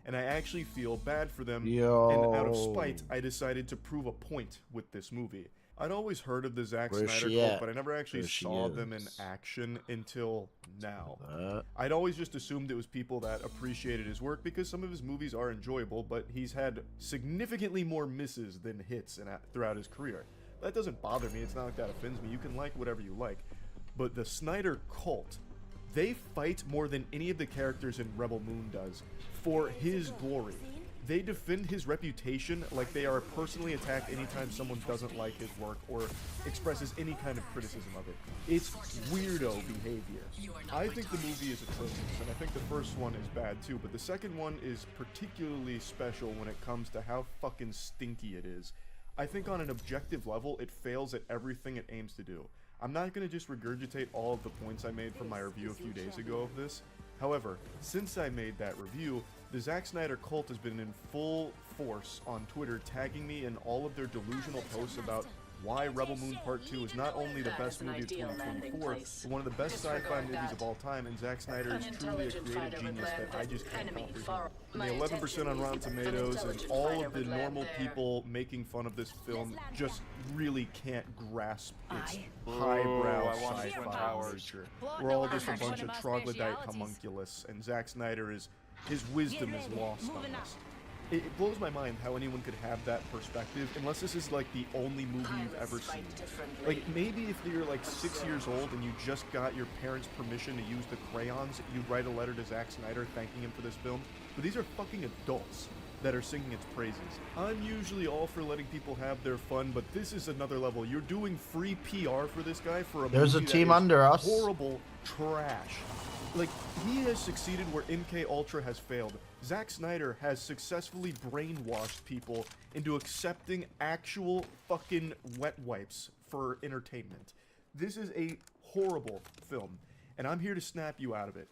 and I actually feel bad for them, Yo. and out of spite, I decided to prove a point with this movie. I'd always heard of the Zack Where's Snyder she cult, at? but I never actually There she saw them in is. action until now. That. I'd always just assumed it was people that appreciated his work because some of his movies are enjoyable, but he's had significantly more misses than hits throughout his career. That doesn't bother me, it's not like that offends me, you can like whatever you like. But the Snyder cult, they fight more than any of the characters in Rebel Moon does for his glory. They defend his reputation like they are personally attacked anytime someone doesn't like his work or expresses any kind of criticism of it. It's weirdo behavior. I think the movie is atrocious, and I think the first one is bad too, but the second one is particularly special when it comes to how fucking stinky it is. I think on an objective level, it fails at everything it aims to do. I'm not going to just regurgitate all of the points I made from my review a few days ago of this. However, since I made that review, the Zack Snyder cult has been in full force on Twitter, tagging me in all of their delusional posts about why Rebel Moon Part 2 is not only the best movie of 2024, but one of the best sci-fi movies of all time, and Zack Snyder is truly a creative genius that I just can't comprehend. And the 11% on Rotten Tomatoes and all of the normal people making fun of this film just really can't grasp its highbrow sci-fi nature. We're all just a bunch of troglodyte homunculus, and Zack Snyder his wisdom is lost on us. It blows my mind how anyone could have that perspective unless this is like the only movie you've ever seen. Like maybe if you're like 6 years old and you just got your parents' permission to use the crayons, you'd write a letter to Zack Snyder thanking him for this film. But these are fucking adults that are singing its praises. I'm usually all for letting people have their fun, but this is another level. You're doing free PR for this guy for a There's a movie team that is under us. horrible trash. Like, he has succeeded where MK Ultra has failed. Zack Snyder has successfully brainwashed people into accepting actual fucking wet wipes for entertainment. This is a horrible film, and I'm here to snap you out of it.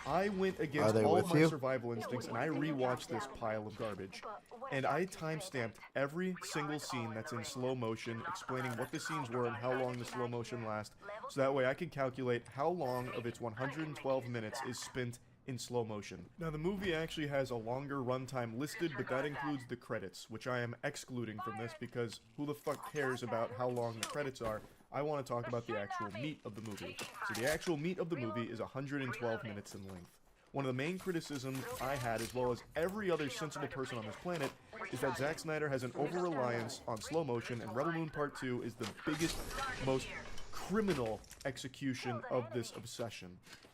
I went against all of my survival instincts, and I rewatched this pile of garbage. And I timestamped every single scene that's in slow motion, explaining what the scenes were and how long the slow motion lasts, so that way I can calculate how long of its 112 minutes is spent in slow motion. Now, the movie actually has a longer runtime listed, but that includes the credits, which I am excluding from this because who the fuck cares about how long the credits are? I want to talk about the actual meat of the movie. So the actual meat of the movie is 112 minutes in length. One of the main criticisms I had, as well as every other sensible person on this planet, is that Zack Snyder has an over-reliance on slow motion, and Rebel Moon Part 2 is the biggest, most criminal execution of this obsession.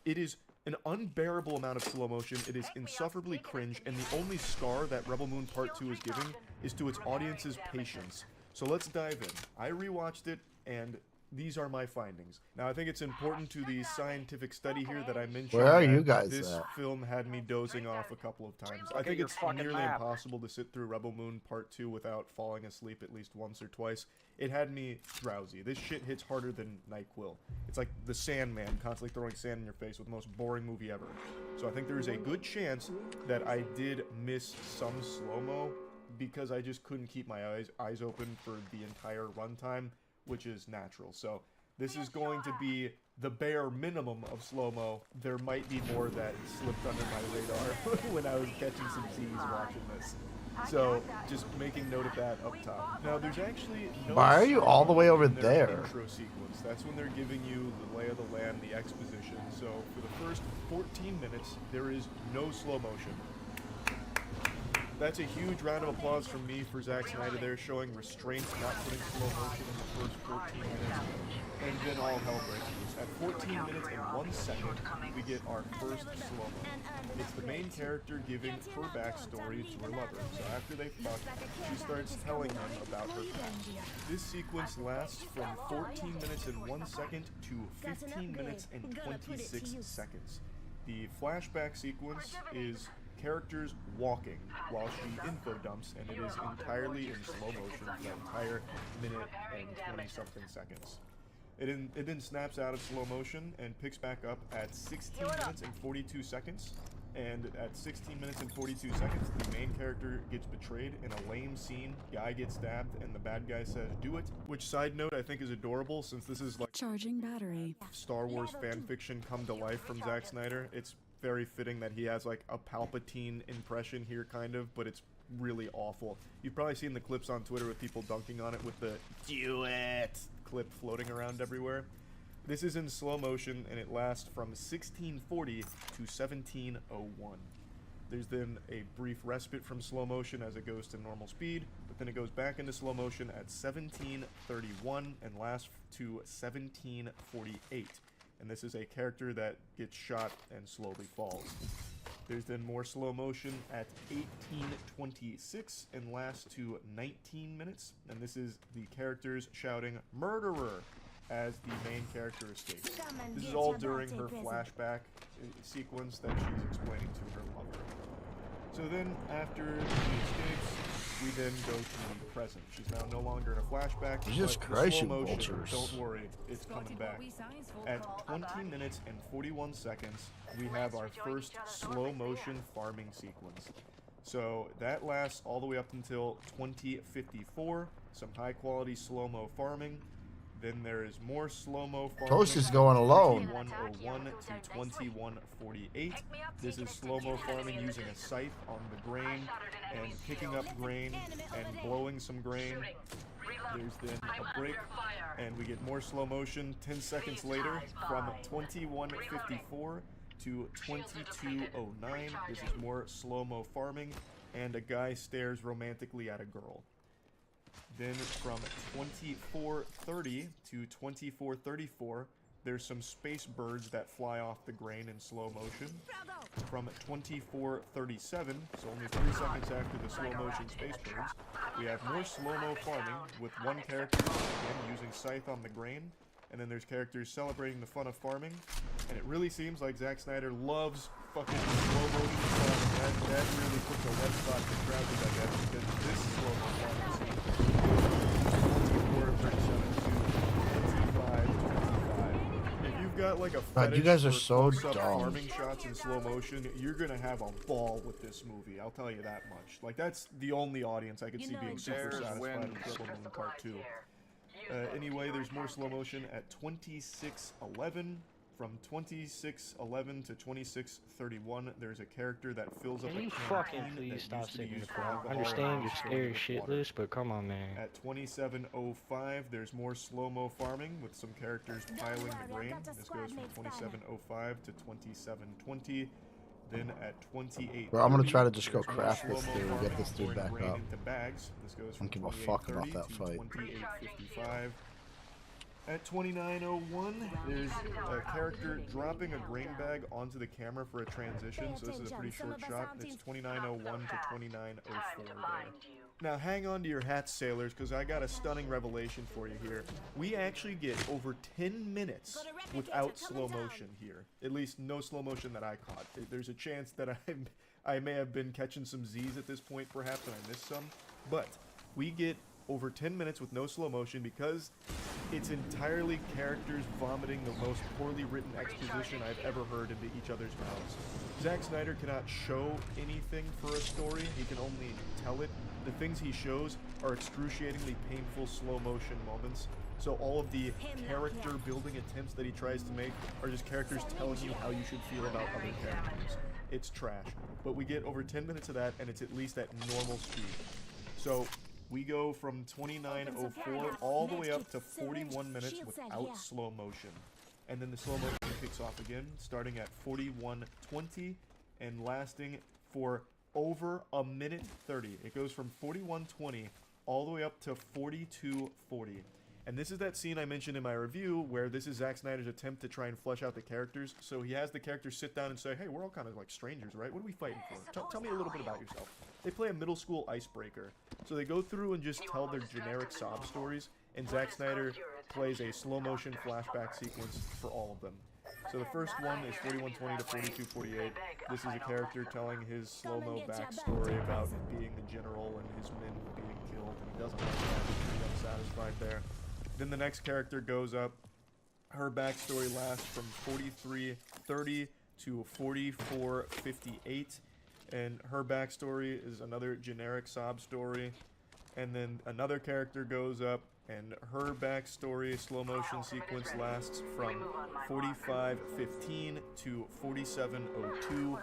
It is an unbearable amount of slow motion, it is insufferably cringe, and the only scar that Rebel Moon Part 2 is giving is to its audience's patience. So let's dive in. I rewatched it, and these are my findings. Now, I think it's important to the scientific study here that I mentioned. Where are that you guys this at? film had me dozing off a couple of times. I think it's nearly impossible to sit through Rebel Moon Part 2 without falling asleep at least once or twice. It had me drowsy. This shit hits harder than NyQuil. It's like the Sandman constantly throwing sand in your face with the most boring movie ever. So I think there is a good chance that I did miss some slow-mo because I just couldn't keep my eyes open for the entire runtime, which is natural. So this is going to be the bare minimum of slow-mo. There might be more that slipped under my radar when I was catching some Z's watching this. So just making note of that up top. Now there's actually no Why are you all the way over in their there? intro sequence. That's when they're giving you the lay of the land, the exposition. So for the first 14 minutes, there is no slow motion. That's a huge round of applause from me for Zack Snyder there, showing restraint, not putting slow motion in the first 14 minutes, and then all hell breaks loose. At 14 minutes and 1 second, we get our first slow-mo. It's the main character giving her backstory to her lover. So after they fuck, she starts telling him about her past. This sequence lasts from 14 minutes and 1 second to 15 minutes and 26 seconds. The flashback sequence is characters walking while she info dumps, and it is entirely in slow motion for the entire minute and 20-something seconds. It then snaps out of slow motion and picks back up at 16 minutes and 42 seconds. And at 16 minutes and 42 seconds, the main character gets betrayed in a lame scene. Guy gets stabbed, and the bad guy says, "Do it." Which, side note, I think is adorable, since this is like Charging battery. Star Wars fan fiction come to life from Zack Snyder. It's very fitting that he has like a Palpatine impression here, kind of, but it's really awful. You've probably seen the clips on Twitter with people dunking on it with the "do it" clip floating around everywhere. This is in slow motion, and it lasts from 1640 to 1701. There's then a brief respite from slow motion as it goes to normal speed, but then it goes back into slow motion at 1731 and lasts to 1748. And this is a character that gets shot and slowly falls. There's then more slow motion at 1826 and lasts to 19 minutes. And this is the characters shouting "murderer" as the main character escapes. This is all during her flashback sequence that she's explaining to her lover. So then, after she escapes, we then go to the present. She's now no longer in a flashback. Jesus but Christ, slow you motion, vultures. don't worry, it's coming back. At 20 minutes and 41 seconds, we have our first slow motion farming sequence. So that lasts all the way up until 2054, some high quality slow-mo farming. Then there is more slow-mo farming. Toast is going alone. 2101 to 2148. This is slow-mo farming using a scythe on the grain and picking up grain and blowing some grain. There's then a break, and we get more slow motion 10 seconds later from 2154 to 2209. This is more slow-mo farming, and a guy stares romantically at a girl. Then from 2430 to 2434, there's some space birds that fly off the grain in slow motion. From 2437, so only 3 seconds after the slow motion space birds, we have more slow-mo farming with one character again using scythe on the grain. And then there's characters celebrating the fun of farming. And it really seems like Zack Snyder loves fucking slow motion farming. That really puts a wet spot for Crouches, I guess, because this slow-mo farming scene goes from 24, 37 to 25, 25. If you've got like a fetish you guys are for so close-up dumb. farming shots in slow motion, you're gonna have a ball with this movie. I'll tell you that much. Like, that's the only audience I could see being super satisfied with Rebel Moon Part 2. Anyway, there's more slow motion at 2611. From 2611 to 2631, there's a character that fills up Can a you canteen fucking that please used stop to be singing used the for song? I alcohol understand and you're destroying scared with water. shitless, but come on, man. At 2705, there's more slow-mo farming with some characters piling the grain. This goes from 2705 to 2720. Then at 28. Bro, I'm gonna try to just go craft this dude and get this dude back grain up. into bags. This goes from I don't give a fuck about that fight. 2855. At 2901, there's a character dropping a grain bag onto the camera for a transition, so this is a pretty short shot. It's 2901 to 2904 there. Now hang on to your hats, sailors, because I got a stunning revelation for you here. We actually get over 10 minutes without slow motion here. At least no slow motion that I caught. There's a chance that I may have been catching some Z's at this point, perhaps, and I missed some. But we get over 10 minutes with no slow motion because it's entirely characters vomiting the most poorly written exposition I've ever heard into each other's mouths. Zack Snyder cannot show anything for a story, he can only tell it. The things he shows are excruciatingly painful slow motion moments. So all of the character building attempts that he tries to make are just characters telling you how you should feel about other characters. It's trash. But we get over 10 minutes of that, and it's at least at normal speed. So we go from 2904 all the way up to 41 minutes without slow motion. And then the slow motion kicks off again, starting at 4120 and lasting for over a minute 30. It goes from 4120 all the way up to 4240. And this is that scene I mentioned in my review where this is Zack Snyder's attempt to try and flesh out the characters. So he has the characters sit down and say, hey, we're all kind of like strangers, right? What are we fighting for? Tell me a little bit about yourself. They play a middle school icebreaker. So they go through and just tell their generic sob stories, and Zack Snyder plays a slow motion flashback sequence for all of them. So the first one is 4120 to 4248. This is a character telling his slow-mo backstory about being the general and his men being killed, and he doesn't like that. He's pretty unsatisfied there. Then the next character goes up. Her backstory lasts from 4330 to 4458. And her backstory is another generic sob story. And then another character goes up and her backstory slow motion sequence lasts from 45:15 to 47:02.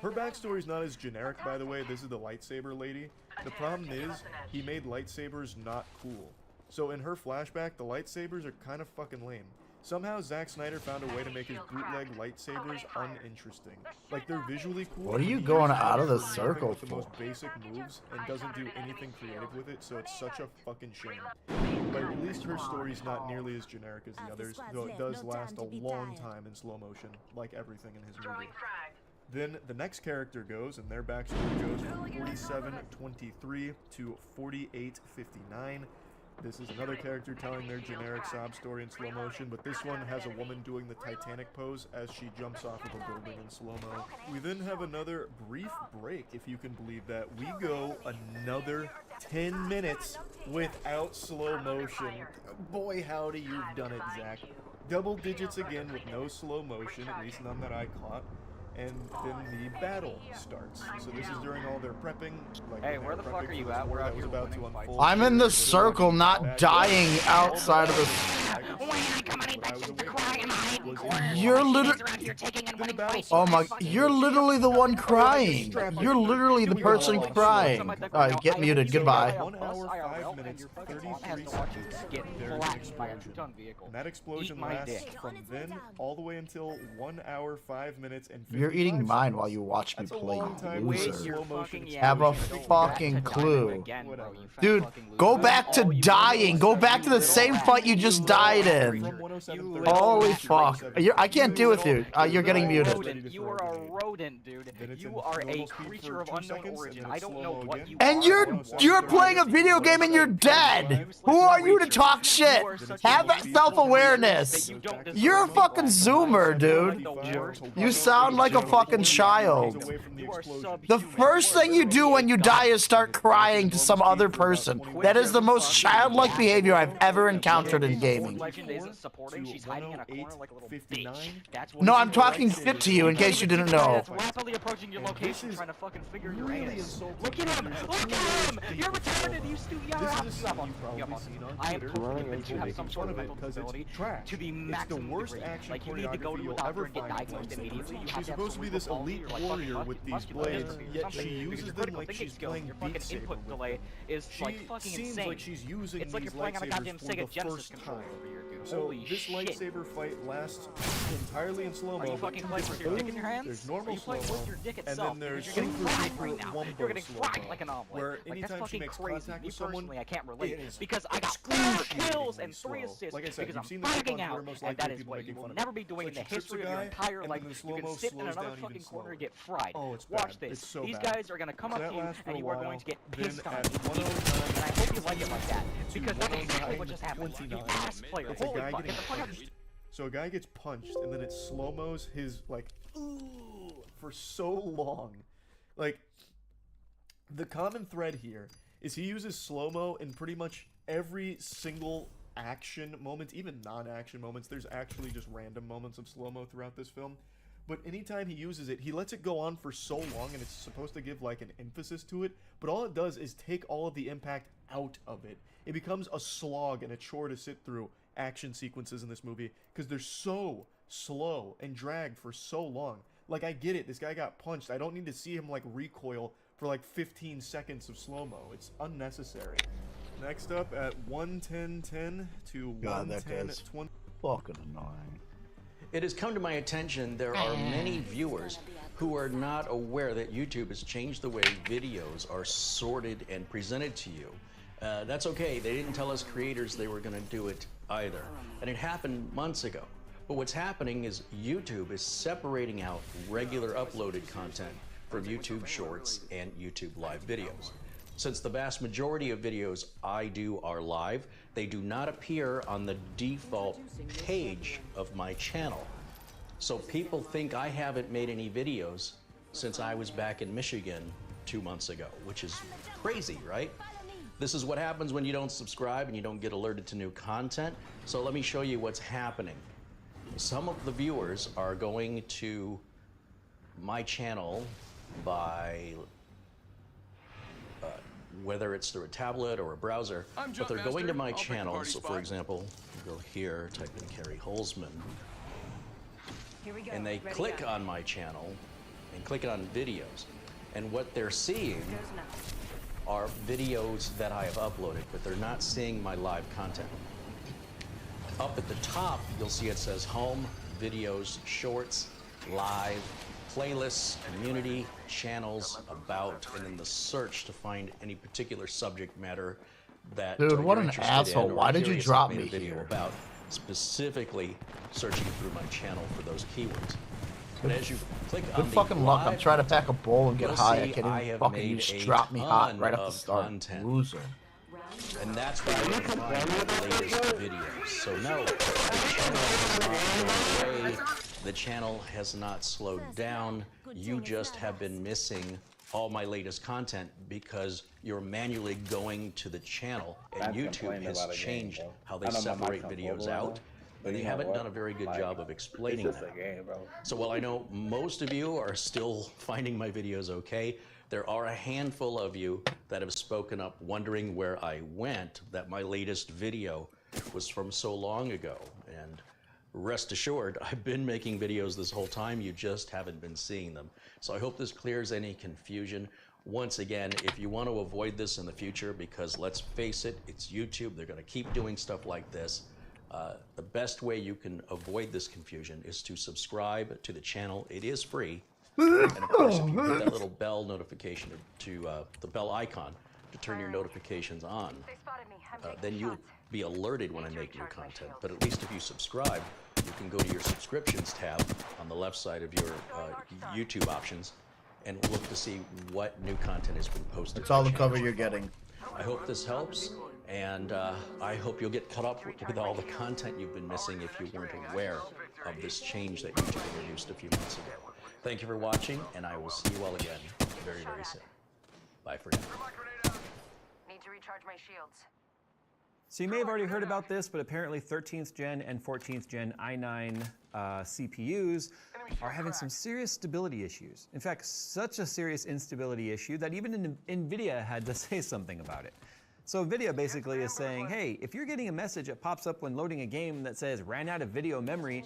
Her backstory is not as generic, by the way. This is the lightsaber lady. The problem is, he made lightsabers not cool. So in her flashback, the lightsabers are kind of fucking lame. Somehow Zack Snyder found a way to make his bootleg lightsabers uninteresting. Like, they're visually cool. What are you going out of the circle with the for? most basic moves and doesn't do anything creative with it, so it's such a fucking shame. But at least her story's not nearly as generic as the others, though it does last a long time in slow motion, like everything in his movie. Then the next character goes, and their backstory goes from 47:23 to 48:59. This is another character telling their generic sob story in slow motion, but this one has a woman doing the Titanic pose as she jumps off of a building in slow-mo. We then have another brief break, if you can believe that. We go another 10 minutes without slow motion. Boy, howdy, you've done it, Zach. Double digits again with no slow motion, at least none that I caught. And then the battle starts. So this is during all their prepping. Like, hey, where the fuck are you at? We're out here about to unfold. I'm in the circle, not dying outside of the... You're literally... Oh my... You're literally the one crying. You're literally the person crying. Alright, get muted. Goodbye. 1 hour, 5 minutes, 33 seconds. There's an explosion. And that explosion lasts from then all the way until 1 hour, 5 minutes, and 55 You're eating seconds. mine while you watch me That's a play, long time. loser. Fucking Have a fucking clue. Dude, go back to dying. Go back to the same fight you just died in. Holy fuck. I can't deal with you. You're getting muted. You are a rodent, dude. You are a creature of unknown origin. I don't know what you And you're playing a video game and you're dead. Who are you to talk shit? Have that self-awareness. You're a fucking zoomer, dude. You sound like a fucking child. The first thing you do when you die is start crying to some other person. That is the most childlike behavior I've ever encountered in gaming. No, I'm talking shit to you in case you didn't know. Rapidly approaching your location, trying to fucking figure your ass. Look at him! Look at him! You're retarded! You stupid! I am totally convinced you have some sort of mental disability to the maximum degree. Like, you need to go to a doctor and get diagnosed immediately. She's supposed to be this elite warrior with these blades, yet she uses them like she's playing Beat Saber. Input delay is like fucking seems insane. like she's using It's like these you're playing on a goddamn lightsabers for Sega the Genesis first controller time. over here, dude. So Holy this shit. lightsaber fight lasts entirely in slow-mo. Are you fucking playing with your dick in your hands? There's Are normal you playing slow-mo, with your dick and itself? then there's Because you're getting super fried super right now. wumbo You're getting slow-mo, fried like an omelet. where Like, that's anytime she fucking makes crazy. contact Me with someone, personally, I can't it relate is because I got 4 kills and 3 slow. assists Like I said, because you've I'm seen this clip bugging on Twitter, out, most and that likely is people what making you will fun of never it. be doing in But the she trips a history of your guy, entire and life. then the You can slow-mo sit in slows another down fucking even corner and slower. get fried. Oh, it's Watch bad. this. It's so These bad. guys are gonna come So up that to you lasts for and a you are while. going to get Then pissed on at immediately. And I hope you like it like that because that's 109 exactly what just happened. You 29. ass player. It's a Holy guy fuck. getting Get the fuck out. punched. So a guy gets punched, and then it slow-mos his, like, for so long. Like, the common thread here is he uses slow-mo in pretty much every single action moment, even non-action moments. There's actually just random moments of slow-mo throughout this film. But anytime he uses it, he lets it go on for so long, and it's supposed to give, like, an emphasis to it, but all it does is take all of the impact out of it. It becomes a slog and a chore to sit through action sequences in this movie, because they're so slow and dragged for so long. Like, I get it, this guy got punched. I don't need to see him, like, recoil for, like, 15 seconds of slow-mo. It's unnecessary. Next up, at 1:10:10 to 1:10:20. Fucking annoying. It has come to my attention there are many viewers who are not aware that YouTube has changed the way videos are sorted and presented to you. That's okay. They didn't tell us creators they were going to do it either. And it happened months ago. But what's happening is YouTube is separating out regular uploaded content from YouTube Shorts and YouTube Live videos. Since the vast majority of videos I do are live, they do not appear on the default page of my channel. So people think I haven't made any videos since I was back in Michigan 2 months ago, which is crazy, right? This is what happens when you don't subscribe and you don't get alerted to new content. So let me show you what's happening. Some of the viewers are going to my channel by whether it's through a tablet or a browser, but they're going to my channel. So for example, go here, type in Kerry Holzman, and they click on my channel and click on videos. And what they're seeing are videos that I have uploaded, but they're not seeing my live content. Up at the top, you'll see it says Home, Videos, Shorts, Live, Playlists, Community, Channels, About, and then the search to find any particular subject matter that Dude, what you're an interested asshole. in or Why did you curious drop I've made me a video here? about, specifically searching through my channel for those keywords. And as you click on Good fucking luck. I'm trying to pack a bowl and get you'll high. I see can't I even have fucking made you just a drop me hot ton right at the of start. content. Loser. And that's where you can find the latest videos. So no, the channel has not gone away. The channel has not slowed down. You just have been missing all my latest content because you're manually going to the channel, and YouTube has changed how they separate videos out. And they haven't done a very good job of explaining that. So while I know most of you are still finding my videos okay, there are a handful of you that have spoken up wondering where I went, that my latest video was from so long ago. And rest assured, I've been making videos this whole time, you just haven't been seeing them. So I hope this clears any confusion. Once again, if you want to avoid this in the future, because let's face it, it's YouTube, they're going to keep doing stuff like this. The best way you can avoid this confusion is to subscribe to the channel. It is free. And of course, if you hit that little bell notification to the bell icon to turn your notifications on, then you'll be alerted when I make new content. But at least if you subscribe, you can go to your subscriptions tab on the left side of your YouTube options and look to see what new content has been posted. That's all the cover you're getting. I hope this helps, and I hope you'll get caught up with all the content you've been missing if you weren't aware of this change that YouTube introduced a few months ago. Thank you for watching, and I will see you all again very, very soon. Bye for now. Need to recharge my shields. So you may have already heard about this, but apparently 13th gen and 14th gen i9 CPUs are having some serious stability issues. In fact, such a serious instability issue that even NVIDIA had to say something about it. So NVIDIA basically is saying, hey, if you're getting a message that pops up when loading a game that says ran out of video memory,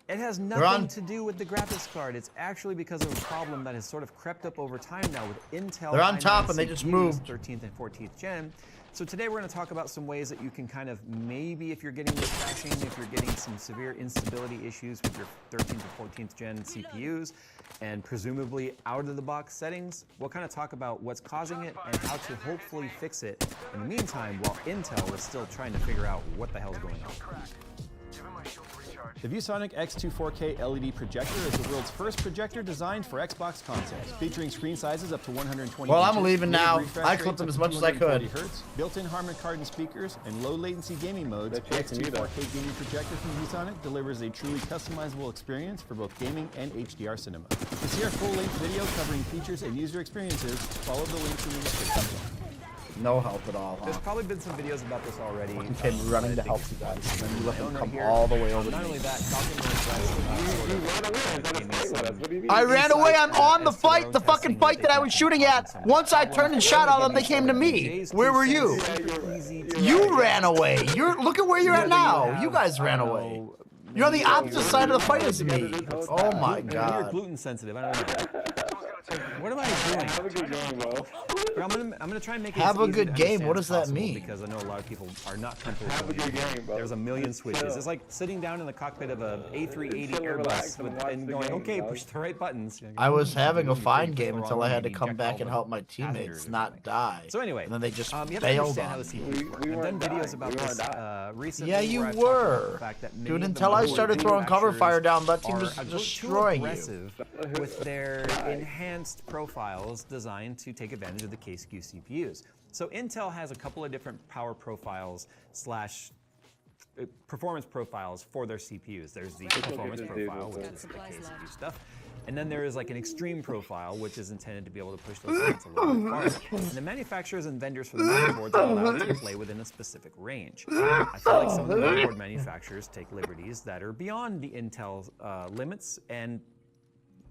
it has nothing to do with the graphics card. It's actually because of a problem that has sort of crept up over time now with Intel. They're on i9 top and they just CPUs, moved. 13th and 14th gen. So today we're going to talk about some ways that you can kind of, maybe if you're getting this crashing, if you're getting some severe instability issues with your 13th or 14th gen CPUs, and presumably out of the box settings, we'll kind of talk about what's causing it and how to hopefully fix it in the meantime while Intel is still trying to figure out what the hell's going on. The ViewSonic X2 4K LED projector is the world's first projector designed for Xbox consoles, featuring screen sizes up to 120 Well, inches, I'm leaving now. refresh I rates clipped them up as to much as I could. 240 hertz, built-in Harman Kardon speakers, and low latency gaming modes. The X2 4K gaming projector from ViewSonic delivers a truly customizable experience for both gaming and HDR cinema. To see our full-length video covering features and user experiences, follow the links in the description. No help at all, There's huh? probably been some videos about this already. You came running to help you guys, and then you let them come all the way over Not to only me. that, I ran away. I'm on the fight, the fucking fight that I was shooting at. Once I turned and shot at them, they came to me. Where were you? You ran away. Look at where you're at now. You guys ran away. You're on the opposite side of the fight as me. Oh my You're god. gluten sensitive. I don't know. What am I doing? Have a good game, bro. I'm gonna try and make it Have as a easy good to game. understand What as does that possible mean? Because I know a lot of people are not comfortable. Have a with good it. game, bro. There's a million switches. It's like sitting down in the cockpit of a A380 Chill, relax, Airbus and watch and the going, game, okay, dog. push the right buttons. I was having a You're fine the game wrong until I one, had to you come inject back all and the help my passengers teammates or not something. die. So anyway, And then they just you have to bailed understand how on the me. CPU. We I've done weren't videos dying. about We this weren't recently. Yeah, you where I've talked about were. the fact that many Dude, of until I the started throwing cover fire down, that team are was a little too destroying you. aggressive with their enhanced profiles designed to take advantage of the K-SKU CPUs. So Intel has a couple of different power profiles slash performance profiles for their CPUs. There's the performance profile, which is the K-SKU stuff. And then there is like an extreme profile, which is intended to be able to push those limits a little bit farther. And the manufacturers and vendors for the motherboards are allowed to play within a specific range. I feel like some of the motherboard manufacturers take liberties that are beyond the Intel limits, and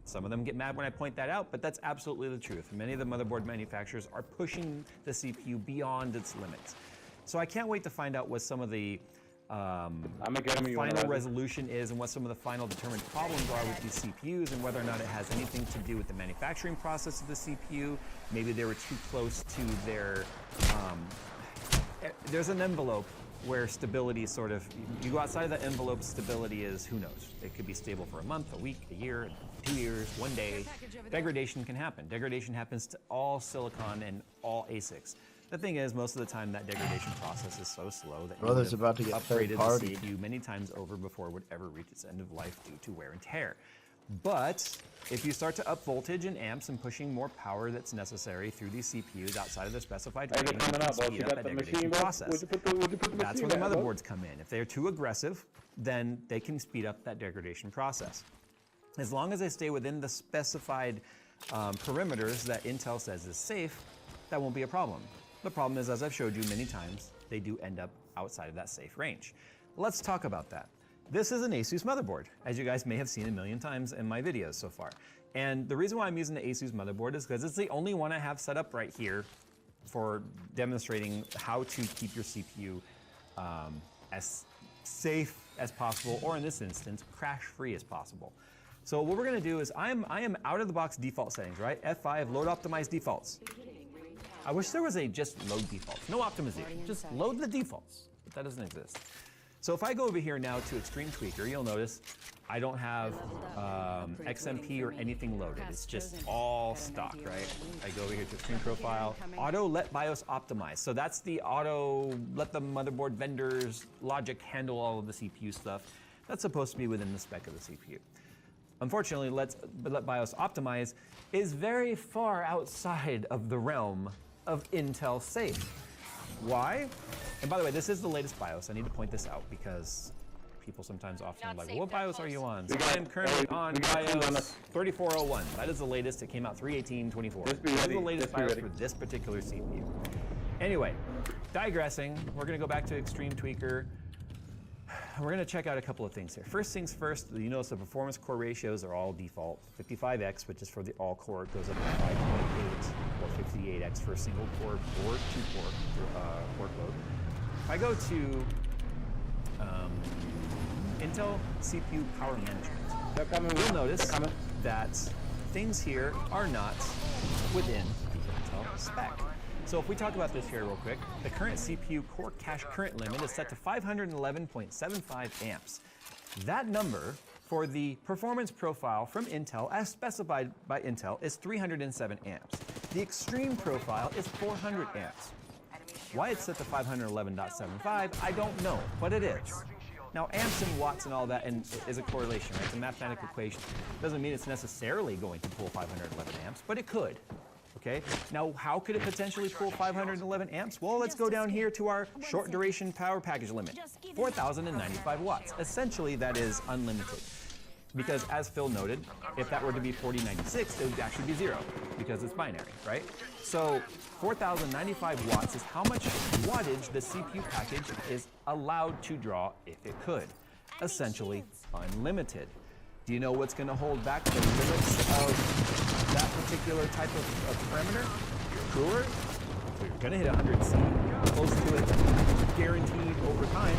Some of them get mad when I point that out, but that's absolutely the truth. Many of the motherboard manufacturers are pushing the CPU beyond its limits. So I can't wait to find out what some of the final resolution is and what some of the final determined problems are with these CPUs and whether or not it has anything to do with the manufacturing process of the CPU. Maybe they were too close to their, there's an envelope where stability is sort of, you go outside of that envelope, stability is, who knows? It could be stable for a month, a week, a year, 2 years, 1 day. Degradation can happen. Degradation happens to all silicon and all ASICs. The thing is, most of the time, that degradation process is so slow that Brother's about to get upgraded third-partied. the CPU many times over before it would ever reach its end of life due to wear and tear. But if you start to up voltage in amps and pushing more power that's necessary through these CPUs outside of the specified range, you can speed up that degradation process. That's where the motherboards come in. If they're too aggressive, then they can speed up that degradation process. As long as they stay within the specified perimeters that Intel says is safe, that won't be a problem. The problem is, as I've showed you many times, they do end up outside of that safe range. Let's talk about that. This is an ASUS motherboard, as you guys may have seen a million times in my videos so far. And the reason why I'm using the ASUS motherboard is because it's the only one I have set up right here for demonstrating how to keep your CPU as safe as possible, or in this instance, crash-free as possible. So what we're gonna do is, I am out of the box default settings, right? F5, load optimized defaults. I wish there was a just load defaults, no optimization, just load the defaults, but that doesn't exist. So if I go over here now to Extreme Tweaker, you'll notice I don't have XMP or anything loaded. It's just all stock, right? I go over here to Extreme Profile, Auto Let BIOS Optimize. So that's the auto, let the motherboard vendors, logic handle all of the CPU stuff. That's supposed to be within the spec of the CPU. Unfortunately, Let BIOS Optimize is very far outside of the realm of Intel safe. Why? And by the way, this is the latest BIOS. I need to point this out because people sometimes often are like, well, what BIOS are you on? So I am currently on BIOS 3401. That is the latest. It came out 3/18/24. This is the latest BIOS for this particular CPU. Anyway, digressing, we're going to go back to Extreme Tweaker. We're going to check out a couple of things here. First things first, you notice the performance core ratios are all default. 55x, which is for the all core, it goes up to 528, or 58x for a single core or two core workload. If I go to Intel CPU power management, you'll notice that things here are not within the Intel spec. So if we talk about this here real quick, the current CPU core cache current limit is set to 511.75 amps. That number for the performance profile from Intel, as specified by Intel, is 307 amps. The extreme profile is 400 amps. Why it's set to 511.75, I don't know, but it is. Now, amps and watts and all that is a correlation, right? It's a mathematical equation. Doesn't mean it's necessarily going to pull 511 amps, but it could. Okay, now how could it potentially pull 511 amps? Well, let's go down here to our short duration power package limit, 4,095 watts. Essentially, that is unlimited. Because as Phil noted, if that were to be 4096, it would actually be 0, because it's binary, right? So 4,095 watts is how much wattage the CPU package is allowed to draw if it could. Essentially, unlimited. Do you know what's going to hold back the limits of that particular type of parameter? Your cooler. So you're going to hit 100C, close to it, guaranteed over time,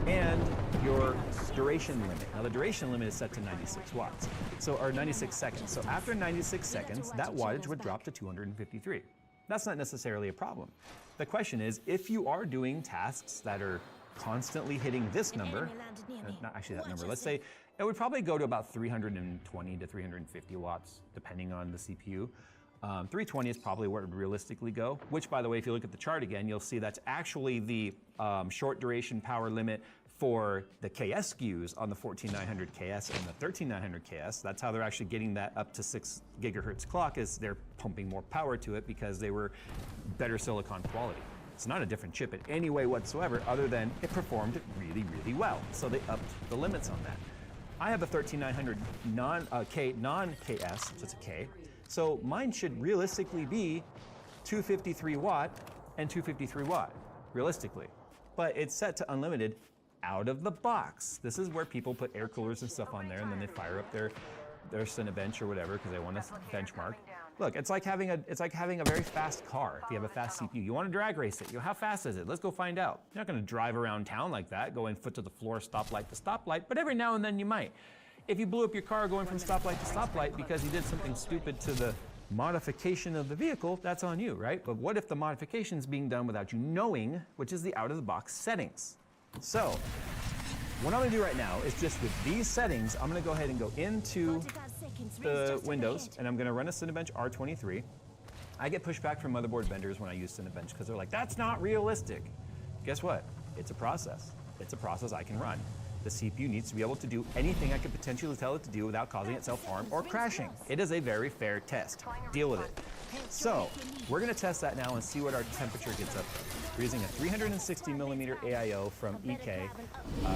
and your duration limit. Now the duration limit is set to 96 watts, or 96 seconds. So after 96 seconds, that wattage would drop to 253. That's not necessarily a problem. The question is, if you are doing tasks that are constantly hitting this number, not actually that number, let's say it would probably go to about 320 to 350 watts, depending on the CPU. 320 is probably where it would realistically go, which, by the way, if you look at the chart again, you'll see that's actually the short duration power limit for the KS SKUs on the 14900 KS and the 13900 KS. That's how they're actually getting that up to 6 gigahertz clock, is they're pumping more power to it because they were better silicon quality. It's not a different chip in any way whatsoever, other than it performed really, really well. So they upped the limits on that. I have a 13900 non-KS, so it's a K. So mine should realistically be 253 watt and 253 watt, realistically. But it's set to unlimited out of the box. This is where people put air coolers and stuff on there, and then they fire up their their Cinebench or whatever because they want to benchmark. Look, it's like having a very fast car. If you have a fast CPU, you want to drag race it. You know, how fast is it? Let's go find out. You're not going to drive around town like that, going foot to the floor, stoplight to stoplight. But every now and then you might. If you blew up your car going from stoplight to stoplight because you did something stupid to the modification of the vehicle, that's on you, right? But what if the modification is being done without you knowing, which is the out-of-the-box settings? So, what I'm gonna do right now is just with these settings, I'm gonna go ahead and go into the Windows, and I'm gonna run a Cinebench R23. I get pushback from motherboard vendors when I use Cinebench because they're like, that's not realistic. Guess what? It's a process. It's a process I can run. The CPU needs to be able to do anything I could potentially tell it to do without causing itself harm or crashing. It is a very fair test. Deal with it. So, we're gonna test that now and see what our temperature gets up to. We're using a 360mm AIO from EK.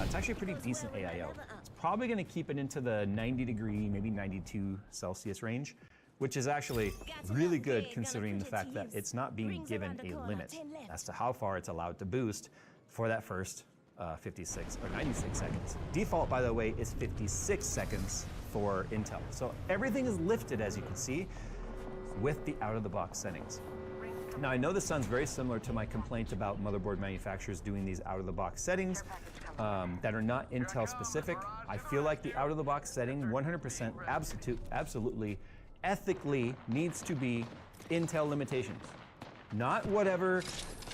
It's actually a pretty decent AIO. It's probably gonna keep it into the 90 degree, maybe 92 Celsius range, which is actually really good considering the fact that it's not being given a limit as to how far it's allowed to boost for that first 56 or 96 seconds. Default, by the way, is 56 seconds for Intel. So everything is lifted, as you can see, with the out-of-the-box settings. Now, I know this sounds very similar to my complaint about motherboard manufacturers doing these out-of-the-box settings that are not Intel specific. I feel like the out-of-the-box setting 100% absolutely ethically needs to be Intel limitations. Not whatever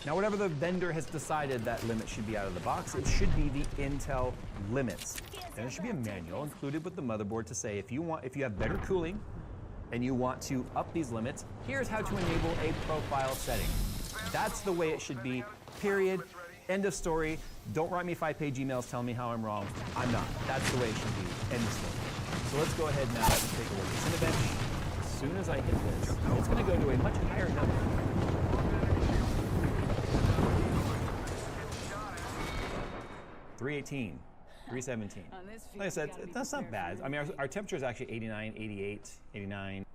the vendor has decided that limit should be out of the box. It should be the Intel limits. And there should be a manual included with the motherboard to say if you have better cooling and you want to up these limits, here's how to enable a profile setting. That's the way it should be, period. End of story. Don't write me 5-page emails telling me how I'm wrong. I'm not. That's the way it should be. End of story. So let's go ahead now and take a look at Cinebench. As soon as I hit this, it's going to go to a much higher number. 318, 317. Like I said, that's not bad. I mean, our temperature is actually 89, 88, 89.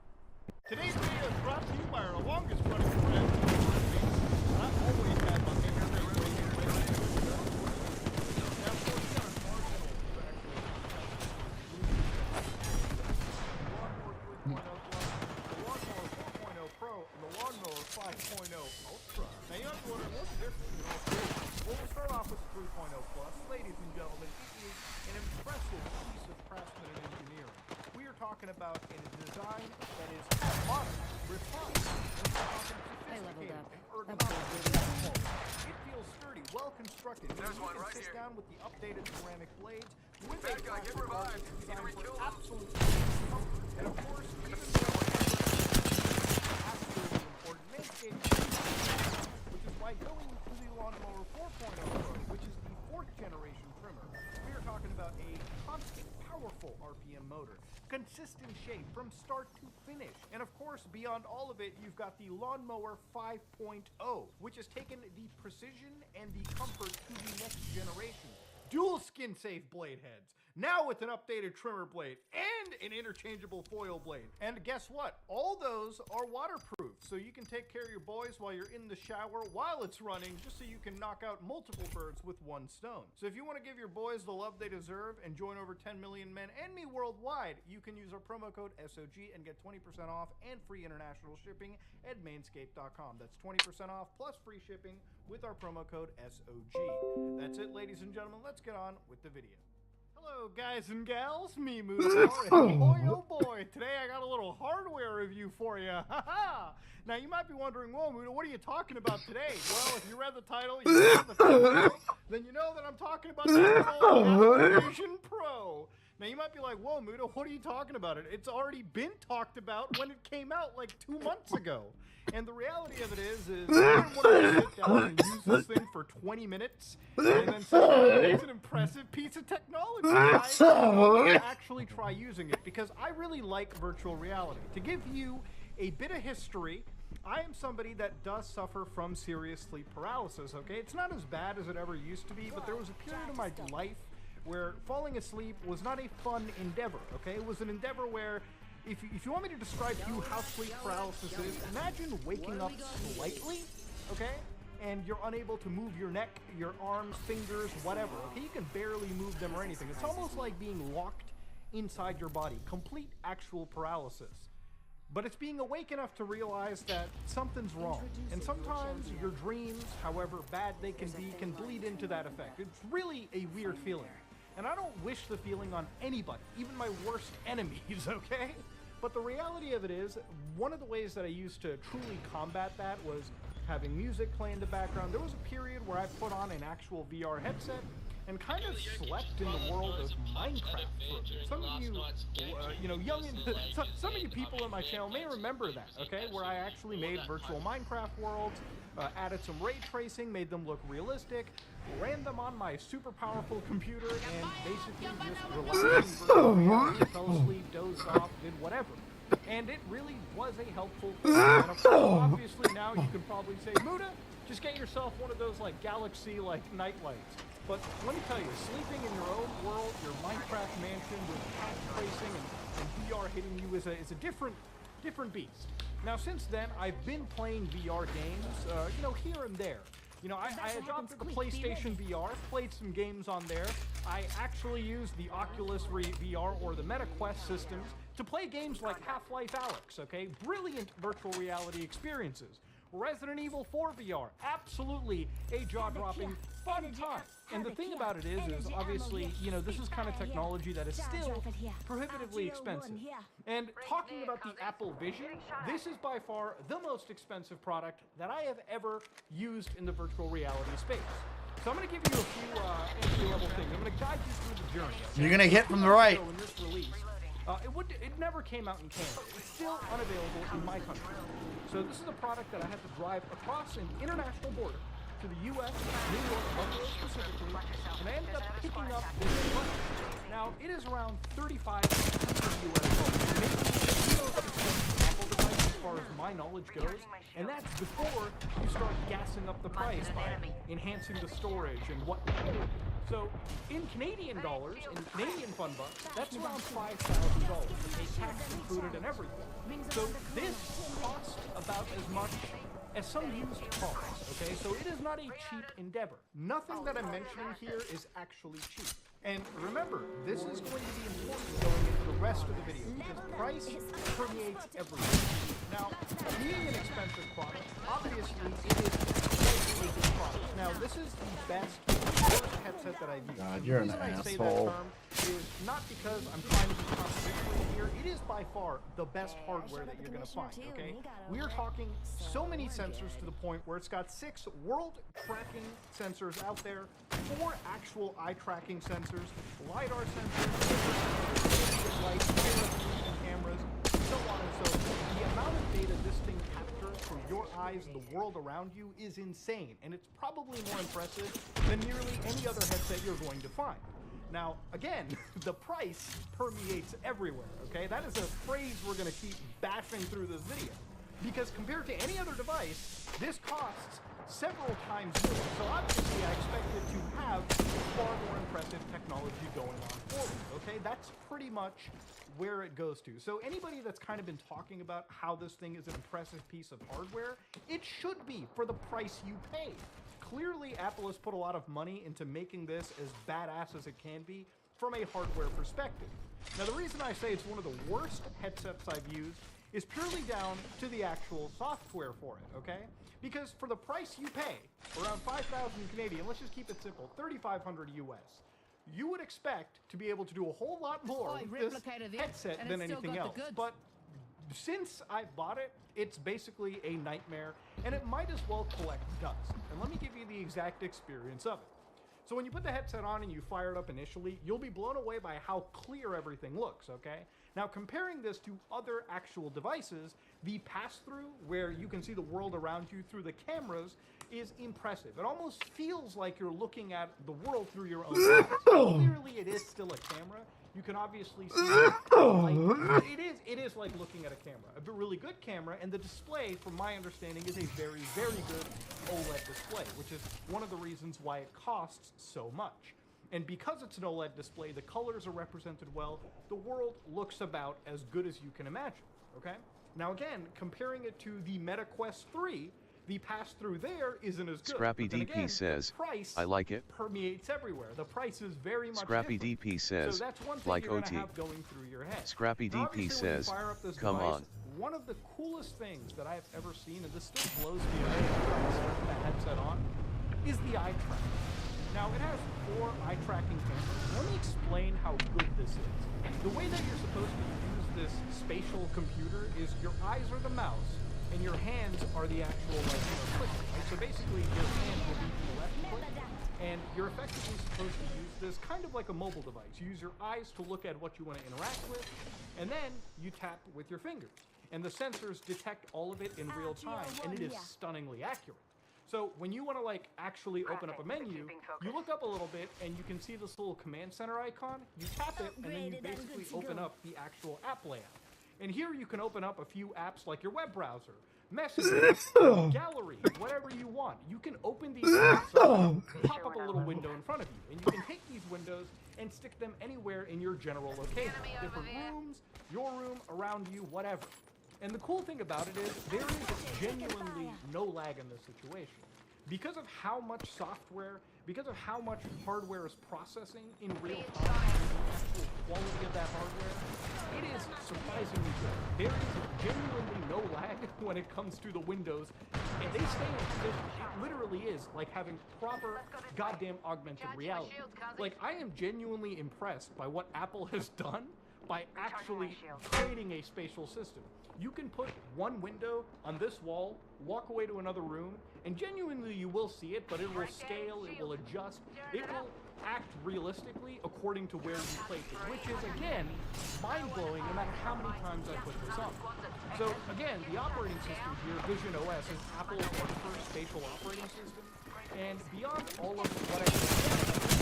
Today's video is brought to you by our longest running friend. I've always had my favorite Pro and the Lawnmower 5.0 Ultra. Now you have to wonder what's the difference between all three. Well, we'll start off with 3.0 Plus. Ladies and gentlemen, it is an impressive piece of craftsman and engineering. We are talking about a design that is modern, refined, and sophisticated, and ergonomic. It feels sturdy, well constructed. There's one right here. Down with the updated ceramic blades with a classic market designed for absolute comfort. And of course, even though absolutely important Manscaped, which is why going to the Lawnmower 4.0 Pro, which is the 4th generation trimmer, we are talking about a constant, powerful RPM motor, consistent shape from start to finish, and of course, beyond all of it, you've got the Lawnmower 5.0, which has taken the precision and the comfort to the next generation. Dual skin safe blade heads, now with an updated trimmer blade and an interchangeable foil blade. And guess what? All those are waterproof, so you can take care of your boys while you're in the shower while it's running, just so you can knock out multiple birds with one stone. So if you want to give your boys the love they deserve and join over 10 million men and me worldwide, you can use our promo code SOG and get 20% off and free international shipping at Manscaped.com. That's 20% off plus free shipping with our promo code SOG. That's it, ladies and gentlemen. Let's get on with the video. Hello, guys and gals. Me, Moodle. Boy, oh boy. Today I got a little hardware review for you. Now, you might be wondering, whoa, Moodle, what are you talking about today? Well, if you read the title, then you know that I'm talking about the Vision Pro. Now, you might be like, whoa, Muda, what are you talking about? It's already been talked about when it came out like 2 months ago. And the reality of it is I didn't want to sit down and use this thing for 20 minutes and then say, oh, it's an impressive piece of technology. I actually try using it because I really like virtual reality. To give you a bit of history, I am somebody that does suffer from serious sleep paralysis, okay? It's not as bad as it ever used to be, but there was a period of my life where falling asleep was not a fun endeavor, okay? It was an endeavor where, if you want me to describe to you how sleep paralysis is, imagine waking up slightly, okay? And you're unable to move your neck, your arms, fingers, whatever, okay? You can barely move them or anything. It's almost like being locked inside your body, complete actual paralysis. But it's being awake enough to realize that something's wrong. And sometimes your dreams, however bad they can be, can bleed into that effect. It's really a weird feeling. And I don't wish the feeling on anybody, even my worst enemies, okay? But the reality of it is, one of the ways that I used to truly combat that was having music play in the background. There was a period where I put on an actual VR headset and kind of slept in the world of Minecraft for a bit. Some of you, you know, some of you people on my channel may remember that, okay? Where I actually made virtual Minecraft worlds, added some ray tracing, made them look realistic, ran them on my super powerful computer, and basically just relaxed, fell asleep, dozed off, did whatever. And it really was a helpful thing. And of course, obviously now you can probably say, Muda, just get yourself one of those like Galaxy like night lights. But let me tell you, sleeping in your own world, your Minecraft mansion with path tracing and VR hitting you is a different beast. Now since then, I've been playing VR games, you know, here and there. You know, I adopted the PlayStation VR, played some games on there. I actually used the Oculus VR or the MetaQuest systems to play games like Half-Life Alyx, okay? Brilliant virtual reality experiences. Resident Evil 4 VR, absolutely a jaw-dropping fun time. And the thing about it is obviously, you know, this is kind of technology that is still prohibitively expensive. And talking about the Apple Vision, this is by far the most expensive product that I have ever used in the virtual reality space. So I'm going to give you a few entry-level things. I'm going to guide you through the journey. You're going to hit from the right. When this released, it never came out in Canada. It's still unavailable in my country. So this is a product that I had to drive across an international border to the U.S., New York, Buffalo specifically, and I ended up picking up this device. Now, it is around $3,500 US. Maybe the most expensive Apple device as far as my knowledge goes, and that's before you start gassing up the price by enhancing the storage and whatnot. So, in Canadian dollars, in Canadian fun bucks, that's around $5,000, a tax included and everything. So this costs about as much as some used cars, okay? So it is not a cheap endeavor. Nothing that I'm mentioning here is actually cheap. And remember, this is going to be important going into the rest of the video, because price permeates everything. Now, being an expensive product, obviously it is a good product. Now, this is the best headset that I've used. God, you're an asshole. The reason I say that term is not because I'm trying to be contradictory here. It is by far the best hardware that you're going to find, okay? We are talking so many sensors to the point where it's got 6 world tracking sensors out there, 4 actual eye tracking sensors, LiDAR sensors, lights, cameras, so on and so forth. The amount of data this thing captures from your eyes and the world around you is insane, and it's probably more impressive than nearly any other headset you're going to find. Now, again, the price permeates everywhere, okay? That is a phrase we're going to keep bashing through this video. Because compared to any other device, this costs several times more. So obviously I expect it to have far more impressive technology going on forward, okay? That's pretty much where it goes to. So anybody that's kind of been talking about how this thing is an impressive piece of hardware, it should be for the price you pay. Clearly, Apple has put a lot of money into making this as badass as it can be from a hardware perspective. Now, the reason I say it's one of the worst headsets I've used is purely down to the actual software for it, okay? Because for the price you pay, around 5,000 Canadian, let's just keep it simple, 3,500 US, you would expect to be able to do a whole lot more with this headset than anything else. But since I bought it, it's basically a nightmare, and it might as well collect dust. And let me give you the exact experience of it. So when you put the headset on and you fire it up initially, you'll be blown away by how clear everything looks, okay? Now, comparing this to other actual devices, the pass-through, where you can see the world around you through the cameras, is impressive. It almost feels like you're looking at the world through your own eyes. Clearly, it is still a camera. You can obviously see it is like looking at a camera. A really good camera, and the display, from my understanding, is a very, very good OLED display, which is one of the reasons why it costs so much. And because it's an OLED display, the colors are represented well, the world looks about as good as you can imagine, okay? Now again, comparing it to the MetaQuest 3, the pass-through there isn't as good. Scrappy But then DP again, says, the price I like it. permeates everywhere. The price is very much Scrappy different. DP says, so that's one thing like you're OT. gonna have going through your head. Scrappy Now, DP obviously, when you says, fire up this come device, on. one of the coolest things that I've ever seen, and this still blows me away after I set that headset on, is the eye tracking. Now, it has 4 eye tracking cameras. Let me explain how good this is. The way that you're supposed to use this spatial computer is your eyes are the mouse, and your hands are the actual clicker, right? So basically, your hand will be the left click, and you're effectively supposed to use this kind of like a mobile device. You use your eyes to look at what you want to interact with, and then you tap with your fingers. And the sensors detect all of it in real time, and it is stunningly accurate. So when you want to like actually open up a menu, you look up a little bit and you can see this little command center icon. You tap it and then you basically open up the actual app layout. And here you can open up a few apps like your web browser, messages, gallery, whatever you want. You can open these apps up, pop up a little window in front of you, and you can take these windows and stick them anywhere in your general location. Different rooms, your room, around you, whatever. And the cool thing about it is there is genuinely no lag in this situation. Because of how much software, because of how much hardware is processing in real time, the actual quality of that hardware, it is surprisingly good. There is genuinely no lag when it comes to the windows, and they stay in position. It literally is like having proper goddamn augmented reality. Like, I am genuinely impressed by what Apple has done by actually creating a spatial system. You can put one window on this wall, walk away to another room, and genuinely you will see it, but it will scale, it will adjust, it will act realistically according to where you place it, which is, again, mind-blowing no matter how many times I put this on. So, again, the operating system here, Vision OS, is Apple's first spatial operating system, and beyond all of what I said,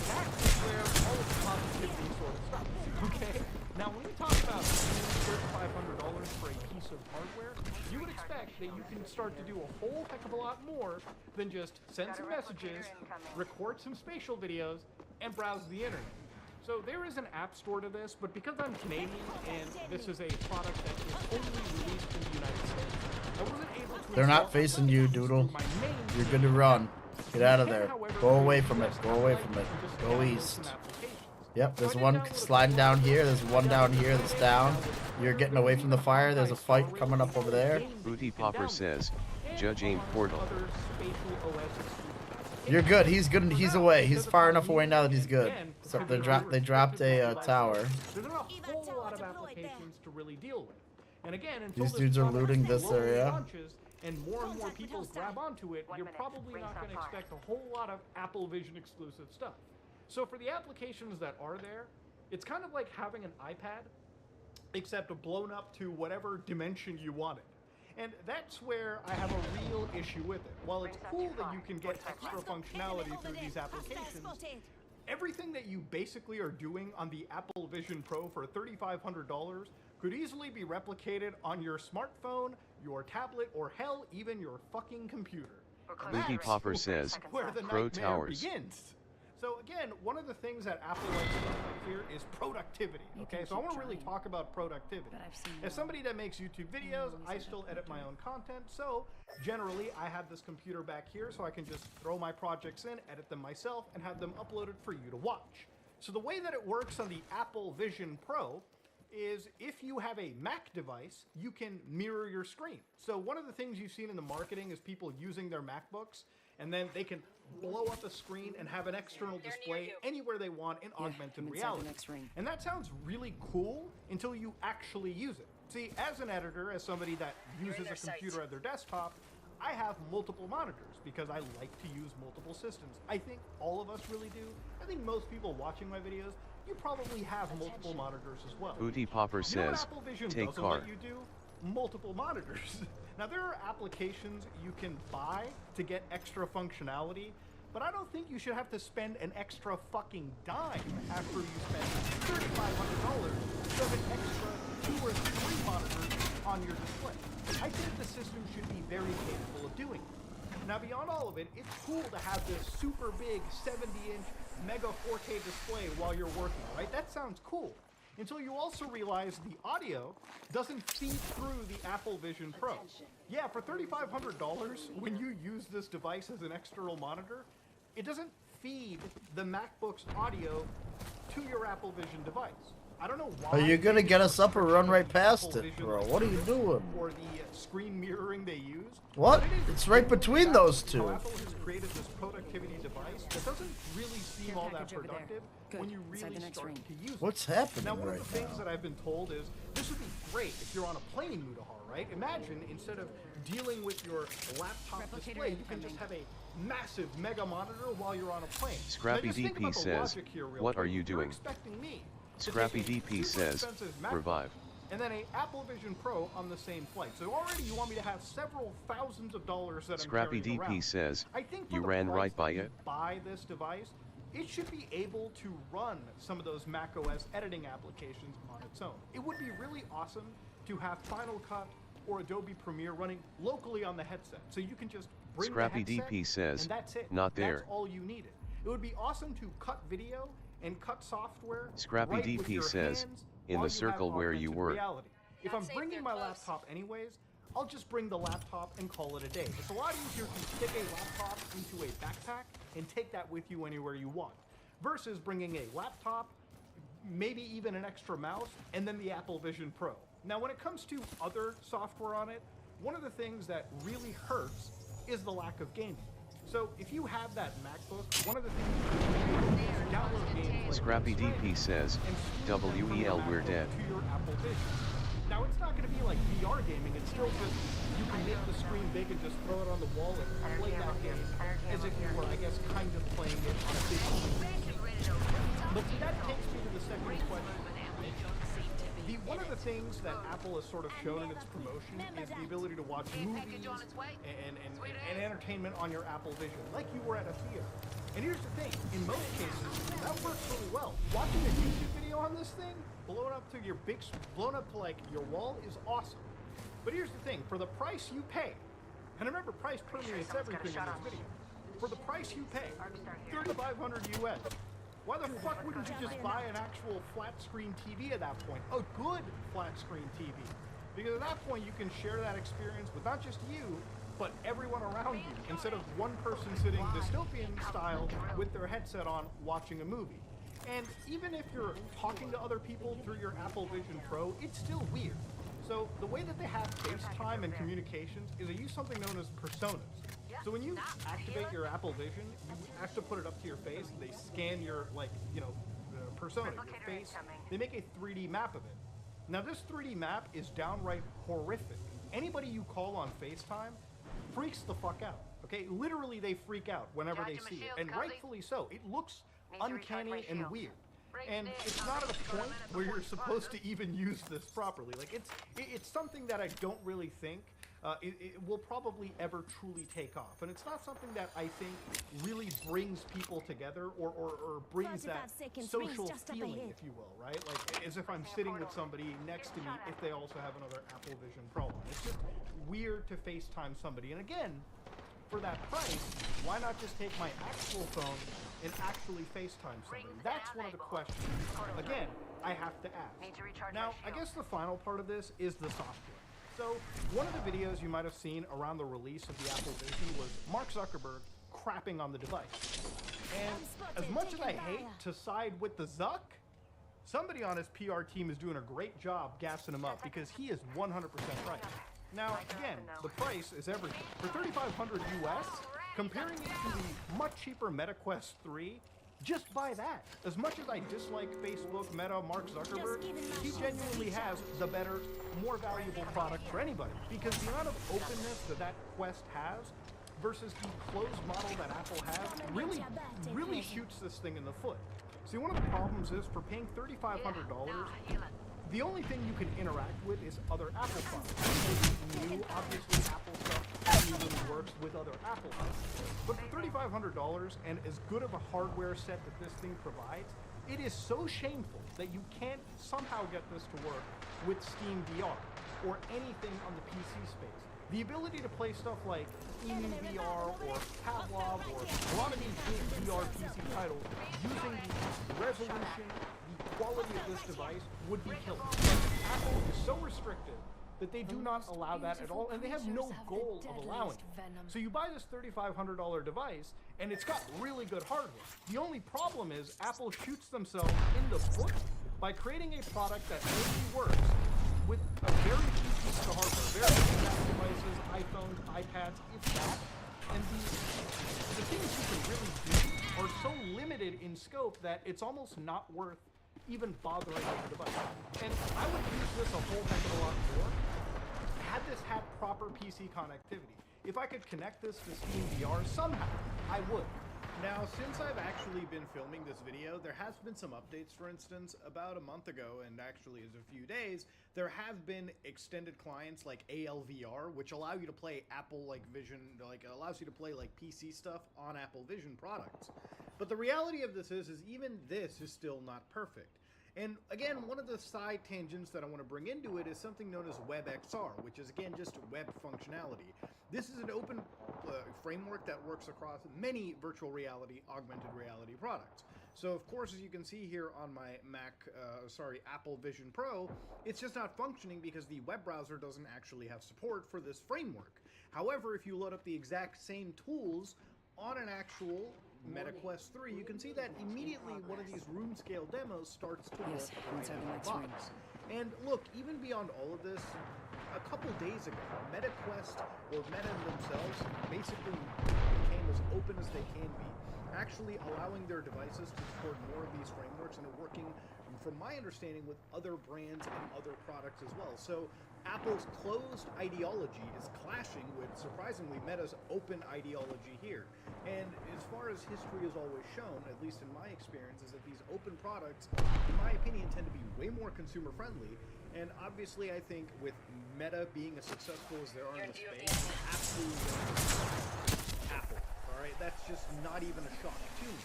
that's where all of the positivity sort of stops, okay? Now, when we talk about $3,500 for a piece of hardware, you would expect that you can start to do a whole heck of a lot more than just send some messages, record some spatial videos, and browse the internet. So there is an app store to this, but because I'm Canadian and this is a product that is only released in the United States, I wasn't able to... They're not facing you, Doodle. You're good to run. Get out of there. Go away from it. Go away from it. Go east. Yep, there's one sliding down here. There's one down here that's down. You're getting away from the fire. There's a fight coming up over there. Booty Popper says, Judge aim portal. You're good. He's good. He's away. He's far enough away now that he's good. So they dropped a tower. There's not a whole lot of applications to really deal with. And again, These dudes are looting this area. And more people grab onto it, you're probably not going to expect a whole lot of Apple Vision exclusive stuff. So for the applications that are there, it's kind of like having an iPad, except blown up to whatever dimension you want it. And that's where I have a real issue with it. While it's cool that you can get extra functionality through these applications, everything that you basically are doing on the Apple Vision Pro for $3,500 could easily be replicated on your smartphone, your tablet, or hell, even your fucking computer. Booty Popper says, where the Pro nightmare Towers. begins. So again, one of the things that Apple likes to do here is productivity, okay? So I want to really talk about productivity. As somebody that makes YouTube videos, I still edit my own content, so generally I have this computer back here so I can just throw my projects in, edit them myself, and have them uploaded for you to watch. So the way that it works on the Apple Vision Pro is if you have a Mac device, you can mirror your screen. So one of the things you've seen in the marketing is people using their MacBooks, and then they can blow up a screen and have an external display anywhere they want in augmented reality. And that sounds really cool until you actually use it. See, as an editor, as somebody that uses a computer at their desktop, I have multiple monitors because I like to use multiple systems. I think all of us really do. I think most people watching my videos, you probably have multiple monitors as well. Booty Popper says, Apple Vision take doesn't car. let you do? Multiple monitors. Now, there are applications you can buy to get extra functionality, but I don't think you should have to spend an extra fucking dime after you spend $3,500 to have an extra 2 or 3 monitors on your display. I think the system should be very capable of doing it. Now, beyond all of it, it's cool to have this super big 70-inch Mega 4K display while you're working, right? That sounds cool. until you also realize the audio doesn't feed through the Apple Vision Pro. Yeah, for $3,500, when you use this device as an external monitor, it doesn't feed the MacBook's audio to your Apple Vision device. I don't know why. Are you gonna get us up or run right past it, bro? What are you doing? Or the screen mirroring they use. What? It's right between those two. Apple has created this productivity device that doesn't really seem all that productive when you really start to use it. What's happening Now, one right of the things now? that I've been told is this would be great if you're on a plane in Mutahar, right? Imagine instead of dealing with your laptop display, you can just have a massive mega monitor while you're on a plane. Scrappy DP says, "What are you doing?" Scrappy DP says, "Revive." And then a Apple Vision Pro on the same flight. So already you want me to have several thousands of dollars that Scrappy I'm carrying DP around. says, I think for "You the ran price right by that you it." Buy this device, it should be able to run some of those macOS editing applications on its own. It would be really awesome to have Final Cut or Adobe Premiere running locally on the headset, so you can just bring Scrappy the headset, DP says, and that's it. "Not there." That's all you needed. It would be awesome to cut video and cut software. Scrappy right with DP your says, hands "In while the you circle have where you augmented were." reality. If I'm bringing my laptop anyways, I'll just bring the laptop and call it a day. It's a lot easier to stick a laptop into a backpack and take that with you anywhere you want, versus bringing a laptop, maybe even an extra mouse, and then the Apple Vision Pro. Now, when it comes to other software on it, one of the things that really hurts is the lack of gaming. So if you have that MacBook, one of the things you can do is download games like Scrappy DP says, and stream them from your "WEL, we're MacBook dead." to your Apple Vision. Now, it's not going to be like VR gaming. It's still just, you can make the screen big and just throw it on the wall and play that game as if you were, I guess, kind of playing it on a big screen. But see, that takes me to the second question. One of the things that Apple has sort of shown in its promotion is the ability to watch movies and entertainment on your Apple Vision, like you were at a theater. And here's the thing, in most cases, that works really well. Watching a YouTube video on this thing, blown up to like your wall, is awesome. But here's the thing, for the price you pay, and remember, price permeates everything in this video. For the price you pay, $3,500 US. Why the fuck wouldn't you just buy an actual flat screen TV at that point? A good flat screen TV. Because at that point you can share that experience with not just you, but everyone around you, instead of one person sitting dystopian style with their headset on watching a movie. And even if you're talking to other people through your Apple Vision Pro, it's still weird. So the way that they have FaceTime and communications is they use something known as personas. So when you activate your Apple Vision, you have to put it up to your face, and they scan your, persona, your face. They make a 3D map of it. Now this 3D map is downright horrific. Anybody you call on FaceTime freaks the fuck out, okay? Literally, they freak out whenever they see it, and rightfully so. It looks uncanny and weird. And it's not at a point where you're supposed to even use this properly. Like, it's something that I don't really think it will probably ever truly take off. And it's not something that I think really brings people together or brings that social feeling, if you will, right? Like, as if I'm sitting with somebody next to me if they also have another Apple Vision Pro on. It's just weird to FaceTime somebody. And again, for that price, why not just take my actual phone and actually FaceTime somebody? That's one of the questions, again, I have to ask. Now, I guess the final part of this is the software. So, one of the videos you might have seen around the release of the Apple Vision was Mark Zuckerberg crapping on the device. And as much as I hate to side with the Zuck, somebody on his PR team is doing a great job gassing him up because he is 100% right. Now, again, the price is everything. For $3,500 US, comparing it to the much cheaper MetaQuest 3, just buy that. As much as I dislike Facebook, Meta, Mark Zuckerberg, he genuinely has the better, more valuable product for anybody. Because the amount of openness that Quest has versus the closed model that Apple has really shoots this thing in the foot. See, one of the problems is for paying $3,500, the only thing you can interact with is other Apple products. New, obviously, Apple stuff usually works with other Apple products. But for $3,500 and as good of a hardware set that this thing provides, it is so shameful that you can't somehow get this to work with Steam VR or anything on the PC space. The ability to play stuff like Emu VR or Pavlov or a lot of these big VR PC titles using the resolution, the quality of this device would be killer. But Apple is so restrictive that they do not allow that at all, and they have no goal of allowing it. So you buy this $3,500 device, and it's got really good hardware. The only problem is Apple shoots themselves in the foot by creating a product that only works with a very few pieces of hardware, very few Apple devices, iPhones, iPads, if that. And the things you can really do are so limited in scope that it's almost not worth even bothering with the device. And I would use this a whole heck of a lot more had this had proper PC connectivity. If I could connect this to Steam VR somehow, I would. Now, since I've actually been filming this video, there has been some updates. For instance, about a month ago, and actually is a few days, there have been extended clients like ALVR, which allow you to play Apple Vision, it allows you to play PC stuff on Apple Vision products. But the reality of this is even this is still not perfect. And again, one of the side tangents that I want to bring into it is something known as WebXR, which is again just web functionality. This is an open framework that works across many virtual reality, augmented reality products. So of course, as you can see here on my Apple Vision Pro, it's just not functioning because the web browser doesn't actually have support for this framework. However, if you load up the exact same tools on an actual Meta Quest 3, you can see that immediately one of these room scale demos starts to work right out of the box. And look, even beyond all of this, a couple days ago, Meta Quest, or Meta themselves, basically became as open as they can be, actually allowing their devices to support more of these frameworks and working, from my understanding, with other brands and other products as well. So Apple's closed ideology is clashing with, surprisingly, Meta's open ideology here. And as far as history has always shown, at least in my experience, is that these open products, in my opinion, tend to be way more consumer friendly. And obviously, I think with Meta being as successful as they are in the space, absolutely Apple. All right, that's just not even a shock to me.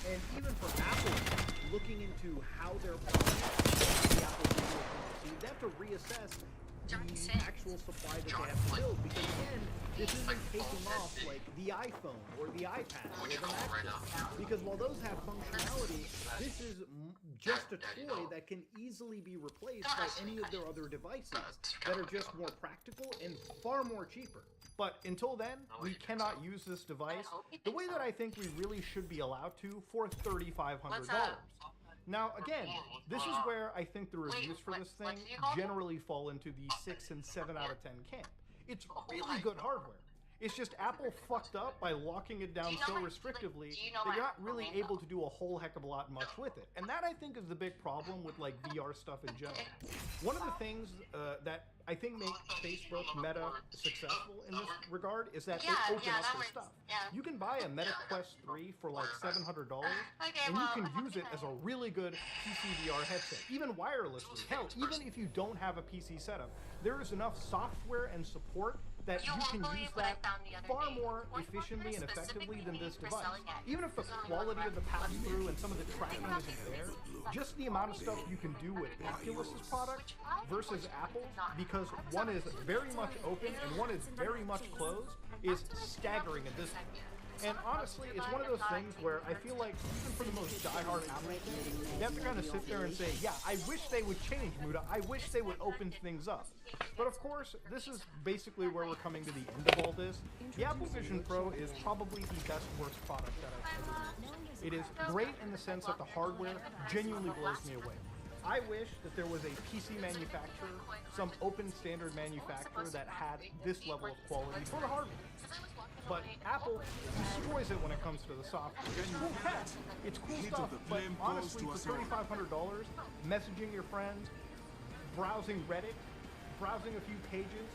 And even for Apple, looking into how their products, the Apple Video policy, they have to reassess the actual supply that they have to build, because again, this isn't taking off like the iPhone or the iPad or the MacBook, because while those have functionality, this is just a toy that can easily be replaced by any of their other devices that are just more practical and far more cheaper. But until then, we cannot use this device the way that I think we really should be allowed to for $3,500. Now, again, this is where I think the reviews for this thing generally fall into the 6 and 7 out of 10 camp. It's really good hardware. It's just Apple fucked up by locking it down so restrictively that you're not really able to do a whole heck of a lot much with it. And that, I think, is the big problem with VR stuff in general. One of the things that I think makes Facebook Meta successful in this regard is that they open up their stuff. You can buy a Meta Quest 3 for like $700, and you can use it as a really good PC VR headset, even wirelessly. Hell, even if you don't have a PC setup, there is enough software and support that you can use that far more efficiently and effectively than this device. Even if the quality of the pass-through and some of the tracking isn't there, just the amount of stuff you can do with Oculus's product versus Apple's, because one is very much open and one is very much closed, is staggering at this point. And honestly, it's one of those things where I feel like even for the most diehard Apple fans, you have to kind of sit there and say, yeah, I wish they would change, Muda. I wish they would open things up. But of course, this is basically where we're coming to the end of all this. The Apple Vision Pro is probably the best worst product that I've ever used. It is great in the sense that the hardware genuinely blows me away. I wish that there was a PC manufacturer, some open standard manufacturer that had this level of quality for the hardware. But Apple destroys it when it comes to the software. It's cool tech, it's cool stuff, but honestly, for $3,500, messaging your friends, browsing Reddit, browsing a few pages,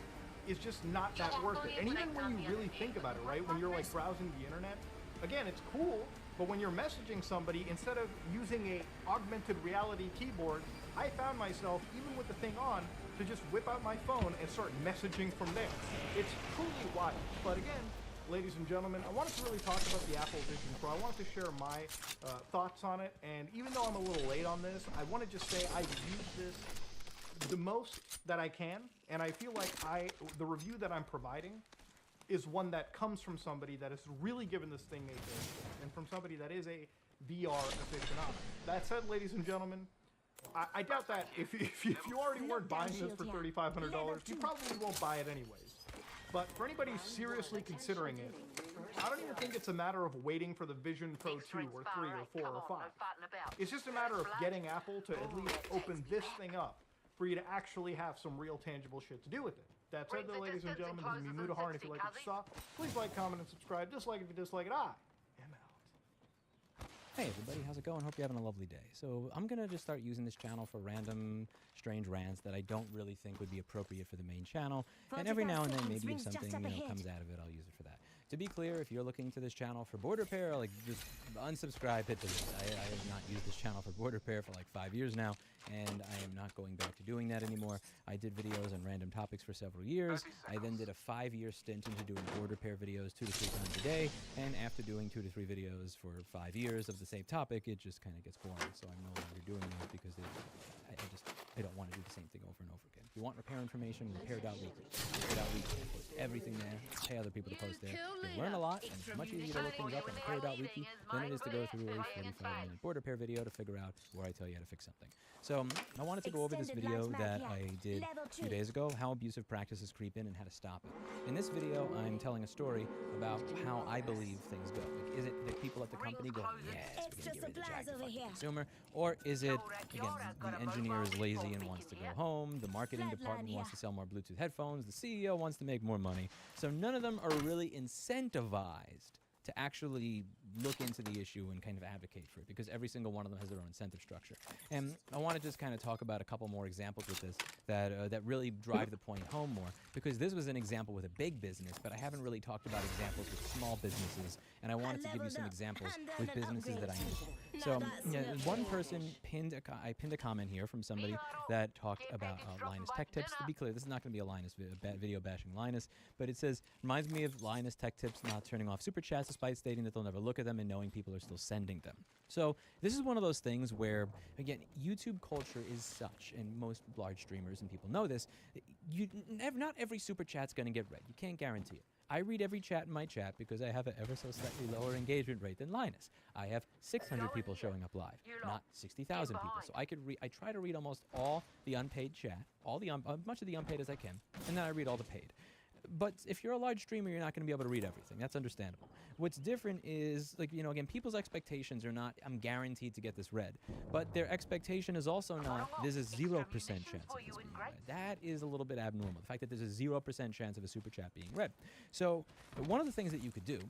is just not that worth it. And even when you really think about it, right, when you're like browsing the internet, again, it's cool, but when you're messaging somebody, instead of using a augmented reality keyboard, I found myself, even with the thing on, to just whip out my phone and start messaging from there. It's truly wild. But again, ladies and gentlemen, I wanted to really talk about the Apple Vision Pro. I wanted to share my thoughts on it, and even though I'm a little late on this, I want to just say I've used this the most that I can, and I feel like the review that I'm providing is one that comes from somebody that has really given this thing a fair shake, and from somebody that is a VR aficionado. That said, ladies and gentlemen, I doubt that if you already weren't buying this for $3,500, you probably won't buy it anyways. But for anybody seriously considering it, I don't even think it's a matter of waiting for the Vision Pro 2 or 3 or 4 or 5. It's just a matter of getting Apple to at least open this thing up for you to actually have some real tangible shit to do with it. That said, though, ladies and gentlemen, this is me, Mutahar, and if you like what you saw, please like, comment, and subscribe. Dislike if you dislike it. I am out. Hey everybody, how's it going? Hope you're having a lovely day. So I'm gonna just start using this channel for random strange rants that I don't really think would be appropriate for the main channel. And every now and then maybe if something comes out of it, I'll use it for that. To be clear, if you're looking to this channel for board repair, like just unsubscribe, hit delete. I have not used this channel for board repair for like 5 years now, and I am not going back to doing that anymore. I did videos on random topics for several years. I then did a 5-year stint into doing board repair videos 2 to 3 times a day, and after doing 2 to 3 videos for 5 years of the same topic, it just kind of gets boring. So I'm no longer doing that because I don't want to do the same thing over and over again. If you want repair information, repair.weekly. Repair.weekly. I post everything there. Pay other people to post there. You'll learn a lot, and it's much easier to look things up on repair.weekly than it is to go through a 45-minute board repair video to figure out where I tell you how to fix something. So I wanted to go over this video that I did a few days ago, how abusive practices creep in and how to stop it. In this video, I'm telling a story about how I believe things go. Like, is it that people at the company go, yes, we're going to get rid of Jack, the fucking consumer? Or is it, again, the engineer is lazy and wants to go home, the marketing department wants to sell more Bluetooth headphones, the CEO wants to make more money. So none of them are really incentivized to actually look into the issue and kind of advocate for it, because every single one of them has their own incentive structure. And I want to just kind of talk about a couple more examples with this that really drive the point home more, because this was an example with a big business, but I haven't really talked about examples with small businesses, and I wanted to give you some examples with businesses that I know. So one person I pinned a comment here from somebody that talked about Linus Tech Tips. To be clear, this is not going to be a Linus video bashing Linus, but it says, reminds me of Linus Tech Tips not turning off super chats despite stating that they'll never look at them and knowing people are still sending them. So this is one of those things where, again, YouTube culture is such, and most large streamers and people know this, not every super chat's going to get read. You can't guarantee it. I read every chat in my chat because I have an ever so slightly lower engagement rate than Linus. I have 600 people showing up live, not 60,000 people. So I try to read almost all the unpaid chat, much of the unpaid as I can, and then I read all the paid. But if you're a large streamer, you're not going to be able to read everything. That's understandable. What's different is, like, again, people's expectations are not, I'm guaranteed to get this read. But their expectation is also not, there's a 0% chance of this being read. That is a little bit abnormal. The fact that there's a 0% chance of a super chat being read. So one of the things that you could do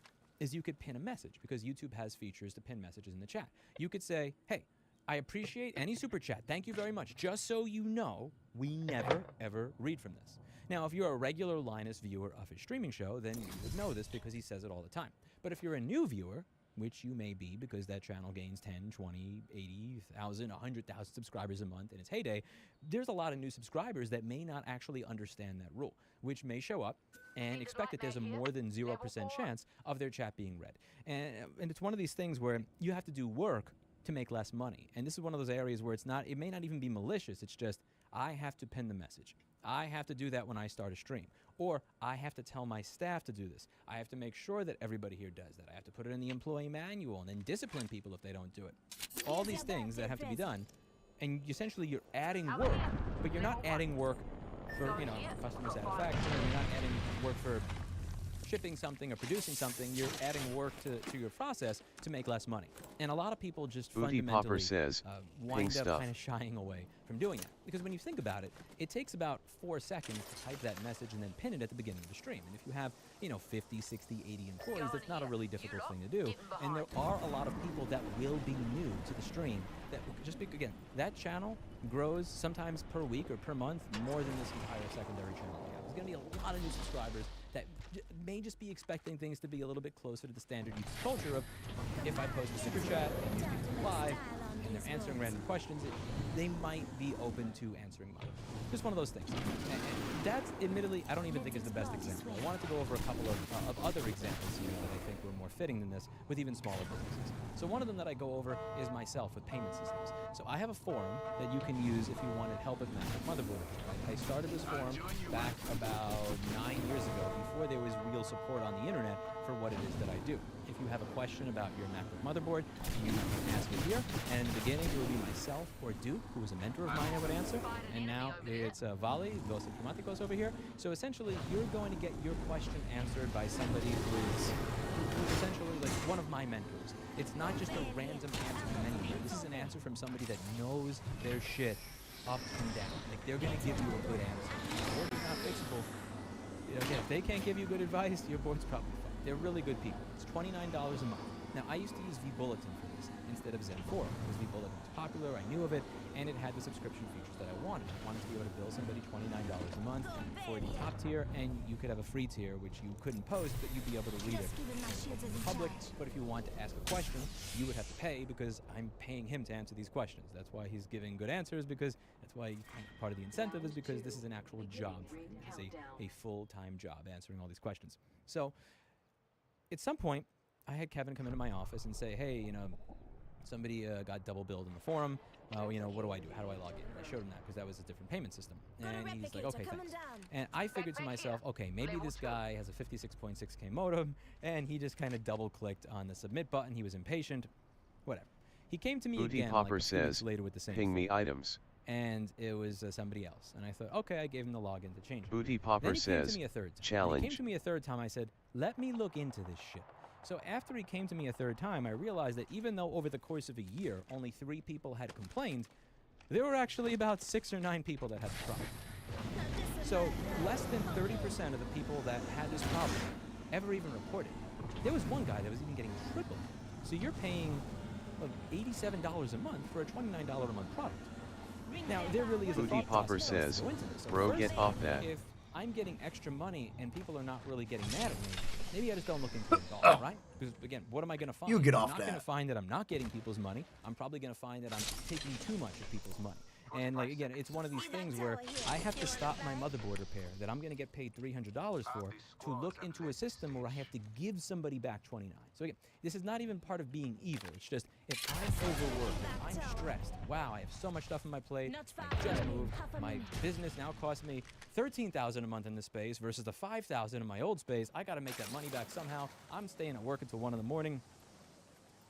is you could pin a message, because YouTube has features to pin messages in the chat. You could say, hey, I appreciate any super chat. Thank you very much. Just so you know, we never, ever read from this. Now, if you're a regular Linus viewer of his streaming show, then you would know this because he says it all the time. But if you're a new viewer, which you may be because that channel gains 10, 20, 80,000, 100,000 subscribers a month in its heyday, there's a lot of new subscribers that may not actually understand that rule, which may show up and expect that there's a more than 0% chance of their chat being read. And it's one of these things where you have to do work to make less money. And this is one of those areas where it may not even be malicious. It's just, I have to pin the message. I have to do that when I start a stream. Or I have to tell my staff to do this. I have to make sure that everybody here does that. I have to put it in the employee manual and then discipline people if they don't do it. All these things that have to be done. And essentially you're adding work, but you're not adding work for, customer satisfaction, or you're not adding work for shipping something or producing something. You're adding work to your process to make less money. And a lot of people just fundamentally wind up kind of shying away from doing that. Because when you think about it, it takes about 4 seconds to type that message and then pin it at the beginning of the stream. And if you have, 50, 60, 80 employees, that's not a really difficult thing to do. And there are a lot of people that will be new to the stream. That just again, that channel grows sometimes per week or per month more than this entire secondary channel we have. There's going to be a lot of new subscribers that may just be expecting things to be a little bit closer to the standard YouTube culture of, if I post a super chat and you get live and they're answering random questions, they might be open to answering mine. Just one of those things. And that's, admittedly, I don't even think is the best example. I wanted to go over a couple of other examples here that I think were more fitting than this with even smaller businesses. So one of them that I go over is myself with payment systems. So I have a forum that you can use if you wanted help with Magic Motherboard. I started this forum back about 9 years ago, before there was real support on the internet for what it is that I do. If you have a question about your MacBook motherboard, you can ask it here. And in the beginning, it would be myself or Duke, who was a mentor of mine, that would answer. And now it's Vali, Dos Informaticos over here. So essentially, you're going to get your question answered by somebody who's essentially like one of my mentors. It's not just a random answer from anywhere. This is an answer from somebody that knows their shit up and down. Like, they're going to give you a good answer. Your board is not fixable. Again, if they can't give you good advice, your board's probably fine. They're really good people. It's $29 a month. Now, I used to use vBulletin for this instead of Zen 4 because vBulletin was popular, I knew of it, and it had the subscription features that I wanted. I wanted to be able to bill somebody $29 a month for the top tier, and you could have a free tier, which you couldn't post, but you'd be able to read it in public. But if you want to ask a question, you would have to pay because I'm paying him to answer these questions. That's why he's giving good answers, because that's why part of the incentive is because this is an actual job for him. It's a full-time job answering all these questions. So at some point, I had Kevin come into my office and say, hey, somebody got double billed in the forum. What do I do? How do I log in? And I showed him that because that was a different payment system. And he's like, okay, thanks. And I figured to myself, okay, maybe this guy has a 56.6K modem, and he just kind of double-clicked on the submit button. He was impatient. Whatever. He came to me Booty again Popper like a few weeks says, later with the same ping thing. me items. And it was somebody else. And I thought, okay, I gave him the login to change it. Booty Popper Then he came says, to me a third time. challenge. He came to me a third time. I said, let me look into this shit. So after he came to me a third time, I realized that even though over the course of a year, only 3 people had complained, there were actually about 6 or 9 people that had the problem. So less than 30% of the people that had this problem ever even reported. There was one guy that was even getting tripled. So you're paying like $87 a month for a $29 a month product. Now, there really is a Booty thought Popper process that says, goes into this. So bro, first, get off that. If I'm getting extra money and people are not really getting mad at me, maybe I just don't look into it at all, right? Because, again, what am I going to find? You get I'm off not that. going to find that I'm not getting people's money. I'm probably going to find that I'm taking too much of people's money. And, like, again, it's one of these things where I have to stop my motherboard repair that I'm going to get paid $300 for to look into a system where I have to give somebody back $29. So, again, this is not even part of being evil. It's just, if I'm overworked, if I'm stressed, wow, I have so much stuff on my plate, I just moved, my business now costs me $13,000 a month in this space versus the $5,000 in my old space. I got to make that money back somehow. I'm staying at work until 1 in the morning.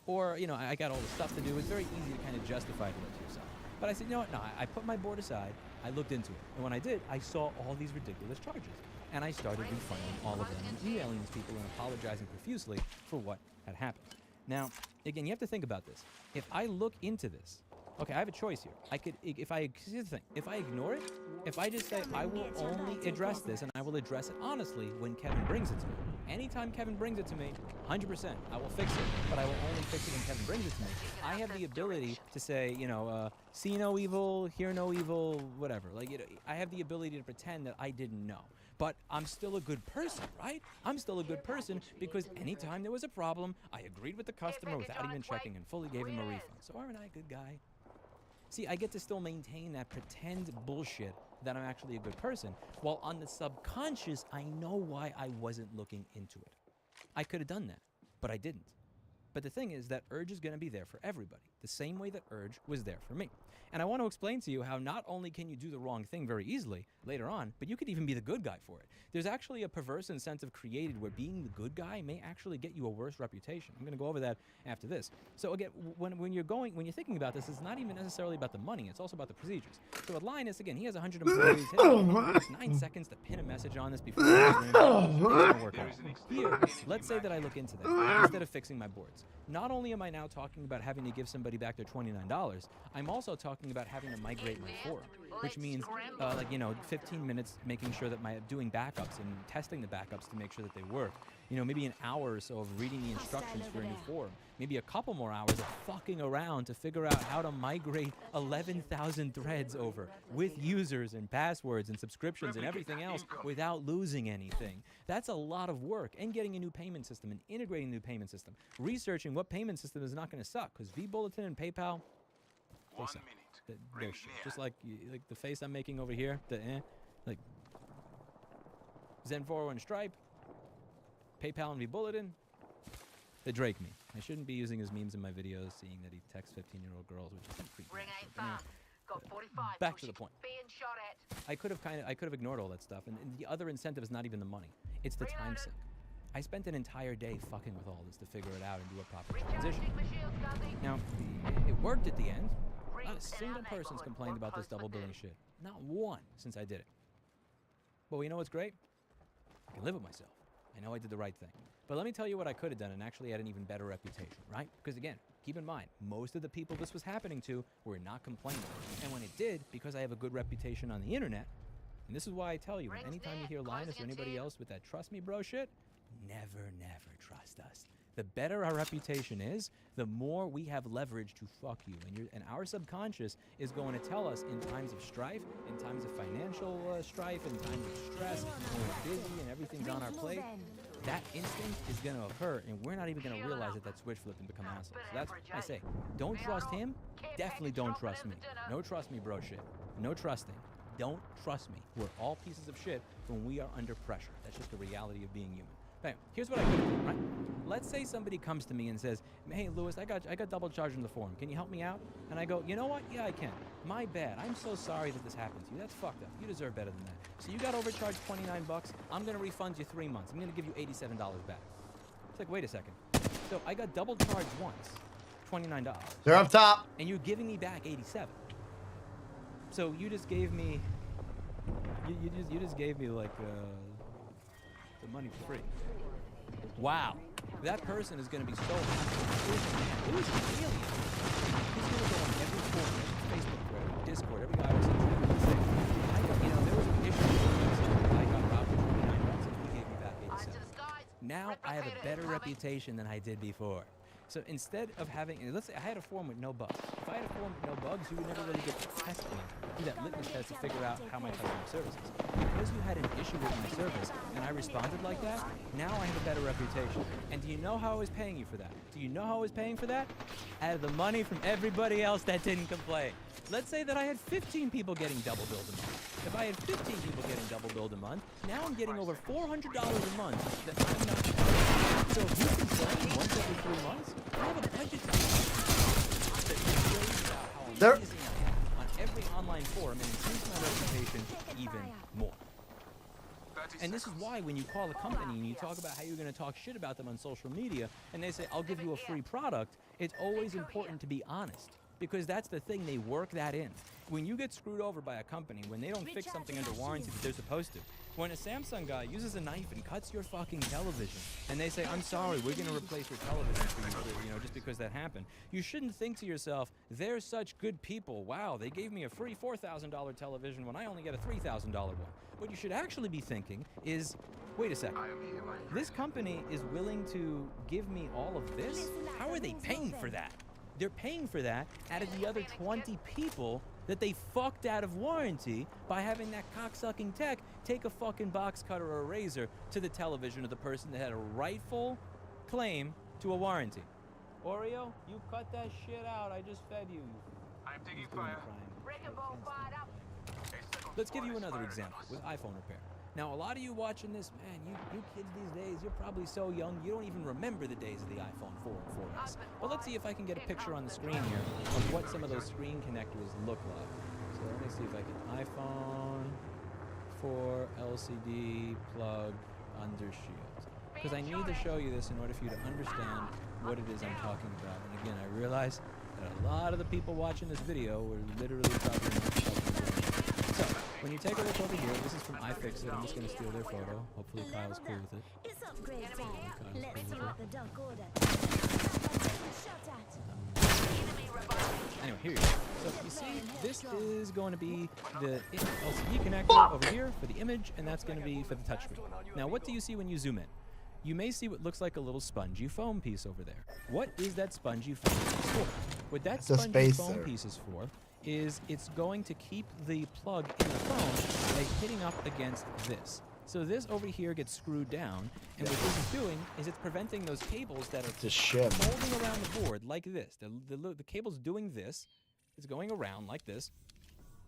Or, I got all the stuff to do. It's very easy to kind of justify it to yourself. But I said, you know what, no, I put my board aside, I looked into it. And when I did, I saw all these ridiculous charges. And I started refunding all of them and emailing these people and apologizing profusely for what had happened. Now, again, you have to think about this. If I look into this, okay, I have a choice here. Here's the thing, if I ignore it, if I just say, I will only address this and I will address it honestly when Kevin brings it to me. Anytime Kevin brings it to me, 100%, I will fix it, but I will only fix it when Kevin brings it to me. I have the ability to say, see no evil, hear no evil, whatever. I have the ability to pretend that I didn't know. But I'm still a good person, right? I'm still a good person because anytime there was a problem, I agreed with the customer without even checking and fully gave him a refund. So aren't I a good guy? See, I get to still maintain that pretend bullshit that I'm actually a good person, while on the subconscious, I know why I wasn't looking into it. I could have done that, but I didn't. But the thing is that Urge is going to be there for everybody, the same way that Urge was there for me. And I want to explain to you how not only can you do the wrong thing very easily later on, but you could even be the good guy for it. There's actually a perverse incentive created where being the good guy may actually get you a worse reputation. I'm going to go over that after this. So again, when you're thinking about this, it's not even necessarily about the money, it's also about the procedures. So with Linus, again, he has 100 employees. It takes 9 seconds to pin a message on this before it's gonna work out. Here, let's say that I look into that instead of fixing my boards. Not only am I now talking about having to give somebody back their $29, I'm also talking about having to migrate my forum, which means 15 minutes making sure that doing backups and testing the backups to make sure that they work. Maybe an hour or so of reading the instructions for a new forum. Maybe a couple more hours of fucking around to figure out how to migrate 11,000 threads over with users and passwords and subscriptions and everything else without losing anything. That's a lot of work. And getting a new payment system and integrating a new payment system. Researching what payment system is not going to suck, because vBulletin and PayPal, they suck. They're shit. Just like the face I'm making over here, like Zen 4 and Stripe, PayPal and vBulletin, they drake me. I shouldn't be using his memes in my videos, seeing that he texts 15-year-old girls, which is creepy. Back to the point. I could have ignored all that stuff, and the other incentive is not even the money. It's the time sink. I spent an entire day fucking with all this to figure it out and do a proper transition. Now, it worked at the end. Not a single person's complained about this double billing shit. Not one since I did it. But you know what's great? I can live with myself. I know I did the right thing. But let me tell you what I could have done and actually had an even better reputation, right? Because again, keep in mind, most of the people this was happening to were not complaining. And when it did, because I have a good reputation on the internet, and this is why I tell you, anytime you hear Linus or anybody else with that trust me bro shit, never trust us. The better our reputation is, the more we have leverage to fuck you. And our subconscious is going to tell us in times of strife, in times of financial strife, in times of stress, when we're busy and everything's on our plate, that instinct is going to occur, and we're not even going to realize that switch flipped and become assholes. So that's what I say. Don't trust him. Definitely don't trust me. No trust me bro shit. No trusting. Don't trust me. We're all pieces of shit when we are under pressure. That's just the reality of being human. Anyway, here's what I could do, right? Let's say somebody comes to me and says, hey, Lewis, I got double charged in the forum. Can you help me out? And I go, you know what? Yeah, I can. My bad. I'm so sorry that this happened to you. That's fucked up. You deserve better than that. So you got overcharged 29 bucks. I'm going to refund you 3 months. I'm going to give you $87 back. It's like, wait a second. So I got double charged once, $29. They're up top. And you're giving me back 87. So you just gave me, you just gave me like the money for free. Wow, that person is going to be so happy. Who's an alien? He's going to go on every forum, Facebook thread, Discord, every guy was in there and say, there was an issue with I got robbed for 29 bucks and he gave me back 87. Now I have a better reputation than I did before. So instead of having, let's say I had a forum with no bugs. If I had a forum with no bugs, you would never really get testing, do that litmus test to figure out how my customer service is. Because you had an issue with my service and I responded like that, now I have a better reputation. And do you know how I was paying you for that? Do you know how I was paying for that? Out of the money from everybody else that didn't complain. Let's say that I had 15 people getting double billed a month. If I had 15 people getting double billed a month, now I'm getting over $400 a month that I'm not paying. So if you complain once every 3 months, I have a budget that shows about how amazing I am on every online forum and increase my reputation even more. And this is why when you call a company and you talk about how you're going to talk shit about them on social media and they say, I'll give you a free product, it's always important to be honest. Because that's the thing, they work that in. When you get screwed over by a company, when they don't fix something under warranty that they're supposed to, when a Samsung guy uses a knife and cuts your fucking television, and they say, I'm sorry, we're going to replace your television for you, just because that happened, you shouldn't think to yourself, they're such good people. Wow, they gave me a free $4,000 television when I only get a $3,000 one. What you should actually be thinking is, wait a second, this company is willing to give me all of this? How are they paying for that? They're paying for that out of the other 20 people that they fucked out of warranty by having that cocksucking tech take a fucking box cutter or a razor to the television of the person that had a rightful claim to a warranty. Oreo, you cut that shit out. I just fed you. I'm taking fire. Let's give you another example with iPhone repair. Now, a lot of you watching this, man, you kids these days, you're probably so young, you don't even remember the days of the iPhone 4 and 4S. But let's see if I can get a picture on the screen here of what some of those screen connectors look like. So let me see if I can. iPhone 4 LCD plug under shield. Because I need to show you this in order for you to understand what it is I'm talking about. And again, I realize that a lot of the people watching this video were literally probably not fucking. So, when you take a look over here, this is from iFixit. I'm just going to steal their photo. Hopefully Kyle's cool with it. It's upgrade time. Let's see what the Dark Order. Anyway, here you go. So you see, this is going to be the LCD connector over here for the image, and that's going to be for the touchscreen. Now, what do you see when you zoom in? You may see what looks like a little spongy foam piece over there. What is that spongy foam piece for? What that spongy foam piece is for is it's going to keep the plug in the phone by hitting up against this. So this over here gets screwed down, and what this is doing is it's preventing those cables that are folding around the board like this. The cable's doing this. It's going around like this.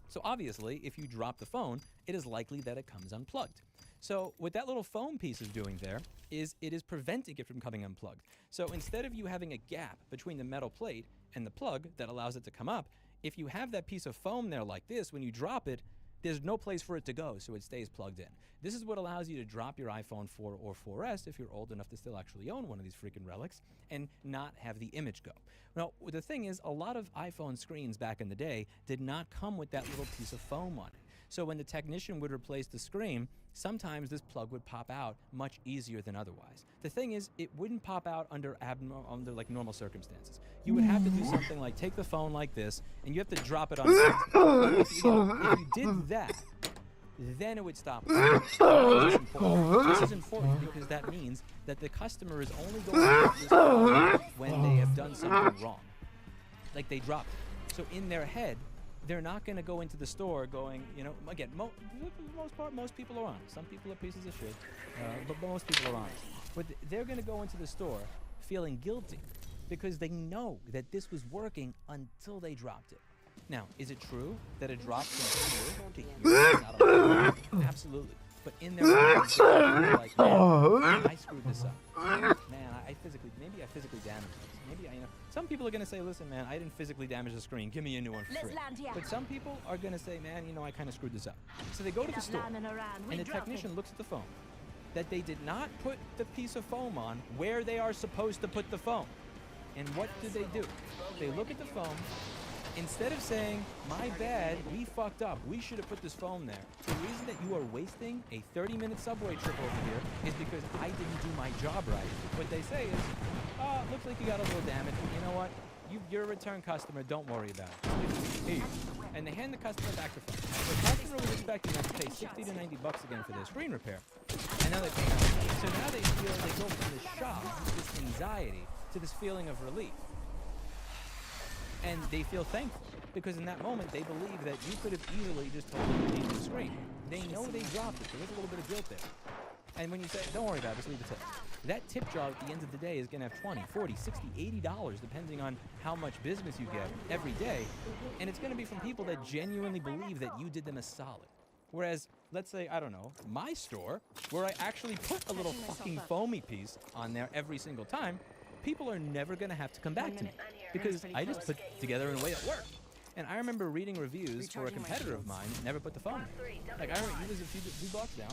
So obviously, if you drop the phone, it is likely that it comes unplugged. So what that little foam piece is doing there is it is preventing it from coming unplugged. So instead of you having a gap between the metal plate and the plug that allows it to come up, if you have that piece of foam there like this, when you drop it, there's no place for it to go, so it stays plugged in. This is what allows you to drop your iPhone 4 or 4S if you're old enough to still actually own one of these freaking relics and not have the image go. Now, the thing is, a lot of iPhone screens back in the day did not come with that little piece of foam on it. So when the technician would replace the screen, sometimes this plug would pop out much easier than otherwise. The thing is, it wouldn't pop out under like normal circumstances. You would have to do something like take the phone like this, and you have to drop it on. If you did that, then it would stop. This is important because that means that the customer is only going to get this phone when they have done something wrong, like they dropped it. So in their head, they're not going to go into the store going, you know, again, for the most part, most people are honest. Some people are pieces of shit, but most people are honest. But they're going to go into the store feeling guilty because they know that this was working until they dropped it. Now, is it true that a drop from here to here? Absolutely. But in their minds, they're like, man, I screwed this up. Man, maybe I physically damaged this. Maybe some people are going to say, listen, man, I didn't physically damage the screen. Give me a new one for free. But some people are going to say, man, you know, I kind of screwed this up. So they go to the store, and the technician looks at the phone, that they did not put the piece of foam on where they are supposed to put the phone. And what do? They look at the phone. Instead of saying, my bad, we fucked up, we should have put this foam there. The reason that you are wasting a 30-minute subway trip over here is because I didn't do my job right. What they say is, oh, looks like you got a little damage, but you know what? You're a return customer, don't worry about it. Here. And they hand the customer back the phone. The customer was expecting them to pay 60 to 90 bucks again for their screen repair. And now they pay nothing. So now they go from this shock, this anxiety, to this feeling of relief. And they feel thankful because in that moment they believe that you could have easily just told them to leave the screen. They know they dropped it. There is a little bit of guilt there. And when you say, don't worry about it, just leave the tip. That tip jar at the end of the day is going to have $20, $40, $60, $80, depending on how much business you get every day. And it's going to be from people that genuinely believe that you did them a solid. Whereas, let's say, I don't know, my store, where I actually put a little fucking foamy piece on there every single time, people are never going to have to come back to me because I just put together in a way that worked. And I remember reading reviews for a competitor of mine that never put the phone in. Like, I remember he was a few blocks down.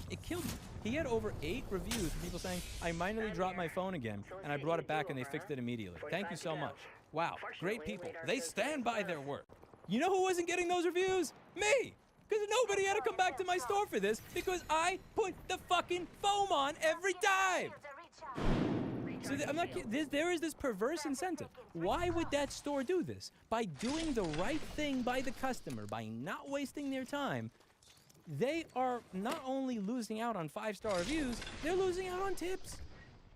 It killed me. He had over 8 reviews from people saying, I minorly dropped my phone again, and I brought it back and they fixed it immediately. Thank you so much. Wow, great people. They stand by their work. You know who wasn't getting those reviews? Me! Because nobody had to come back to my store for this because I put the fucking foam on every time! So I'm not kidding. There is this perverse incentive. Why would that store do this? By doing the right thing by the customer, by not wasting their time, they are not only losing out on 5-star reviews, they're losing out on tips.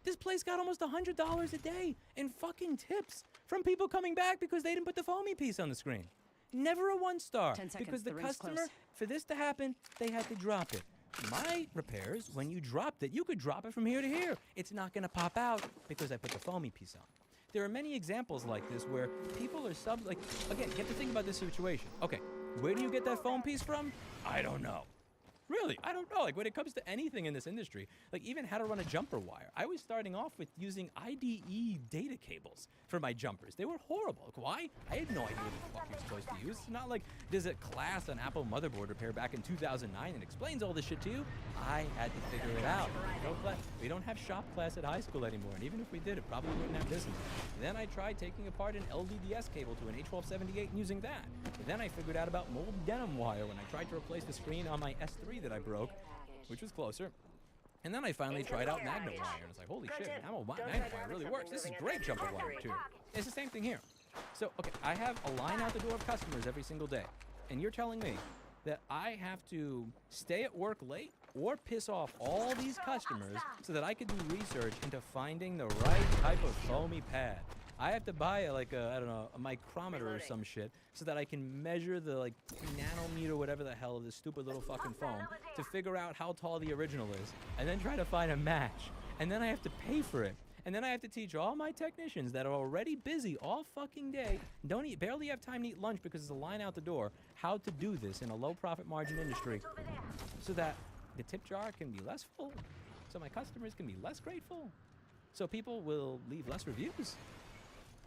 This place got almost $100 a day in fucking tips from people coming back because they didn't put the foamy piece on the screen. Never a 1-star because the customer, for this to happen, they had to drop it. My repairs, when you dropped it, you could drop it from here to here. It's not going to pop out because I put the foamy piece on. There are many examples like this where people are again, you have to think about this situation. Okay, where do you get that foam piece from? I don't know. Really, I don't know. Like, when it comes to anything in this industry, like even how to run a jumper wire, I was starting off with using IDE data cables for my jumpers. They were horrible. Like, why? I had no idea what the fuck you're supposed to use. It's not like there's a class on Apple motherboard repair back in 2009 and explains all this shit to you. I had to figure it out. No class. We don't have shop class at high school anymore, and even if we did, it probably wouldn't have business. Then I tried taking apart an LVDS cable to an A1278 and using that. And then I figured out about mold denim wire when I tried to replace the screen on my S3 that I broke, which was closer. And then I finally tried out magnet wire, and it's like, holy shit, magnet wire really works. This is great jumper wire too. It's the same thing here. So, okay, I have a line out the door of customers every single day, and you're telling me that I have to stay at work late or piss off all these customers so that I could do research into finding the right type of foamy pad. I have to buy I don't know, a micrometer or some shit so that I can measure the nanometer, whatever the hell, of this stupid little fucking foam to figure out how tall the original is and then try to find a match. And then I have to pay for it. And then I have to teach all my technicians that are already busy all fucking day, barely have time to eat lunch because there's a line out the door, how to do this in a low profit margin industry so that the tip jar can be less full, so my customers can be less grateful, so people will leave less reviews.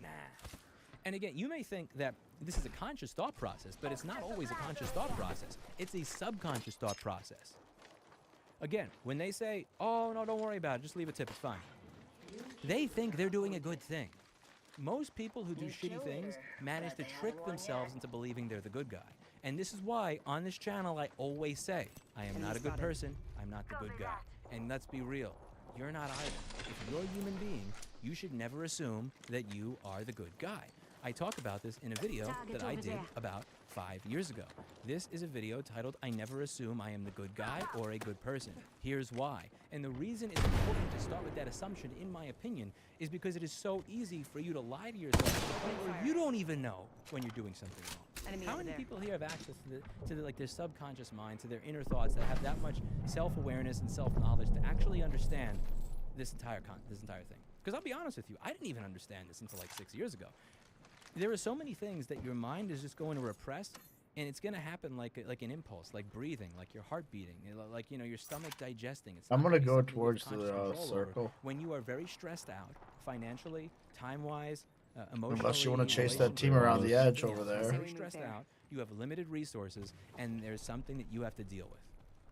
Nah. And again, you may think that this is a conscious thought process, but it's not always a conscious thought process. It's a subconscious thought process. Again, when they say, oh, no, don't worry about it, just leave a tip, it's fine. They think they're doing a good thing. Most people who do shitty things manage to trick themselves into believing they're the good guy. And this is why, on this channel, I always say, I am not a good person, I'm not the good guy. And let's be real, you're not either. If you're a human being, you should never assume that you are the good guy. I talk about this in a video that I did about 5 years ago. This is a video titled, I Never Assume I Am the Good Guy or a Good Person. Here's why. And the reason it's important to start with that assumption, in my opinion, is because it is so easy for you to lie to yourself to the point where you don't even know when you're doing something wrong. How many people here have access to like their subconscious mind, to their inner thoughts, that have that much self-awareness and self-knowledge to actually understand this entire thing? Because I'll be honest with you, I didn't even understand this until like 6 years ago. There are so many things that your mind is just going to repress, and it's going to happen like an impulse, like breathing, like your heart beating, like, you know, your stomach digesting. It's I'm not gonna go something you towards have conscious the control circle. over. When you are very stressed out, financially, time-wise, emotionally, Unless you want to chase that team around the edge over there. Very stressed out, you have limited resources, and there's something that you have to deal with.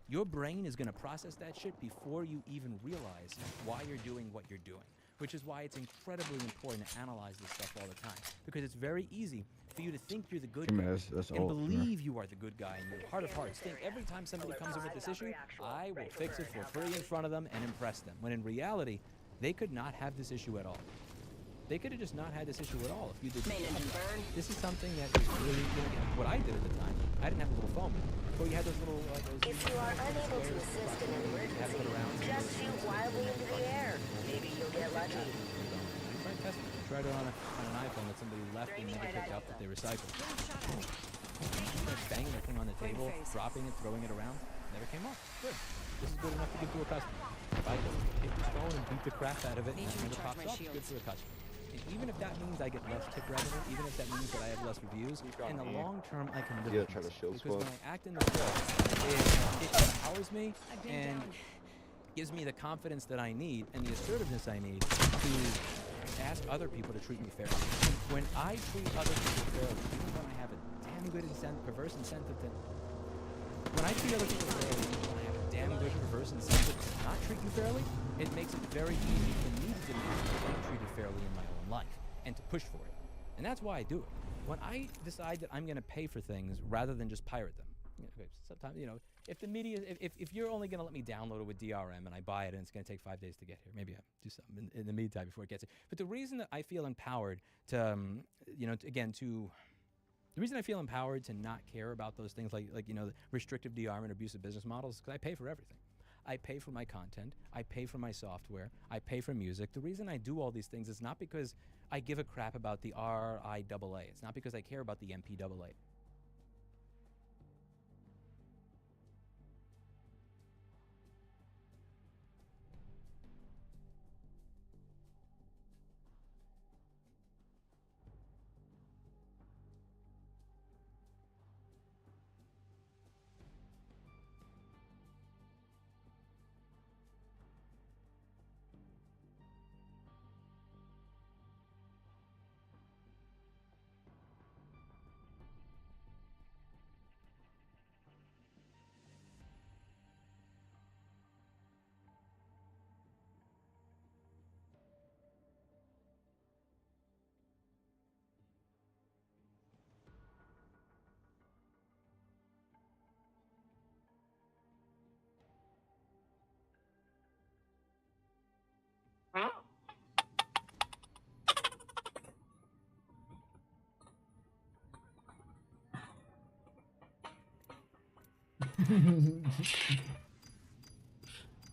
Your brain is going to process that shit before you even realize why you're doing what you're doing. Which is why it's incredibly important to analyze this stuff all the time. Because it's very easy for you to think you're the good guy and believe you are the good guy in your heart of hearts. Think every time somebody comes in with this issue, I will fix it for free in front of them and impress them. When in reality, they could not have this issue at all. They could have just not had this issue at all if you did this is something that is really, what I did at the time. I didn't have a little phone. But you had those little, If you are unable to assist in an emergency, just shoot wildly into the air. Maybe you'll get lucky. Try it on an iPhone that somebody left and never picked up that they recycled. Banging the thing on the table, dropping it, throwing it around, never came off. Good. This is good enough to give to a customer. If I just take this phone and beat the crap out of it and it never pops up, it's good for the customer. And even if that means I get less tip revenue, even if that means that I have less reviews, in the long term I can live with this. Because when I act in the show, it empowers me and gives me the confidence that I need and the assertiveness I need to ask other people to treat me fairly. When I treat other people fairly, even when I have a damn good perverse incentive to... When I treat other people fairly, when I have a damn good perverse incentive to not treat you fairly, it makes it very easy for me to demand to be treated fairly in my own life and to push for it. And that's why I do it. When I decide that I'm going to pay for things rather than just pirate them, sometimes, you know, if the media, if you're only going to let me download it with DRM and I buy it and it's going to take 5 days to get here, maybe I do something in the meantime before it gets here. But the reason that I feel empowered to, the reason I feel empowered to not care about those things like you know, restrictive DRM and abusive business models is because I pay for everything. I pay for my content, I pay for my software, I pay for music. The reason I do all these things is not because I give a crap about the RIAA. It's not because I care about the MPAA.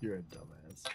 You're a dumbass.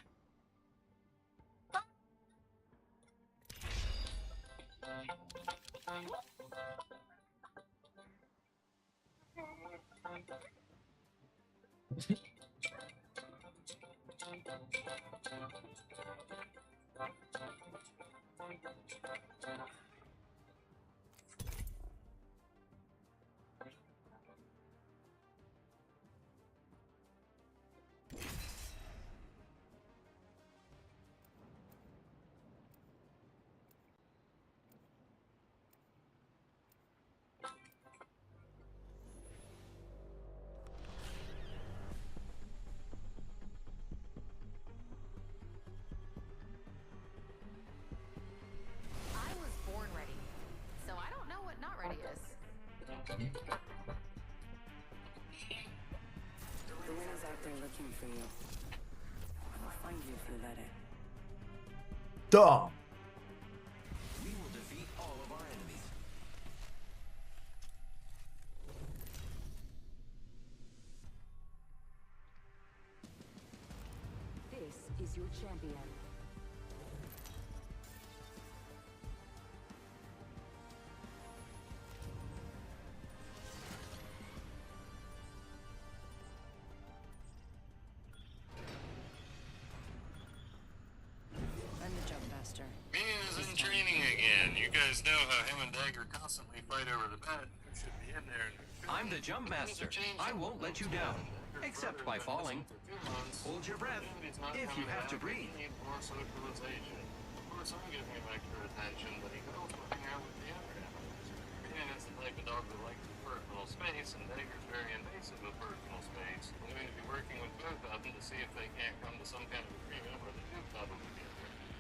you. We'll find you if you let it. Dumb. We will defeat all of our enemies. This is your champion. I'm the jump master. Minion is in training again. You guys know how him and Dagger constantly fight over the bed. Who should be in there? I'm the jump master. I won't let you down. Except by falling. Hold your breath if you have to breathe. Need more socialization. Of course, I'm giving him extra attention, but he could also hang out with the other animals. Minion is the type of dog that likes personal space, and Dagger's very invasive of personal space. I'm going to be working with both of them to see if they can't come to some kind of agreement where they do cuddle together.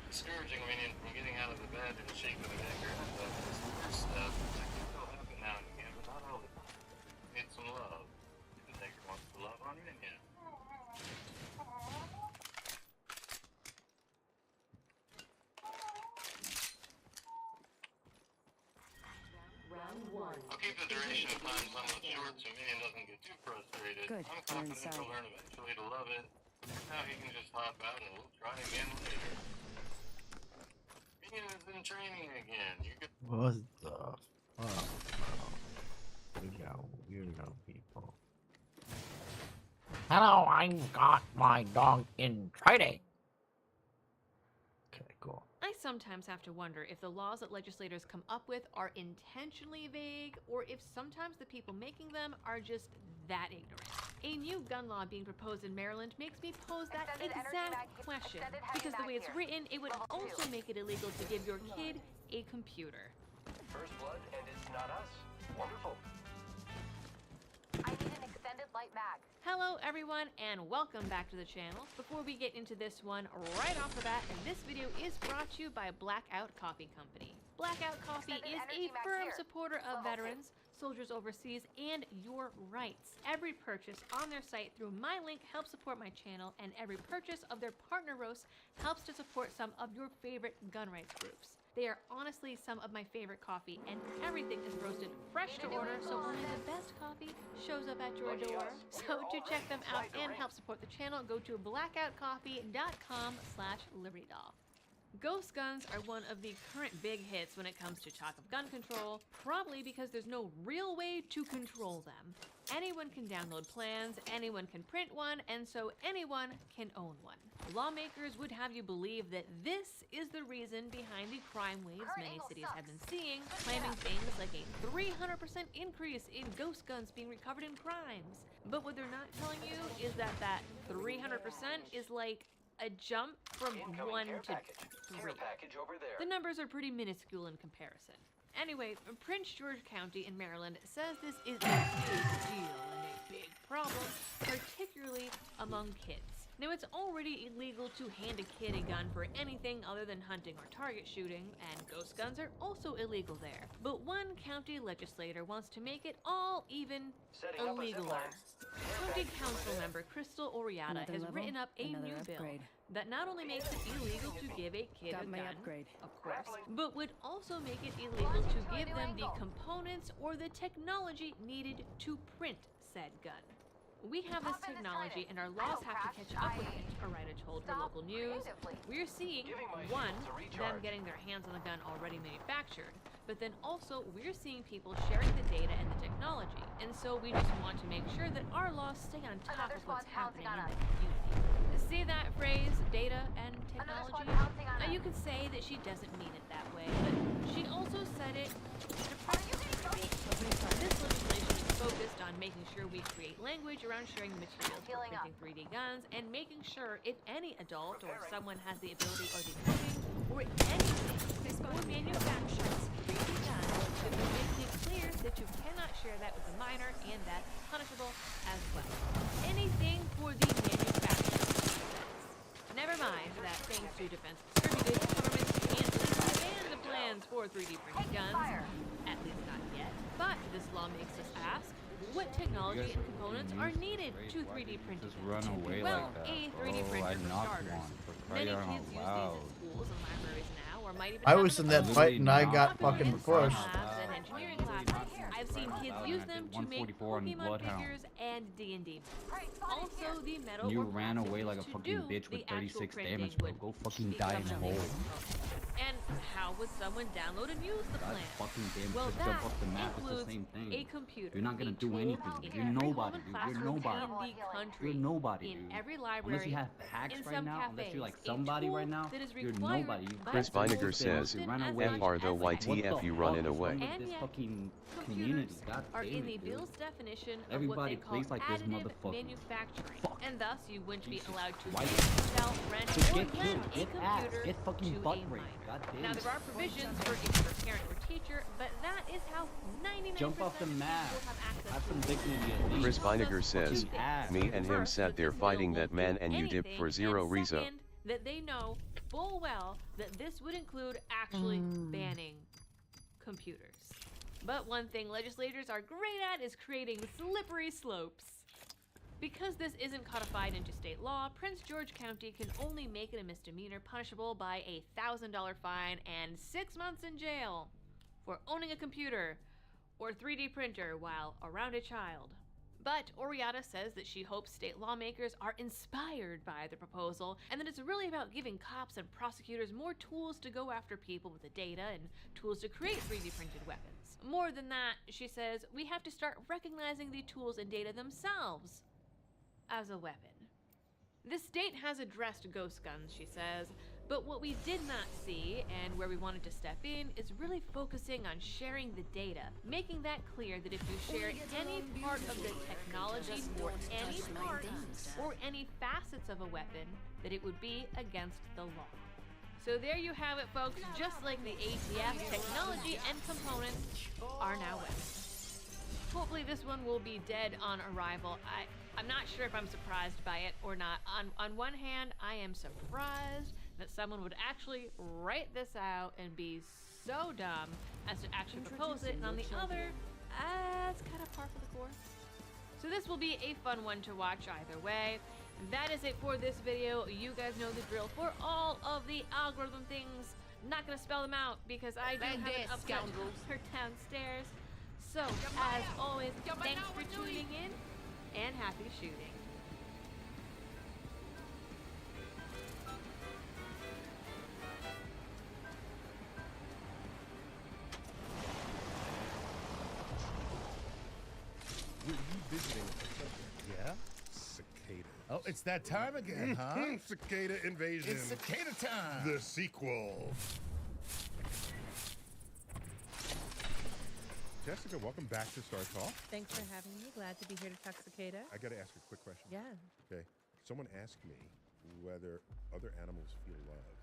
Discouraging Minion from getting out of the bed and shaking the Dagger is the first step. That can still happen now and again, but not all the time. Need some love. And Dagger wants to love on Minion. Round one. I'll keep the duration of time somewhat short so Minion doesn't get too frustrated. Good, I'm we're confident inside. he'll learn eventually to love it. Now he can just hop out and we'll try again later. Minion is in training again. You can What the fuck? You know people. Hello, I've got my dog in training. Okay, cool. I sometimes have to wonder if the laws that legislators come up with are intentionally vague, or if sometimes the people making them are just that ignorant. A new gun law being proposed in Maryland makes me pose that exact question, because the way it's written, it would also make it illegal to give your kid a computer. First blood, and it's not us. Wonderful. I need an extended light mag. Hello everyone, and welcome back to the channel. Before we get into this one, right off the bat, this video is brought to you by Blackout Coffee Company. Blackout Coffee is a firm supporter of veterans, soldiers overseas, and your rights. Every purchase on their site through my link helps support my channel, and every purchase of their partner roasts helps to support some of your favorite gun rights groups. They are honestly some of my favorite coffee, and everything is roasted fresh to order, so only the best coffee shows up at your door. So to check them out and help support the channel, go to blackoutcoffee.com/libertydoll. Ghost guns are one of the current big hits when it comes to talk of gun control, probably because there's no real way to control them. Anyone can download plans, anyone can print one, and so anyone can own one. Lawmakers would have you believe that this is the reason behind the crime waves many cities have been seeing, claiming things like a 300% increase in ghost guns being recovered in crimes. But what they're not telling you is that 300% is like a jump from 1 to 3. The numbers are pretty minuscule in comparison. Anyway, Prince George County in Maryland says this is a big deal and a big problem, particularly among kids. Now, it's already illegal to hand a kid a gun for anything other than hunting or target shooting, and ghost guns are also illegal there. But one county legislator wants to make it all even illegaler. County Council member Crystal Oriata has written up a new bill that not only makes it illegal to give a kid a gun, of course, but would also make it illegal to give them the components or the technology needed to print said gun. We have this technology and our laws have to catch up with it, Oriata told her local news. We're seeing, one, them getting their hands on the gun already manufactured, but then also we're seeing people sharing the data and the technology. And so we just want to make sure that our laws stay on top of what's happening in the community. See that phrase, data and technology? Now you could say that she doesn't mean it that way, but she also said it in a This legislation is focused on making sure we create language around sharing the materials for printing 3D guns, and making sure if any adult or someone has the ability or the coding or anything or manufactures 3D guns, that we're making it clear that you cannot share that with a minor, and that's punishable as well. Anything for the manufacturer. Never mind that thanks to Defense Distributed, governments can't legally ban the plans for 3D printed guns, at least not yet. But this law makes us ask, What technology and components are needed to 3D print Just it? run away Well, like that. a 3D Oh, printer I for knocked starters. one, for Many crying kids out use these loud. in schools and libraries now, or might even I have was them in at that home. fight and I got Popular fucking in crushed. science labs and engineering classes. I've seen kids use them to make 144 on Pokemon Bloodhound. figures and D&D. Also, the metal You or ran plastic away like a used to fucking do bitch the with actual 36 printing damage, bro. would Go fucking be die in a something. hole. And how would someone download and use the God plan? fucking damn, Well, just that jump off the map. It's the includes same thing. a computer. You're not gonna a do tool anything. in You're every nobody, home and dude. You're classroom nobody. in the country. You're nobody, in dude. every library, Unless you have hacks in right some now, unless you're cafes, like a somebody tool right now, that is you're required nobody. You by Chris schools Vinegar says, often as FR the much as YTF you run in a way. With And this yet, fucking community, computers god are damn in it, the dude. bill's definition of Everybody what they call plays like this additive motherfucker. manufacturing, and thus you wouldn't be allowed to Why- make, sell, rent, Just or get lend killed, a get ass, computer get fucking to butt a raped. minor. God damn Now it. there are provisions for if you're a parent or teacher, but that is how 99% Jump off the of map. people have access Have to some it. dignity at least. Chris Vinegar says, ass. me and him sat there fighting that man and you dipped for zero and reason. second, that they know full well that this would include actually banning computers. But one thing legislators are great at is creating slippery slopes. Because this isn't codified into state law, Prince George County can only make it a misdemeanor punishable by a $1,000 fine and 6 months in jail for owning a computer or 3D printer while around a child. But Oriata says that she hopes state lawmakers are inspired by the proposal and that it's really about giving cops and prosecutors more tools to go after people with the data and tools to create 3D printed weapons. More than that, she says, we have to start recognizing the tools and data themselves as a weapon. The state has addressed ghost guns, she says, but what we did not see, and where we wanted to step in, is really focusing on sharing the data, making that clear that if you share any part of the technology for any part or any facets of a weapon, that it would be against the law. So there you have it, folks. Just like the ATF, technology and components are now weapons. Hopefully this one will be dead on arrival. I'm not sure if I'm surprised by it or not. On one hand, I am surprised that someone would actually write this out and be so dumb as to actually propose it, and on the other, it's kind of par for the course. So this will be a fun one to watch either way. That is it for this video. You guys know the drill for all of the algorithm things. I'm not gonna spell them out because I do have an upset her downstairs. So, as always, thanks for tuning in and happy shooting. Were you visiting a yeah? Cicada. Oh, it's that time again, huh? Cicada Invasion. It's cicada time. The sequel. Jessica, welcome back to Star Talk. Thanks for having me. Glad to be here to talk cicada. I got to ask you a quick question. Yeah. Okay. Someone asked me whether other animals feel love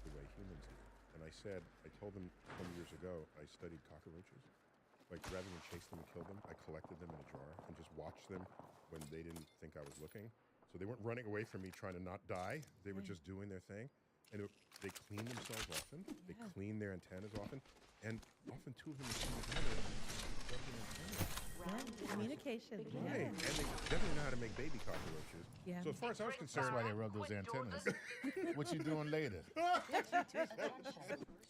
the way humans do. And I said, I told them 20 years ago, I studied cockroaches. Like, rather than chase them and kill them, I collected them in a jar and just watched them when they didn't think I was looking. So they weren't running away from me trying to not die. They were just doing their thing. And they clean themselves often. They clean their antennas often. And often two of them are sitting together. Communication. Right. And they definitely know how to make baby cockroaches. Yeah. So as far as I was concerned, That's why they rub those antennas. What you doing later?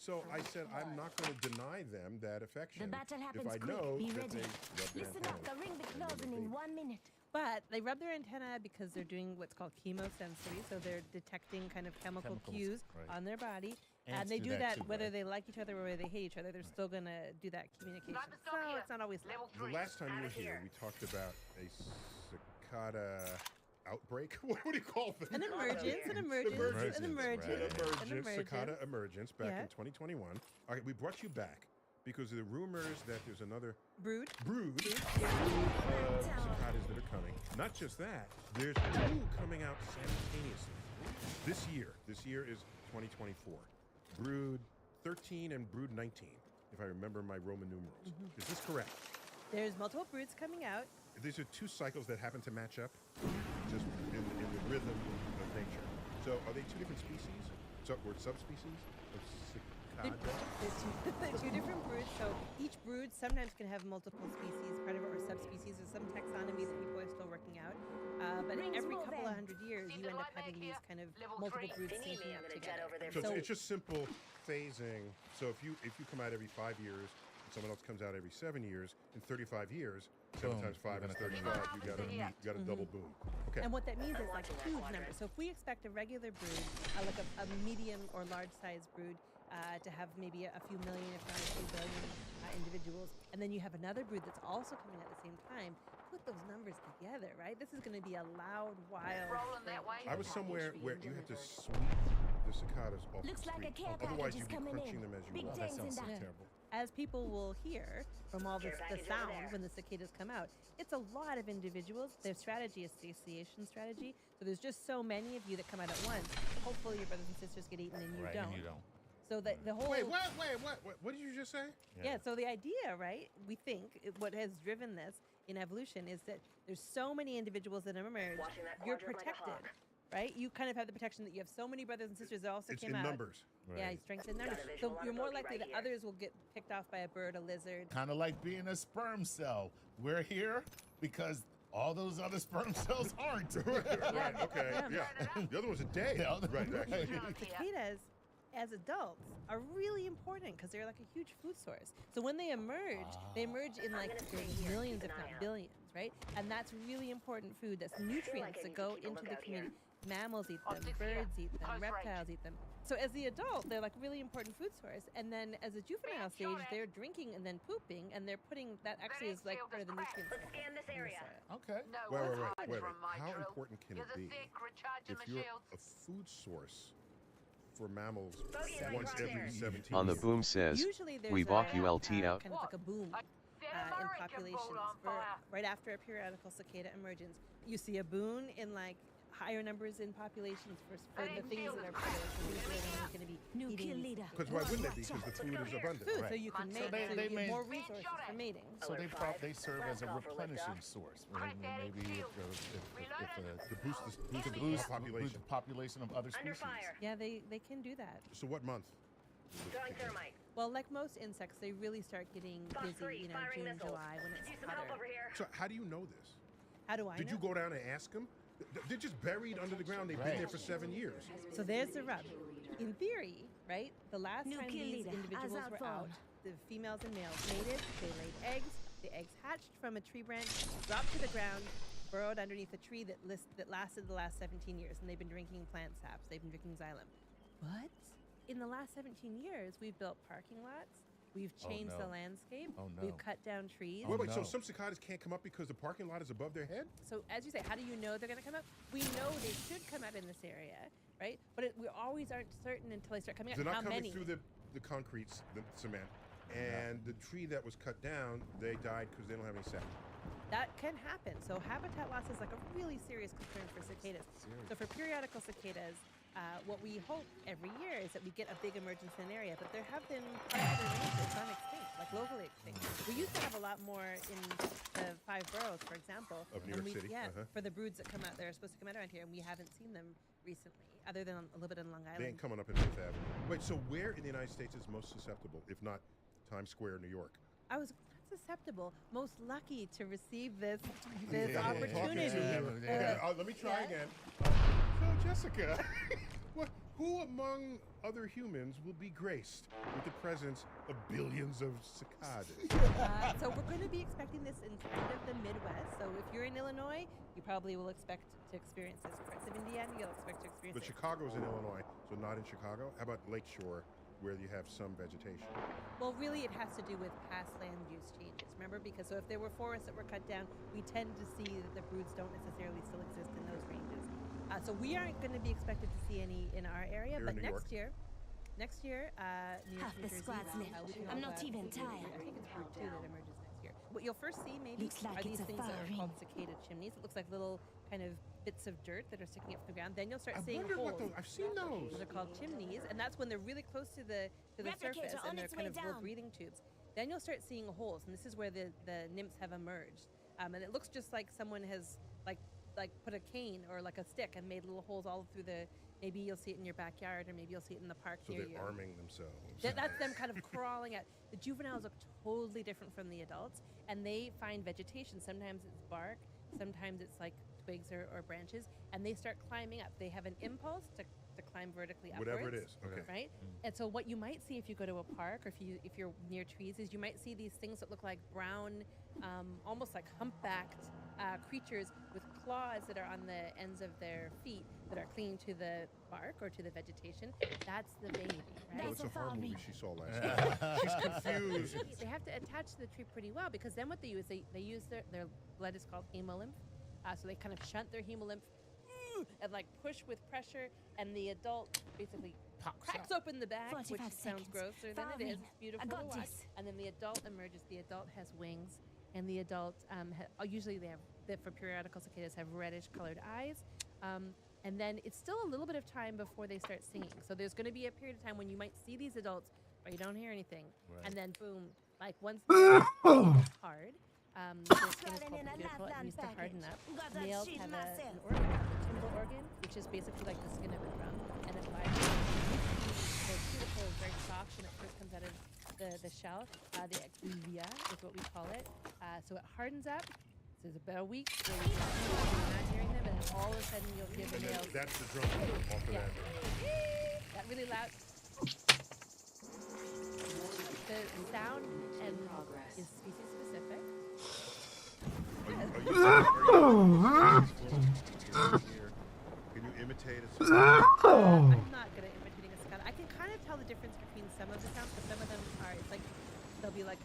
So I said, I'm not going to deny them that affection. The battle happens if I quick. know Be that ready. they rub their Listen up, antennas. the ring be closing in 1 minute. But they rub their antenna because they're doing what's called chemosensory, so they're detecting kind of chemical cues on their body. And Ants they do do that that too, whether right? they like each other or whether they hate each other. They're still going to do that communication. So it's not always love. The last time you were here, we talked about a cicada outbreak. What do you call them? An emergence, an emergence. Cicada emergence back Yeah. in 2021. All right, we brought you back because of the rumors that there's another brood cicadas that are coming. Not just that, there's two coming out simultaneously this year. This year is 2024. Brood 13 and Brood 19, if I remember my Roman numerals. Is this correct? There's multiple broods coming out. These are two cycles that happen to match up just in the rhythm of nature. So are they two different species? Or subspecies of cicada? They're two different broods, so each brood sometimes can have multiple species, predator or subspecies. There's some taxonomy that people are still working out. But every couple of hundred years, you end up having these kind of multiple broods syncing up together. So it's just simple phasing. So if you come out every 5 years, and someone else comes out every 7 years, in 35 years, 7 times 5 is 35. You got a double boom. Okay. And what that means is like a huge number. So if we expect a regular brood, like a medium or large size brood, to have maybe a few million, if not a few billion individuals, and then you have another brood that's also coming at the same time, put those numbers together, right? This is going to be a loud, wild thing. I was somewhere where you had to sweep the cicadas off Looks the like a street. care Otherwise, package you'd is be coming crunching in. them as you Big walk. things in that. Terrible. As people will hear from all the package over sound there. when the cicadas come out, it's a lot of individuals. Their strategy is association strategy. So there's just so many of you that come out at once. Hopefully your brothers and sisters get eaten and you Right, don't. and you don't. So that the whole Wait, what? What did you just say? Yeah, so the idea, right, we think what has driven this in evolution is that there's so many individuals that emerge, Watching that you're quadrant like a protected, hawk. right? You kind of have the protection that you have so many brothers and sisters that also It's came in out. numbers. Yeah, Right. strength in numbers. Got a So visual on you're a more bogey likely right that here. others will get picked off by a bird, a lizard. Kind of like being a sperm cell. We're here because all those other sperm cells aren't. Right, okay, yeah. The other one's a day. Right, actually. Cicadas, as adults, are really important because they're like a huge food source. So when they emerge in like millions, if not billions, right? And that's really important food. That's nutrients that go into the community. Mammals eat them, birds eat them, reptiles eat them. So as the adult, they're like really important food source. And then as a juvenile stage, they're drinking and then pooping, and they're putting that actually is like part of the nutrients. Let's scan this area. Okay. Wait. How important can it be if you're a food source for mammals once every 17 On the years? boom says, Usually there's we walk a, ULT out. kind of like a boom in populations right after a periodical cicada emergence. You see a boom in like higher numbers in populations for the things that are predators. Going to be New kill leader. Because why wouldn't they be? Because the food is abundant. Food, Right. so you can So make they you get made- more resources for mating. So they serve as a replenishing source. Maybe To boost to the boost population. the population of other Under species. fire. Yeah, they can do that. So what month? Drawing thermite. Well, like most insects, they really start getting Box busy, three, you know, firing June, missiles. July when it's Need some help hotter. over here. So how do you know this? How do I Did know? you go down and ask them? They're just buried under the ground. They've been there for 7 years. So there's the rub. In theory, right, the last New time kill these leader, individuals as were I out, thought. the females and males mated, they laid eggs, the eggs hatched from a tree branch, dropped to the ground, burrowed underneath a tree that lasted the last 17 years, and they've been drinking plant saps, they've been drinking xylem. But in the last 17 years, we've built parking lots, we've changed the no. landscape, Oh, no. we've cut down trees. Wait, so no. some cicadas can't come up because the parking lot is above their head? So as you say, how do you know they're going to come up? We know they should come up in this area, right? But we always aren't certain until they start coming up. They're not How coming many? through the concrete, the cement. And the tree that was cut down, they died because they don't have any sap. That can happen. So habitat loss is like a really serious concern for cicadas. So for periodical cicadas, what we hope every year is that we get a big emergence in an area, but there have been parts of the range that's gone extinct, like locally extinct. We used to have a lot more in the 5 boroughs, for example. Of New and York City, Yeah, uh-huh. for the broods that come out, they're supposed to come out around here, and we haven't seen them recently, other than a little bit on Long Island. They ain't coming up in Fifth Avenue. Wait, so where in the United States is most susceptible, if not Times Square, New York? I was not susceptible, most lucky to receive this Yeah, opportunity. let me try again. So, Jessica, who among other humans will be graced with the presence of billions of cicadas? So we're going to be expecting this in kind of the Midwest. So if you're in Illinois, you probably will expect to experience this. Parts of Indiana, you'll expect to experience But it. Chicago's in Illinois, so not in Chicago. How about Lakeshore, where you have some vegetation? Well, really, it has to do with past land use changes. Remember, because so if there were forests that were cut down, we tend to see that the broods don't necessarily still exist in those ranges. So we aren't going to be expected to see any in our area, Here in but New next year, New York, Half New the Jersey, squad's left. we can I'm hope, not even I think tired. it's brood 2 that emerges next year. What you'll first see maybe Looks like are these it's a things that are fire called ring. cicada chimneys. It looks like little kind of bits of dirt that are sticking up from the ground. Then you'll start I seeing wonder what holes. those. I've seen those. Those are called chimneys, and that's when they're really close to the Replicator surface on and they're its kind way of little down. breathing tubes. Then you'll start seeing holes, and this is where the nymphs have emerged. And it looks just like someone has like put a cane or like a stick and made little holes all through the Maybe you'll see it in your backyard, or maybe you'll see it in the park So near they're you. arming themselves. That's them kind of crawling out. The juveniles look totally different from the adults, and they find vegetation. Sometimes it's bark, sometimes it's like twigs or branches, and they start climbing up. They have an impulse to climb vertically upwards. Whatever it is, okay. Right? And so what you might see if you go to a park, or if you're near trees, is you might see these things that look like brown, almost like humpbacked creatures with claws that are on the ends of their feet that are clinging to the bark or to the vegetation. That's the baby, right? Oh, it's a horror movie she saw last night. She's confused. They have to attach to the tree pretty well, because then what they use, they use their blood is called hemolymph. So they kind of shunt their hemolymph and like push with pressure, and the adult basically cracks open the bag, which sounds grosser than it is. It's beautiful to watch. And then the adult emerges. The adult has wings, and the adult usually for periodical cicadas have reddish colored eyes. And then it's still a little bit of time before they start singing. So there's going to be a period of time when you might see these adults, but you don't hear anything. Right. And then boom, like once they're hard, their skin is called beautiful. It needs to harden up. Males have an organ, the tymbal organ, which is basically like the skin of a drum, and it vibrates. So it's beautiful, it's very soft when it first comes out of the shell. The exuvia is what we call it. So it hardens up. So there's about a week where you're not hearing them, and then all of a sudden you'll hear the males. That's the drum off of that. That really loud. The sound is species specific. Can you imitate a cicada? I'm not good at imitating a cicada. I can kind of tell the difference between some of the sounds, but some of them are, it's like, they'll be like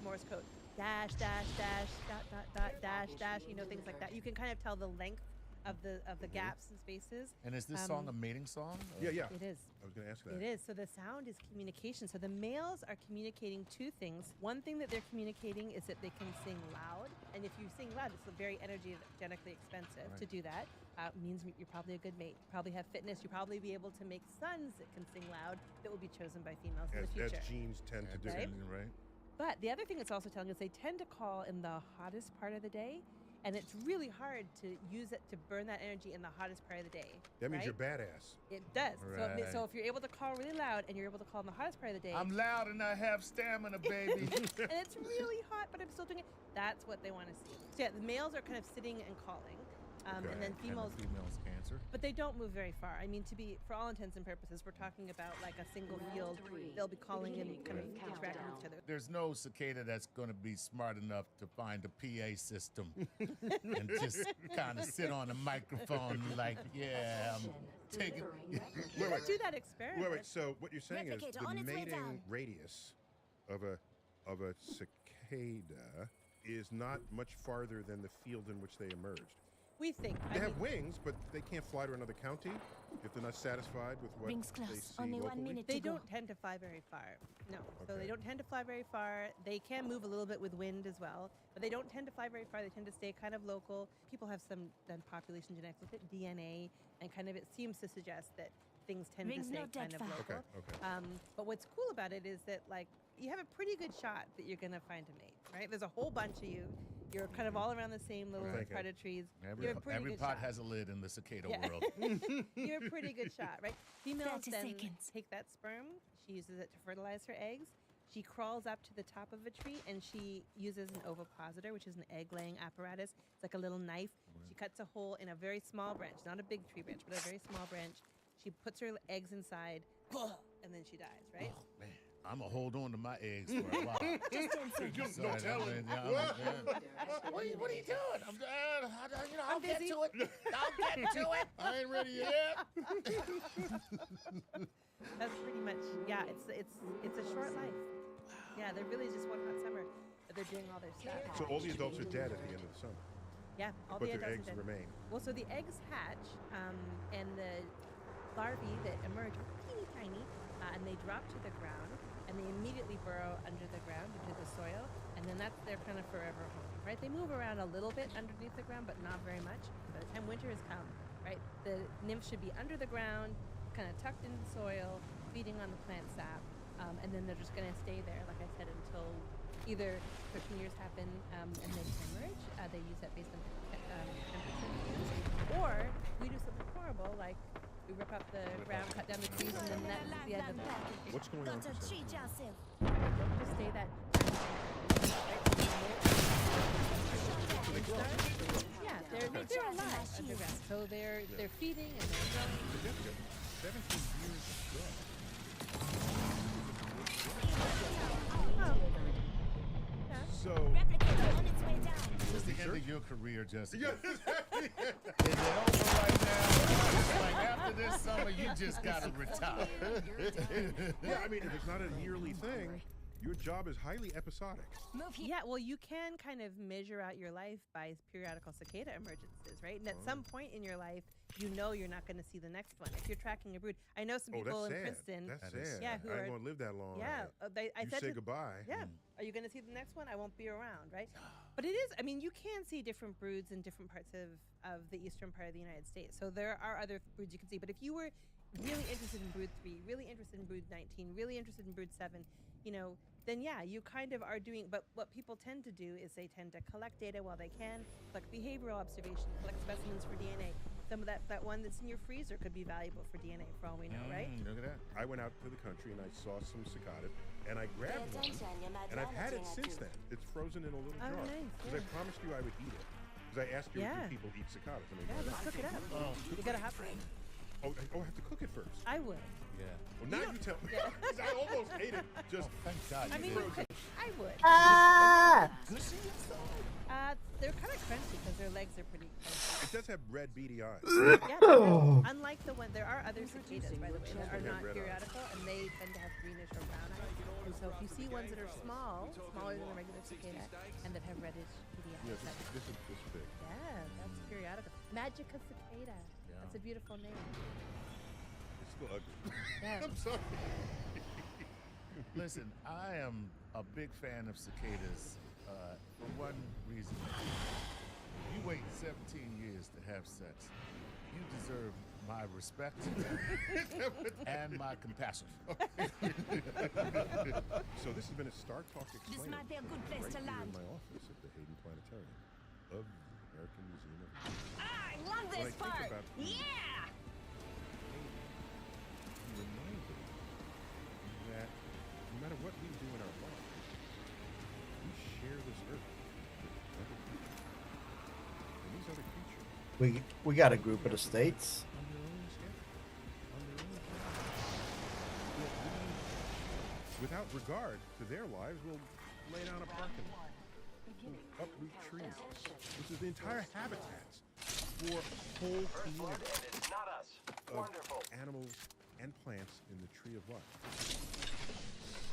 Morse code. Dash, dash, dash, dot, dot, dot, dash, dash, you know, things like that. You can kind of tell the length of the gaps and spaces. And is this song a mating song? Yeah. It is. I was going to ask that. It is. So the sound is communication. So the males are communicating two things. One thing that they're communicating is that they can sing loud. And if you sing loud, it's very energetically expensive to do that. Means you're probably a good mate. You probably have fitness. You'll probably be able to make sons that can sing loud that will be chosen by females in the future. As genes tend to do. Right? But the other thing it's also telling us, they tend to call in the hottest part of the day. And it's really hard to use it to burn that energy in the hottest part of the day. That means you're badass. It does. Right. So if you're able to call really loud and you're able to call in the hottest part of the day. I'm loud and I have stamina, baby. And it's really hot, but I'm still doing it. That's what they want to see. So yeah, the males are kind of sitting and calling. And then females. And the females answer. But they don't move very far. I mean, for all intents and purposes, we're talking about like a single field. They'll be calling and kind of interacting with each other. There's no cicada that's going to be smart enough to find a PA system and just kind of sit on a microphone like, yeah, I'm taking. Let's do that experiment. Wait. So what you're saying is the mating radius of a cicada is not much farther than the field in which they emerged. We think. They have wings, but they can't fly to another county if they're not satisfied with what Rings they close. see Only locally. 1 minute They to go. don't tend to fly very far. No. So they don't tend to fly very far. They can move a little bit with wind as well, but they don't tend to fly very far. They tend to stay kind of local. People have done population genetics, look at DNA, and kind of it seems to suggest that things tend to stay kind of local. But what's cool about it is that like you have a pretty good shot that you're gonna find a mate, right? There's a whole bunch of you. You're kind of all around the same little part of trees. Every pot has a lid in the cicada world. You have a pretty good shot, right? Females 30 then seconds. take that sperm. She uses it to fertilize her eggs. She crawls up to the top of a tree and she uses an ovipositor, which is an egg-laying apparatus. It's like a little knife. She cuts a hole in a very small branch, not a big tree branch, but a very small branch. She puts her eggs inside, and then she dies, right? Oh, man. I'm going to hold on to my eggs for a while. Just 10 seconds. Don't tell him. What are you doing? I'll get to it. I'll get to it. I ain't ready yet. That's pretty much, yeah, it's a short life. Yeah, they're really just one hot summer, but they're doing all their stuff. So all the adults are dead at the end of the summer. Yeah, all but the their adults eggs are dead. remain. Well, so the eggs hatch, and the larvae that emerge are teeny tiny, and they drop to the ground, and they immediately burrow under the ground, into the soil, and then that's their kind of forever home, right? They move around a little bit underneath the ground, but not very much. By the time winter has come, right, the nymph should be under the ground, kind of tucked into the soil, feeding on the plant sap, and then they're just going to stay there, like I said, until either 13 years happen and they emerge. They use that based on temperature cues, or we do something horrible like We rip up the ground, cut down the trees, and then that's the end of it. What's going on? Just stay that. Yeah, they're alive underground, so they're feeding and they're growing. 17 years ago. So, It's the end of your career, Jessica. Is it over right now? It's like after this summer, you just gotta retire. yeah, I mean, if it's not a yearly thing, your job is highly episodic. Yeah, well, you can kind of measure out your life by periodical cicada emergencies, right? And at some point in your life, you know you're not going to see the next one. If you're tracking a brood, I know some people in Princeton. That's sad. Yeah, who I ain't are gonna live that long. Yeah, I you said say goodbye. Yeah, are you going to see the next one? I won't be around, right? But it is. I mean, you can see different broods in different parts of the eastern part of the United States. So there are other broods you can see. But if you were really interested in brood 3, really interested in brood 19, really interested in brood 7, you know, then yeah, you kind of are doing, but what people tend to do is they tend to collect data while they can, collect behavioral observation, collect specimens for DNA. Some of that one that's in your freezer could be valuable for DNA for all we know, right? Look at that. I went out to the country and I saw some cicadas and I grabbed one and I've had it since then. It's frozen in a little jar. Nice, Because I promised you I would eat it. Because I asked you if people eat cicadas. And Yeah, let's cook it up. You got a hot plate. Oh, I have to cook it first. I would. Yeah. Well, now you tell me. 'Cause I almost ate it. Just thank God. I mean, I would. They're kind of crunchy because their legs are pretty crunchy. It does have red beady eyes. Yeah, unlike the one, there are other cicadas, by the way, that are not periodical, and they tend to have greenish or brown eyes. And so if you see ones that are small, smaller than a regular cicada, and that have reddish beady eyes, Yeah, this is big. yeah, that's periodical. Magica cicada. That's a beautiful name. It's still ugly. Yeah. I'm sorry. Listen, I am a big fan of cicadas for one reason. You wait 17 years to have sex. You deserve my respect and my compassion. So this has been a Star Talk Explainer. This might be a good place to land. In my office at the Hayden Planetarium of the American Museum of I love this part. Yeah. Reminded that no matter what we do in our lives, we share this earth with other people. And these other creatures We got a group of the states. on their own schedule, on their own time. Yet we, without regard to their lives, will lay down a parking lot, will uproot trees. This is the entire habitats for whole communities of animals and plants in the tree of life.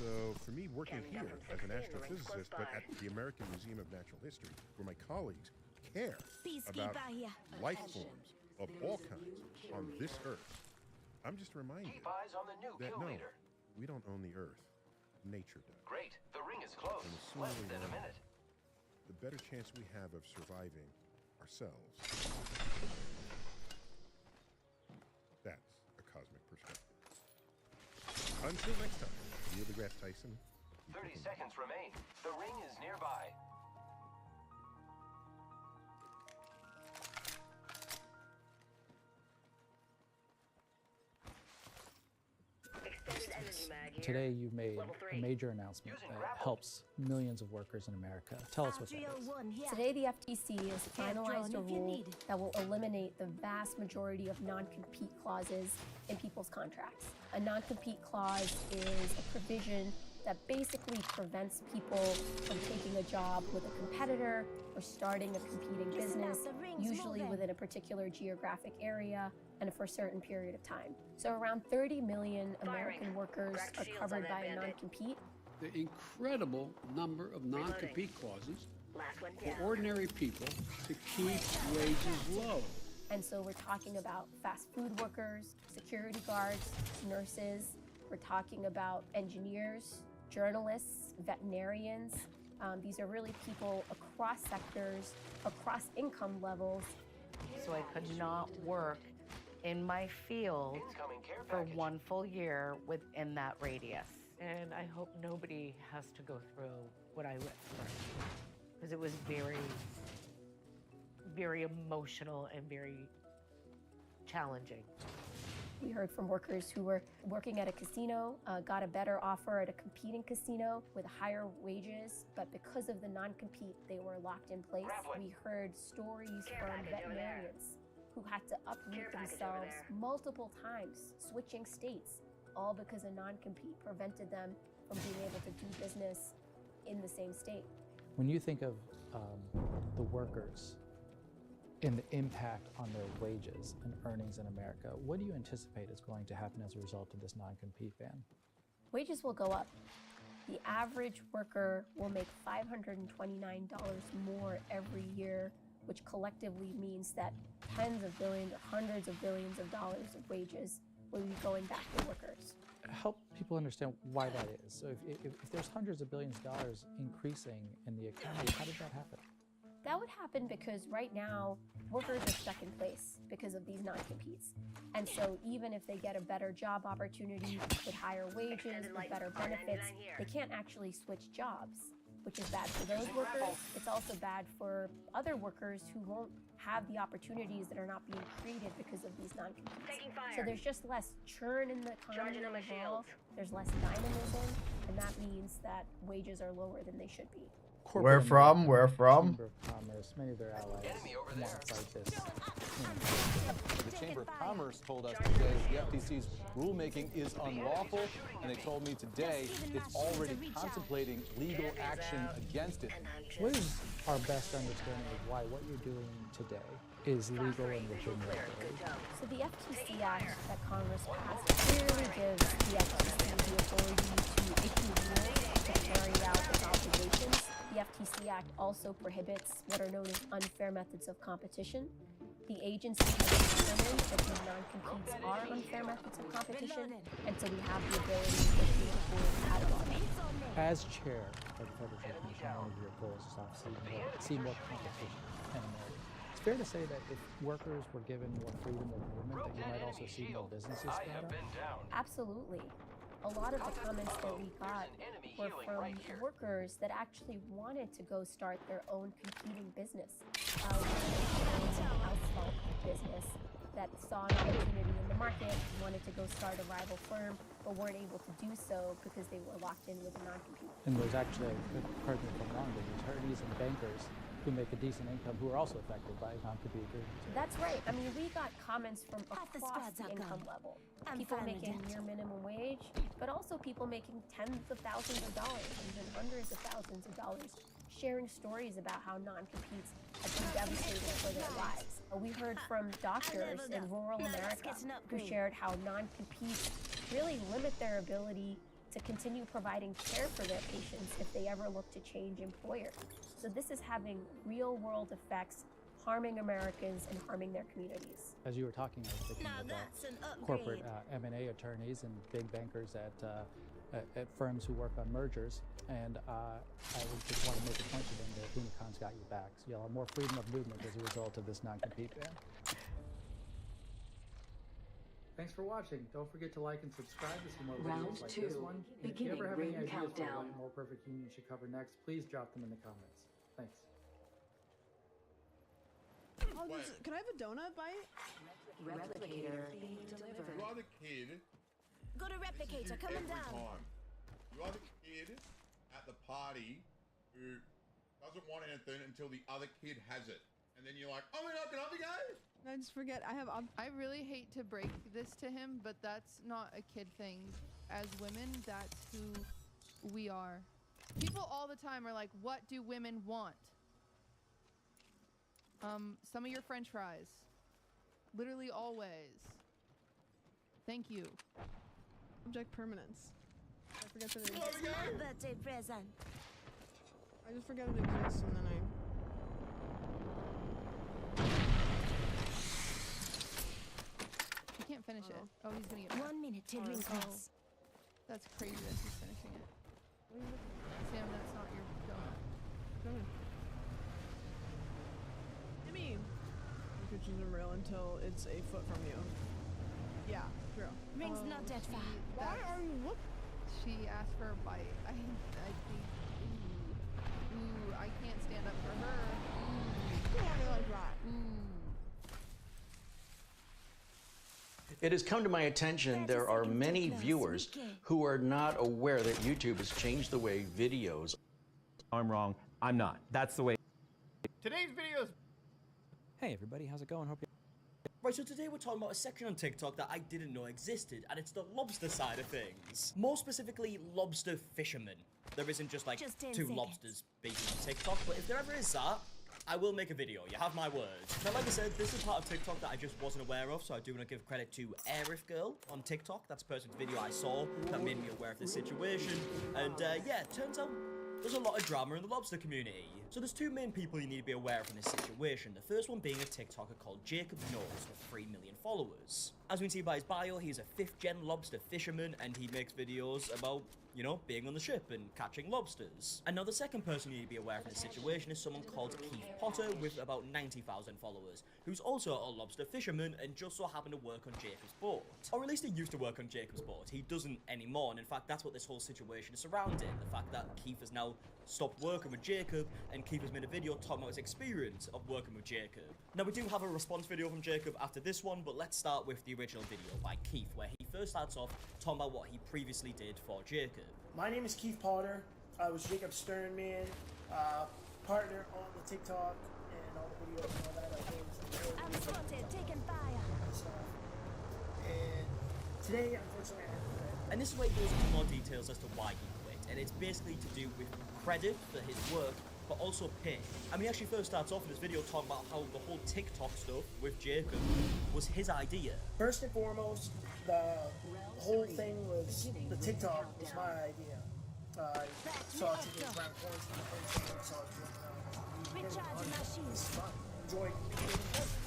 So for me, working here as an astrophysicist, but at the American Museum of Natural History, where my colleagues care about life forms of all kinds on this Earth, I'm just reminded that no, we don't own the Earth. Nature does. Great. The ring is closed. And the sooner Less we than a learn, minute. the better chance we have of surviving ourselves. That's a cosmic perspective. Until next time, Neil deGrasse Tyson. 30 seconds remain. The ring is nearby. Today you made a major announcement that helps millions of workers in America. Tell us what that is. Today, the FTC has finalized a rule that will eliminate the vast majority of non-compete clauses in people's contracts. A non-compete clause is a provision that basically prevents people from taking a job with a competitor or starting a competing business, usually within a particular geographic area and for a certain period of time. So around 30 million American workers are covered by a non-compete. The incredible number of non-compete clauses for ordinary people to keep wages low. And so we're talking about fast food workers, security guards, nurses. We're talking about engineers, journalists, veterinarians. These are really people across sectors, across income levels. So I could not work in my field for one full year within that radius. And I hope nobody has to go through what I went through, because it was very, very emotional and very challenging. We heard from workers who were working at a casino, got a better offer at a competing casino with higher wages, but because of the non-compete, they were locked in place. We heard stories from veterinarians who had to uproot themselves multiple times, switching states, all because a non-compete prevented them from being able to do business in the same state. When you think of the workers and the impact on their wages and earnings in America, what do you anticipate is going to happen as a result of this non-compete ban? Wages will go up. The average worker will make $529 more every year, which collectively means that tens of billions or hundreds of billions of dollars of wages will be going back to workers. Help people understand why that is. So if there's hundreds of billions of dollars increasing in the economy, how did that happen? That would happen because right now, workers are stuck in place because of these non-competes. And so even if they get a better job opportunity with higher wages, with better benefits, they can't actually switch jobs, which is bad for those workers. It's also bad for other workers who won't have the opportunities that are not being created because of these non-competes. So there's just less churn in the economy overall, there's less dynamism, and that means that wages are lower than they should be. Where from? Where from? Chamber of Commerce, many of their allies want to fight this. The Chamber of Commerce told us today the FTC's rulemaking is unlawful, and they told me today it's already contemplating legal action against it. What is our best understanding of why what you're doing today is legal and within regulation? So the FTC Act that Congress passed clearly gives the FTC the authority to issue rules to carry out its obligations. The FTC Act also prohibits what are known as unfair methods of competition. The agency has determined that these non-competes are unfair methods of competition, and so we have the ability to issue rules out of our As chair of the Federal Trade Commission, one of your goals is obviously to see more competition in America. It's fair to say that if workers were given more freedom of movement, that you might also see more businesses sprout up? Absolutely. A lot of the comments that we got were from workers that actually wanted to go start their own competing business. Asphalt business that saw an opportunity in the market, wanted to go start a rival firm, but weren't able to do so because they were locked in with a non-compete. And there's actually, correct me if I'm wrong, there's attorneys and bankers who make a decent income who are also affected by non-compete agreements. That's right. I mean, we got comments from across the income level. People making near minimum wage, but also people making tens of thousands of dollars, even hundreds of thousands of dollars, sharing stories about how non-competes have been devastating for their lives. We heard from doctors in rural America who shared how non-competes really limit their ability to continue providing care for their patients if they ever look to change employer. So this is having real-world effects, harming Americans and harming their communities. As you were talking, I was thinking about corporate M&A attorneys and big bankers at firms who work on mergers, and I would just want to make a point to them that Unicon's got your back. So you'll have more freedom of movement as a result of this non-compete ban. Thanks for watching. Don't forget to like and subscribe to see more videos like this one. And if you ever have any ideas for what More Perfect Union should cover next, please drop them in the comments. Thanks. Oh, can I have a donut bite? Replicator being delivered. You are the kid. Go to Replicator, coming down. Time. You are the kid at the party who doesn't want anything until the other kid has it. And then you're like, oh my god, can I have a go? I just forget, I really hate to break this to him, but that's not a kid thing. As women, that's who we are. People all the time are like, what do women want? Some of your french fries. Literally always. Thank you. Object permanence. I forget that it exists. It's my birthday present. I just forget it exists and then He can't finish it. Oh, he's gonna get 1 minute till ring comes. That's crazy that he's finishing it. Sam, that's not your donut. Donut. Timmy! The kitchen isn't real until it's a foot from you. Yeah, true. Ring's not that far. Why are you look? She asked for a bite. I think, ooh, I can't stand up for her. Ooh. You want it like that. Ooh. It has come to my attention there are many viewers who are not aware that YouTube has changed the way videos. I'm wrong. I'm not. That's the way. Today's video is... Hey everybody, how's it going? Hope you Right, so today we're talking about a section on TikTok that I didn't know existed, and it's the lobster side of things. More specifically, lobster fishermen. There isn't just like 2 lobsters beating on TikTok, but if there ever is that, I will make a video, you have my word. Now, like I said, this is part of TikTok that I just wasn't aware of, so I do want to give credit to Arif Girl on TikTok. That's the person's video I saw that made me aware of this situation. And yeah, it turns out there's a lot of drama in the lobster community. So there's 2 main people you need to be aware of in this situation. The first one being a TikToker called Jacob Knowles with 3 million followers. As we can see by his bio, he's a 5th-gen lobster fisherman, and he makes videos about, you know, being on the ship and catching lobsters. And now the second person you need to be aware of in this situation is someone called Keith Potter with about 90,000 followers, who's also a lobster fisherman and just so happened to work on Jacob's boat. Or at least he used to work on Jacob's boat. He doesn't anymore, and in fact that's what this whole situation is surrounding. The fact that Keith has now stopped working with Jacob, and Keith has made a video talking about his experience of working with Jacob. Now we do have a response video from Jacob after this one, but let's start with the original video by Keith, where he first starts off talking about what he previously did for Jacob. My name is Keith Potter. I was Jacob Sternman, partner on the TikTok and all the videos and all that. I'm spotted, taking fire. And today, unfortunately, I had to quit. And this is where he goes into more details as to why he quit, and it's basically to do with credit for his work, but also pay. I mean, he actually first starts off in this video talking about how the whole TikTok stuff with Jacob was his idea. First and foremost, the whole thing was, the TikTok was my idea. I saw it around quarantine, saw it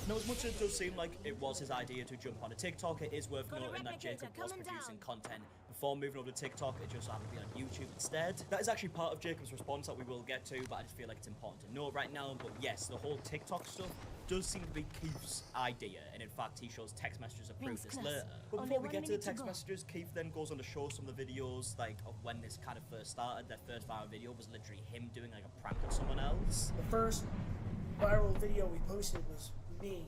now, as much as it does seem like it was his idea to jump on a TikTok, it is worth noting that Jacob was producing content before moving over to TikTok. It just happened to be on YouTube instead. That is actually part of Jacob's response that we will get to, but I just feel like it's important to know right now. But yes, the whole TikTok stuff does seem to be Keith's idea, and in fact he shows text messages that prove this later. But before we get to the text messages, Keith then goes on to show some of the videos like of when this kind of first started. Their first viral video was literally him doing like a prank on someone else. The first viral video we posted was me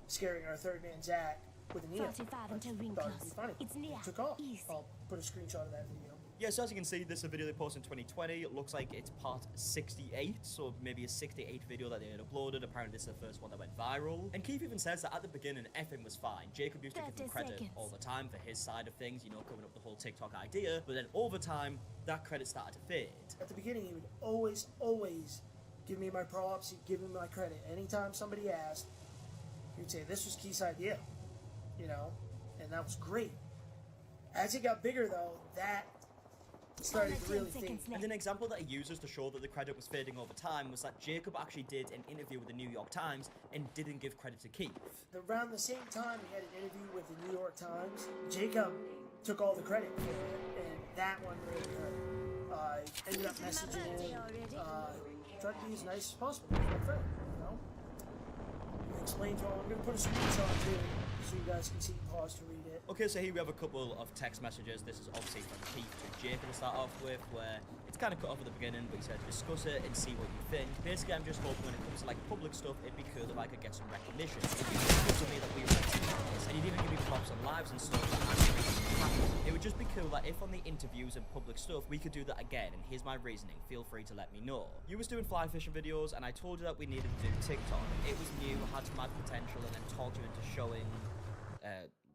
scaring our 3rd man Zach with a needle. Thought it'd be funny. It took off. I'll put a screenshot of that video. Yeah, so as you can see, this is a video they posted in 2020. It looks like it's part 68, so maybe a 68th video that they had uploaded. Apparently this is the first one that went viral. And Keith even says that at the beginning, effing was fine. Jacob used to give him credit all the time for his side of things, you know, covering up the whole TikTok idea. But then over time, that credit started to fade. At the beginning, he would always give me my props. He'd give me my credit. Anytime somebody asked, he would say, this was Keith's idea, you know, and that was great. As it got bigger, though, that started to really think. And an example that he uses to show that the credit was fading over time was that Jacob actually did an interview with the New York Times and didn't give credit to Keith. Around the same time he had an interview with the New York Times, Jacob took all the credit for it, and that one really hurt. I ended up messaging him, tried to be as nice as possible with my friend, you know? Explain to him, I'm going to put a screenshot here so you guys can see, pause to read it. Okay, so here we have a couple of text messages. This is obviously from Keith to Jacob to start off with, where it's kind of cut off at the beginning, but he said to discuss it and see what you think. Basically, I'm just hoping when it comes to like public stuff, it'd be cool if I could get some recognition. It'd be cool to me that we were this, and you'd even give me props on lives and stuff that actually happened. It would just be cool that if on the interviews and public stuff, we could do that again, and here's my reasoning. Feel free to let me know. You was doing fly fishing videos, and I told you that we needed to do TikTok. It was new, had some mad potential, and then talked you into showing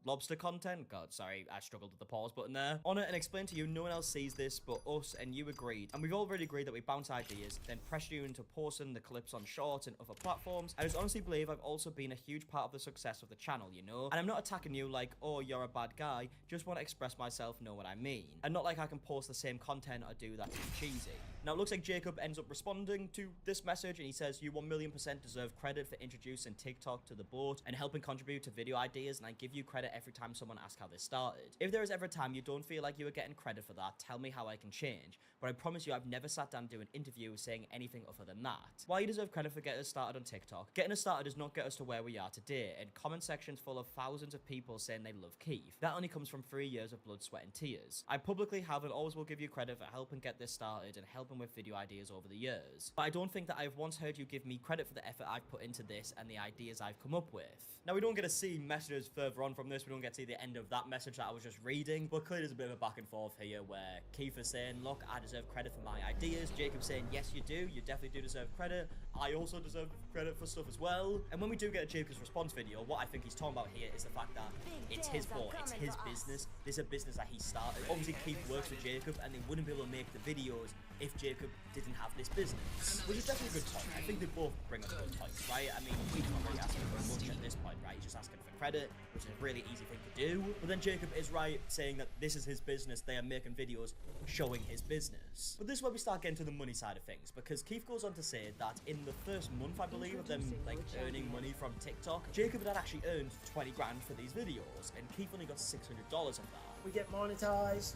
lobster content. God, sorry, I struggled with the pause button there. On it and explained to you, no one else sees this but us, and you agreed. And we've already agreed that we bounce ideas, then pressure you into posting the clips on Shorts and other platforms. I just honestly believe I've also been a huge part of the success of the channel, you know? And I'm not attacking you like, oh, you're a bad guy, just want to express myself, know what I mean. And not like I can post the same content or do that to be cheesy. Now, it looks like Jacob ends up responding to this message, and he says, you 1,000,000% deserve credit for introducing TikTok to the boat and helping contribute to video ideas, and I give you credit every time someone asks how this started. If there is ever a time you don't feel like you are getting credit for that, tell me how I can change. But I promise you, I've never sat down to do an interview saying anything other than that. While you deserve credit for getting us started on TikTok, getting us started does not get us to where we are today, and comment sections full of thousands of people saying they love Keith. That only comes from 3 years of blood, sweat, and tears. I publicly have and always will give you credit for helping get this started and helping with video ideas over the years. But I don't think that I've once heard you give me credit for the effort I've put into this and the ideas I've come up with. Now, we don't get to see messages further on from this we don't get to the end of that message that I was just reading, but clearly there's a bit of a back and forth here where Keith is saying, look, I deserve credit for my ideas. Jacob's saying, yes, you do. You definitely do deserve credit. I also deserve credit for stuff as well. And when we do get a Jacob's response video, what I think he's talking about here is the fact that it's his fault. It's his business. This is a business that he started. Obviously, Keith works with Jacob, and they wouldn't be able to make the videos if Jacob didn't have this business, which is definitely a good point. I think they both bring up good points, right? I mean, he's not really asking for much at this point, right? He's just asking for credit, which is a really easy thing to do. But then Jacob is right, saying that this is his business. They are making videos showing his business. But this is where we start getting to the money side of things, because Keith goes on to say that in the first month, I believe, of them like earning money from TikTok, Jacob had actually earned 20 grand for these videos, and Keith only got $600 of that. We get monetized.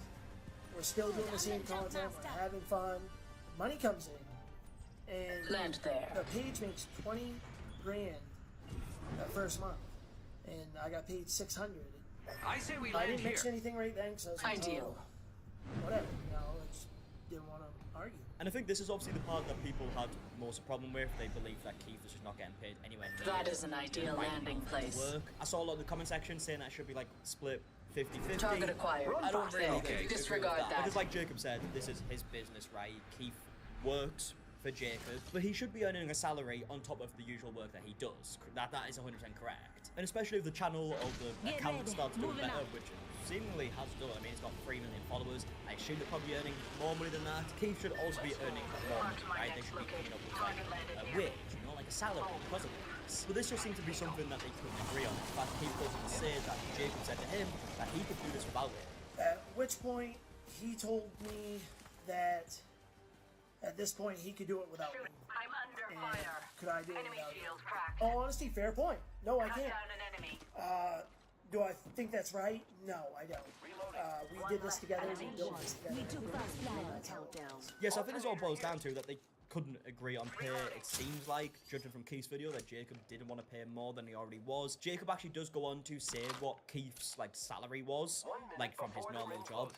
We're still doing the same content. We're having fun. Money comes in, and Land there. the page makes 20 grand that first month, and I got paid 600. I say we I land didn't mention here. anything right then, so I was like, Ideal. oh, whatever. You know, I just didn't want to argue. And I think this is obviously the part that people had most a problem with. They believe that Keith is just not getting paid anywhere near That is an ideal right landing amount of place. work. I saw a lot in the comment section saying that it should be like split 50-50. Target acquired. I don't really agree with Disregard that. because like Jacob said, this is his business, right? Keith works for Jacob, but he should be earning a salary on top of the usual work that he does. That is 100% correct. And especially if the channel or the account starts doing better, which it seemingly has done. I mean, it's got 3 million followers. I assume they're probably earning more money than that. Keith should also be earning more money, right? They should be coming up with like a wage, you know, like a salary because of this. But this just seemed to be something that they couldn't agree on. In fact, Keith goes on to say that Jacob said to him that he could do this without it. At which point, he told me that at this point he could do it without me. I'm under And fire. could I do it Enemy without shield him? cracked. Oh, honesty, fair point. No, I Cut can't. down an enemy. Do I think that's right? No, I don't. We did this together. We built this together. Yes, I think this all boils down to that they couldn't agree on pay. It seems like, judging from Keith's video, that Jacob didn't want to pay more than he already was. Jacob actually does go on to say what Keith's like salary was, like from his normal job.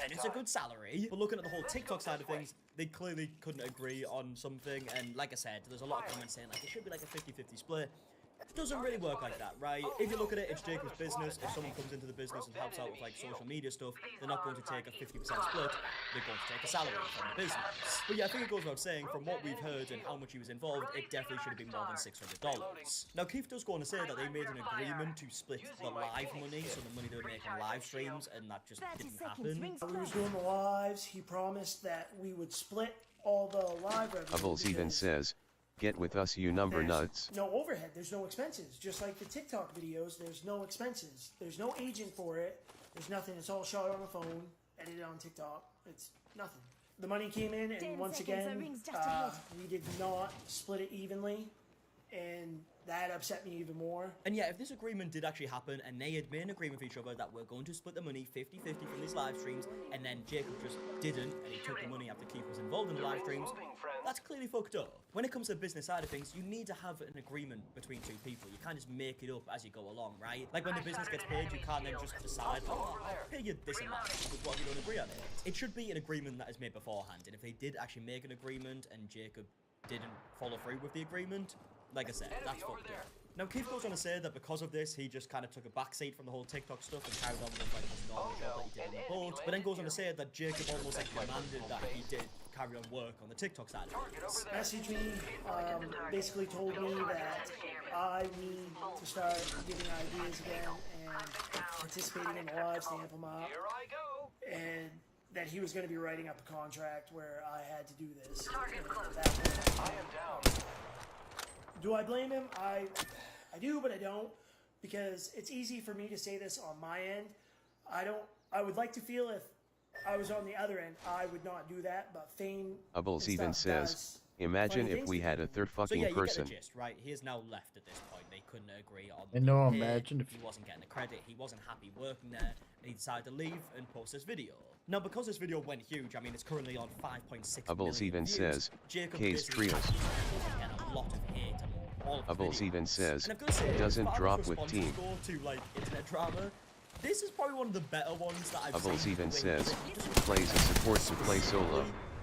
And it's a good salary. But looking at the whole TikTok side of things, they clearly couldn't agree on something. And like I said, there's a lot of comments saying like it should be like a 50-50 split. It doesn't really work like that, right? If you look at it, it's Jacob's business. If someone comes into the business and helps out with like social media stuff, they're not going to take a 50% split. They're going to take a salary from the business. But yeah, I think it goes without saying, from what we've heard and how much he was involved, it definitely should have been more than $600. Now, Keith does go on to say that they made an agreement to split the live money, so the money they would make on live streams, and that just didn't happen. We was doing the lives. He promised that we would split all the live revenue. Bubbles even says, get with us you number nuts. No overhead, there's no expenses. Just like the TikTok videos, there's no expenses. There's no agent for it. There's nothing. It's all shot on the phone, edited on TikTok. It's nothing. The money came in, and once again, we did not split it evenly, and that upset me even more. And yeah, if this agreement did actually happen, and they had made an agreement with each other that we're going to split the money 50-50 from these live streams, and then Jacob just didn't, and he took the money after Keith was involved in the live streams, that's clearly fucked up. When it comes to the business side of things, you need to have an agreement between two people. You can't just make it up as you go along, right? Like when the business gets paid, you can't then just decide, oh, I'll pay you this amount with what you don't agree on it. It should be an agreement that is made beforehand, and if they did actually make an agreement and Jacob didn't follow through with the agreement, like I said, that's fucked up. Now, Keith goes on to say that because of this, he just kind of took a backseat from the whole TikTok stuff and carried on with like his normal job that he did in the boat. But then goes on to say that Jacob almost like demanded that he did carry on work on the TikTok side of things. Messaged me, basically told me that I need to start giving ideas again and participating in the lives to amp them up. And that he was going to be writing up a contract where I had to do this. I am down. Do I blame him? I do, but I don't, because it's easy for me to say this on my end. I would like to feel if I was on the other end, I would not do that, but Fame Bubbles even says, imagine if we had a third fucking so yeah, person. You get the gist, right? He is now left at this point. They couldn't agree on I know, the pay. imagine if- He wasn't getting the credit, he wasn't happy working there, and he decided to leave and post this video. Now, because this video went huge, I mean, it's currently on 5.6 Bubbles million even views, says, Jacob K's basically Trios. getting a lot of hate and all of the Bubbles videos. even says, And I've got to say, doesn't as far drop as with responses team. go to, like, internet drama, this is probably one of the better ones that I've Bubbles seen. even where says, he just plays a support to play solo.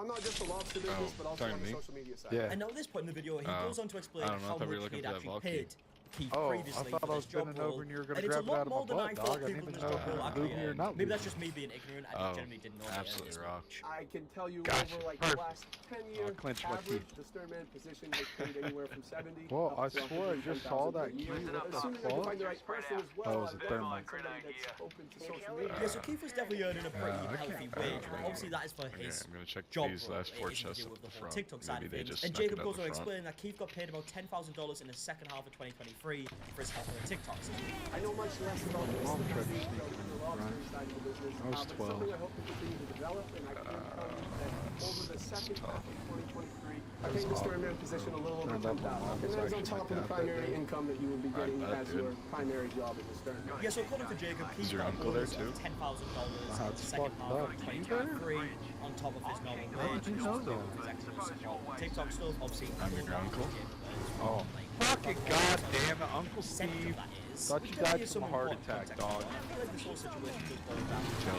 I'm not just the lobster business, but also on the social media side. Yeah. And now at this point in the video, he Oh. goes on to explain I don't know, I how thought we were much looking he'd for that actually Valky. paid Keith Oh, previously I thought for I this was job bending role. over and you were gonna And it's a grab it out lot of my more than I butt, thought dog. I people didn't in even this know job if role you actually moved me or not Maybe moved that's me. just me being ignorant. I Oh, genuinely didn't know that absolutely earlier wrong. stage. I can tell you Gotcha. over like Perfect. the last 10-year clench my average, teeth. the Sternman position has paid anywhere from 70. Well, up I to swore I just saw that key. $110,000 a year. What the Assuming I can fuck? find the right person as well, Oh, it was I'd a rather thermite. find somebody that's open to social media. Yeah, so Keith was definitely earning a pretty I healthy can't wage, find but it. obviously that is for Okay, his I'm gonna check job these role. last It four isn't to chests do up with the the whole front. TikTok side Maybe of they things. just And snuck it Jacob out goes the on front. explaining that Keith got paid about $10,000 in the second half of 2023 for his help on TikToks. I know much less about this Mom than tried to the sneak in lobster side of the business. I was But it's 12. something I hope to continue to develop, and I can tell you that over the second half of 2023, I think the Sternman position a little over Turned out my 10,000. mom And was that's on actually top my of the dad that primary day. income that you will be getting bet, as dude. your primary job as a Sternman. Yeah, so according to Jacob, Keith Is your got a uncle there bonus too? of $10,000 in the That's second fucked half of up. You there? 2023 on top of his normal How wage. did you know that? His extra support. TikTok stuff, obviously. I'm your uncle. Oh, fucking goddamn it, Uncle Steve. Thought you died from a heart attack, dog. Tell us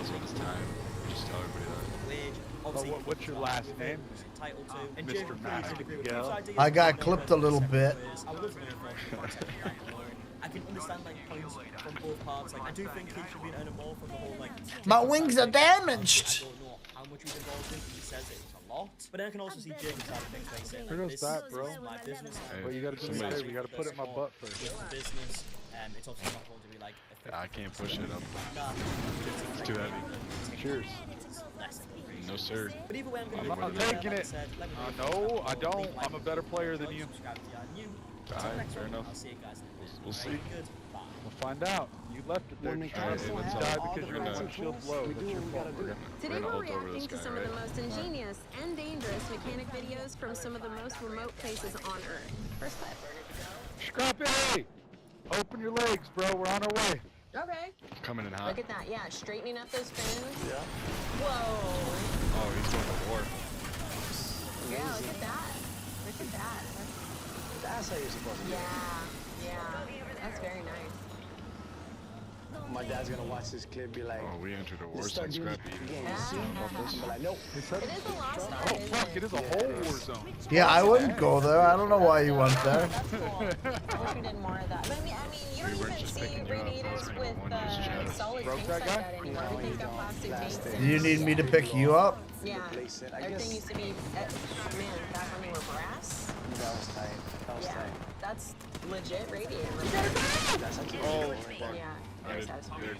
what it's time. Just tell everybody that. What's your last name? Mr. Master Miguel. I got clipped a little bit. I can understand like points from both parts. Like I do think he should be earning more from the whole like. My wings are damaged. I don't know how much he's involved in. He says it's a lot, but then I can also see Jacob's side of things where he's saying Who like, knows this that, bro? is my business. Well, you gotta do me a favor. You gotta put it in my butt first. It's the business, and it's obviously not going to be like. I can't push it up. Nah, It's too heavy. Cheers. No, sir. But either way, I'm not taking it. No, I don't. I'm a better player than you. Alright, fair enough. We'll see. We'll find out. You left it there. You died because you're gonna shield low. That's your fault. Today we're ult over this reacting to guy, some of the right? most ingenious and dangerous mechanic videos from some of the most remote places on Earth. First clip. Scrappy! Open your legs, bro. We're on our way. Okay. Coming in hot. Look at that. Yeah, straightening up those fins. Yeah. Whoa. Oh, he's going to war. Yeah, look at that. Look at that. That's how you're supposed to do it. Yeah. That's very nice. My dad's gonna watch this clip, be like, Oh, we entered a war "Let's zone, start doing Scrappy. this again, You you see?" see? I'm like, nope. It is a lost art, Oh, isn't fuck, it is a whole war zone. Yeah, I wouldn't go there. I don't know why you went there. I wish we did more of that. But I mean, you don't even see radiators with solid tanks like that anymore. Everything's got plastic tanks. Do you need me to pick you up? Yeah. Everything used to be, man, back when they were brass. That was tight. That was Yeah. tight. That's legit radiator. That's how you Oh, Yeah. Very satisfying.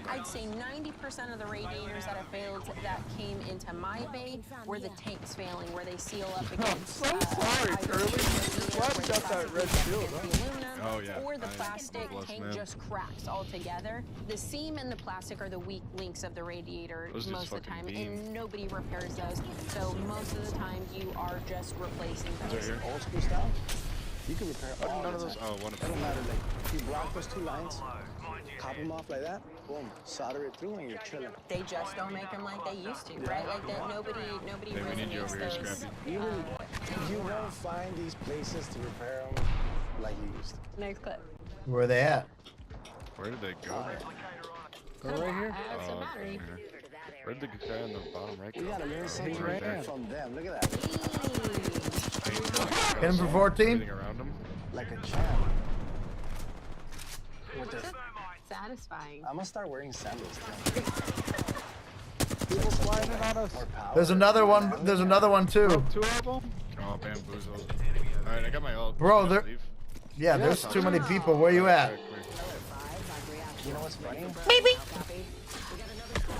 I'd say 90% of the radiators that have failed that came into my bay were the tanks failing, where they seal up against. I'm so sorry, Curly. Glad you got that red shield, huh? Oh, yeah. Or the I- plastic bless tank man. just cracks altogether. The seam and the plastic are the weak links of the radiator Those just most of the time, fucking beam. and nobody repairs those. So most of the time, you are just replacing those. here? Old school style. You can repair Oh, all none the of those. time. Oh, one of It don't them. matter. Like, if you block those two lines, cop them off like that, boom, solder it through, and you're chilling. They just don't make them like they used to, right? Like that. Nobody Hey, we need you resonates over here, those. Scrappy. You won't find these places to repair them like you used to. Next clip. Where are they at? Where did they go? Go right here? That's a Oh, battery. okay. Where did the guy on the bottom right go? We gotta learn He's something right there. from them. Look at that. Hit him for 14? Everything around him. Like a champ. With the, Satisfying. I'm gonna start wearing sandals. People flying in on us. There's another one. There's another one too. Two of them? Oh, bamboozled. Alright, I got my ult. Bro, there. Leave. Yeah, there's too many people. Where you at? You know what's funny? Maybe.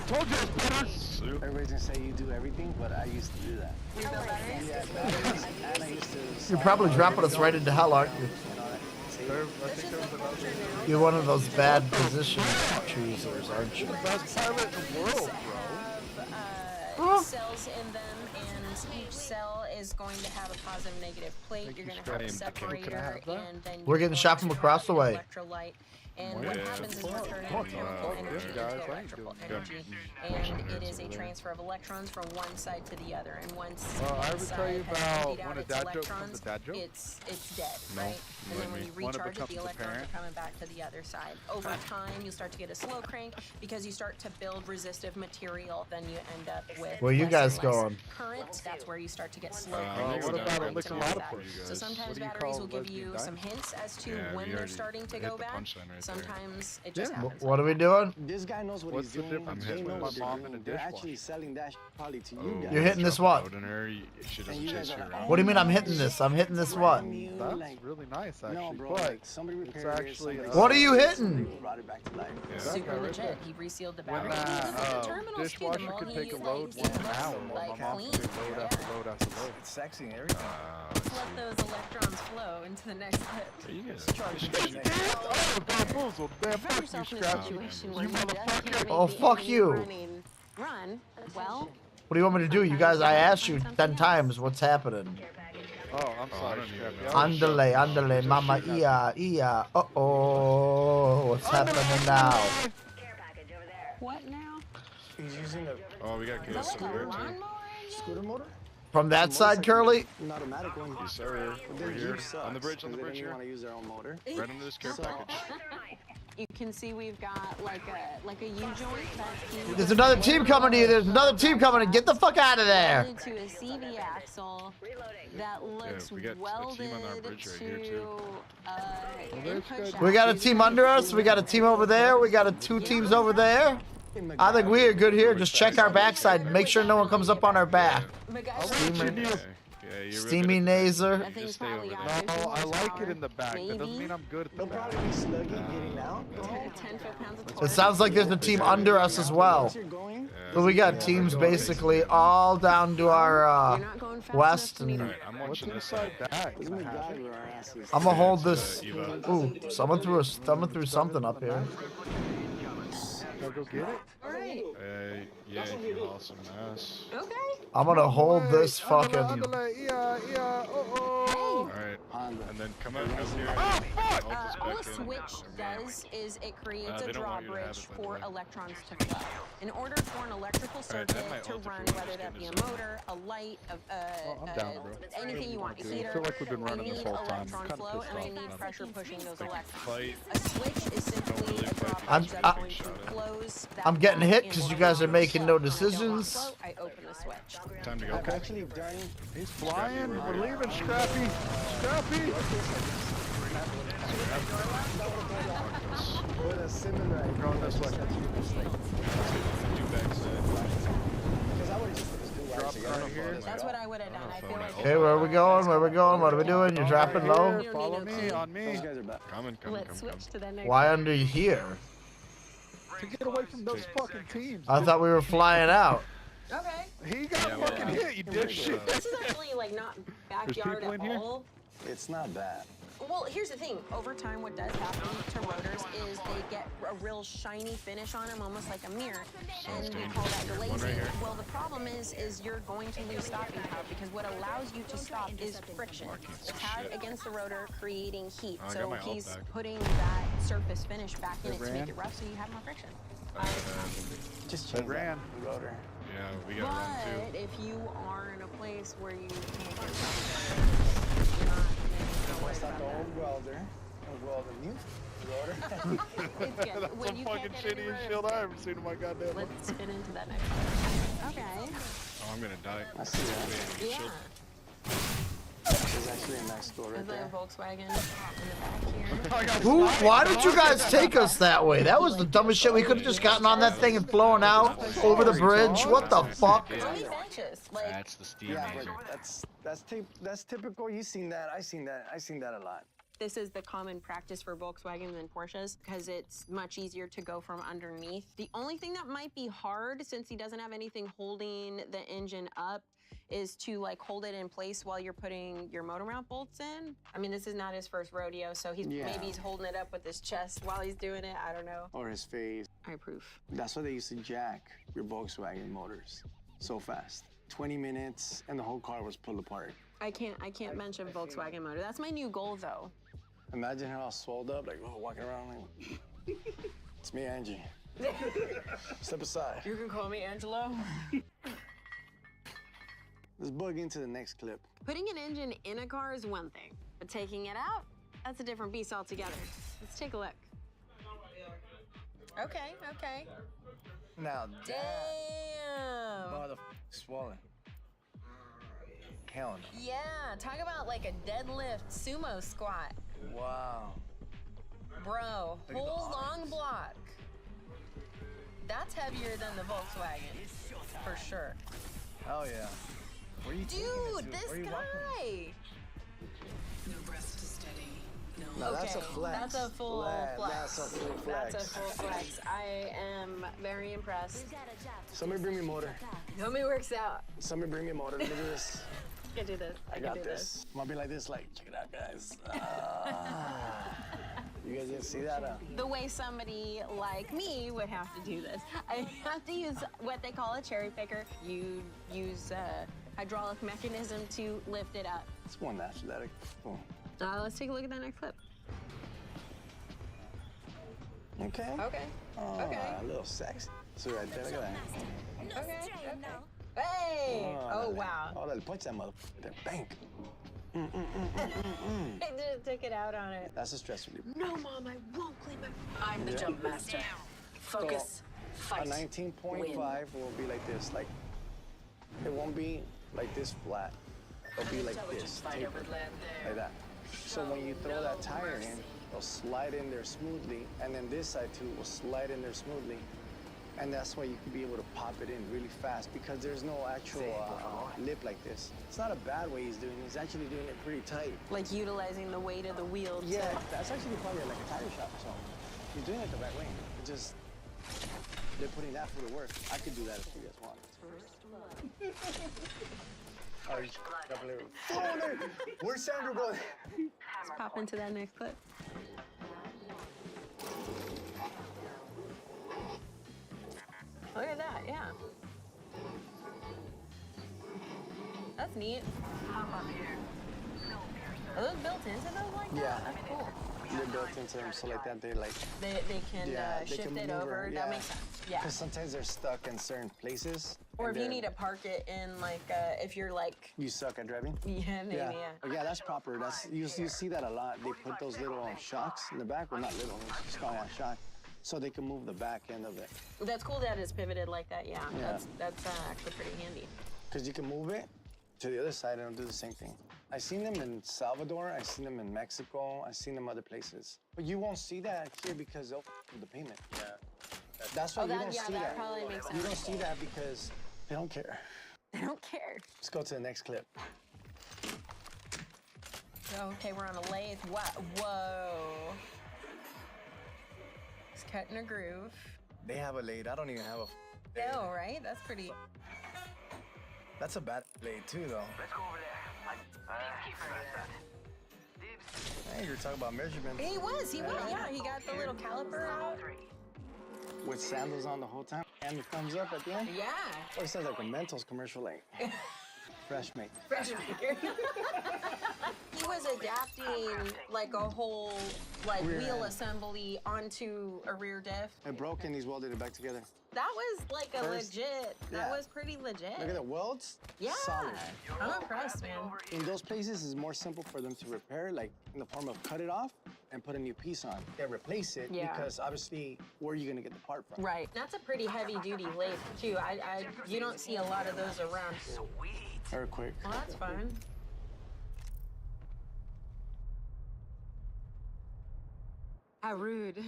Told you it's better. Everybody's gonna say you do everything, but I used to do that. You build batteries? Yeah, batteries, and I used to. You're probably dropping us right into hell, aren't you? I think there was another. You're one of those bad position choosers, aren't you? Best pilot in the world, bro. Cells in them, and each cell is going to have a positive and negative plate. You're going to have a separator, and then We're getting shot from across the way. electrolyte. And what happens is you turn chemical energy into electrical energy, and it is a transfer of electrons from one side to the other. And once I one ever tell you side has about emptied out one of its dad jokes from electrons, the dad joke? it's dead, No. right? And then when you One of recharge it, becomes the the electrons parent. are coming back to the other side. Over time, you'll start to get a slow crank because you start to build resistive material. Then you end up with Where you less guys and less going? current. That's where you start to get slow what cranks. about and Elixir all that. Lotto for you So guys? sometimes What do you batteries call will give lesbian you diet? some hints as to Yeah, we when they're already starting to hit go the back. punchline right there. Sometimes it just Yeah. happens. What are we doing? This guy knows what What's he's the doing. difference? They I'm know hitting what my they're mom in doing. a They're dishwasher. actually selling that probably to you guys. You're hitting this what? Loading her, she doesn't you chase guys you are around. What do you mean I'm hitting this? I'm hitting this what? That's really nice, actually. No, bro, but like somebody it's repaired it, actually. somebody What are you somebody hitting? brought it back to life. Yeah, Super right legit. there. He resealed the When batteries. that This is the terminals too. The dishwasher more could he take a uses, load he 1 gets, hour, like, my mom clean. could do load after load after load. It's sexy and everything. Let those electrons flow into the next clip. You oh, bamboozled. Man, fuck you, Scrappy. You motherfucker. Oh, fuck you. Run. Well, What do you want me to do? You guys, I asked you 10 times what's happening. Oh, I'm sorry, Scrappy. Andale, andale, mama, ia, ia. Uh-oh. What's happening now? what now? He's using a Oh, we got Is good that like a scooter. lawnmower? scooter motor? From that side, Curly? An automatic one. Yes, sir. Their We're here. Jeep sucks, On the bridge 'cause they don't here. want to use their own motor. Right under this care So- package. You can see we've got like a U-joint that's There's another team coming to you. There's another team coming to get the fuck out of there. welded to a CV axle that looks we got a team welded on our bridge right here, to too. input We got a team under us. We got a team over there. We got 2 teams over there. I think we are good here. Just check our backside. Make sure no one comes up on our back. Steamy Naser. That thing's probably got No, I like it in the back. That doesn't mean I'm good at the back. 10 foot-pounds of It sounds like there's a team under us as well. But we got teams basically all down to our west. And Alright, I'm watching this side back. I'm gonna hold this. Ooh, someone threw something up here. Can I go get it? Alright. Yeah, you awesome ass. Okay. I'm gonna hold this fucking. Alright, and then come out here. All a switch does is it creates a they don't want you to have drawbridge it, by the for way. electrons to flow. In order for an electrical circuit might to alter run, if you whether want that to be a skin this motor, a light, I'm down, bro. anything you want, a Dude, I heater, feel like we've been running I this need whole time. electron Kinda flow pissed and I off need about it. pressure pushing those electrons. Fight. A switch is simply a drawbridge I'm- that's I- going to close that I'm getting gap hit in because you order guys are to making flow. no When I don't want decisions. flow, I open the switch. Time to go. I've actually done. He's flying. We're leaving, Scrappy. Scrappy. With a Simmon right. We're going this way. Because I would have just Drop right here. That's what I would have done. I feel like Okay, where are we going? Where are we going? What are we doing? You're dropping low? You don't Follow need no me, key. on me. Those guys are back. Coming. Let's switch to the next Why one. under here? To get away from those fucking teams. I thought we were flying out. Okay. He got fucking hit, you dipshit. This is actually like not backyard people at in here? all. It's not bad. Well, here's the thing. Over time, what does happen to rotors is they get a real shiny finish on them, almost like a mirror, and we call that glazing. Well, the problem is you're going to lose stopping power because what allows you to stop is friction. The pad against the rotor creating heat, I got so my alt he's back. putting that surface finish back in It it to make ran. it rough, so you have more friction. Just It change ran. that rotor. Yeah, we gotta run too. But if you are in a place where you can't get something, you're not What's that, the old welder? A welder new rotor. It's good. That's When the you can't fucking get any shittiest room, shield I ever seen in my goddamn life. let's spin into that next one. Okay. Oh, I'm gonna die. I see that. Yeah. There's actually a nice door right There's like there. a Volkswagen in the back here. Who? Why did you guys take us that way? That was the dumbest shit. We could have just gotten on that thing and flown out over the bridge. What the fuck? Let me finish this. Like, That's the steam Yeah, but laser. that's typical. You've seen that. I've seen that a lot. this is the common practice for Volkswagen than Porsches because it's much easier to go from underneath. The only thing that might be hard, since he doesn't have anything holding the engine up, is to like hold it in place while you're putting your motor mount bolts in. I mean, this is not his first rodeo, so maybe he's holding it up with his chest while he's doing it. I don't know. Or his face. I approve. That's why they used to jack your Volkswagen motors so fast. 20 minutes and the whole car was pulled apart. I can't mention Volkswagen motor. That's my new goal, though. Imagine how swelled up, like walking around like, it's me, Angie. Step aside. You can call me Angelo. Let's bug into the next clip. Putting an engine in a car is one thing, but taking it out, That's a different beast altogether. Let's take a look. Okay, okay. Now Damn. mother swollen. Hell no. Yeah, talk about like a deadlift sumo squat. Wow. Bro, Look at the whole arms. long block. That's heavier than the Volkswagen, for sure. Hell yeah. Where are you taking it Dude, to? this Where are you walking? guy. No rest to steady. No, that's a Okay, flex. that's a full flex. That's a full flex. That's a full flex. I am very impressed. Somebody bring me a motor. Homie works out. Somebody bring me a motor. Let me do this. I can do this. I can got do this. I'm gonna be like this, like, check it out, guys. You guys didn't see that? The way somebody like me would have to do this. I have to use what they call a cherry picker. You use a hydraulic mechanism to lift it up. It's one athletic. Boom. Let's take a look at that next clip. Okay. Okay. Oh, Okay. a little sexy. So right there, look at that. Okay. Hey! Oh, wow. Oh, they'll punch that motherfucker. Bank. I just took it out on it. That's a stress reliever. No, Mom, I won't clean my... I'm the jump master. Focus. So, a Fight. 19.5 will be like this. Like, it won't be like this flat. It'll be like this, tapered, like that. So when you throw that tire in, it'll slide in there smoothly, and then this side too will slide in there smoothly. And that's why you can be able to pop it in really fast because there's no actual lip like this. It's not a bad way he's doing it. He's actually doing it pretty tight. Like utilizing the weight of the wheel to... Yeah, that's actually probably like a tire shop or something. He's doing it the right way. It just, they're putting that for the work. I could do that if you guys want. Oh, you got a little... Oh, no! Where's Sandra going? Let's pop into that next clip. Look at that, yeah. That's neat. Are those built into those like that? Yeah. That's cool. They're built into them so like that they like... They can they shift can it maneuver, over. yeah. That makes sense. Yeah. Because sometimes they're stuck in certain places. Or and if you they're- need to park it in like, if you're like... You suck at driving? Yeah, maybe, yeah. Oh, yeah, that's proper. That's you see that a lot. They put those little shocks in the back. Well, not little, it's called a shock. So they can move the back end of it. That's cool that it's pivoted like that, yeah. Yeah. That's actually pretty handy. Because you can move it to the other side and it'll do the same thing. I've seen them in Salvador, I've seen them in Mexico, I've seen them other places. But you won't see that here because they'll with the payment. Yeah. That's why you don't see that. Probably makes sense. You don't see that because they don't care. They don't care. Let's go to the next clip. Okay, we're on a lathe. Whoa. It's cutting a groove. They have a lathe. I don't even have a. No, right? That's pretty. That's a bad lathe too, though. Let's go over there. Hey, you're talking about measurements. He was, yeah. He got the little caliper out. With sandals on the whole time and the thumbs up at the end? Yeah. Or it sounds like a Mentos commercial, like Fresh Make. Fresh maker. He was adapting like a whole Rear wheel end. assembly onto a rear diff. It broke and he's welded it back together. That was like a First- legit. That yeah. was pretty legit. Look at the welds. Yeah. Solid. I'm impressed, man. In those places, it's more simple for them to repair, like in the form of cut it off and put a new piece on. They replace it Yeah. because obviously, where are you gonna get the part from? Right. That's a pretty heavy duty lathe too. You don't see a lot of those around. Earthquake. Well, that's fun. How rude.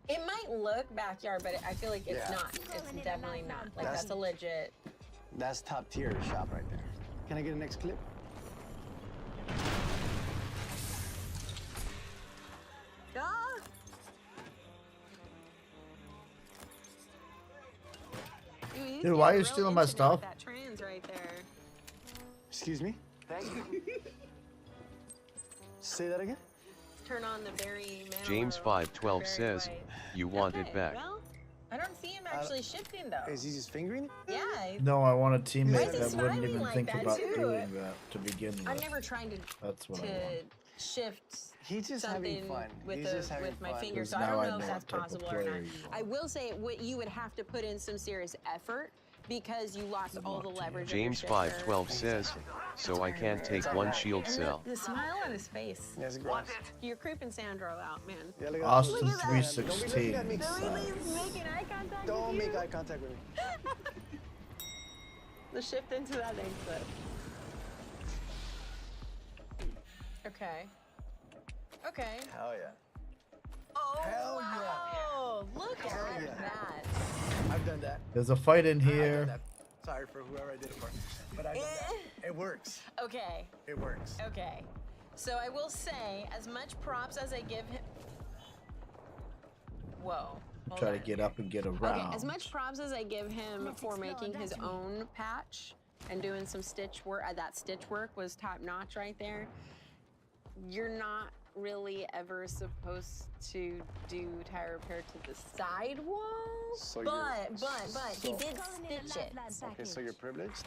It might look backyard, but I feel like it's Yeah. not. It's definitely not. Like That's- that's a legit. That's top tier shop right there. Can I get the next clip? Ah! Dude, why are you stealing my stuff? That trans right there. Excuse me? Thank you. Say that again? Turn on the Barry Manilow. James 512 Barry says, White. you want Okay, it back. Well, I don't see him actually shifting though. Is he just fingering it? Yeah. No, I want a teammate Why is he that wouldn't smiling even like think that, about too? doing that to begin with. I'm never trying to That's what I want. shift He's just having something fun. with He's just having with my fun. fingers. So Because I now don't I know if know that's what type of possible or not. player you are. I will say you would have to put in some serious effort because you lost all the leverage. James of your shifter. 512 says, so I can't take one shield And cell. the smile on his face. Yes, gross. You're creeping Sandro out, man. Yeah, look at Austin that. 316. Don't be looking at me. He's making eye contact Don't with you. make eye contact with me. Let's shift into that exit. Okay. Okay. Hell yeah. Oh, Hell wow. Look at yeah. that. I've done that. There's a fight in I've done here. that. Sorry for whoever I did it for. But I've done that. It works. Okay. It works. Okay. So I will say, as much props as I give him. Whoa. Hold Try on. to get up and get Okay, around. as much props as I give him for making his own patch and doing some stitch work, that stitch work was top notch right there. You're not really ever supposed to do tire repair to the sidewall, So but he so- did stitch it. Okay, so you're privileged?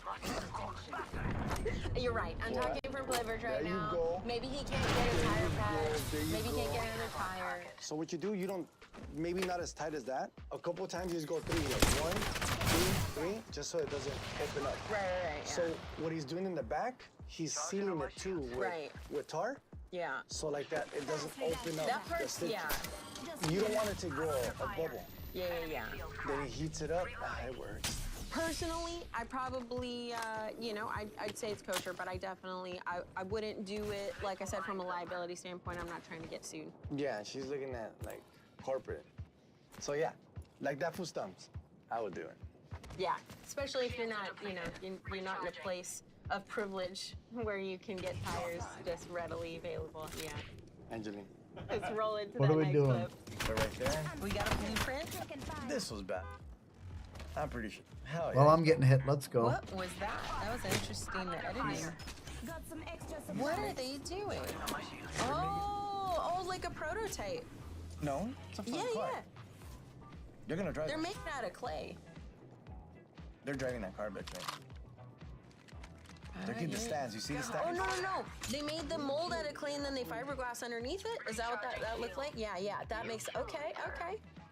You're right. I'm talking from privilege right There you now. go. Maybe he can't get a tire patch. There you Maybe he can't go. get another tire. So what you do, you don't, maybe not as tight as that. A couple of times you just go 3, like 1, 2, 3, just so it doesn't open up. Right. Yeah. So what he's doing in the back, he's sealing it too with tar. Yeah. So like that, it doesn't open up That the part's, stitches. yeah. You don't want it to grow a bubble. Yeah. Then he heats it up. It works. Personally, I probably, I'd say it's kosher, but I definitely, I wouldn't do it, like I said, from a liability standpoint. I'm not trying to get sued. Yeah, she's looking at like corporate. So yeah, like that for stumps, I would do it. Yeah, especially if you're not, you're not in a place of privilege where you can get tires just readily available. Yeah. Angeline. Let's roll into What that are we next doing? clip. So right there, We got a blueprint. this was bad. I'm pretty sure. Hell yeah. Well, I'm getting hit. Let's go. What was that? That was interesting editing. What are they doing? Oh, like a prototype. No, it's a fun car. Yeah. They're gonna drive They're it. making out of clay. They're driving that car, bitch, right? Look at the stands. You see the stands? Oh, no. They made the mold out of clay and then they fiberglass underneath it? Is that what that looked like? Yeah. That makes, okay.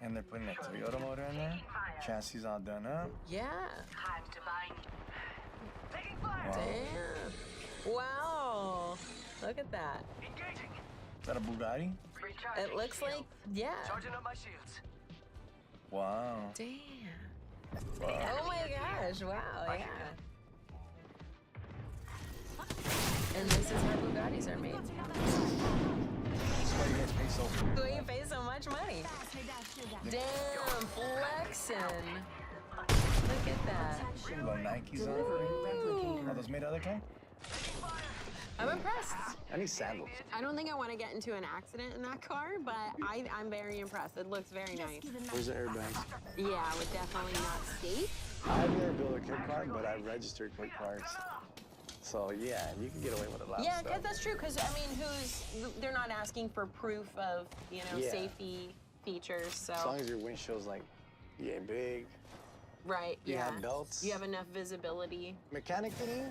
And they're putting a Toyota motor in there. Chassis all done up. Yeah. Wow. Damn. Wow. Look at that. Is that a Bugatti? It looks like, yeah. Wow. Damn. Wow. Oh my gosh, wow, yeah. And this is how Bugattis are made. Why you guys pay so So you pay so much money. Damn, flexing. Look at that. Little Nikes on. Are those made out of clay? I'm impressed. I need sandals. I don't think I want to get into an accident in that car, but I'm very impressed. It looks very nice. Where's the airbags? Yeah, I would definitely not safe. I've never built a kid car, but I registered kid cars. So yeah, you can get away with a lot of Yeah, stuff. that's true, because I mean, they're not asking for proof of, Yeah. safety features, so. As long as your windshield's like, yeah, big. Right, You yeah. have belts. You have enough visibility. Mechanically,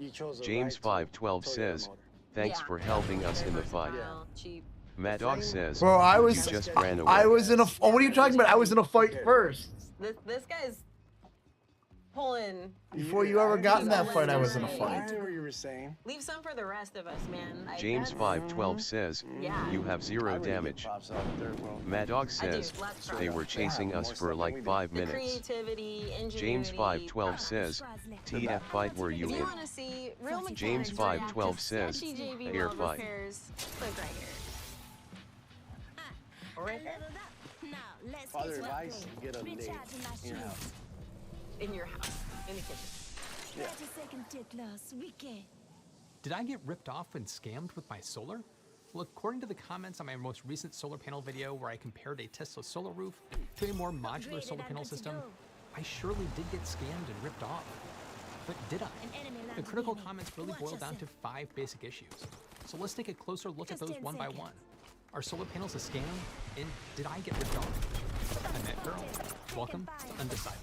you chose a James right 512 Toyota says, motor. thanks Yeah. for helping us in the fight. Well, cheap. Mad Dog says, Bro, I was you just ran away. I was in a. Oh, what are you talking about? I was in a fight first. This guy's pulling. Before you ever got in that fight, I was in a I fight. heard what you were saying. Leave some for the rest of us, man. Like, James that's- 512 says, Yeah. you have I 0 really get damage. props out of the third world. Mad Dog I says, do, lots of they props. were chasing Yeah, us more for stuff than like we did. 5 The minutes. creativity, ingenuity. James 512 says, TF fight were you If you in? want to see real mechanics, James 512 says, sketchy JV air weld fight. repairs, look right here. Right here. Father advice, get a lathe in your house. In your house, in the kitchen. Did I get ripped off and scammed with my solar? Well, according to the comments on my most recent solar panel video where I compared a Tesla solar roof to a more modular solar panel system, I surely did get scammed and ripped off. But did I? The critical comments really boil down to 5 basic issues. So let's take a closer look at those one by one. Are solar panels a scam? And did I get ripped off? I'm Matt Girl. Welcome to Undecided.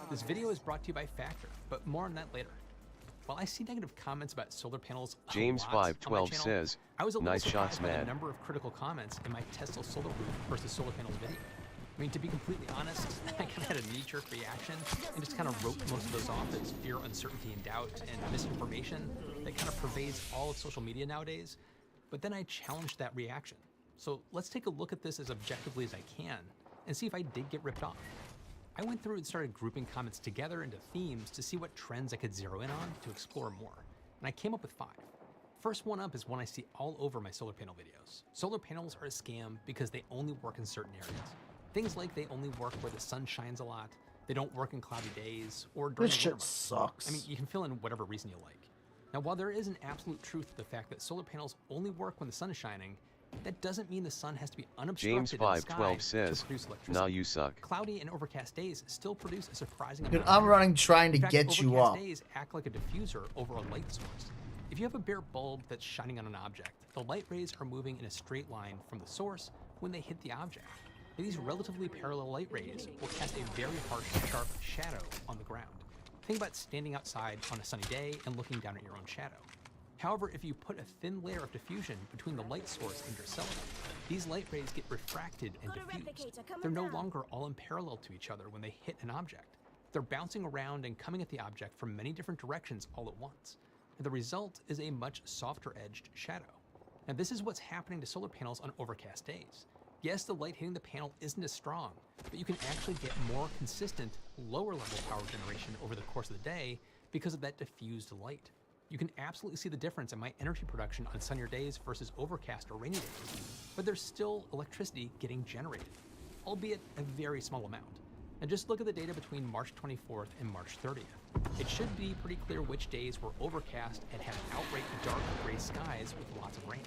This video is brought to you by Factor, but more on that later. While I see negative comments about solar panels a James lot on my 512 channel, says, I was a little nice shots, surprised by the man. number of critical comments in my Tesla solar roof versus solar panels video. I mean, to be completely honest, I kind of had a knee-jerk reaction and just kind of wrote most of those off as fear, uncertainty, and doubt and misinformation that kind of pervades all of social media nowadays. But then I challenged that reaction. So let's take a look at this as objectively as I can and see if I did get ripped off. I went through and started grouping comments together into themes to see what trends I could zero in on to explore more. And I came up with 5. First one up is one I see all over my solar panel videos. Solar panels are a scam because they only work in certain areas. Things like they only work where the sun shines a lot, they don't work in cloudy days, or during This the shit winter months. sucks. I mean, you can fill in whatever reason you like. Now, while there is an absolute truth to the fact that solar panels only work when the sun is shining, that doesn't mean the sun has to be unobstructed James in the 512 sky says, to produce electricity. nah, you suck. Cloudy and overcast days still produce a surprising Dude, amount I'm of running energy. trying to In fact, get you overcast up. days act like a diffuser over a light source. If you have a bare bulb that's shining on an object, the light rays are moving in a straight line from the source when they hit the object. And these relatively parallel light rays will cast a very harsh, sharp shadow on the ground. Think about standing outside on a sunny day and looking down at your own shadow. However, if you put a thin layer of diffusion between the light source and your cylinder, these light rays get refracted and diffused. They're no longer all in parallel to each other when they hit an object. They're bouncing around and coming at the object from many different directions all at once. And the result is a much softer-edged shadow. And this is what's happening to solar panels on overcast days. Yes, the light hitting the panel isn't as strong, but you can actually get more consistent, lower-level power generation over the course of the day because of that diffused light. You can absolutely see the difference in my energy production on sunnier days versus overcast or rainy days, but there's still electricity getting generated, albeit a very small amount. And just look at the data between March 24th and March 30th. It should be pretty clear which days were overcast and had outright dark gray skies with lots of rain.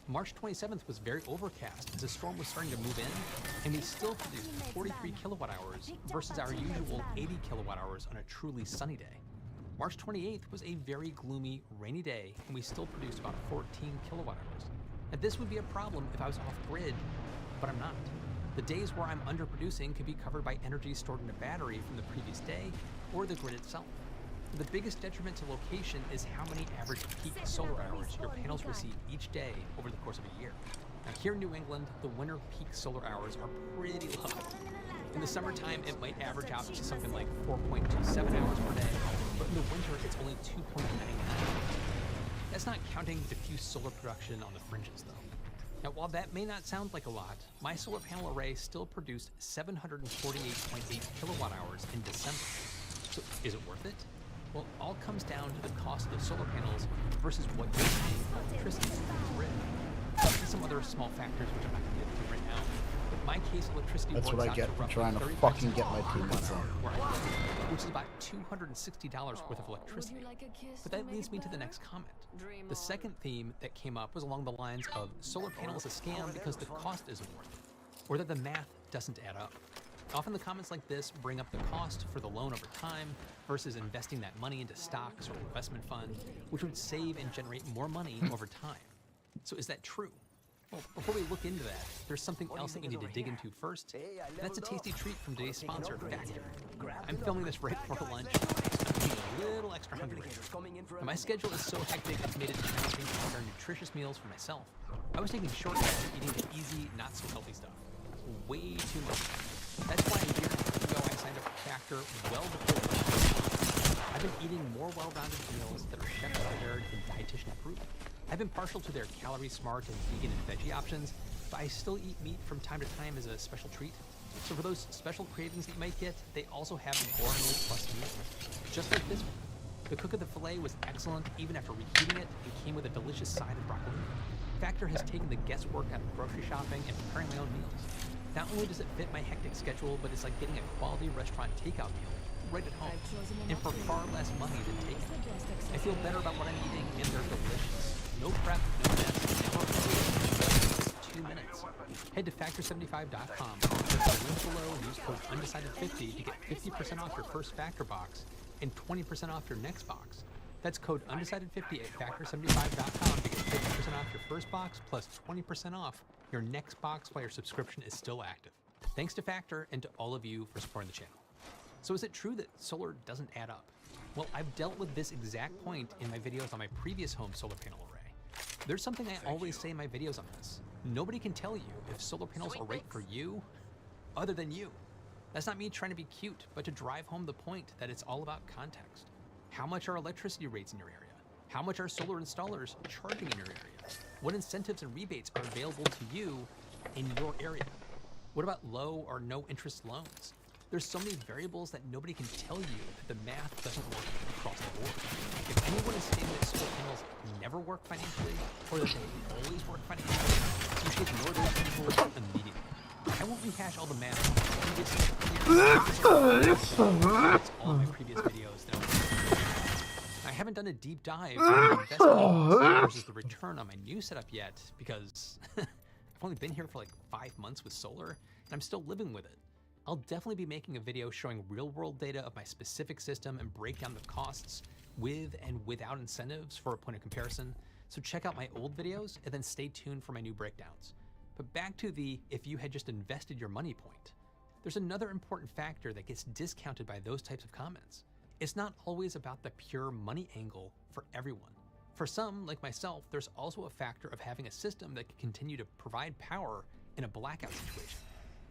March 27th was very overcast as the storm was starting to move in, and we still produced 43 kilowatt hours versus our usual 80 kilowatt hours on a truly sunny day. March 28th was a very gloomy, rainy day, and we still produced about 14 kilowatt hours. And this would be a problem if I was off-grid, but I'm not. The days where I'm underproducing could be covered by energy stored in a battery from the previous day or the grid itself. The biggest detriment to location is how many average peak solar hours your panels receive each day over the course of a year. Now here in New England, the winter peak solar hours are pretty low. In the summertime, it might average out to something like 4.27 hours per day, but in the winter, it's only 2.99. That's not counting diffuse solar production on the fringes, though. Now, while that may not sound like a lot, my solar panel array still produced 748.8 kilowatt hours in December. So is it worth it? Well, it all comes down to the cost of solar panels versus what you're paying for electricity from the grid. And some other small factors which I'm not going to get into right now. But in my case, electricity That's works what I out get to for roughly trying to 35 fucking cents get my per teammates kilowatt in. hour where I live, which is about $260 worth of electricity. But that leads me to the next comment. The second theme that came up was along the lines of solar panels a scam because the cost isn't worth it, or that the math doesn't add up. Often the comments like this bring up the cost for the loan over time versus investing that money into stocks or investment fund, which would save and generate more money over time. So is that true? Well, before we look into that, there's something else that we need to dig into first, and that's a tasty treat from today's sponsor, Factor. I'm filming this right before lunch, so I'm feeling a little extra hungry. And my schedule is so hectic it's made it challenging to prepare nutritious meals for myself. I was taking shortcuts and eating the easy, not so healthy stuff. Way too much. That's why a year ago I signed up for Factor well before lunch. I've been eating more well-rounded meals that are chef-prepared and dietitian approved. I've been partial to their calorie-smart and vegan and veggie options, but I still eat meat from time to time as a special treat. So for those special cravings that you might get, they also have a gourmet plus meal, just like this one. The cook of the filet was excellent even after reheating it and came with a delicious side of broccoli. Factor has taken the guesswork out of grocery shopping and preparing my own meals. Not only does it fit my hectic schedule, but it's like getting a quality restaurant takeout meal right at home, and for far less money than takeout. I feel better about what I'm eating, and they're delicious. No prep, no mess, never just 2 minutes. Head to Factor75.com, click the link below, and use code UNDECIDED50 to get 50% off your first Factor box and 20% off your next box. That's code UNDECIDED50 at Factor75.com to get 50% off your first box plus 20% off your next box while your subscription is still active. Thanks to Factor and to all of you for supporting the channel. So is it true that solar doesn't add up? Well, I've dealt with this exact point in my videos on my previous home solar panel array. There's something I always say in my videos on this. Nobody can tell you if solar panels are right for you other than you. That's not me trying to be cute, but to drive home the point that it's all about context. How much are electricity rates in your area? How much are solar installers charging in your area? What incentives and rebates are available to you in your area? What about low or no interest loans? There's so many variables that nobody can tell you that the math doesn't work across the board. If anyone is saying that solar panels never work financially, or that they always work financially, you should ignore those people immediately. I won't rehash all the math all my previous videos that I haven't done a deep dive on the investment versus the return on my new setup yet because I've only been here for like 5 months with solar and I'm still living with it. I'll definitely be making a video showing real-world data of my specific system and break down the costs with and without incentives for a point of comparison. So check out my old videos and then stay tuned for my new breakdowns. But back to the if you had just invested your money point. There's another important factor that gets discounted by those types of comments. It's not always about the pure money angle for everyone. For some, like myself, there's also a factor of having a system that can continue to provide power in a blackout situation.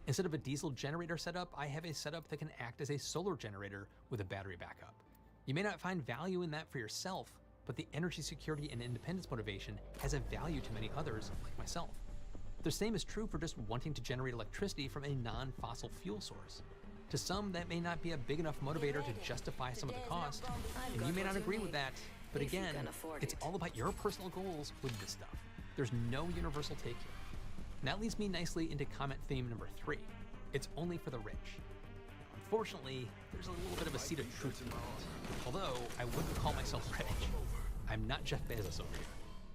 Instead of a diesel generator setup, I have a setup that can act as a solar generator with a battery backup. You may not find value in that for yourself, but the energy security and independence motivation has a value to many others like myself. The same is true for just wanting to generate electricity from a non-fossil fuel source. To some, that may not be a big enough motivator to justify some of the cost, and you may not agree with that, but again, it's all about your personal goals with this stuff. There's no universal take here. And that leads me nicely into comment theme number 3. It's only for the rich. Now, unfortunately, there's a little bit of a seed of truth in that. Although, I wouldn't call myself rich. I'm not Jeff Bezos over here.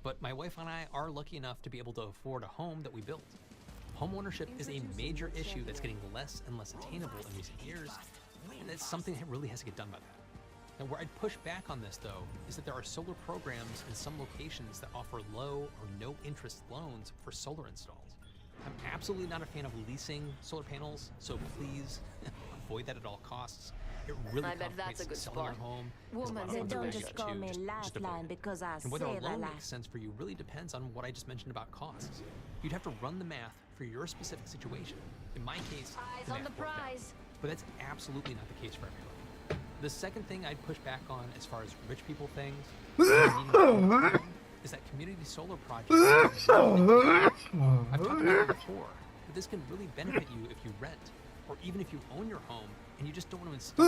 But my wife and I are lucky enough to be able to afford a home that we built. Home ownership is a major issue that's getting less and less attainable in recent years, and it's something that really has to get done by that. Now, where I'd push back on this, though, is that there are solar programs in some locations that offer low or no interest loans for solar installs. I'm absolutely not a fan of leasing solar panels, so please avoid that at all costs. It really complicates selling your home. Woman, they don't just call me last line because I and whether a say loan that makes sense for you really depends on what I just mentioned about costs. You'd have to run the math for your specific situation. In my case, the math worked out. But that's absolutely not the case for everybody. The second thing I'd push back on as far as rich people things is that community solar projects. I've talked about it before, but this can really benefit you if you rent, or even if you own your home and you just don't want to install.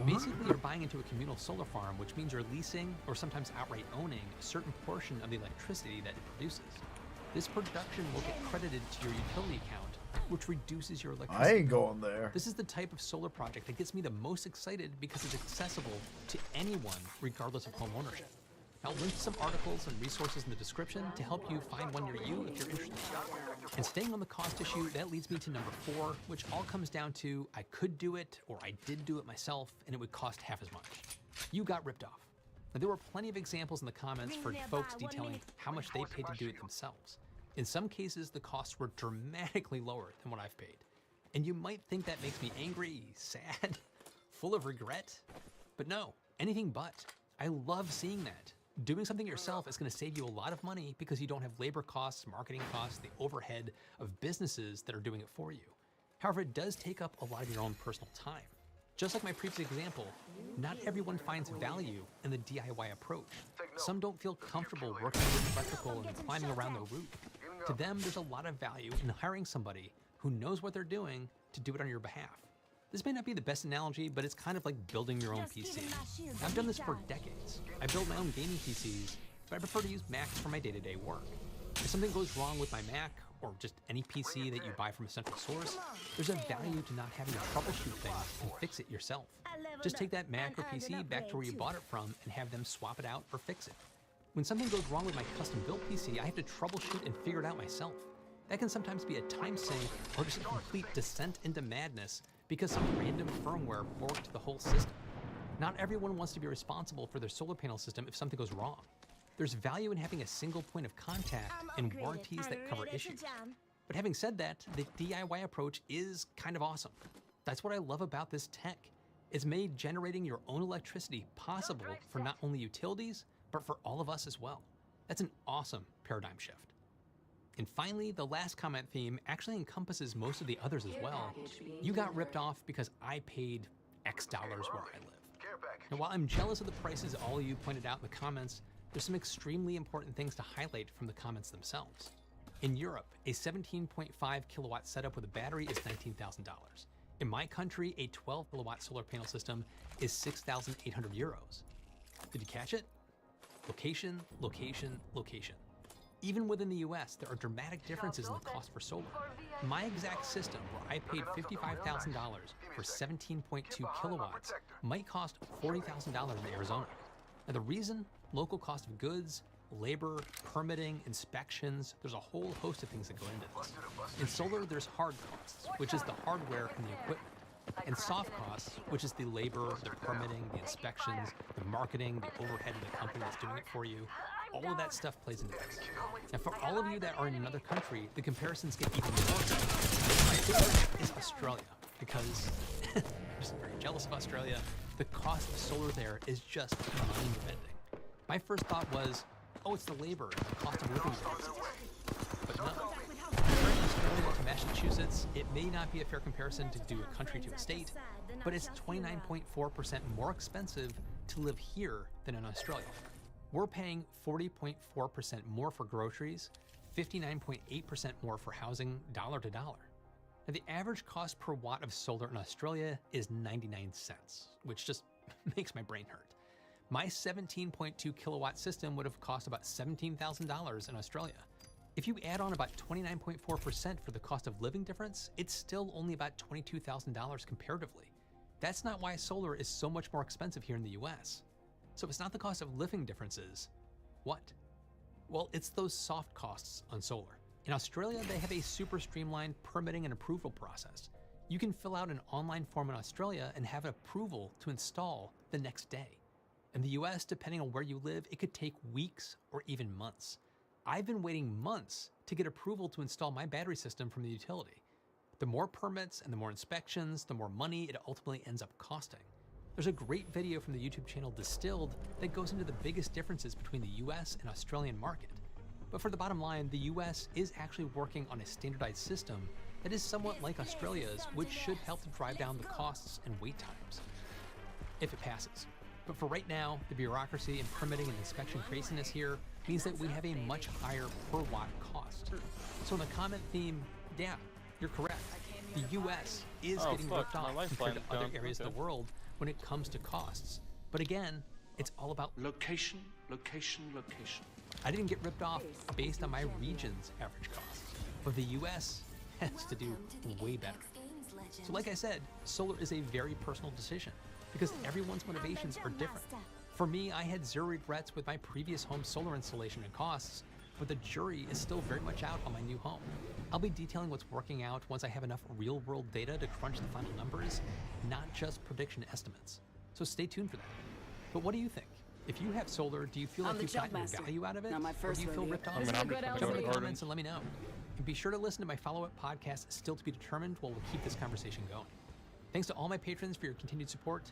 Basically, you're buying into a communal solar farm, which means you're leasing or sometimes outright owning a certain portion of the electricity that it produces. This production will get credited to your utility account, which reduces your electricity. I ain't going there. This is the type of solar project that gets me the most excited because it's accessible to anyone, regardless of home ownership. I'll link to some articles and resources in the description to help you find one near you if you're interested. And staying on the cost issue, that leads me to number 4, which all comes down to I could do it or I did do it myself and it would cost half as much. You got ripped off. Now, there were plenty of examples in the comments for folks detailing how much they paid to do it themselves. In some cases, the costs were dramatically lower than what I've paid. And you might think that makes me angry, sad, full of regret, but no, anything but. I love seeing that. Doing something yourself is going to save you a lot of money because you don't have labor costs, marketing costs, the overhead of businesses that are doing it for you. However, it does take up a lot of your own personal time. Just like my previous example, not everyone finds value in the DIY approach. Some don't feel comfortable working with electrical and climbing around the roof. To them, there's a lot of value in hiring somebody who knows what they're doing to do it on your behalf. This may not be the best analogy, but it's kind of like building your own PC. I've done this for decades. I build my own gaming PCs, but I prefer to use Macs for my day-to-day work. If something goes wrong with my Mac, or just any PC that you buy from a central source, there's a value to not having to troubleshoot things and fix it yourself. Just take that Mac or PC back to where you bought it from and have them swap it out or fix it. When something goes wrong with my custom-built PC, I have to troubleshoot and figure it out myself. That can sometimes be a time sink or just a complete descent into madness because some random firmware borked the whole system. Not everyone wants to be responsible for their solar panel system if something goes wrong. There's value in having a single point of contact and warranties that cover issues. But having said that, the DIY approach is kind of awesome. That's what I love about this tech. It's made generating your own electricity possible for not only utilities, but for all of us as well. That's an awesome paradigm shift. And finally, the last comment theme actually encompasses most of the others as well. You got ripped off because I paid X dollars where I live. Now, while I'm jealous of the prices all of you pointed out in the comments, there's some extremely important things to highlight from the comments themselves. In Europe, a 17.5 kilowatt setup with a battery is $19,000. In my country, a 12 kilowatt solar panel system is 6,800 euros. Did you catch it? Location, location, location. Even within the US, there are dramatic differences in the cost for solar. My exact system, where I paid $55,000 for 17.2 kilowatts, might cost $40,000 in Arizona. Now the reason? Local cost of goods, labor, permitting, inspections, there's a whole host of things that go into this. In solar, there's hard costs, which is the hardware and the equipment, and soft costs, which is the labor, the permitting, the inspections, the marketing, the overhead of the company that's doing it for you. All of that stuff plays into this. Now, for all of you that are in another country, the comparisons get even more. My favorite is Australia, because I'm just very jealous of Australia. The cost of solar there is just mind-bending. My first thought was, oh, it's the labor and the cost of living there. But no. Comparing Australia to Massachusetts, it may not be a fair comparison to do a country to a state, but it's 29.4% more expensive to live here than in Australia. We're paying 40.4% more for groceries, 59.8% more for housing, dollar to dollar. Now, the average cost per watt of solar in Australia is 99 cents, which just makes my brain hurt. My 17.2 kilowatt system would have cost about $17,000 in Australia. If you add on about 29.4% for the cost of living difference, it's still only about $22,000 comparatively. That's not why solar is so much more expensive here in the US. So it's not the cost of living differences. What? Well, it's those soft costs on solar. In Australia, they have a super streamlined permitting and approval process. You can fill out an online form in Australia and have approval to install the next day. In the US, depending on where you live, it could take weeks or even months. I've been waiting months to get approval to install my battery system from the utility. The more permits and the more inspections, the more money it ultimately ends up costing. There's a great video from the YouTube channel Distilled that goes into the biggest differences between the US and Australian market. But for the bottom line, the US is actually working on a standardized system that is somewhat like Australia's, which should help to drive down the costs and wait times, if it passes. But for right now, the bureaucracy and permitting and inspection craziness here means that we have a much higher per watt cost. So in the comment theme, yeah, you're correct. The US is getting ripped off compared to other areas of the world when it comes to costs. But again, it's all about location, location, location. I didn't get ripped off based on my region's average costs, but the US has to do way better. So like I said, solar is a very personal decision because everyone's motivations are different. For me, I had zero regrets with my previous home solar installation and costs, but the jury is still very much out on my new home. I'll be detailing what's working out once I have enough real-world data to crunch the final numbers, not just prediction estimates. So stay tuned for that. But what do you think? If you have solar, do you feel like you've gotten your value out of it? Or do you feel ripped off? Come in the comments and let me know. And be sure to listen to my follow-up podcast, Still to be Determined, while we'll keep this conversation going. Thanks to all my patrons for your continued support.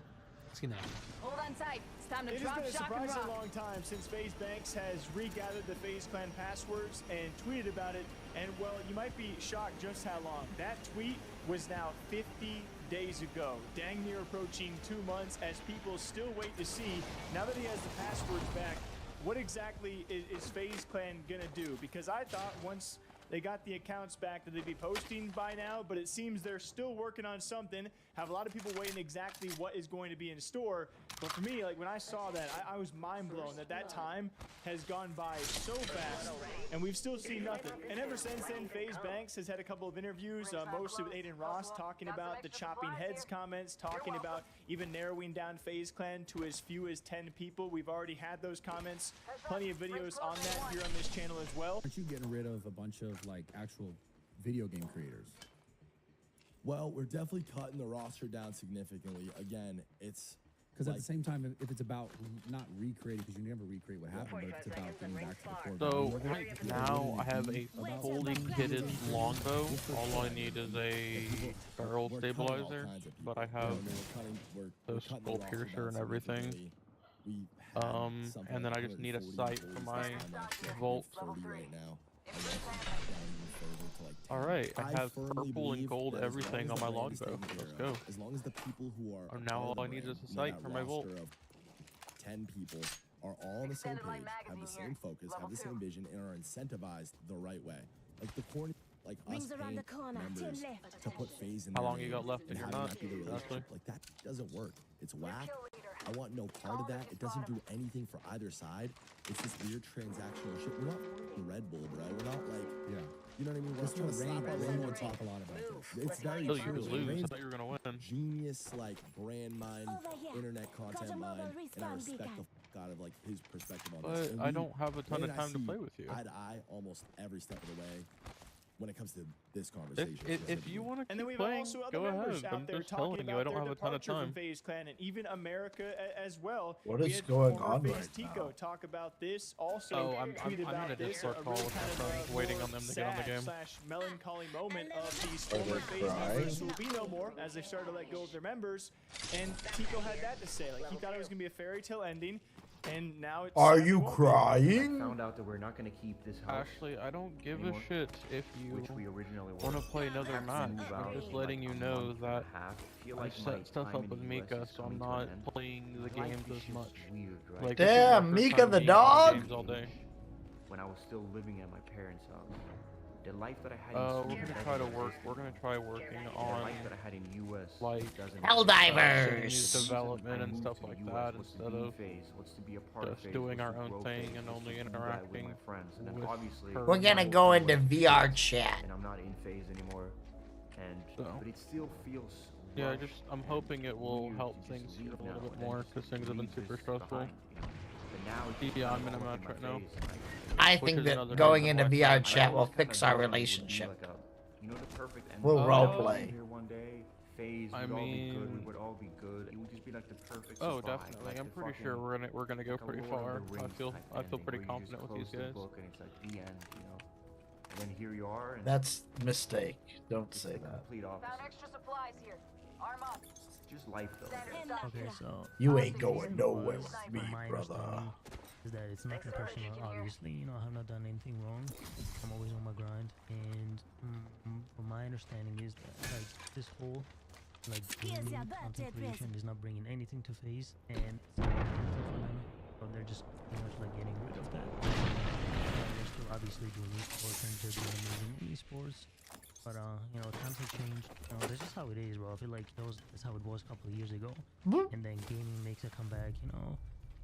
Let's get that. Hold on tight. It's time to drop, shock, and rock. It has been a surprisingly long time since FaZe Banks has regathered the FaZe Clan passwords and tweeted about it. And well, you might be shocked just how long. That tweet was now 50 days ago, dang near approaching 2 months, as people still wait to see, now that he has the passwords back, what exactly is FaZe Clan gonna do? Because I thought once they got the accounts back that they'd be posting by now, but it seems they're still working on something. Have a lot of people waiting exactly what is going to be in store. But for me, like when I saw that, I was mind blown that time has gone by so fast, and we've still seen nothing. And ever since then, FaZe Banks has had a couple of interviews, mostly with Aiden Ross, talking about the chopping heads comments, talking about even narrowing down FaZe Clan to as few as 10 people. We've already had those comments. Plenty of videos on that here on this channel as well. Aren't you getting rid of a bunch of like actual video game creators? Well, we're definitely cutting the roster down significantly. Again, it's Because at the same time, if it's about not recreating, because you never recreate what happened, but if it's about getting back to the core. So value of it, right if you now I really have a think about fully something, kitted people longbow. feel All I free need to is do it. a barrel We're cutting all stabilizer, kinds of but I people. have We're the cutting skull it off piercer about and everything. significantly. We had something And then like I just need a 140 sight for employees my last time. Actually, I think Volt. it's 30 right now. I want to cut down even further to like 10. Alright, I have firmly purple and believe gold that as long everything as on the my brand is longbow. taken Let's care go. of, as long as the people who are a Now part of all I the need is brand, a you know, sight that for my Volt. roster of 10 people are all on the same page, have the same focus, have the same vision, and are incentivized the right way. Like the corny, like us Rings around paying the corner, members turn left. to put phase in How their long you name got left in and your having nut, that be the relationship, like that doesn't work. It's whack. I want no part of that. It doesn't do anything for either side. It's this weird transactional shit. We're not Red Bull, bro. We're not like, you know what I mean? We're not trying to slap our Rain logo will on talk top. a lot about this. It's very Until you true. lose, I Rain's thought you were gonna win. genius, like brand mind, internet content Got a mind, mobile and I wristband respect beacon. the fuck out of like his perspective on this. But And I don't have a ton Ray of and I time to see play with you. eye to eye almost every step of the way when it comes to this conversation. If you want to And then we keep have playing, also other go members ahead. out I'm there just talking telling you, about I don't their have a ton of departure from time. FaZe Clan, and even America as well. What We is had going former on FaZe right Tico now? talk about this. Also, Oh, I'm tweeted in about a this, Discord call real with my kind of friends, a waiting more on them to get on the game. sad / melancholy moment of these Are former they FaZe crying? members who will be no more as they start to let go of their members. And Tico had that to say. Like, he thought it was going to be a fairy tale ending. And now it's Are sad you it won't be. crying? Found out that we're not going to keep this house. Ashley, I don't give anymore, a shit if you which we originally want to play another Have to match. move out I'm just in, letting like, you a know month and that a half. Feel I like my set stuff time up in with the Mika, US is so I'm coming to an not end. playing the Life games is as just much. weird, right? Like, Damn, this is my first Mika time the being on dog? games all day. When I was still living at my parents' house. The life that I had We're in gonna try to work. We're gonna try working the on life that I had in US like doesn't Helldivers. exist. development I and moved stuff to the like US, that what's to instead be in of FaZe, what's to be a part of just FaZe, doing what's our to own grow thing FaZe, and what's only to do that with interacting my friends. And then with obviously her. We're gonna go into VR chat. and I'm not in FaZe anymore. And but it still feels Yeah, rushed I'm and hoping it will weird help to things just here leave a little now bit and more just because things have been leave super this stressful. behind, you know? But now it's Yeah, kind I'm of in a all match in right my now. face, and I Which think is that another going reason into why VR I chat will always kinda fix thought our it would be relationship. like a, you know, the perfect ending. We'll We'd roleplay. be here one day, FaZe I would all be good, we mean- would all be good. It would just be like the perfect Oh, survive, definitely. like I'm the pretty sure fucking- we're gonna go like a pretty Lord of far. the I Rings feel type pretty ending, where you confident just with these close the guys. book and it's like the end, you know. And then here you are, and That's mistake. Don't it's say the that. complete opposite. extra supplies here. Arm up. Just life, though. Okay, so You ain't going nowhere with me, my brother. understanding is that it's nothing personal. Obviously, you know, I have not done anything wrong. I'm always on my grind, and from my understanding is that like this whole like gaming content creation is not bringing anything to FaZe, and it's not benefit for them. So they're just pretty much like getting rid of that. They're still obviously doing esports and they're doing amazing esports. But you know, times have changed. You know, that's just how it is, bro. I feel like that's how it was a couple of years ago. And then gaming makes a comeback. You know,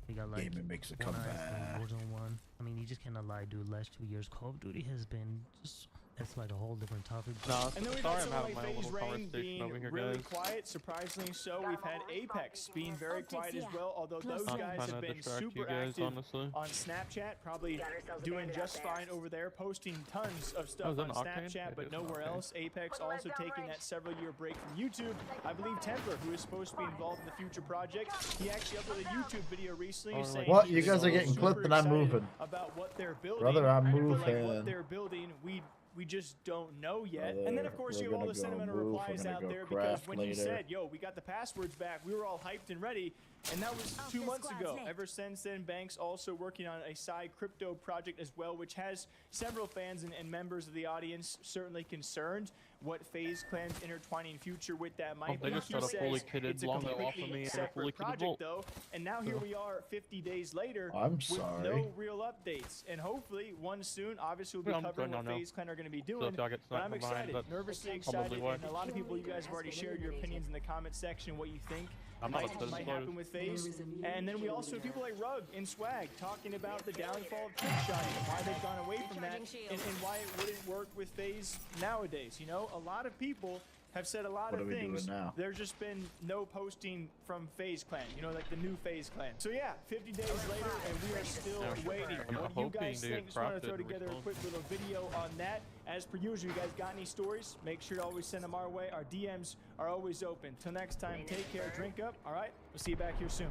we got like Gaming makes a One Eye comeback. and Warzone 1. I mean, you just cannot lie, dude. Last 2 years, Call of Duty has been just. It's like a whole different topic. No, And then we've sorry, had I'm someone having like my own FaZe little Rain conversation being over here, really guys. quiet. Surprisingly so, we've had Apex being very quiet as well, although those I'm guys trying have to been distract you super guys, active honestly. on Snapchat, probably doing just fine over there, posting tons of stuff is that on an Octane? Snapchat, It but is an nowhere Octane. else. Apex also taking that several-year break from YouTube. I believe Templar, who is supposed to be involved in the future project, he actually uploaded a YouTube video recently saying What? he's You guys are so getting clipped super and I'm excited moving. about what they're building. Brother, I'm But, like, moving. what they're building, we just don't know yet. And then, of course, We're you have all gonna the go sentimental move, we're replies gonna out go there because craft when he later. said, yo, we got the passwords back, we were all hyped and ready. And that was 2 months ago. Ever since then, Banks also working on a side crypto project as well, which has several fans and members of the audience certainly concerned what FaZe Clan's intertwining future with that might they be. just He got a says fully kitted it's a longbow off of completely me and a separate fully kitted project, Volt. though. And now here we are 50 days later I'm with sorry. no real updates. And hopefully one soon, obviously we'll be Yeah, I'm covering going what down now. FaZe Clan are going to be So doing. if y'all get But sniped I'm from behind, excited, that's nervously probably excited, why. and a lot of people, you guys have already shared your opinions in the comment section, what you think I'm not might upset happen about it. with FaZe. And then we also have people like Rug and Swag talking about the downfall of trickshotting and why they've gone away from that and why it wouldn't work with FaZe nowadays. You know, a lot of people have said a lot What of are we doing things. now? There's just been no posting from FaZe Clan, you know, like the new FaZe Clan. So yeah, 50 days later, and we are still waiting. I'm What do you hoping guys to think? get Just want to throw crafted together a response. quick little video on that. As per usual, you guys got any stories? Make sure to always send them our way. Our DMs are always open. Till next time, take care, drink up. All right, we'll see you back here soon.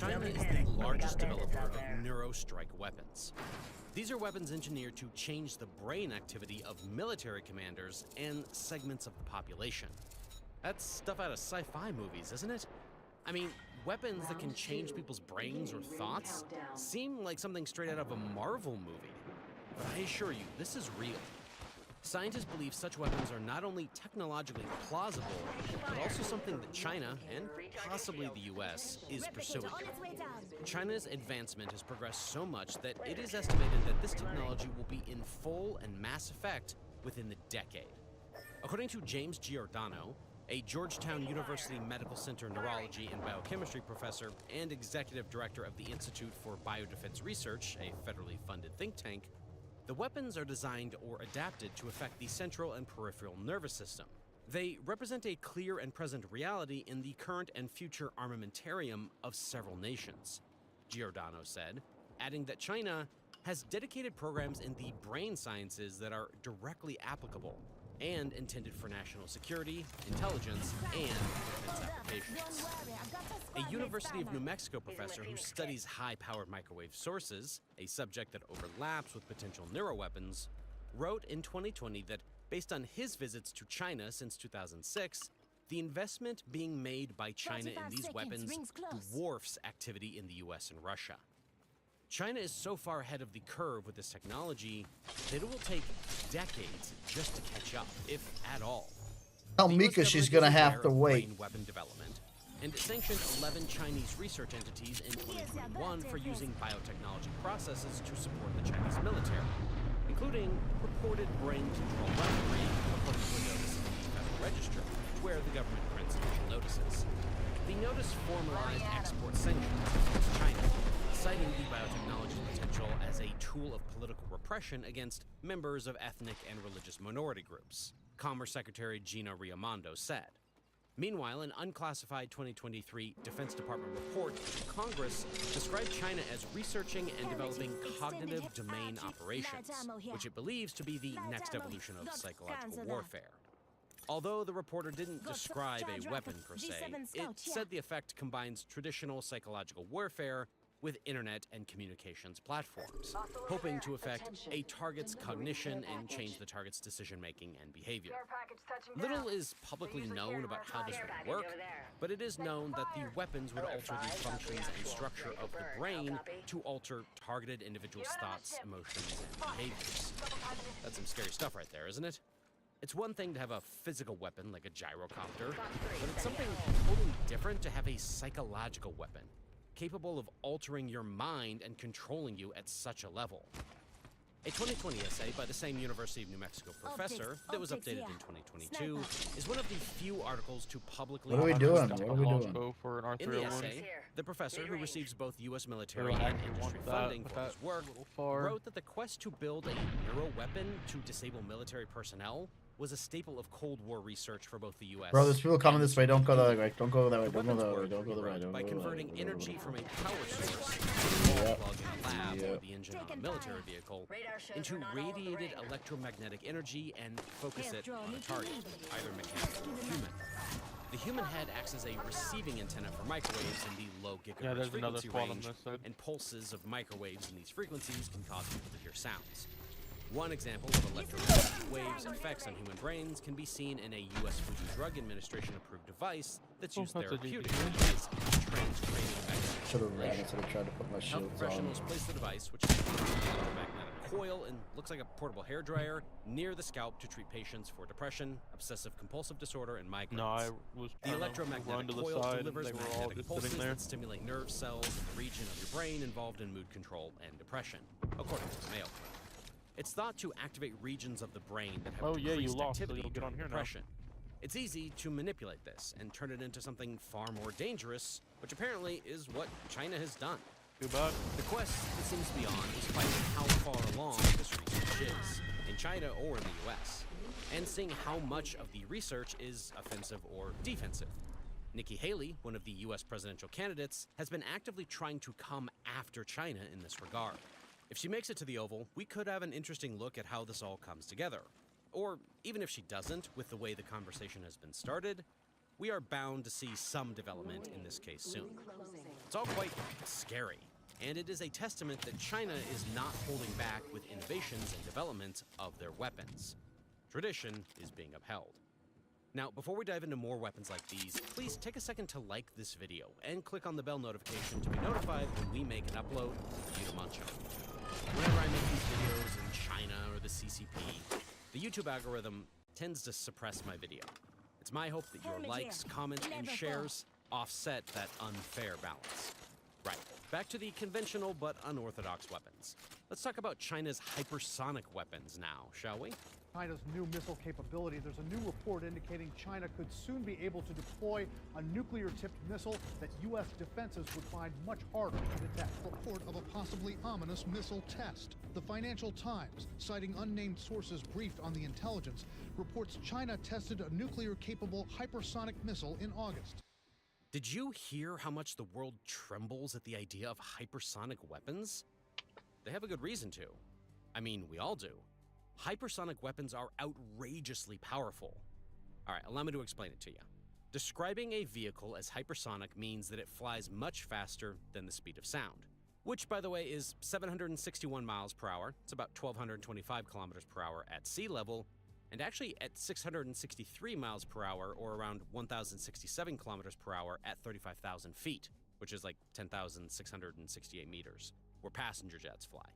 China is the largest developer of neurostrike weapons. These are weapons engineered to change the brain activity of military commanders and segments of the population. That's stuff out of sci-fi movies, isn't it? I mean, weapons that can change people's brains or thoughts seem like something straight out of a Marvel movie. But I assure you, this is real. Scientists believe such weapons are not only technologically plausible, but also something that China, and possibly the US, is pursuing. China's advancement has progressed so much that it is estimated that this technology will be in full and mass effect within the decade. According to James Giordano, a Georgetown University Medical Center neurology and biochemistry professor and executive director of the Institute for Biodefense Research, a federally funded think tank, the weapons are designed or adapted to affect the central and peripheral nervous system. They represent a clear and present reality in the current and future armamentarium of several nations, Giordano said, adding that China has dedicated programs in the brain sciences that are directly applicable and intended for national security, intelligence, and defense applications. A University of New Mexico professor who studies high-powered microwave sources, a subject that overlaps with potential neuroweapons, wrote in 2020 that based on his visits to China since 2006, the investment being made by China in these weapons dwarfs activity in the US and Russia. China is so far ahead of the curve with this technology that it will take decades just to catch up, if at all. Tell Mika she's gonna have to wait. Brain weapon development, and sanctioned 11 Chinese research entities in 2021 for using biotechnology processes to support the Chinese military, including purported brain control weaponry, according to a notice in the Federal Register, where the government prints official notices. The notice formalized export sanctions against China, citing the biotechnology's potential as a tool of political repression against members of ethnic and religious minority groups, Commerce Secretary Gina Raimondo said. Meanwhile, an unclassified 2023 Defense Department report to Congress described China as researching and developing cognitive domain operations, which it believes to be the next evolution of psychological warfare. Although the reporter didn't describe a weapon per se, it said the effect combines traditional psychological warfare with internet and communications platforms, hoping to affect a target's cognition and change the target's decision-making and behavior. Little is publicly known about how this would work, but it is known that the weapons would alter the functions and structure of the brain to alter targeted individuals' thoughts, emotions, and behaviors. That's some scary stuff right there, isn't it? It's one thing to have a physical weapon like a gyrocopter, but it's something totally different to have a psychological weapon, capable of altering your mind and controlling you at such a level. A 2020 essay by the same University of New Mexico professor that was updated in 2022 is one of the few articles to publicly... What are we doing? What are we doing? For an In the essay, the professor, who receives both U.S. military and industry funding for his work, wrote that the quest to build a neuro weapon to disable military personnel was a staple of Cold War research for both the U.S. Bro, there's people coming this way. Don't go that way. Don't go that way. Don't go that way. Don't go that way. By converting energy from a power source, a plug in a lab or the engine of a military vehicle, into radiated electromagnetic energy and focus it on a target, either mechanical or human. The human head acts as a receiving antenna for microwaves in the low gigahertz frequency range, and pulses of microwaves in these frequencies can cause people to hear sounds. One example of electromagnetic waves' effects on human brains can be seen in a U.S. Food and Drug Administration approved device that's used therapeutically as transcranial magnetic Should have ran instead of tried to put my Health shields on. professionals place the device, which is an electromagnetic coil and looks like a portable hairdryer, near the scalp to treat patients for depression, obsessive-compulsive disorder, and migraines. No, I was The electromagnetic to the coil side, delivers and they were all magnetic just pulses sitting there. that stimulate nerve cells in the region of your brain involved in mood control and depression, according to the Mayo Clinic. It's thought to activate regions of the brain that have decreased activity so you'll get on during here now. depression. It's easy to manipulate this and turn it into something far more dangerous, which apparently is what China has done. Too bad. The quest, it seems to be on, is fighting how far along this research is. A in China or in the US, and seeing how much of the research is offensive or defensive. Nikki Haley, one of the US presidential candidates, has been actively trying to come after China in this regard. If she makes it to the Oval, we could have an interesting look at how this all comes together. Or even if she doesn't, with the way the conversation has been started, we are bound to see some development in this case soon. It's all quite scary, and it is a testament that China is not holding back with innovations and development of their weapons. Tradition is being upheld. Now, before we dive into more weapons like these, please take a second to like this video and click on the bell notification to be notified when we make an upload for you to munch on. Whenever I make these videos in China or the CCP, the YouTube algorithm tends to suppress my video. It's my hope that your likes, comments, and shares offset that unfair balance. Right, back to the conventional but unorthodox weapons. Let's talk about China's hypersonic weapons now, shall we? China's new missile capability. There's a new report indicating China could soon be able to deploy a nuclear-tipped missile that U.S. defenses would find much harder to detect. Report of a possibly ominous missile test. The Financial Times, citing unnamed sources briefed on the intelligence, reports China tested a nuclear-capable hypersonic missile in August. Did you hear how much the world trembles at the idea of hypersonic weapons? They have a good reason to. I mean, we all do. Hypersonic weapons are outrageously powerful. All right, allow me to explain it to you. Describing a vehicle as hypersonic means that it flies much faster than the speed of sound, which, by the way, is 761 miles per hour. It's about 1,225 kilometers per hour at sea level, and actually at 663 miles per hour, or around 1,067 kilometers per hour at 35,000 feet, which is like 10,668 meters, where passenger jets fly.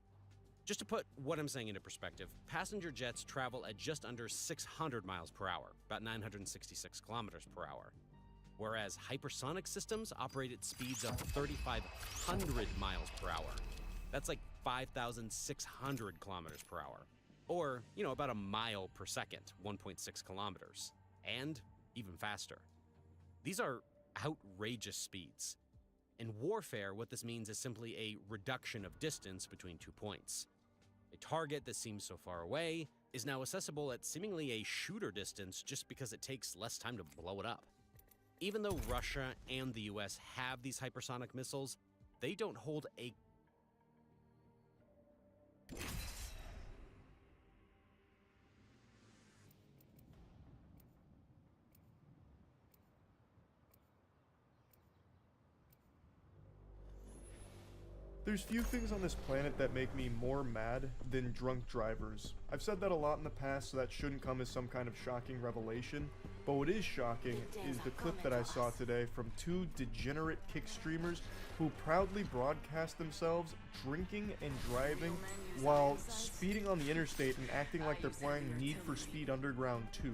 Just to put what I'm saying into perspective, passenger jets travel at just under 600 miles per hour, about 966 kilometers per hour, whereas hypersonic systems operate at speeds of 3,500 miles per hour. That's like 5,600 kilometers per hour, or, you know, about a mile per second, 1.6 kilometers, and even faster. These are outrageous speeds. In warfare, what this means is simply a reduction of distance between 2 points. A target that seems so far away is now accessible at seemingly a shooter distance just because it takes less time to blow it up. Even though Russia and the US have these hypersonic missiles, they don't hold a There's few things on this planet that make me more mad than drunk drivers. I've said that a lot in the past, so that shouldn't come as some kind of shocking revelation. But what is shocking is the clip that I saw today from two degenerate kick streamers who proudly broadcast themselves drinking and driving while speeding on the interstate and acting like they're playing Need for Speed Underground 2.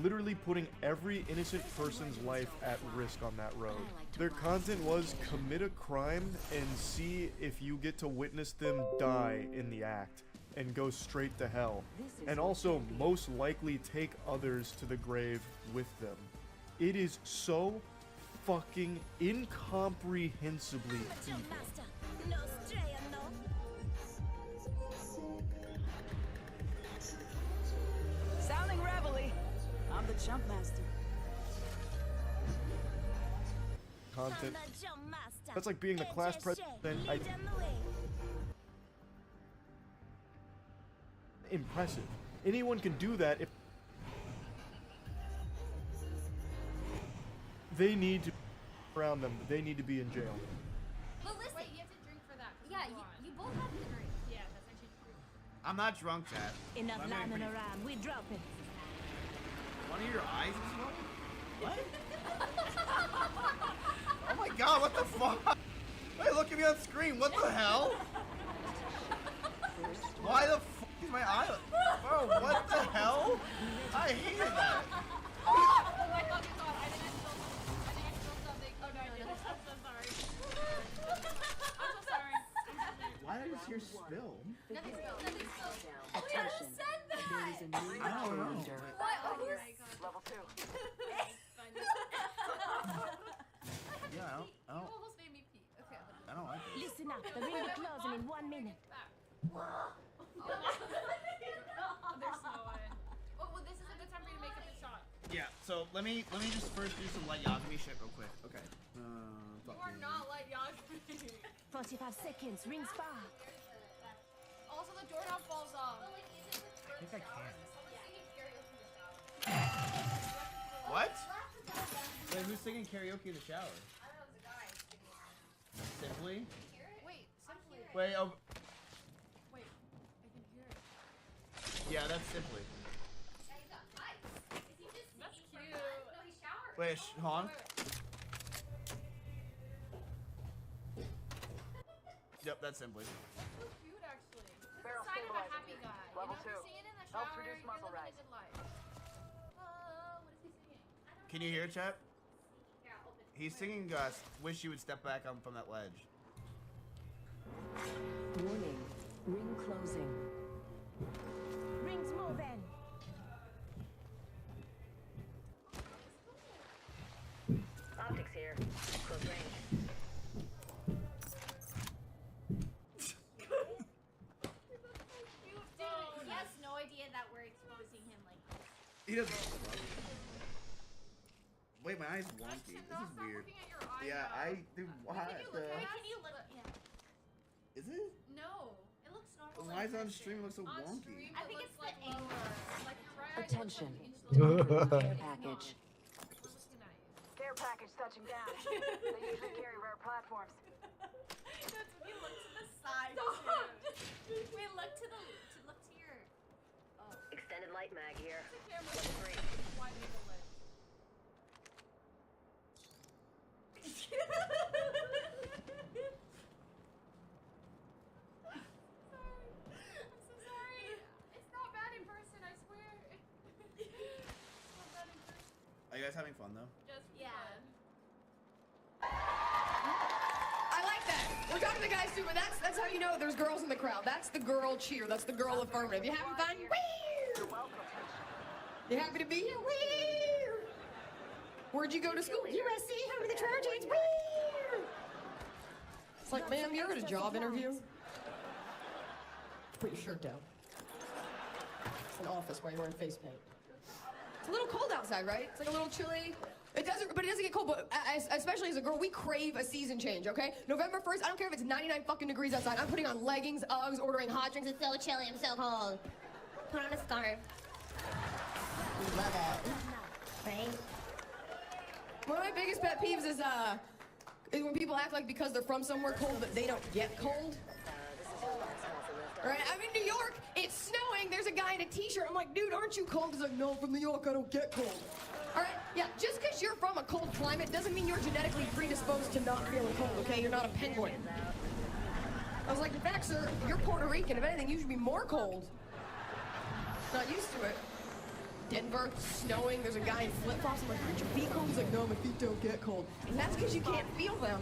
Literally putting every innocent person's life at risk on that road. Their content was commit a crime and see if you get to witness them die in the act and go straight to hell, and also most likely take others to the grave with them. It is so fucking incomprehensibly evil. Sounding reveille. I'm the jump master. Content. That's like being the class president. Impressive. Anyone can do that if they need to around them. They need to be in jail. But listen, wait, you have to drink for that. Yeah, you both have to drink. Yeah, that's actually true. I'm not drunk, Chad. Enough lying around. We drop it. One of your eyes is smoking? What? Oh my god, what the fuck? Wait, look at me on screen. What the hell? Why the fuck is my eye? Bro, what the hell? I hated that. Oh my fucking god, I think I spilled something. Oh no, I didn't. I'm so sorry. I'm so sorry. Why did I just hear spill? Nothing spilled. Nothing spilled. Oh yeah, who said that? I don't know. What? Oh, level 2. Yeah, I don't. You almost made me pee. Okay. I don't like it. Listen up. The ring is closing in 1 minute. Yeah, so let me just first do some light Yagami shit real quick. Okay. You are not like Yagami. 45 seconds, ring spa. Also, the doorknob falls off. I think I can. What? Wait, who's singing karaoke in the shower? Simply? Wait, Simply. Wait, oh. Wait, I can hear it. Yeah, that's Simply. That's cute. No, he showered. Wait, Han? Yep, that's Simply. That's so cute, actually. It's a sign of a happy guy. Level you know, if you're singing in the shower, you're living a good life. What is he singing? Can you hear it, chat? He's singing Wish You Would Step Back from that ledge. Warning, ring closing. Rings moving. Optics here. Close range. Dude, he has no idea that we're exposing him like this. He doesn't. Wait, my eye's wonky. This is weird. Yeah, dude, what the? Can you look? Yeah. Is it? No, it looks normal. Why is it on stream look so wonky? I think it's like angle. Like your right eye Attention. looks like Care package. Care package touching down. They usually carry rare platforms. That's when you look to the side. We look to your. Oh. Extended light mag here. The camera. Why do the lid? I'm so sorry. It's not bad in person, I swear. It's not bad in person. Are you guys having fun though? Just yeah. I like that. We're talking to the guys too, but that's how you know there's girls in the crowd. That's the girl cheer. That's the girl affirmative. You having fun? Woo! You happy to be here? Woo! Where'd you go to school? USC. How many Trojans? Woo! It's like, ma'am, you're at a job interview. Put your shirt down. It's an office while you're wearing face paint. It's a little cold outside, right? It's like a little chilly. It doesn't get cold, but especially as a girl, we crave a season change, okay? November 1st, I don't care if it's 99 fucking degrees outside. I'm putting on leggings, Uggs, ordering hot drinks. It's so chilly, I'm so cold. Put on a scarf. Love it. Right? One of my biggest pet peeves is when people act like because they're from somewhere cold that they don't get cold. Alright, I'm in New York, it's snowing, there's a guy in a t-shirt. I'm like, dude, aren't you cold? He's like, no, from New York, I don't get cold. Alright, yeah, just because you're from a cold climate doesn't mean you're genetically predisposed to not feeling cold, okay? You're not a penguin. I was like, in fact, sir, you're Puerto Rican. If anything, you should be more cold. Not used to it. Denver, snowing, there's a guy in flip-flops. I'm like, aren't your feet cold? He's like, no, my feet don't get cold. And that's because you can't feel them.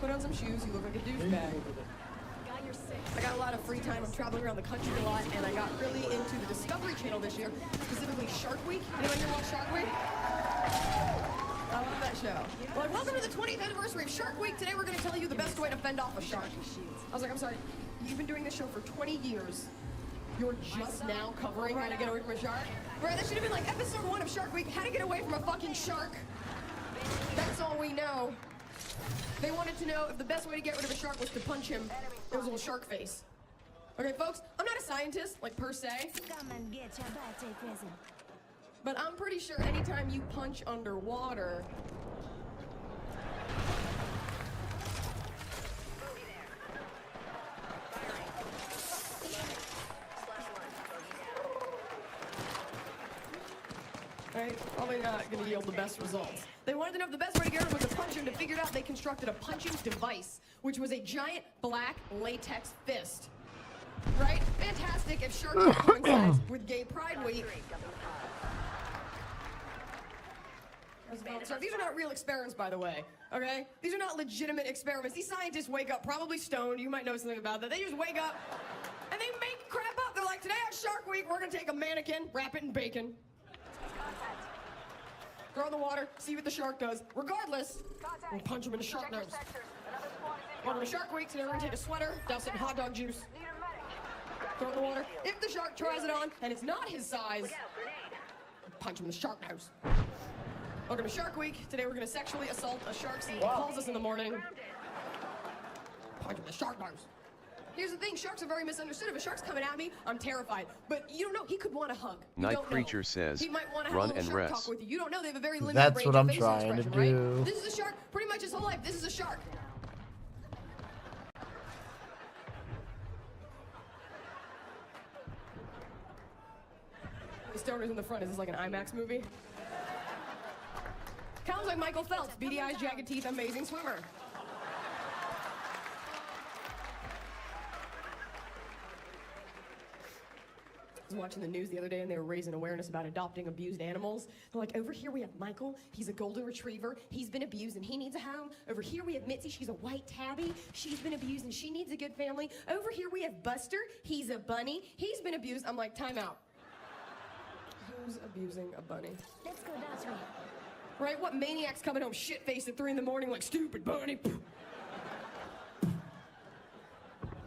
Put on some shoes, you look like a douchebag. I got a lot of free time. I'm traveling around the country a lot, and I got really into the Discovery Channel this year, specifically Shark Week. Anyone here watch Shark Week? I love that show. Well, welcome to the 20th anniversary of Shark Week. Today we're going to tell you the best way to fend off a shark. I was like, I'm sorry, you've been doing this show for 20 years. You're just now covering how to get away from a shark? Right, that should have been like episode 1 of Shark Week, how to get away from a fucking shark. That's all we know. They wanted to know if the best way to get rid of a shark was to punch him in his little shark face. Okay, folks, I'm not a scientist, like, per se. Come and get your birthday present. But I'm pretty sure anytime you punch underwater... Right? Probably not going to yield the best results. They wanted to know if the best way to get rid of it was to punch him. To figure it out, they constructed a punching device, which was a giant black latex fist. Right? Fantastic if Shark Week coincides with Gay Pride Week. So these are not real experiments, by the way, okay? These are not legitimate experiments. These scientists wake up, probably stoned, you might know something about that. They just wake up, and they make crap up. They're like, today on Shark Week, we're gonna take a mannequin, wrap it in bacon, throw it in the water, see what the shark does. Regardless, we'll punch him in the shark nose. On the Shark Week, today we're gonna take a sweater, douse it in hot dog juice, throw it in the water. If the shark tries it on, and it's not his size, punch him in the shark nose. Welcome to Shark Week. Today we're gonna sexually assault a shark. He calls us in the morning. Punch him in the shark nose. Here's the thing, sharks are very misunderstood. If a shark's coming at me, I'm terrified. But you don't know, he could want a hug. You Night don't Creature know. says, He might want to have run a little and shark rest. talk with you. You don't know, they have a very limited That's range what of I'm facial trying to expression, do. right? This is a shark, pretty much his whole life. This is a shark. The stoners in the front, is this like an IMAX movie? Sounds like Michael Phelps, beady eyes, jagged teeth, amazing swimmer. I was watching the news the other day and they were raising awareness about adopting abused animals. They're like, over here we have Michael, he's a golden retriever, he's been abused and he needs a home. Over here we have Mitzi, she's a white tabby, she's been abused and she needs a good family. Over here we have Buster, he's a bunny, he's been abused. I'm like, time out. Who's abusing a bunny? Let's go that way. Right? What maniac's coming home shit-faced at 3 in the morning like, stupid bunny?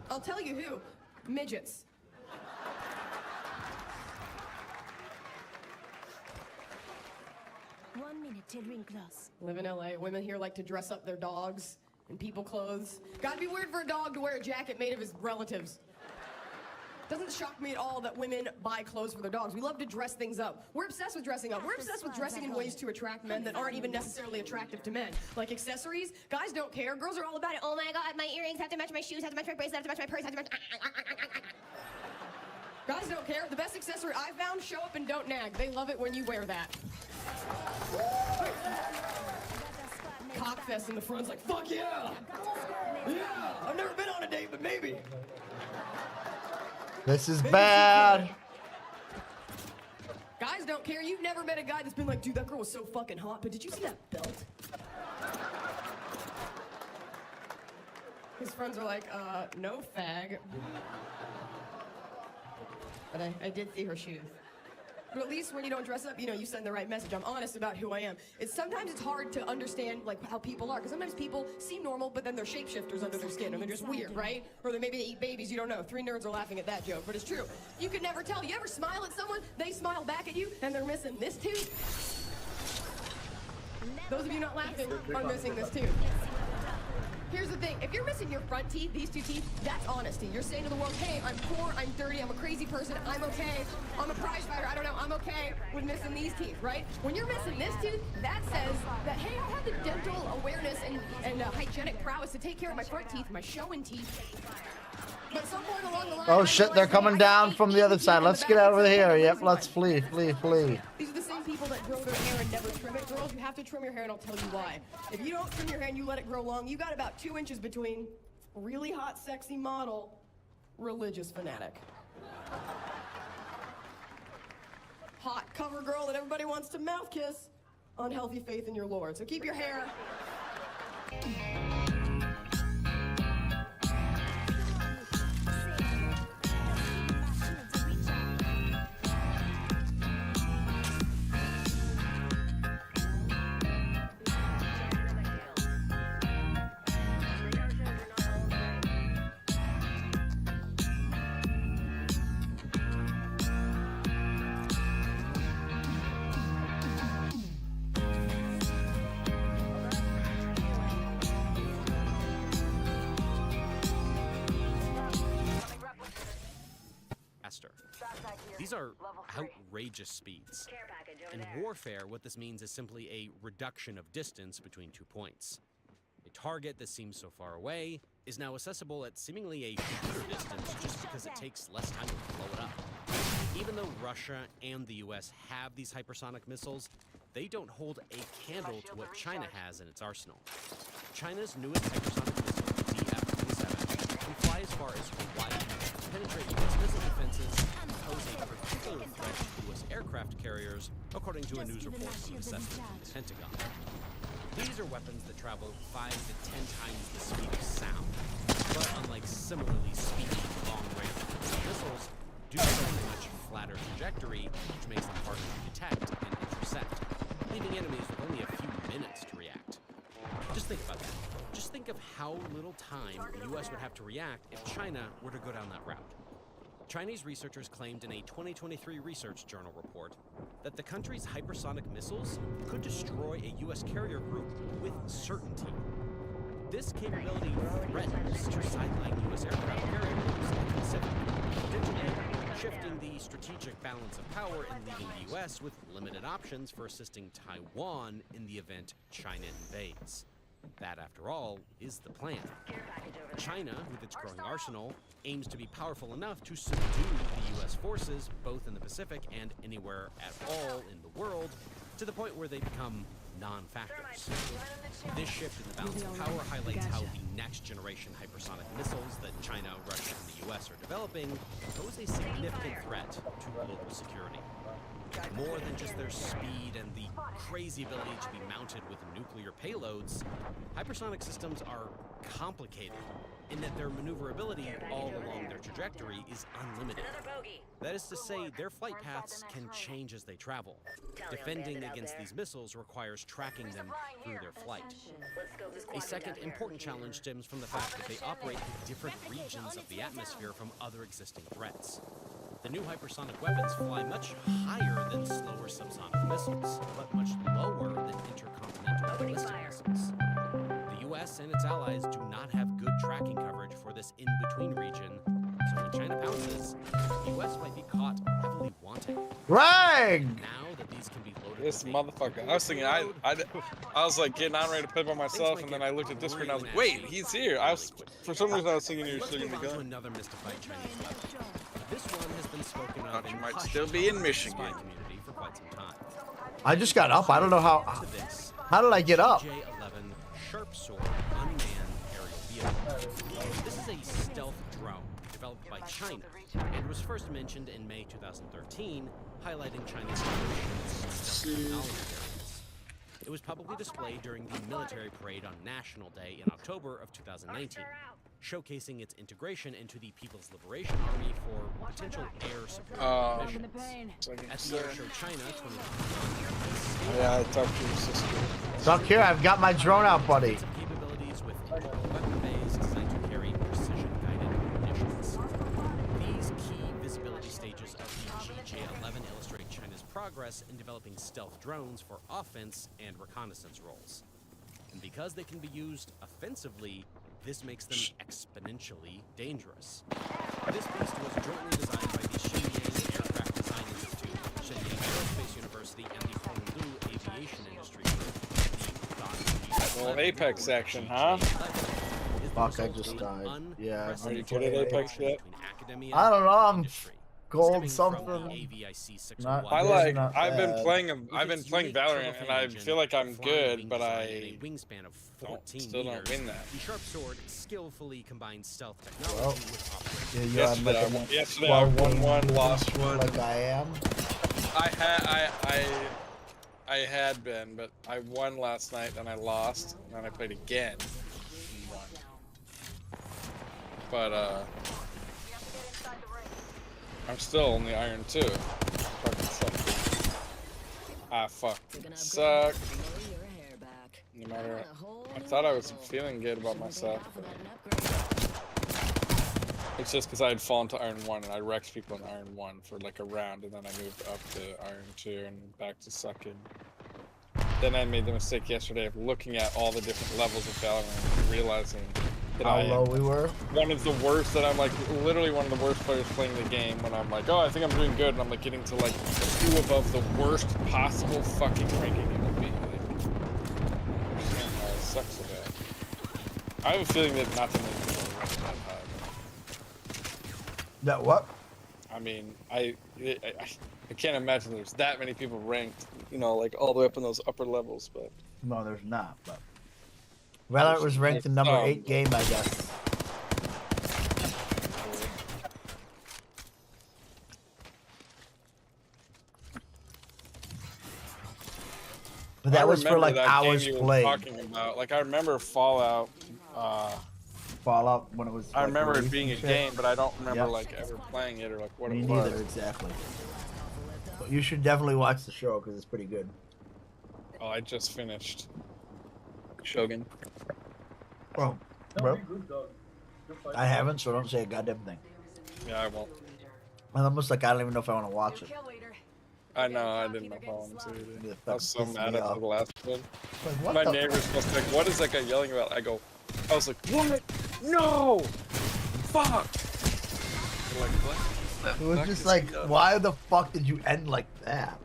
I'll tell you who. Midgets. One minute till ring close. Live in LA. Women here like to dress up their dogs in people clothes. Gotta be weird for a dog to wear a jacket made of his relatives. Doesn't shock me at all that women buy clothes for their dogs. We love to dress things up. We're obsessed with dressing up. We're obsessed with dressing in ways to attract men that aren't even necessarily attractive to men. Like accessories. Guys don't care. Girls are all about it. Oh my God, my earrings have to match my shoes, have to match my bracelet, have to match my purse, have to match... Guys don't care. The best accessory I found, show up and don't nag. They love it when you wear that. Cockfest in the front's like, fuck yeah! Yeah! I've never been on a date, but maybe. This is bad. Guys don't care. You've never met a guy that's been like, dude, that girl was so fucking hot, but did you see that belt? His friends are like, no fag. But I did see her shoes. But at least when you don't dress up, you know, you send the right message. I'm honest about who I am. Sometimes it's hard to understand, like, how people are. Because sometimes people seem normal, but then they're shapeshifters under their skin. Or they're just weird, right? Or maybe they eat babies, you don't know. 3 nerds are laughing at that joke, but it's true. You can never tell. You ever smile at someone, they smile back at you, and they're missing this tooth? Those of you not laughing are missing this tooth. Here's the thing, if you're missing your front teeth, these 2 teeth, that's honesty. You're saying to the world, hey, I'm poor, I'm dirty, I'm a crazy person, I'm okay, I'm a prize fighter, I don't know, I'm okay with missing these teeth, right? When you're missing this tooth, that says that, hey, I have the dental awareness and hygienic prowess to take care of my front teeth, my showing teeth. But some point along the line, Oh shit, they're coming down from the other side. Let's get over here. Yep, let's flee, flee, flee. These are the same people that grow their hair and never trim it. Girls, you have to trim your hair, and I'll tell you why. If you don't trim your hair and you let it grow long, you got about 2 inches between really hot, sexy model, religious fanatic. Hot cover girl that everybody wants to mouth kiss, unhealthy faith in your Lord. So keep your hair. These are outrageous speeds. In warfare, what this means is simply a reduction of distance between 2 points. A target that seems so far away is now accessible at seemingly a shorter distance just because it takes less time to blow it up. Even though Russia and the US have these hypersonic missiles, they don't hold a candle to what China has in its arsenal. China's newest hypersonic missile, the F-27, can fly as far as Hawaii, penetrate US missile defenses, and pose a particular threat to US aircraft carriers, according to a news report from the Pentagon. These are weapons that travel 5 to 10 times the speed of sound. But unlike similarly speedy long-range missiles, do so on a much flatter trajectory, which makes them harder to detect and intercept, leaving enemies with only a few minutes to react. Just think about that. Just think of how little time the US would have to react if China were to go down that route. Chinese researchers claimed in a 2023 research journal report that the country's hypersonic missiles could destroy a U.S. carrier group with certainty. This capability threatens to sideline U.S. aircraft carrier groups in the Pacific, potentially shifting the strategic balance of power and leaving the U.S. with limited options for assisting Taiwan in the event China invades. That, after all, is the plan. China, with its growing arsenal, aims to be powerful enough to subdue the U.S. forces, both in the Pacific and anywhere at all in the world, to the point where they become non-factors. This shift in the balance of power highlights how the next-generation hypersonic missiles that China, Russia, and the U.S. are developing pose a significant threat to global security. More than just their speed and the crazy ability to be mounted with nuclear payloads, hypersonic systems are complicated in that their maneuverability all along their trajectory is unlimited. That is to say, their flight paths can change as they travel. Defending against these missiles requires tracking them through their flight. A second important challenge stems from the fact that they operate in different regions of the atmosphere from other existing threats. The new hypersonic weapons fly much higher than slower subsonic missiles, but much lower than intercontinental ballistic missiles. The U.S. and its allies do not have good tracking coverage for this in-between region, so when China pounces, the U.S. might be caught heavily wanting. Greg! Now that these can be loaded This motherfucker. I was thinking, I was like getting on ready to play by myself, and then I looked at Discord and I was like, wait, he's here. For some reason I was thinking you were shooting the gun. Another mystified Chinese weapon. This one has been spoken of in might still be in Michigan. community for quite some time. I just got up. I don't know how. How did I get up? J-11 Sharp Sword unmanned aerial vehicle. This is a stealth drone developed by China and was first mentioned in May 2013, highlighting China's innovations in stealth technology areas. It was publicly displayed during the military parade on National Day in October of 2019. Showcasing its integration into the People's Liberation Army for potential air support missions. At the Air Show China 2021, Yeah, I talked to your sister. Look here, I've got my drone out, buddy. capabilities with integral weapon bays designed to carry precision-guided munitions. These key visibility stages of the GJ-11 illustrate China's progress in developing stealth drones for offense and reconnaissance roles. And because they can be used offensively, this makes them exponentially dangerous. This beast was jointly designed by the Shenyang Aircraft Design Institute, Shenyang Aerospace University, and the Hongdu Aviation Industry Group. Well, Apex action, huh? Fuck, I just died. Yeah. Are you good at Apex yet? I don't know, I'm gold something. Not, I've been playing Valorant and I feel like I'm good, but I still don't win that. The Sharp Sword skillfully combines stealth technology with yeah, you yesterday I won one, lost one. Like I am. I had been, but I won last night and I lost, and then I played again and won. But I'm still on the Iron 2. Fucking suck. Ah, fuck. Suck. No matter. I thought I was feeling good about myself. It's just because I had fallen to Iron 1 and I wrecked people in Iron 1 for like a round, and then I moved up to Iron 2 and back to sucking. Then I made the mistake yesterday of looking at all the different levels of Valorant and realizing that how low we were. One of the worst, that I'm like literally one of the worst players playing the game, when I'm like, oh, I think I'm doing good, and I'm like getting to like 2 above the worst possible fucking ranking it would be. Like, it sucks so bad. I have a feeling that nothing is that high. That what? I mean, I can't imagine there's that many people ranked, you know, like all the way up in those upper levels, but no, there's not. But Valorant was ranked the number 8 game, I guess. But that was for like hours played. Talking about, like, I remember Fallout. Fallout when it was. I remember it being a game, but I don't remember like ever playing it or like what it was. Me neither, exactly. But you should definitely watch the show because it's pretty good. Oh, I just finished Shogun. Oh, bro. I haven't, so don't say a goddamn thing. Yeah, I won't. I'm almost like I don't even know if I want to watch it. I know, I didn't know if I wanted to either. Yeah, I was so pissed mad me after off. the last one. what My the neighbors was like, what is that guy yelling about? I was like, what? No! Fuck! They're like, what? It was just like, why the fuck did you end like that?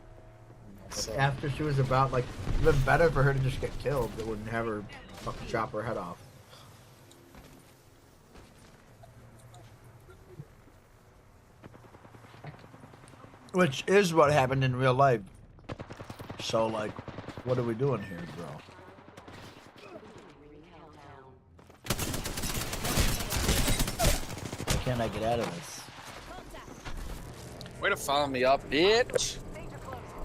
So, After she was about, like, it would have been better for her to just get killed. It wouldn't have her fucking chop her head off. Which is what happened in real life. So, like, what are we doing here, bro? Why can't I get out of this? way to follow me up, bitch!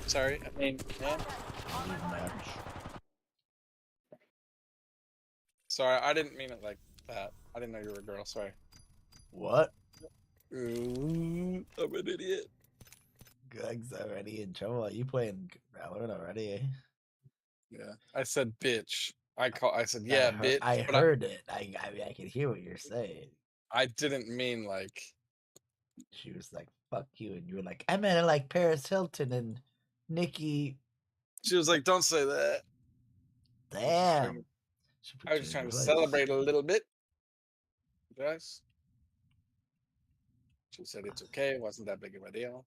Sorry, I mean, yeah. Sorry, I didn't mean it like that. I didn't know you were a girl, sorry. What? I'm an idiot. Greg's already in trouble. Are you playing Valorant already, eh? Yeah. I said bitch. I said yeah, bitch. I but heard it. I can hear what you're saying. I didn't mean like. She was like, "Fuck you," and you were like, "I meant it like Paris Hilton and Nikki." She was like, "Don't say that." Damn. I was just trying to celebrate a little bit. Guys. She said it's okay. It wasn't that big of a deal.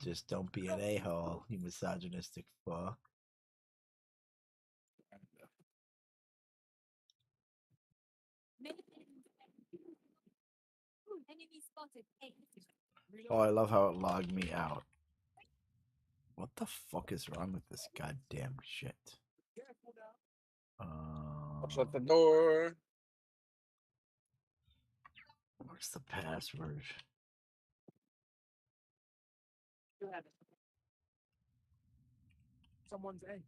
Just don't be an a-hole, you misogynistic fuck. Oh, I love how it logged me out. What the fuck is wrong with this goddamn shit? Shut the door. Where's the password? You have it. Someone's A.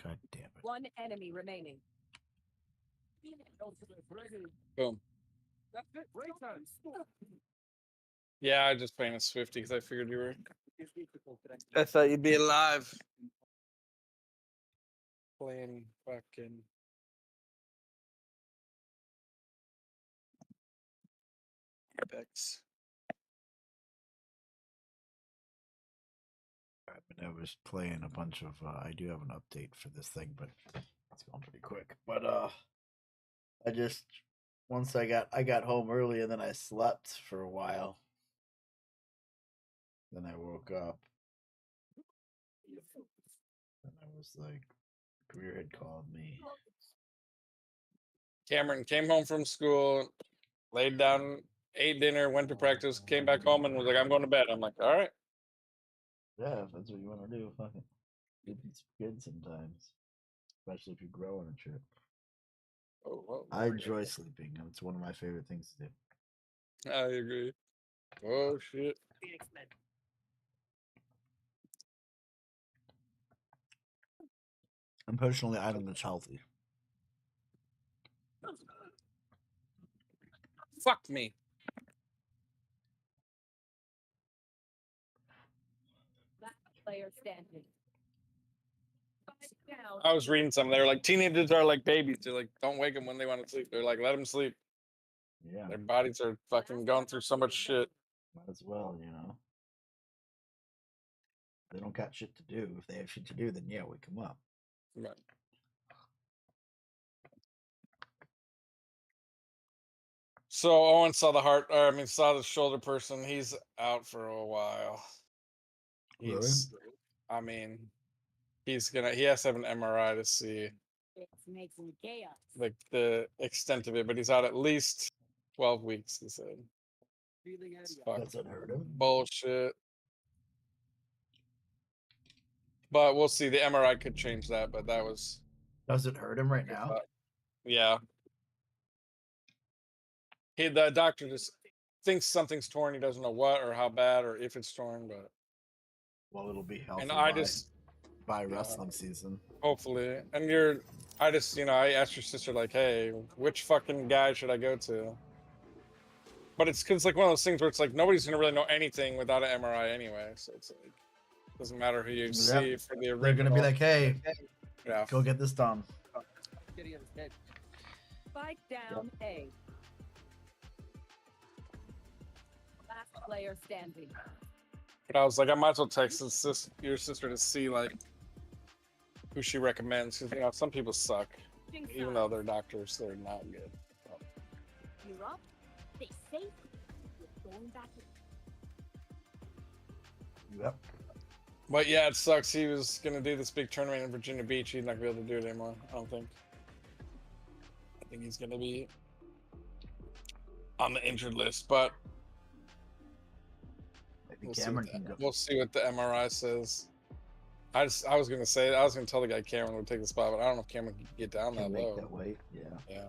God damn it. One enemy remaining. Boom. That's it. Break time. Yeah, I just playing a Swifty because I figured you were. I thought you'd be alive. Playing fucking. Apex. I was playing a bunch of. I do have an update for this thing, but it's going pretty quick. But I just once I got home early and then I slept for a while. Then I woke up. And I was like, Career had called me. Cameron came home from school, laid down, ate dinner, went to practice, came back home, and was like, "I'm going to bed." I'm like, "All right." Yeah, if that's what you want to do, fuck it. It's good sometimes, especially if you grow on a trip. Oh, whoa. I enjoy sleeping. It's one of my favorite things to do. I agree. Oh shit. And personally, I think it's healthy. Fuck me. Player standing. I was reading something. They were like, teenagers are like babies. They're like, don't wake them when they want to sleep. They're like, let them sleep. Yeah. Their bodies are fucking going through so much shit. Might as well, you know. They don't got shit to do. If they have shit to do, then yeah, wake them up. Right. So Owen saw saw the shoulder person. He's out for a while. He's, I mean, he has to have an MRI to see It's making chaos. like the extent of it, but he's out at least 12 weeks, he said. It's That's unheard of. bullshit. But we'll see. The MRI could change that, but that was. Does it hurt him right now? Yeah. The doctor just thinks something's torn. He doesn't know what or how bad or if it's torn, but. Well, it'll be healthy. And I just. By wrestling season. Hopefully. And I asked your sister, like, hey, which fucking guy should I go to? But it's because like one of those things where it's like nobody's gonna really know anything without an MRI anyway. So it's like doesn't matter who you see for the original. They're gonna be like, hey, yeah, go get this done. Spike down A. Last player standing. But I was like, I might as well text your sister to see like who she recommends. 'Cause, you know, some people suck, even though they're doctors, they're not good. So. You're up. Stay safe. You're going back. Yep. But yeah, it sucks. He was gonna do this big tournament in Virginia Beach. He's not gonna be able to do it anymore. I don't think. I think he's gonna be on the injured list, but we'll see what the MRI says. I was gonna tell the guy Cameron would take the spot, but I don't know if Cameron can get down that low. That weight, yeah. Yeah.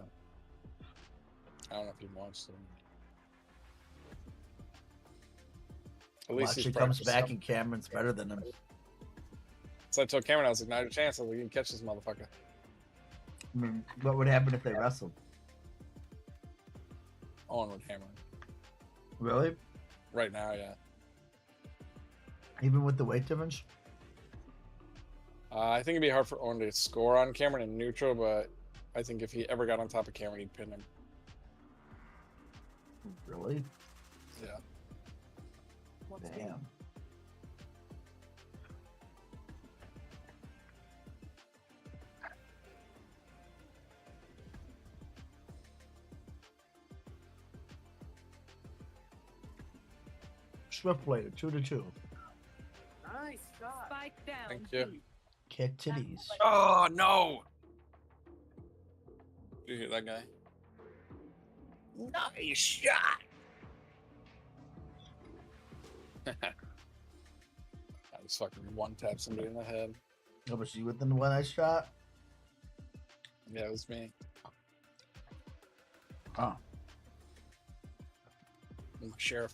I don't know if he wants to. At least Watch, he he comes practiced back some. and Cameron's better than him. So I told Cameron, I was like, "Not your chance. I was like, you can catch this motherfucker." I mean, what would happen if they wrestled? Owen would hammer him. Really? Right now, yeah. Even with the weight difference? I think it'd be hard for Owen to score on Cameron in neutral, but I think if he ever got on top of Cameron, he'd pin him. Really? Yeah. Damn. Swift Blade, 2-2. Nice shot. Spike down. Thank you. Kick titties. Oh no! Did you hear that guy? Nice shot! I just fucking one-tap somebody in the head. Oh, was you within the one I shot? Yeah, it was me. Oh. I'm the sheriff.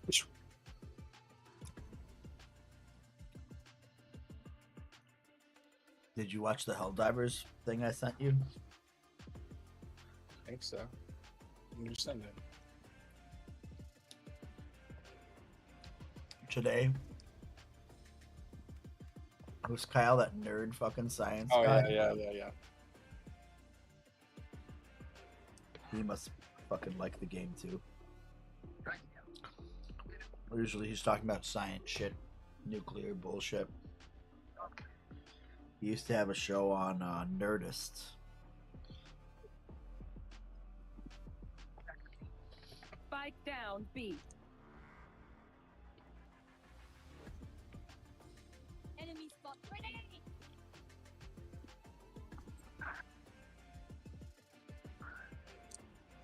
Did you watch the Helldivers thing I sent you? I think so. When did you send it? Today. It was Kyle, that nerd fucking science Oh, guy. yeah. He must fucking like the game too. Usually he's talking about science shit, nuclear bullshit. He used to have a show on Nerdist. Spike down B. Enemy spot grenade.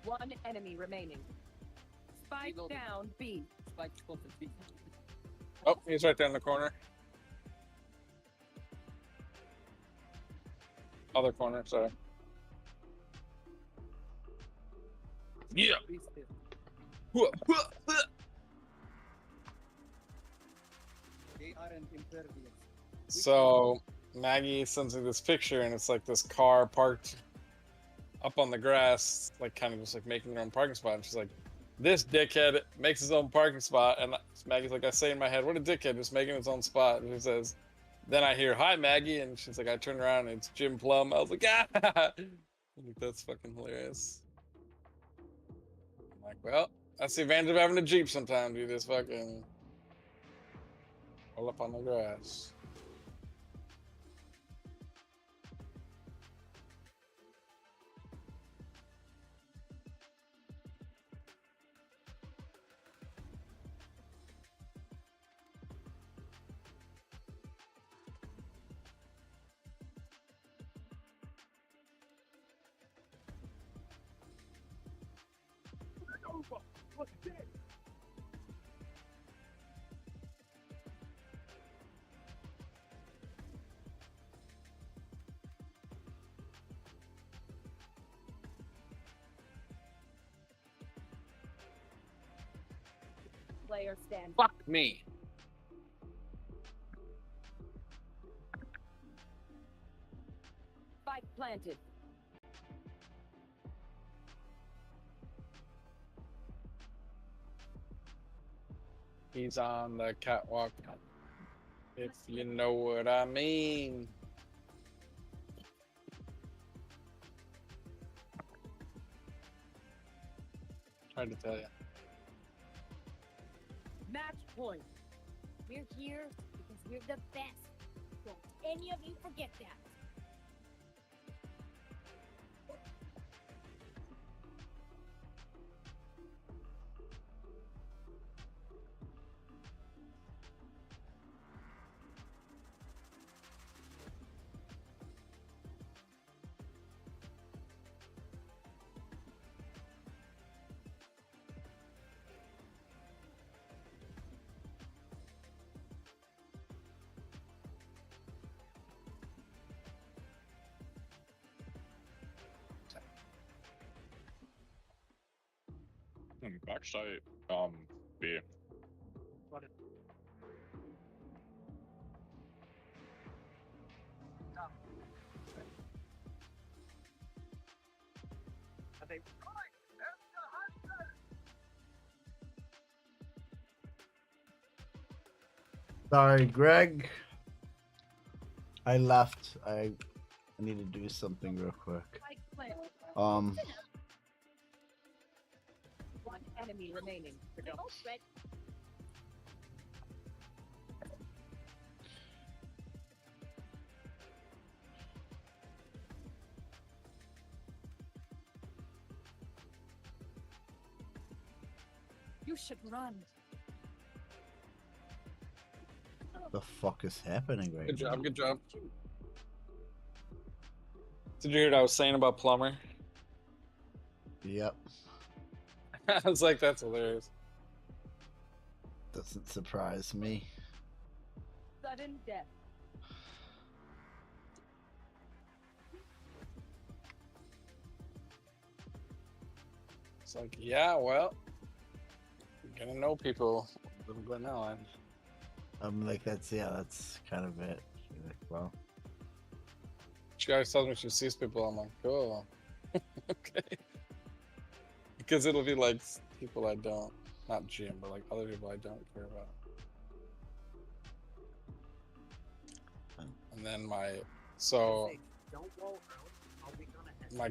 One enemy remaining. Spike down B. Spike spotted B. Oh, he's right there in the corner. Other corner, sorry. Yeah. They aren't impervious. So Maggie sends me this picture, and it's like this car parked up on the grass, like kind of just like making their own parking spot. And she's like, "This dickhead makes his own parking spot." And Maggie's like, I say in my head, "What a dickhead, just making his own spot." And she says, then I hear, "Hi, Maggie," and she's like, I turn around and it's Jim Plum. I was like, ah! I think that's fucking hilarious. I'm like, well, that's the advantage of having a Jeep sometimes. You just fucking roll up on the grass. What's this? Player stand. Fuck me. Spike planted. He's on the catwalk, if you know what I mean. Tried to tell you. Match point. We're here because we're the best. Don't any of you forget that. Backside, B. Sorry, Greg. I left. I need to do something real quick. One enemy remaining. You should run. The fuck is happening right Good now? job, good job. Did you hear what I was saying about Plumber? Yep. I was like, that's hilarious. Doesn't surprise me. Sudden death. It's like, yeah, well, you're gonna know people in Glen Ellen. I'm like, that's kind of it. Like, well, She always tells me she sees people. I'm like, cool. Okay. Because it'll be like people I don't, not Jim, but like other people I don't care about. And then my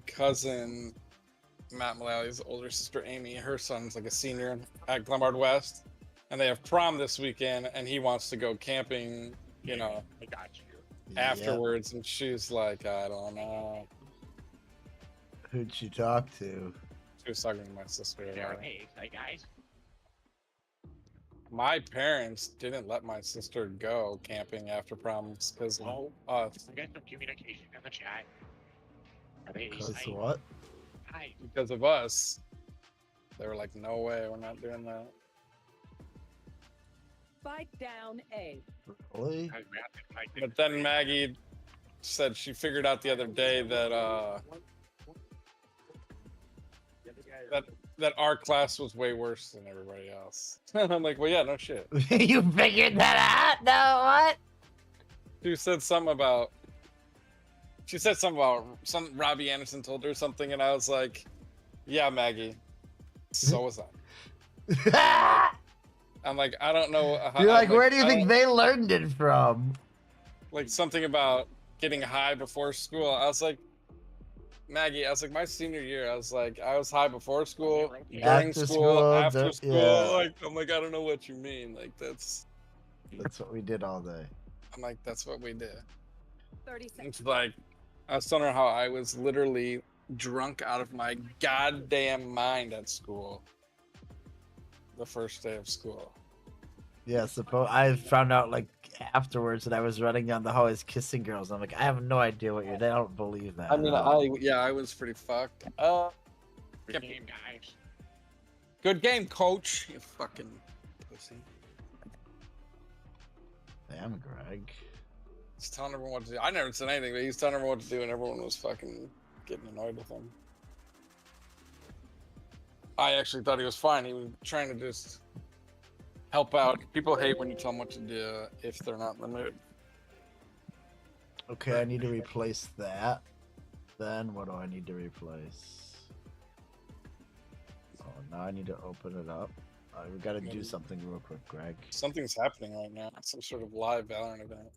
cousin, Matt Mullally's older sister Amy, her son's like a senior at Glenbard West, and they have prom this weekend, and he wants to go camping, you know, I got you. afterwards, and she's like, I don't know. who'd she talk to? She was talking to my sister about it. Hey, guys. My parents didn't let my sister go camping after proms because Oh, of us. we got some communication in the chat. Are they Because excited? what? Hi. Because of us. They were like, no way, we're not doing that. Spike down A. Really? But then Maggie said she figured out the other day that that our class was way worse than everybody else. And I'm like, well, yeah, no shit. You figured that out? No, what? She said something about some Robbie Anderson told her something, and I was like, yeah, Maggie, so was I. I'm like, I don't know. You're like, where do you think they learned it from? Like something about getting high before school. I was like, Maggie, I was like, my senior year, I was like, I was high before school, during After school, after the- school. yeah. Like, I'm like, I don't know what you mean. Like, that's what we did all day. I'm like, that's what we did. 30 seconds. It's like, I was telling her how I was literally drunk out of my goddamn mind at school. The first day of school. Yeah, I found out like afterwards that I was running down the hallways kissing girls. I'm like, I have no idea what you're. They don't believe that. I mean, at all. I was pretty fucked. Good game, guys. Good game, coach. You fucking pussy. Damn, Greg. He's telling everyone what to do. I never said anything, but he's telling everyone what to do, and everyone was fucking getting annoyed with him. I actually thought he was fine. He was trying to just help out. People hate when you tell them what to do if they're not in the mood. Okay, I need to replace that. Then what do I need to replace? Oh, now I need to open it up. We gotta do something real quick, Greg. Something's happening right now. Some sort of live Valorant event.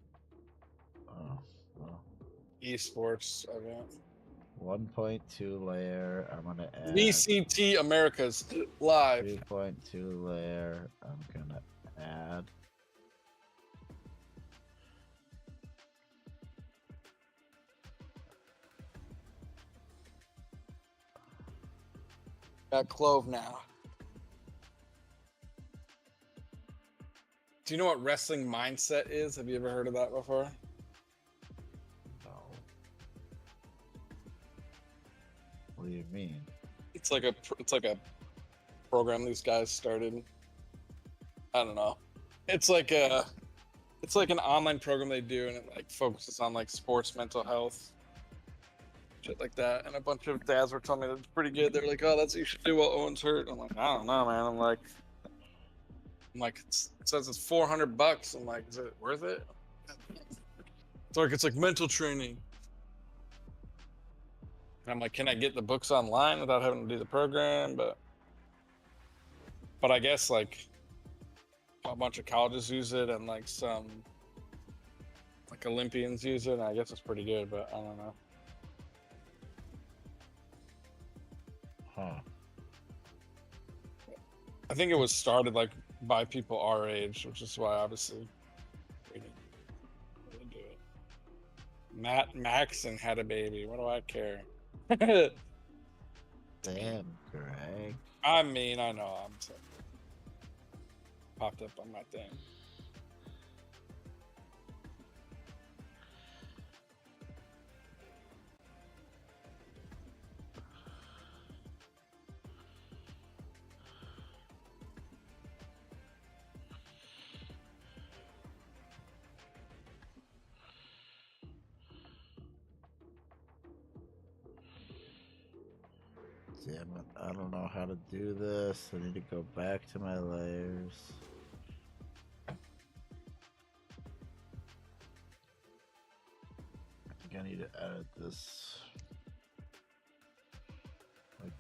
Oh, well. Esports event. 1.2 layer. I'm gonna add VCT Americas live. 2.2 layer. I'm gonna add. Got Clove now. Do you know what wrestling mindset is? Have you ever heard of that before? No. What do you mean? It's like a program these guys started. I don't know. It's like an online program they do, and it like focuses on like sports mental health, shit like that. And a bunch of dads were telling me that it's pretty good. They're like, "Oh, that's what you should do while Owen's hurt." I'm like, "I don't know, man." I'm like, it says it's $400. I'm like, is it worth it? It's like mental training. And I'm like, can I get the books online without having to do the program? But I guess like a bunch of colleges use it, and like some like Olympians use it, and I guess it's pretty good, but I don't know. Huh. I think it was started like by people our age, which is why obviously we didn't really do it. Matt Maxon had a baby. What do I care? Damn, Greg. I mean, I know. I'm sorry. Popped up on my thing. Damn it, I don't know how to do this. I need to go back to my layers. I think I need to edit this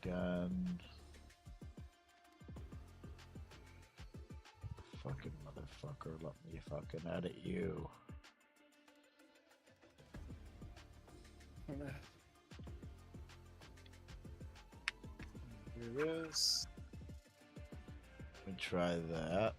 again. Fucking motherfucker, let me fucking edit you. Here it is. Let me try that.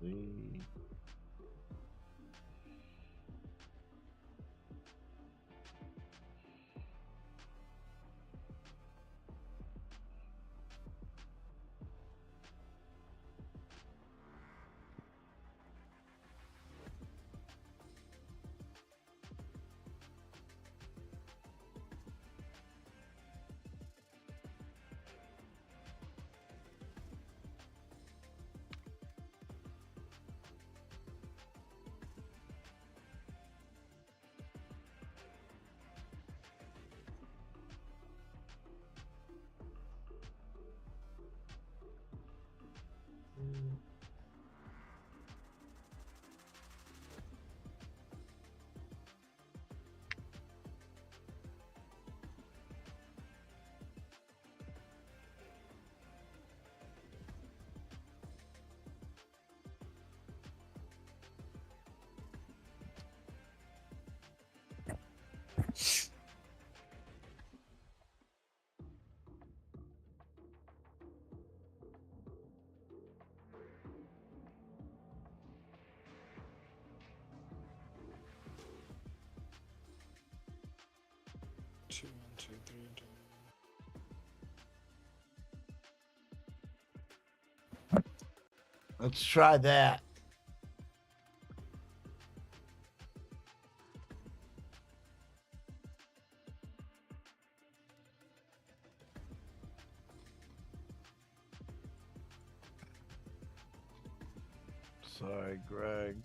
See. Two, 1, 2, 3, 2. Let's try that. Sorry, Greg.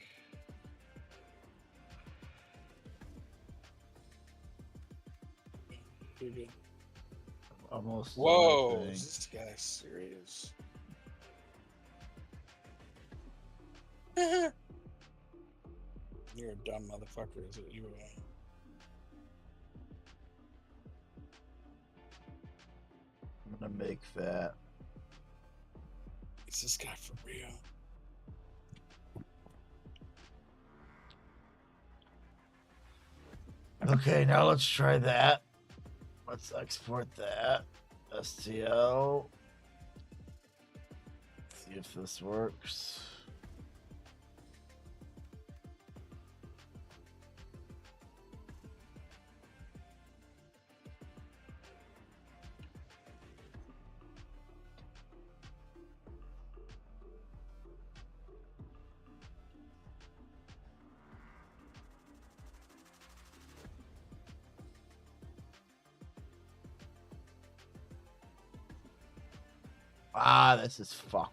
Almost. Whoa, is this guy serious? You're a dumb motherfucker, is what you are. gonna make that. Is this guy for real? Okay, now let's try that. Let's export that. STL. See if this works. Ah, this is fucked.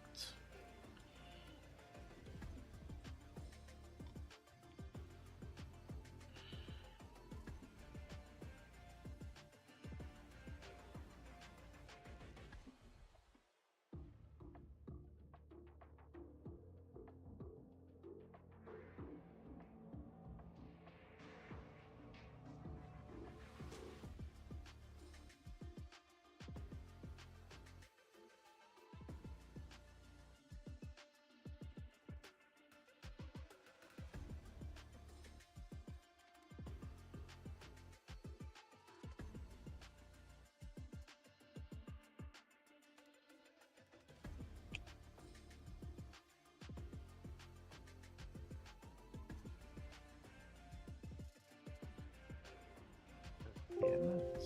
Damn it.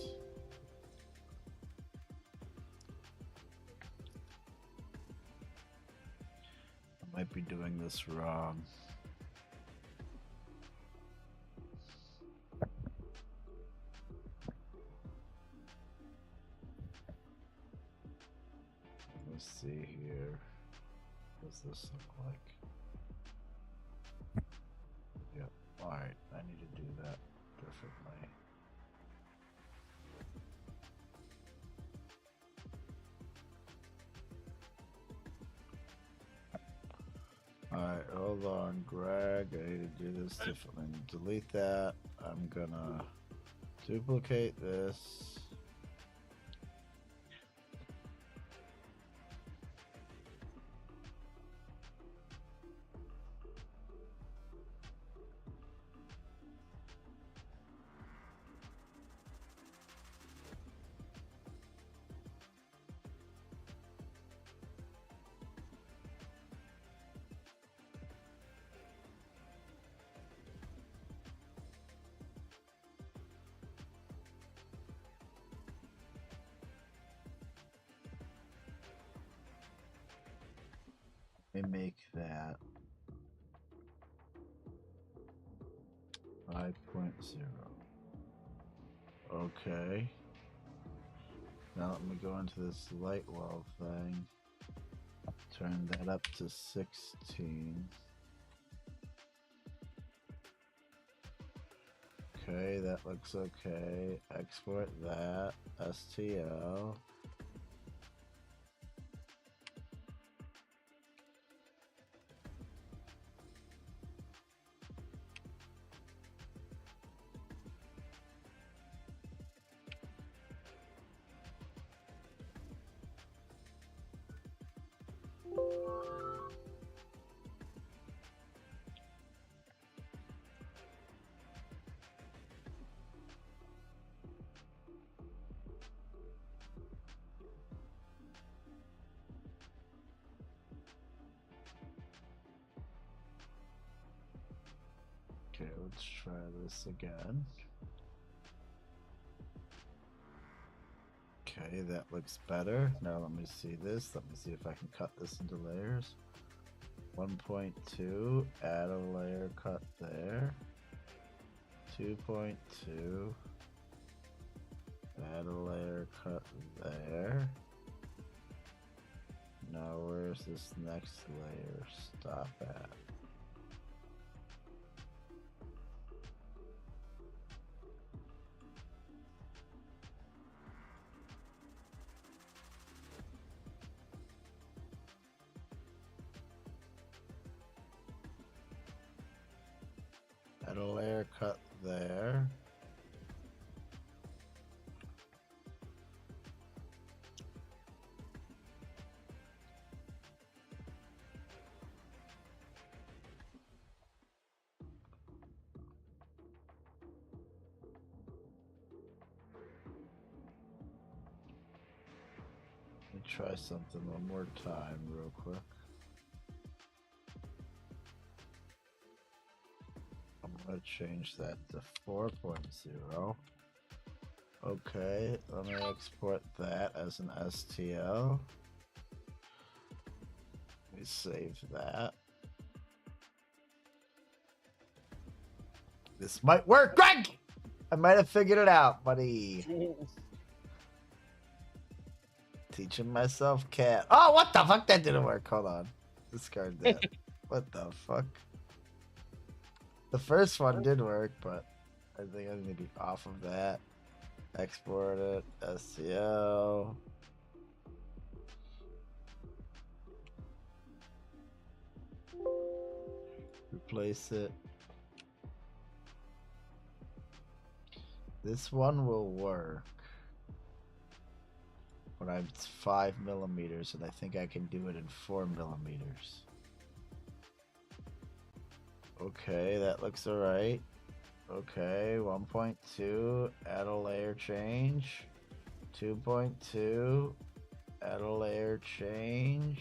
I might be doing this wrong. Let's see here. What does this look like? Yep. Alright, I need to do that differently. Alright, hold on, Greg. I need to do this differently. Delete that. I'm gonna duplicate this. Let me make that 5.0. Okay. Now let me go into this light well thing. Turn that up to 16. Okay, that looks okay. Export that. STL. Okay, let's try this again. Okay, that looks better. Now let me see this. Let me see if I can cut this into layers. 1.2, add a layer cut there. 2.2, add a layer cut there. Now where's this next layer stop at? Add a layer cut there. try something one more time real quick. I'm gonna change that to 4.0. Okay, let me export that as an STL. Let me save that. This might work, Greg! I might have figured it out, buddy. Teaching myself cat. Oh, what the fuck? That didn't work. Hold on. Discard that. What the fuck? The first one did work, but I think I need to be off of that. Export it. STL. Replace it. This one will work. But it's 5 millimeters, and I think I can do it in 4 millimeters. Okay, that looks alright. Okay, 1.2, add a layer change. 2.2, add a layer change.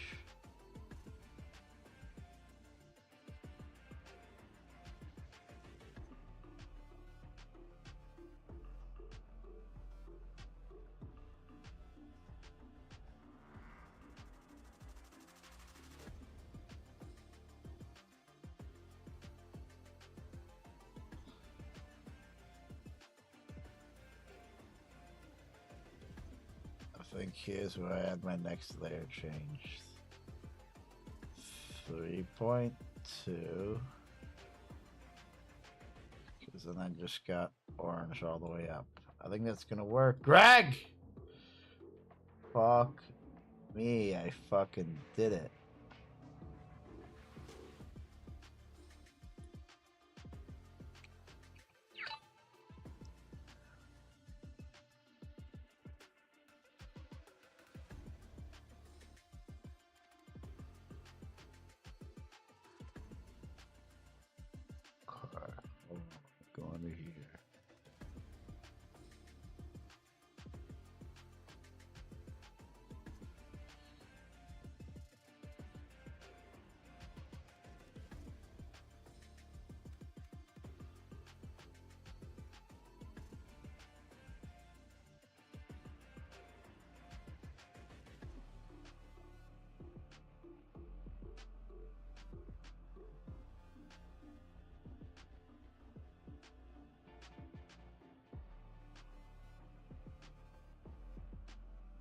I think here's where I add my next layer change. 3.2. Because then I just got orange all the way up. I think that's gonna work. Greg! Fuck me, I fucking did it. Go under here.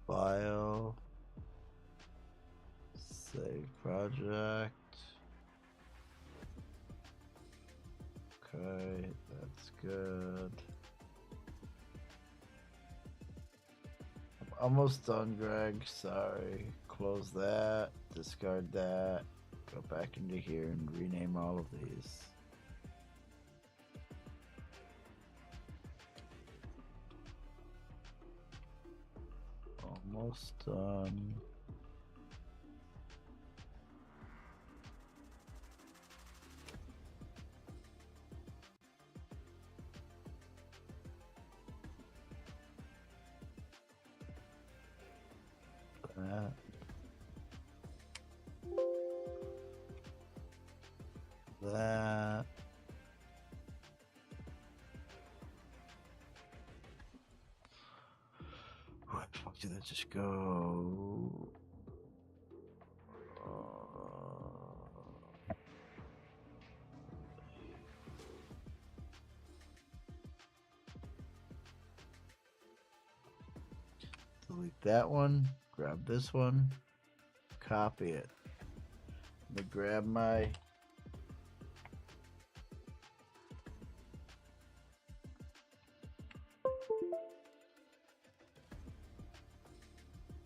File, save project. Okay, that's good. I'm almost done, Greg. Sorry. Close that, discard that, go back into here and rename all of these. Almost done. That. That. Where the fuck did that just go? Delete that one. Grab this one. Copy it. Let me grab my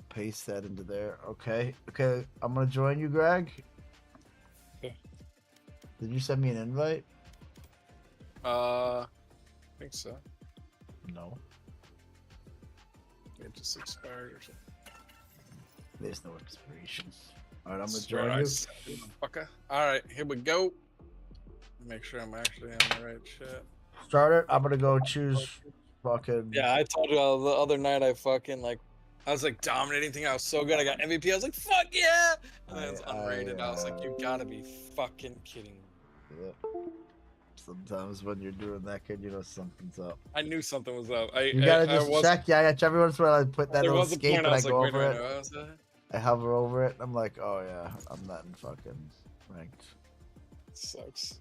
paste that into there. Okay. Okay. I'm gonna join you, Greg. Yeah. Did you send me an invite? I think so. No. It just expired or something. There's no expiration. Alright, I'm gonna join you. Fucker. Alright, here we go. Make sure I'm actually on the right shit. Start it. I'm gonna go choose fucking. Yeah, I told you the other night I fucking like I was like dominating thing. I was so good. I got MVP. I was like, fuck yeah. And then it's unrated. I was like, you gotta be fucking kidding me. Yeah. Sometimes when you're doing that good, you know something's up. I knew something was up. You gotta just check. Yeah, every once in a while I put that There little was a escape point and I I was go like, over wait, it. no, what was that? I hover over it and I'm like, oh yeah, I'm not in fucking ranked. Sucks.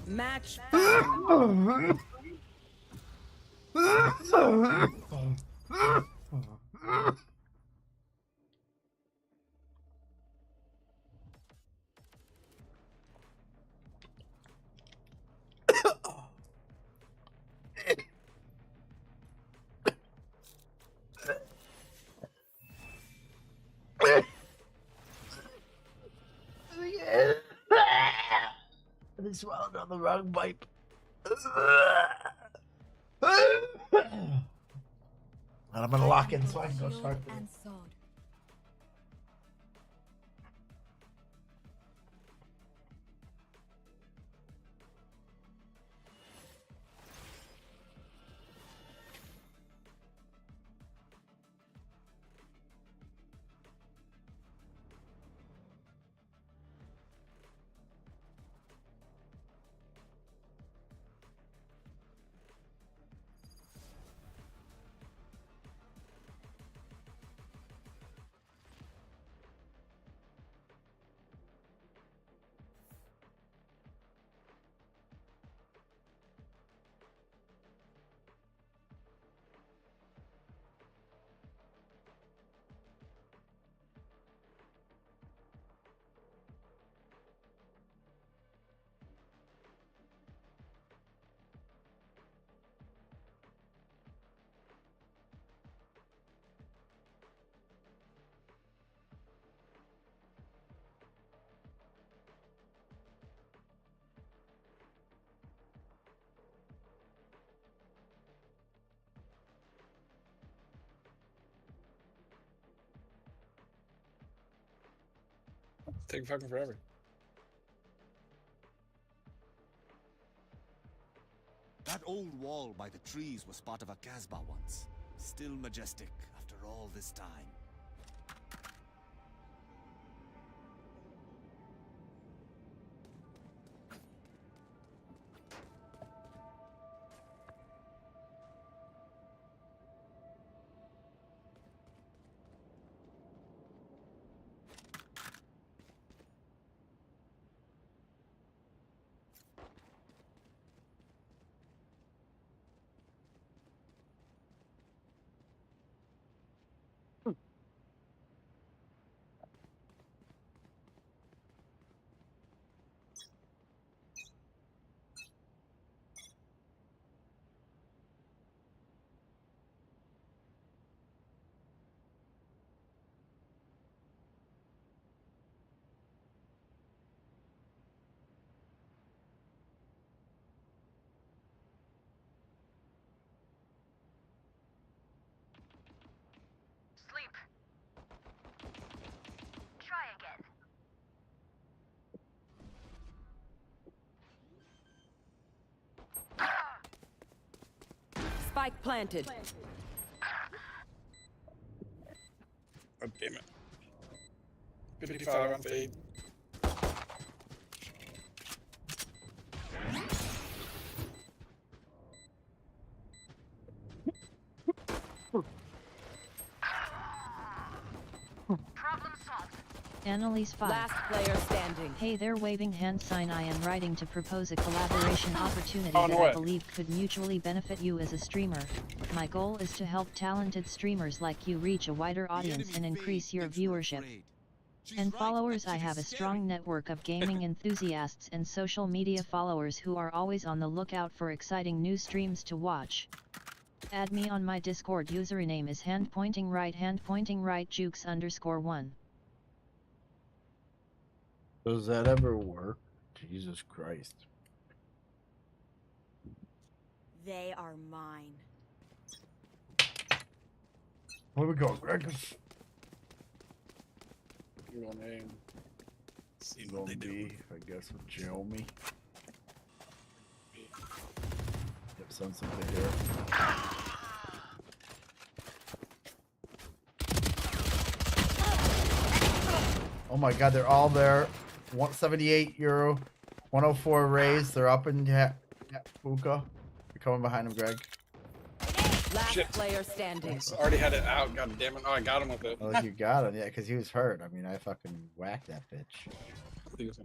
Match. I just swallowed on the wrong pipe. And I'm gonna lock in so I can go start the It's taking fucking forever. That old wall by the trees was part of a Casbah once. Still majestic after all this time. Sleep. Try again. Spike planted. Oh, damn it. 55 on fade. Annalise 5. Last player standing. Hey there, waving hand sign. I am writing to propose a collaboration opportunity Oh, that no way. I believe could mutually benefit you as a streamer. My goal is to help talented streamers like you reach a wider audience and increase your viewership and followers. I have a strong network of gaming enthusiasts and social media followers who are always on the lookout for exciting new streams to watch. Add me on my Discord. Username is hand pointing right jukes_1. Does that ever work? Jesus Christ. They are mine. Where we go, Greg? Your name. See what they do. I guess with Xiaomi. Yep, send something here. Oh my god, they're all there. 178 euro, 104 raise. They're up in Puka. You're coming behind him, Greg. Last player standing. Already had it out. God damn it! Oh, I got him with it. Oh, you got him, yeah, because he was hurt. I mean, I fucking whacked that bitch.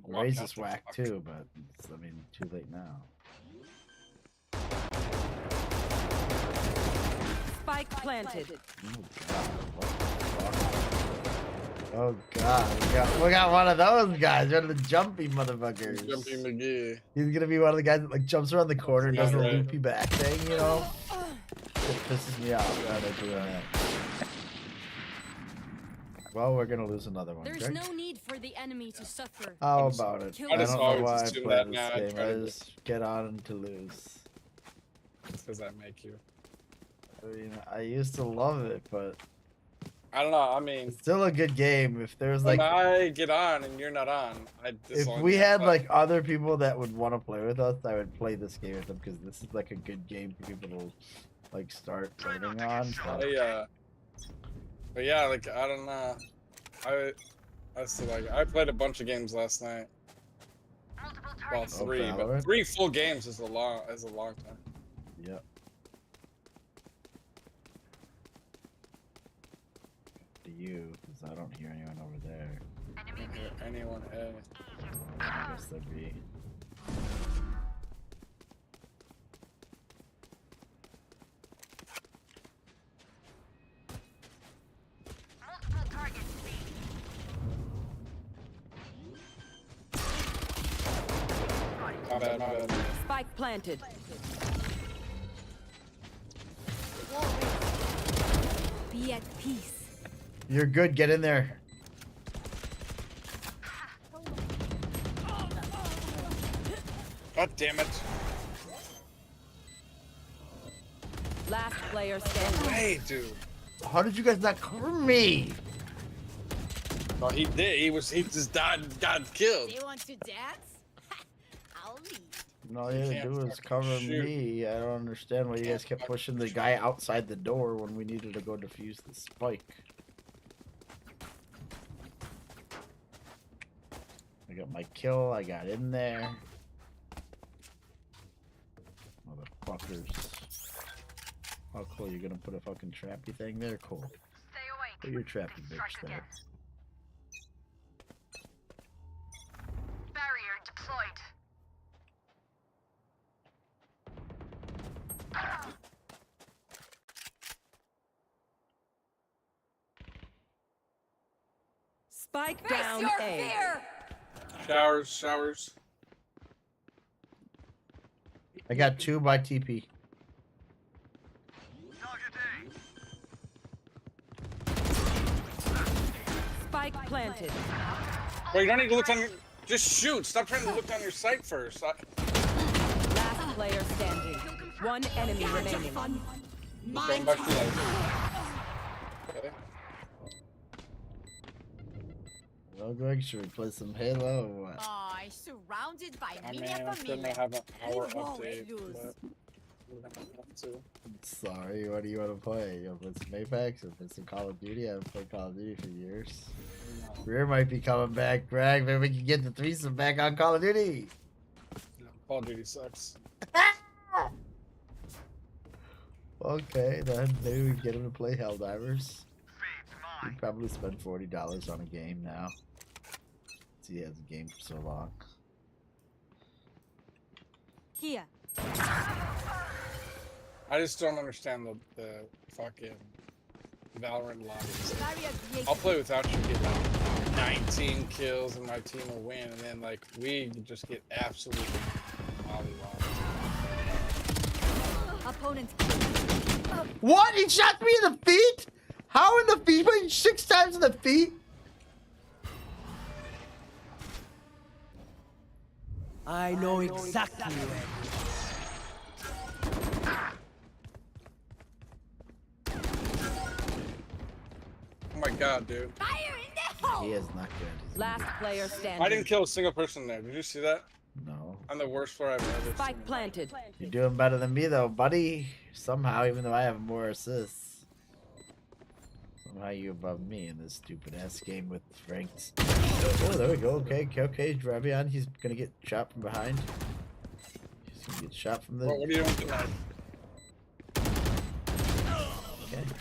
Raise is whack too, but it's, I mean, too late now. Spike planted. Oh god, we got one of those guys, one of the jumpy motherfuckers. Jumpy McGee. He's gonna be one of the guys that like jumps around the corner and does the Right. loopy back thing, you know? It pisses me off when they're doing that. Well, we're gonna lose another one. There's Greg. no need for the enemy to suffer. How about it? Kill I don't just know always why I assume play that this now. I game. try I to just get on to lose. Does that make you? I mean, I used to love it, but I don't know. I mean, it's still a good game. If there's when like, I get on and you're not on, if we had like other people that would want to play with us, I would play this game with them because this is like a good game for people to like start learning on. But yeah, like I don't know. I still like I played a bunch of games last night. Well, three, but Valorant? 3 full games is a long time. Yep. To you, because I don't hear anyone over there. I don't hear anyone. I guess there'd be. My bad. Spike planted. Be at peace. You're good. Get in there. God damn it! Last player standing. Hey, dude. How did you guys not cover me? Well, he did. He just got killed. They want to dance? I'll lead. And all you had to do was cover me. I don't understand why you guys kept pushing the guy outside the door when we needed to go defuse the spike. I got my kill. I got in there. Motherfuckers. Oh, cool. You're gonna put a fucking trappy thing there? Cool. Put your trappy bitch there. Barrier deployed. Spike down A. Showers. I got 2 by TP. Spike planted. Well, you don't need to look on your. Just shoot. Stop trying to look on your sight first. Last player standing. One enemy remaining. Going back to life. Okay. Well, Greg, should we play some Halo or what? Oh, surrounded by I mean, Mina I'm still gonna Familia. have an hour You won't update, lose. but we're gonna have to. Sorry, what do you want to play? You want to play some Apex or play some Call of Duty? I haven't played Call of Duty for years. Rear might be coming back, Greg. Maybe we can get the threesome back on Call of Duty. Call of Duty sucks. Okay, then maybe we can get him to play Helldivers. He'd probably spend $40 on a game now. He has a game for so long. Here. I just don't understand the fucking Valorant lobbies. I'll play without you, get like 19 kills, and my team will win, and then like we just get absolutely mollywopped. Opponents. What? He shot me in the feet? How in the feet? Wait, 6 times in the feet? I know exactly where. god, dude. Fire in the hole! He is not good. Last player standing. I didn't kill a single person there. Did you see that? No. I'm the worst player I've ever Spike seen. planted. You're doing better than me though, buddy. Somehow, even though I have more assists. Somehow you above me in this stupid ass game with Frank's. Oh, there we go. Okay, Dravion, he's gonna get shot from behind. He's gonna get shot from the. What are you doing tonight?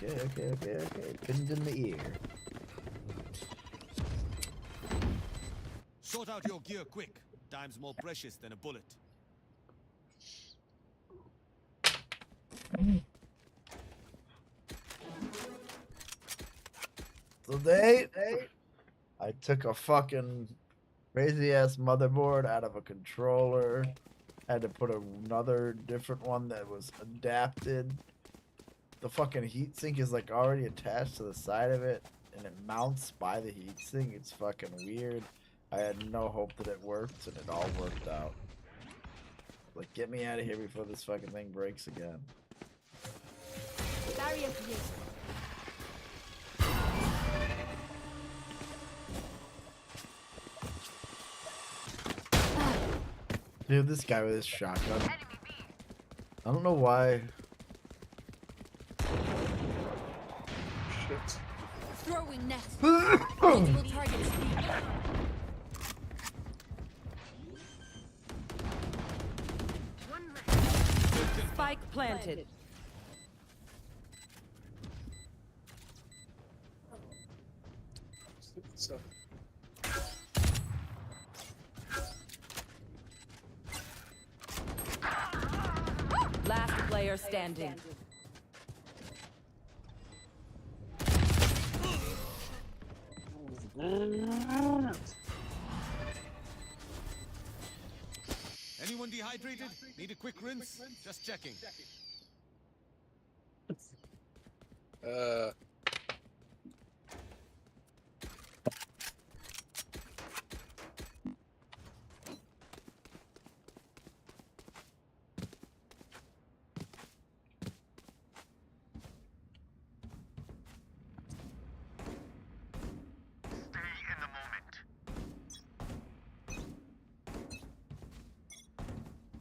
Okay. Pinned in the ear. Sort out your gear quick. Time's more precious than a bullet. Today, I took a fucking crazy ass motherboard out of a controller. Had to put another different one that was adapted. The fucking heatsink is like already attached to the side of it, and it mounts by the heatsink. It's fucking weird. I had no hope that it worked, and it all worked out. Like, get me out of here before this fucking thing breaks again. Barrier created. Dude, this guy with his shotgun. I don't know why. Shit. Throwing net. Multiple targets. Spike planted. So. Last player standing. Anyone dehydrated? Need a quick rinse? Just checking.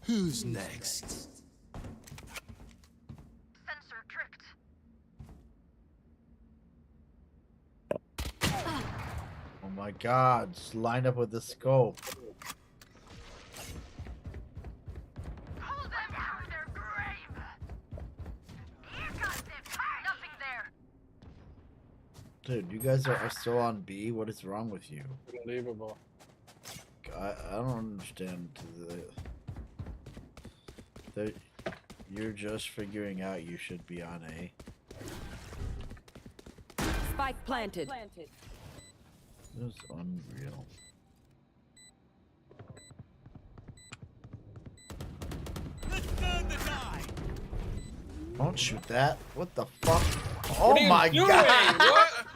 Who's next? Sensor tricked. Oh my god, just line up with the scope. Pull them out of their grave. Here comes it. Nothing there. Dude, you guys are still on B? What is wrong with you? Unbelievable. I don't understand. You're just figuring out you should be on A. Spike planted. This is unreal. Don't shoot that. What the fuck? Oh my god! What?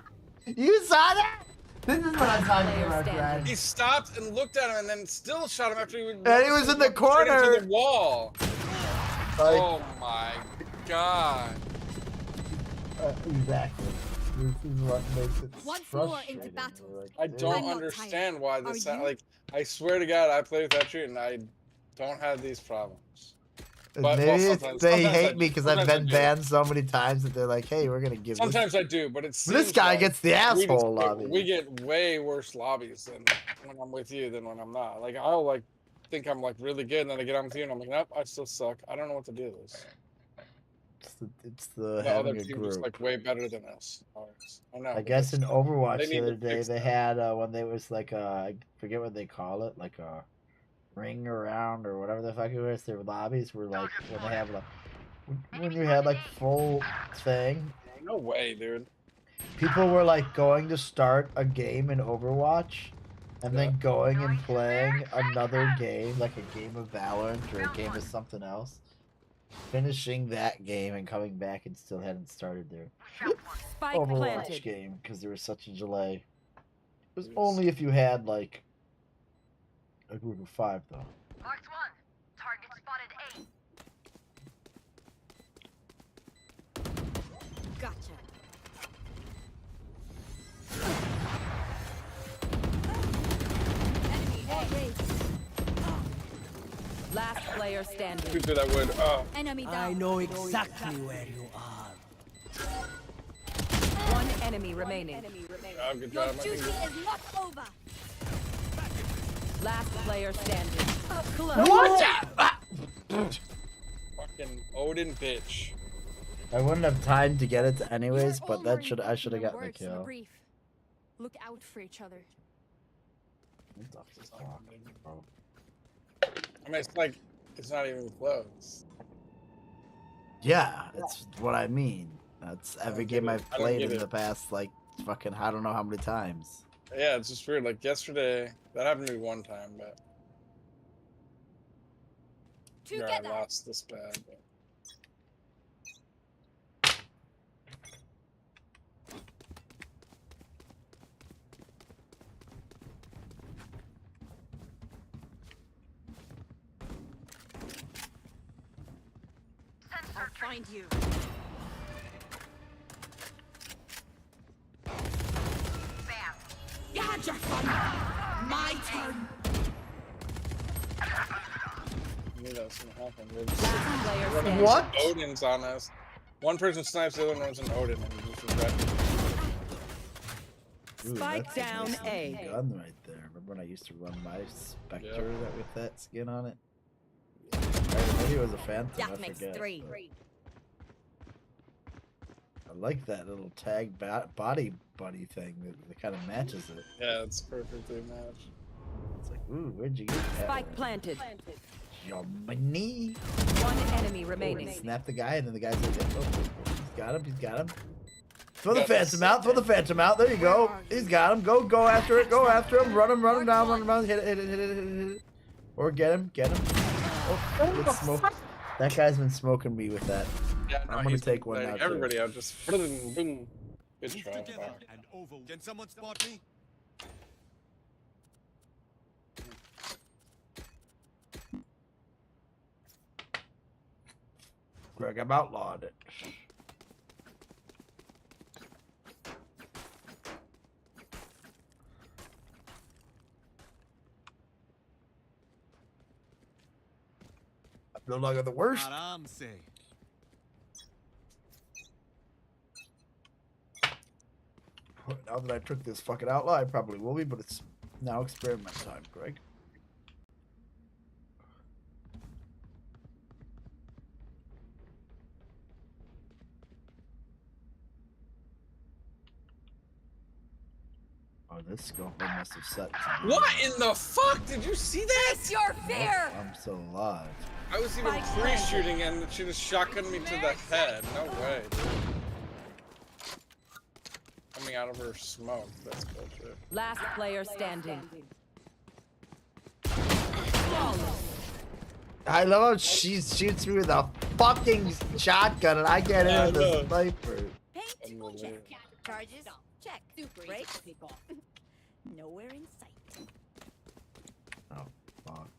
You saw that? This is what I'm talking about, Brad. He stopped and looked at him and then still shot him after he was. And he was in the corner. Into the wall. Like, oh my god. Exactly. This is what makes it Once more frustrating. into battle. Like, I dude. don't I'm not understand tired. why this. Are you? Like, I swear to God, I play with that tree and I don't have these problems. But, Maybe well, it's, sometimes they I hate me because I've sometimes I been do. banned so many times that they're like, "Hey, we're gonna give." Sometimes I do, but it's This guy gets the asshole lobby. We get way worse lobbies than when I'm with you than when I'm not. Like I'll like think I'm like really good, and then I get on with you, and I'm like, nope, I still suck. I don't know what to do with this. It's the The having other a team is group. like way better than us. I know. I guess in Overwatch they the need other to day fix they that. had when they was like I forget what they call it, like a ring around or whatever the fuck it was. Their lobbies were like when they have like when you had like full thing. No way, dude. People were like going to start a game in Overwatch and then going and playing another game, like a game of Valorant or a game of something else. Finishing that game and coming back and still hadn't started their Spike Overwatch planted. game because there was such a delay. It was only if you had like a group of 5 though. Marked one. Target spotted A. Gotcha. Last player standing. Shoot through that wood. Oh. Enemy down. I know exactly where you are. One enemy remaining. Oh, good Your job. duty is not over. Last player standing. What? Fucking Odin bitch. I wouldn't have time to get it anyways, but that I should have gotten the kill. Look out for each other. I mean, it's like, it's not even close. Yeah, it's what I mean. That's every game I've I don't played get in it. the past, like, fucking, I don't know how many times. Yeah, it's just weird. Like yesterday, that happened to me one time, but yeah, I lost this bad. But... I'll find you. Bam. You had your fun. My turn. I knew that was gonna happen. Player We're standing. What? Odin's on us. One person snipes, the other one runs an Odin, and he just red. Ooh, Spike that's a down nice A. looking gun right there. Remember when I used to run my Spectre that with that skin on it? Maybe it was a Phantom. I That makes forget, 3. but I like that little tag body buddy thing that kind of matches it. Yeah, it's perfectly matched. It's like, ooh, where'd you get that? Spike planted. Yomini. One enemy remaining. Snap the guy, and then the guy's like, oh, he's got him, he's got him. Throw the Phantom out, throw the Phantom out. There you go. He's got him. Go after it, go after him. Run him down, run him down. Hit it. Or get him. Oh, good smoke. That guy's been smoking me with that. Yeah, no, I'm gonna he's take one letting out. everybody out, just boom, boom. Good try. Wow. And over. Can someone spot me? Greg, I'm outlawed it. I'm no longer the worst. Aram say. Now that I took this fucking outlaw, I probably will be, but it's now experiment time, Greg. Oh, this scope I must have set. What in the fuck? Did you see that? Face your fear. I'm still alive. I was even pre-shooting and she just shotgunned me to the head. No way, dude. Coming out of her smoke. That's bullshit. Last player standing. I love how she shoots me with a fucking shotgun and I get in with a sniper. Paint, check. Charges, check. Brakes, nowhere in sight. Oh, fuck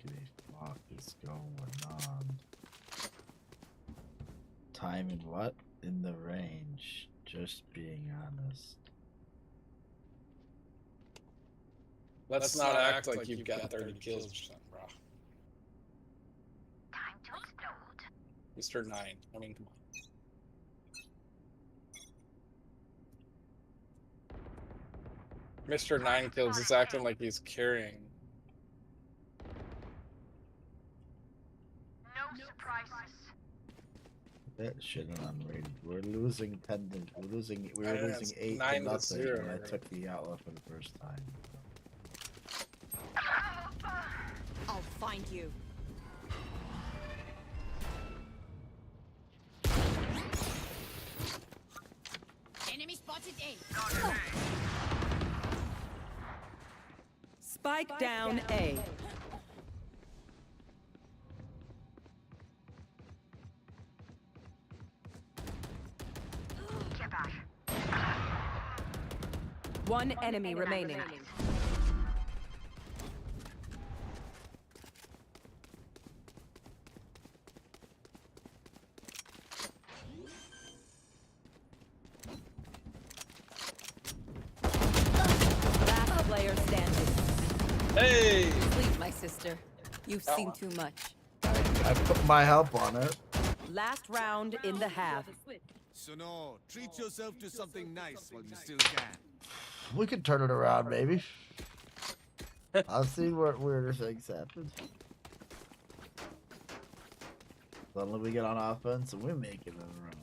is going on? Time in what? In the range. Just being honest. Let's not act like you've got 30 kills or something, bro. Time to explode. Mr. 9. I mean, come on. Mr. 9 kills is acting like he's carrying. No surprises. That shit unrated. We're losing 10 to, we were losing 8 to 9 to nothing 0. when I took the outlaw for the first time. I'll find you. Enemy spotted A. Spike down A. Get back. One enemy remaining. Last player standing. Hey! Sleep, my sister. You've seen too much. I put my help on it. Last round in the half. So no, treat yourself to something nice while you still can. We could turn it around, maybe. I'll see what weirder things happen. Suddenly we get on offense and we make it around.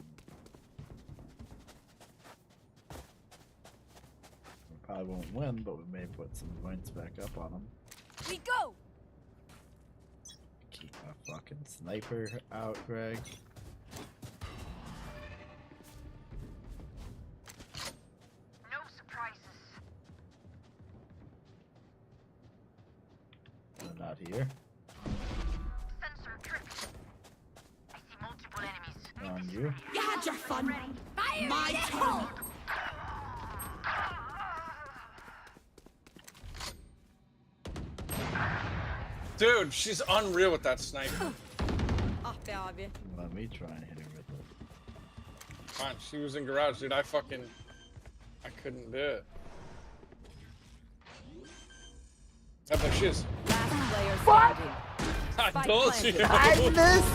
We probably won't win, but we may put some points back up on them. We go. Keep my fucking sniper out, Greg. No surprises. They're not here. Sensor tripped. I see multiple enemies. On you. You had your fun. Fire! My turn. Dude, she's unreal with that sniper. Ah be abi. Let me try and hit her with it. Fine, she was in garage, dude. I couldn't do it. I bet she is. Last player standing. I told you. I missed.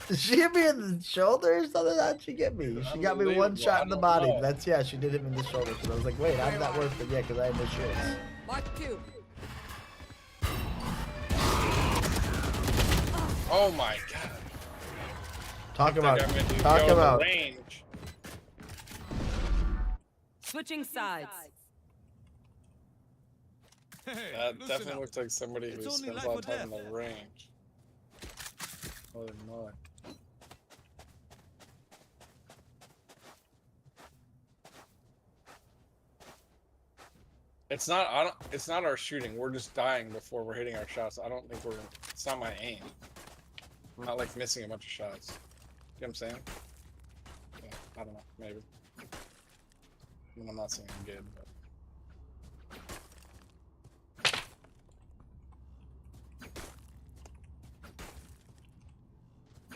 Did she hit me in the shoulder or something? How'd she get me? She got me one shot in the body. That's, yeah, she did hit me in the shoulder. So I was like, wait, how did that work? But yeah, because I had no shields. Mark 2. Oh my god. Talk about. Range. Switching sides. That definitely looks like somebody who spends a lot of time in the range. Holy moly. It's not our shooting. We're just dying before we're hitting our shots. I don't think it's not my aim. I'm not like missing a bunch of shots. You know what I'm saying? Yeah, I don't know, maybe. I mean, I'm not saying I'm good, but.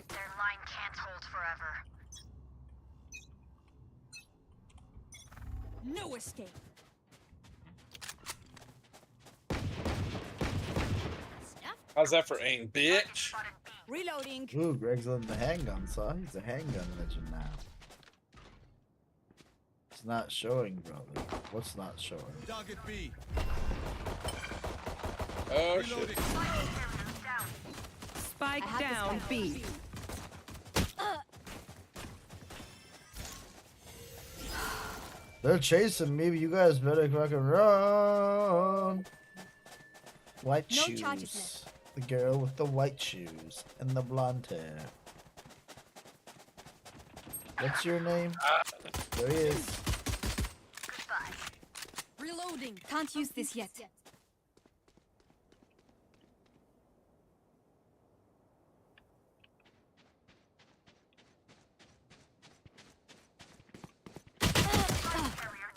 Their line can't hold forever. No escape. How's that for aim, bitch? Reloading. Ooh, Greg's on the handgun, so he's a handgun legend now. It's not showing, brother. What's not showing? Target B. Oh shit. Spike down B. They're chasing me, but you guys better fucking run. White shoes. The girl with the white shoes and the blonde hair. What's your name? There he is. Reloading. Can't use this yet.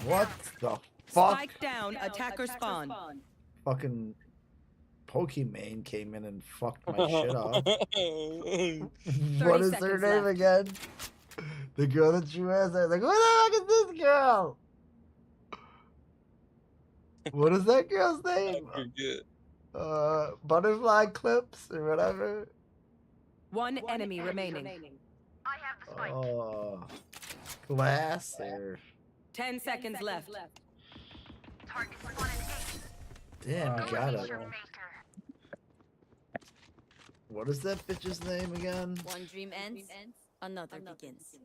What the fuck? Spike down. Attacker spawn. Fucking Pokimane came in and fucked my shit up. What is her name again? The girl that you asked. I was like, who the fuck is this girl? What is that girl's name? Butterfly Clips or whatever. One enemy remaining. I have the spike. Oh, Glass or 10 seconds left. Target spotted A. damn, you got it. What is that bitch's name again? One dream ends, another begins.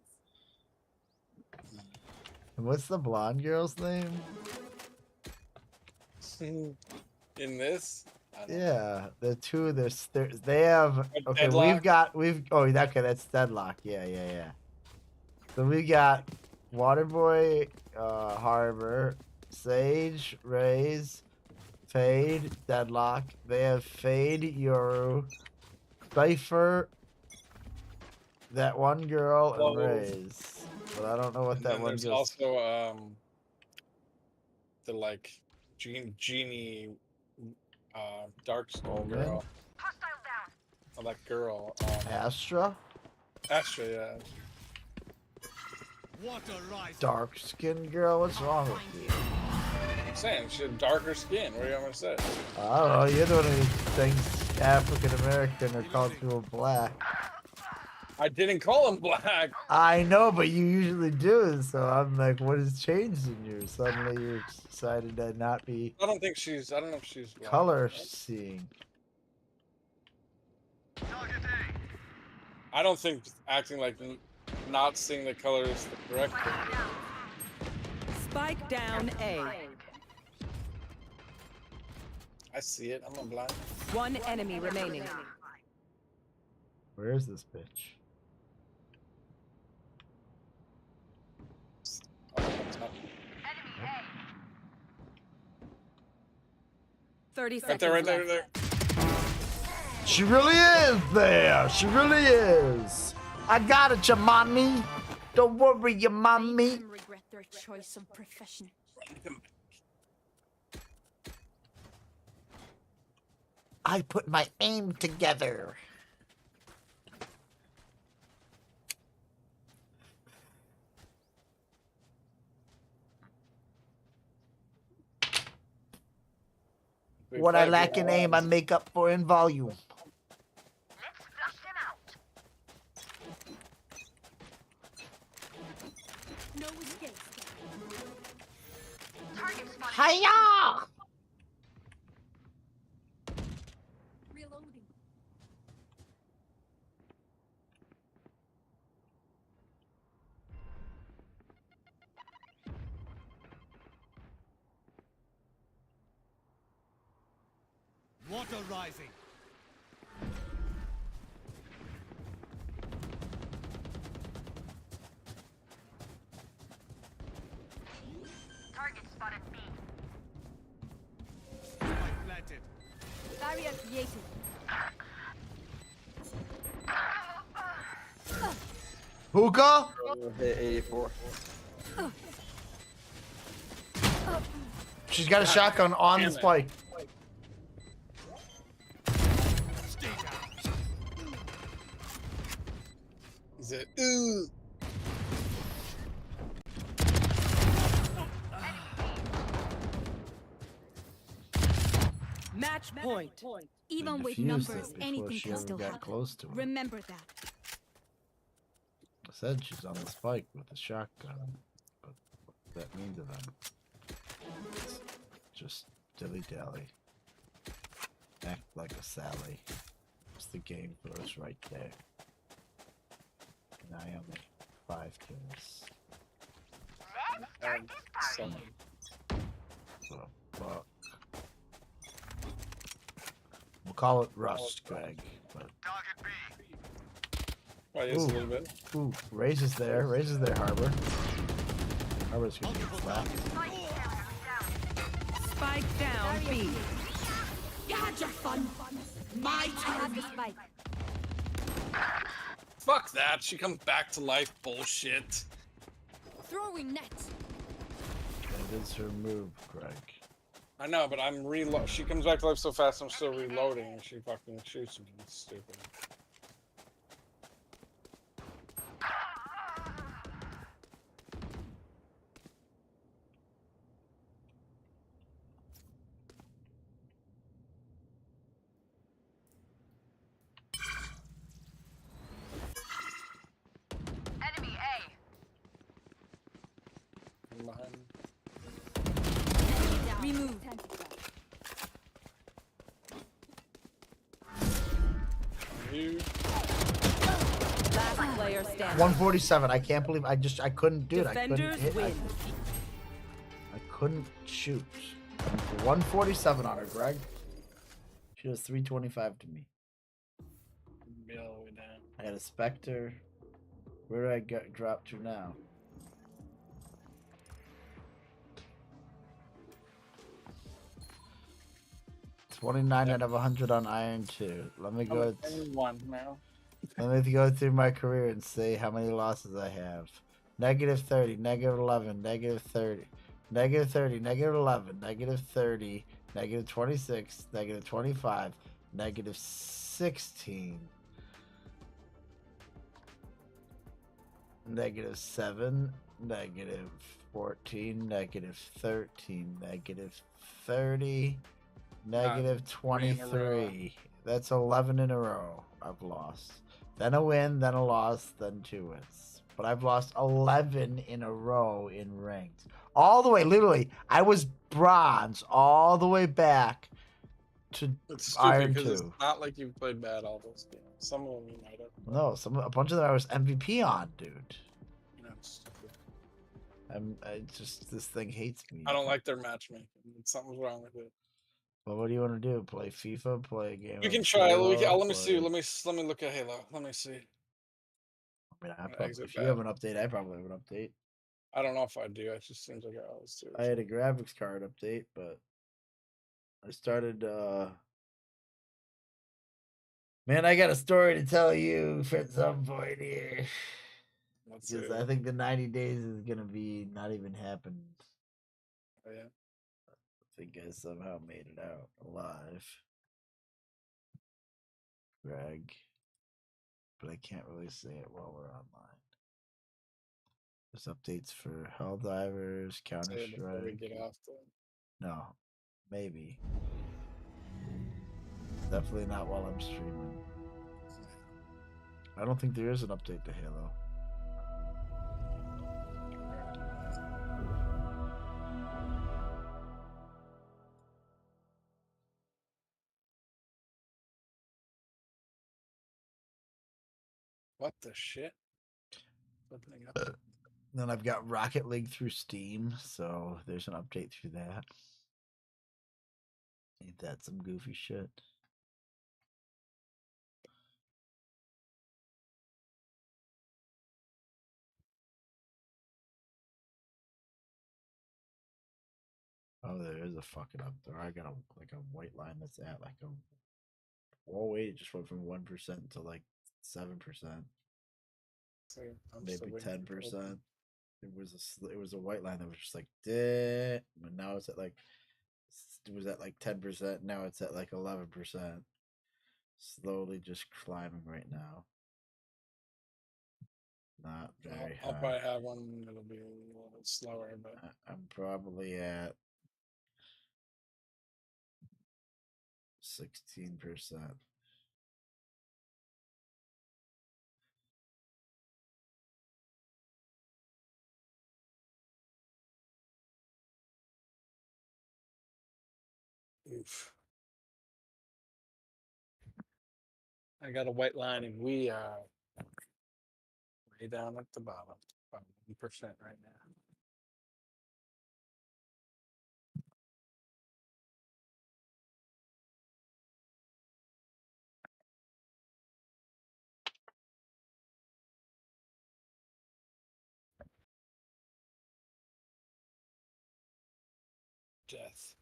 And what's the blonde girl's name? In this? Yeah, the two. They have. Okay, Deadlock? okay, that's Deadlock. Yeah. So we got Waterboy, Harbor, Sage, Raze, Fade, Deadlock. They have Fade, Yoru, Cypher, that one girl, and Raze. But I don't know what that one There's is. also the like genie dark skull girl. Oh, that girl. Astra? Astra, yeah. What a rise. Dark skin girl? What's wrong with you? I'm saying she had darker skin. What do you want me to say? I don't know. You're the one who thinks African American or calls people black. I didn't call him black. I know, but you usually do. So I'm like, what has changed in you? Suddenly you decided to not be I don't know if she's black. color seeing. I don't think acting like not seeing the color is the correct thing. Spike down A. I see it. I'm not blind. One enemy remaining. Where is this bitch? 30 Right seconds there, right there, left. right there. She really is there. She really is. I got it, your mommy. Don't worry, your mommy. Regret their choice of profession. I put my aim together. What I lack in aim, I make up for in volume. No escape. Hiya! Reloading. Water rising. Target spotted B. Spike planted. Barrier created. Hookah? Hit 84. She's got a shotgun on the spike. Is it? Ooh. Match point. Even with Defused numbers, it before anything she can ever still got happen. close to it. Remember that. I said she's on the spike with a shotgun. But what does that mean to them? It's just dilly-dally. Act like a Sally. It's the game for us right there. Naomi, 5 kills. So, fuck. We'll call it Rust, Greg. But Oh, yes, a little bit. Ooh, Raze is there. Raze is there, Harbor. Harbor's gonna get slapped. Spike down B. You had your fun. My turn. The spike. Fuck that. She comes back to life. Bullshit. Throwing net. That is her move, Greg. I know, but I'm reload. She comes back to life so fast. I'm still reloading, and she fucking shoots me. It's stupid. Enemy A. I'm behind. Remove. You. Last player standing. 147. I can't believe I couldn't do it. I couldn't Defenders hit. win. I couldn't shoot. 147 on her, Greg. She was 325 to me. Be all the way down. I had a Spectre. Where do I get drop to now? $29 out of 100 on Iron 2. Let me go. One now. Let me go through my career and say how many losses I have. -30, -11, -30, -30, -11, -30, -26, -25, -16, -7, -14, -13, -30, -23, That's 11 in a row I've lost. Then a win, then a loss, then 2 wins. But I've lost 11 in a row in ranked. All the way, literally, I was bronze all the way back to It's Iron stupid because 2. it's not like you've played bad all those games. Some of them you might have. No, a bunch of them I was MVP on, dude. You know, it's stupid. This thing hates me. I don't like their matchmaking. Something's wrong with it. Well, what do you want to do? Play FIFA? Play a game? We of can try. Halo? Let me see. Let me look at Halo. Let me see. I mean, Exit if you that. have an update, I probably have an update. I don't know if I do. It just seems like I always do. I had a graphics card update, but I started. Man, I got a story to tell you at some point here. Because I think the 90 days is gonna be not even happened. Oh, yeah. I think I somehow made it out alive. Greg. But I can't really say it while we're online. There's updates for Helldivers, Counter Say it before we Strike. get off No, maybe. Definitely not while I'm streaming. I don't think there is an update to Halo. What the shit? Opening up. Then I've got Rocket League through Steam, so there's an update through that. Ain't that some goofy shit? Oh, there is a fucking up there. I got a white line that's at like a. Oh wait, it just went from 1% to like 7%. Maybe 10%. It was a white line that was just like, but now it's at like, it was at like 10%. Now it's at like 11%. Slowly just climbing right now. Not very high. I'll probably have one. It'll be a little bit slower, but I'm probably at 16%. oof. I got a white line, and we are way down at the bottom, about 1% right now. Death.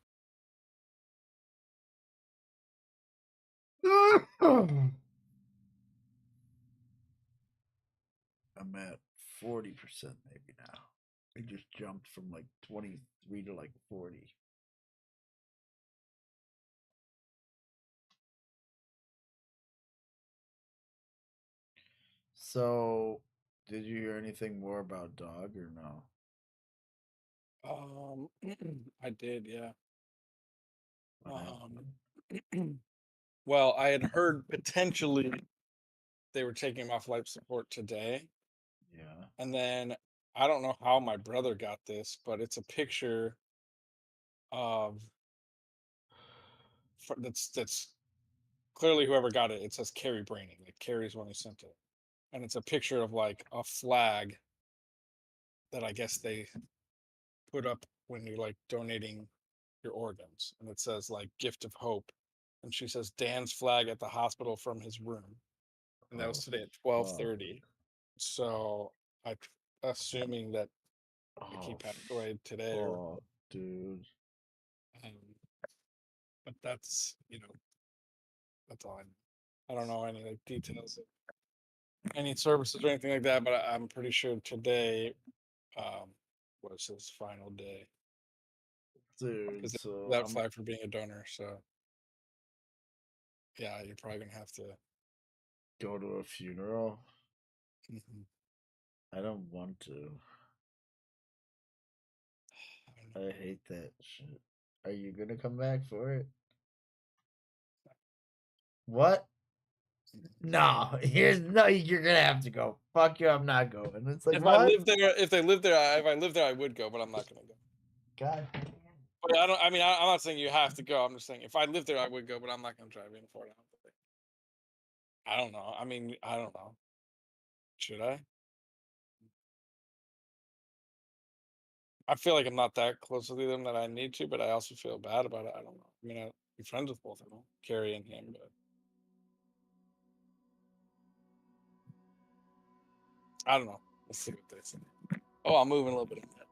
I'm at 40% maybe now. It just jumped from like 23 to like 40. So, did you hear anything more about Dog or no? I did, yeah. Well, I had heard potentially they were taking him off life support today. Yeah. And then I don't know how my brother got this, but it's a picture of that's clearly whoever got it. It says Carrie Braining. Like Carrie's one who sent it, and it's a picture of like a flag that I guess they put up when you're like donating your organs, and it says like gift of hope, and she says Dan's flag at the hospital from his room, and that was today at 12:30. So I'm assuming that he passed away today. Oh, dude. But that's that's all I know. I don't know any like details of any services or anything like that, but I'm pretty sure today was his final day. Dude, so that flag for being a donor. So yeah, you're probably gonna have to go to a funeral. Mhm. I don't want to. I hate that shit. Are you gonna come back for it? What? No, you're gonna have to go. Fuck you, I'm not going. It's like, If what? I lived there, if I lived there, I would go, but I'm not gonna go. God. But I don't. I mean, I'm not saying you have to go. I'm just saying if I lived there, I would go, but I'm not gonna drive in for it. I don't know. I mean, I don't know. Should I? I feel like I'm not that close with them that I need to, but I also feel bad about it. I don't know. I mean, I'm friends with both of them, Carrie and him, but I don't know. Let's see what they say. Oh, I'm moving a little bit in that.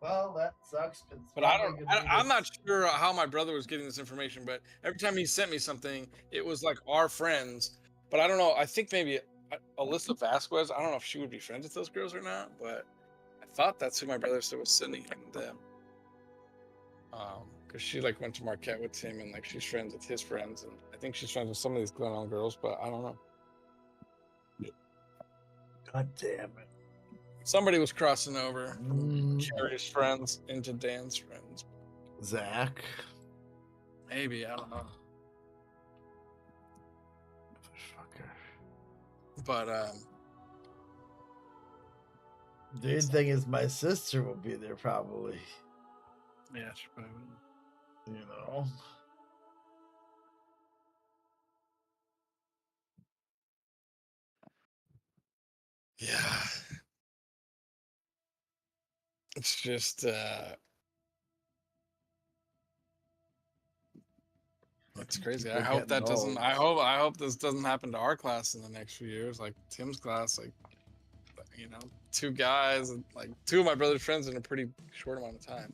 Well, that sucks. But I'm not sure how my brother was getting this information, but every time he sent me something, it was like our friends. But I don't know. I think maybe Alyssa Vasquez, I don't know if she would be friends with those girls or not, but I thought that's who my brother said was sending him them. Because she like went to Marquette with him and like she's friends with his friends. And I think she's friends with some of these Glen Ellyn girls, but I don't know. God damn it. Somebody was crossing over from Carrie's friends into Dan's friends. Zach. Maybe, I don't know. Fucker. But The thing is, my sister will be there probably. Yeah, she probably will. You know. Yeah. It's just it's crazy. I hope that doesn't I hope this doesn't happen to our class in the next few years. Like Tim's class, like you know, 2 guys and like 2 of my brother's friends in a pretty short amount of time.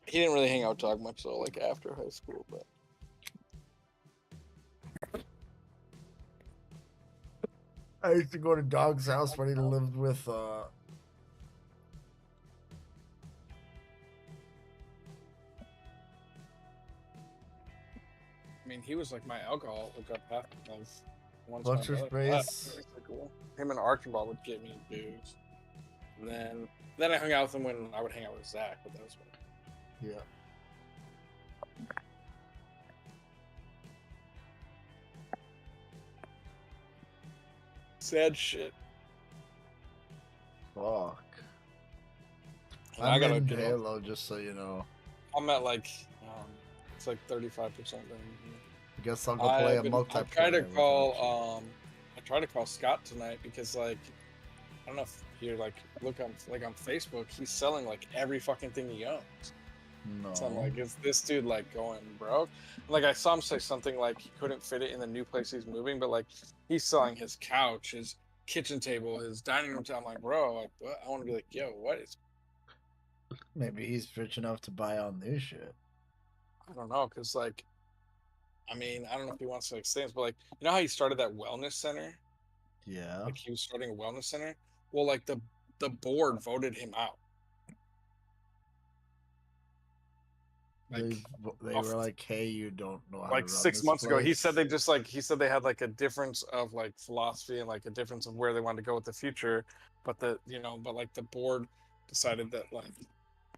He didn't really hang out with Dog much though, like after high school, but I used to go to Dog's house when he lived with I mean, he was like my alcohol hookup half of once. What's your space? Cool. Him and Archibald would get me booze. And then I hung out with him when I would hang out with Zach, but that was when. Yeah. Sad shit. Fuck. And I'm I gotta in get Halo, just so you know. I'm at like it's like 35% done. I guess I'll go play a multiplayer. I tried to call Scott tonight because like I don't know if you're like look on Facebook, he's selling like every fucking thing he owns. No. So I'm like, is this dude like going broke? Like I saw him say something like he couldn't fit it in the new place he's moving, but like he's selling his couch, his kitchen table, his dining room table. I'm like, bro, like what? I want to be like, yo, what is? Maybe he's rich enough to buy all new shit. I don't know, cause like, I mean, I don't know if he wants to like things, but like, you know how he started that wellness center? Yeah. Like he was starting a wellness center. Well, like the board voted him out. They were like, "Hey, you don't know how to like run 6 this months ago." He place." said they had like a difference of like philosophy and like a difference of where they wanted to go with the future, but the board decided that like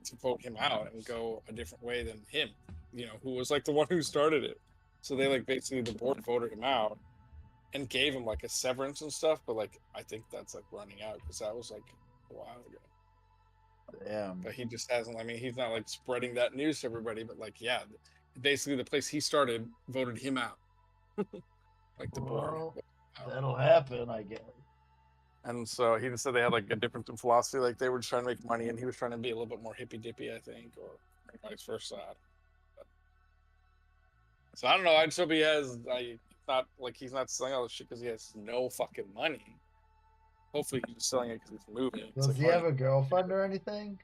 to vote him out and go a different way than him, who was like the one who started it. So they like basically the board voted him out and gave him like a severance and stuff, but like I think that's like running out because that was like a while ago. Damn. But he just hasn't. I mean, he's not like spreading that news to everybody. But like, yeah, basically the place he started voted him out. Like the board. That'll happen, I guess. And so he just said they had like a difference in philosophy. Like they were just trying to make money, and he was trying to be a little bit more hippy dippy, I think, or vice versa. But, so I don't know. I just hope he has. He's not selling all this shit because he has no fucking money. Hopefully he's selling it because he's moving. Does he have a girlfriend or anything?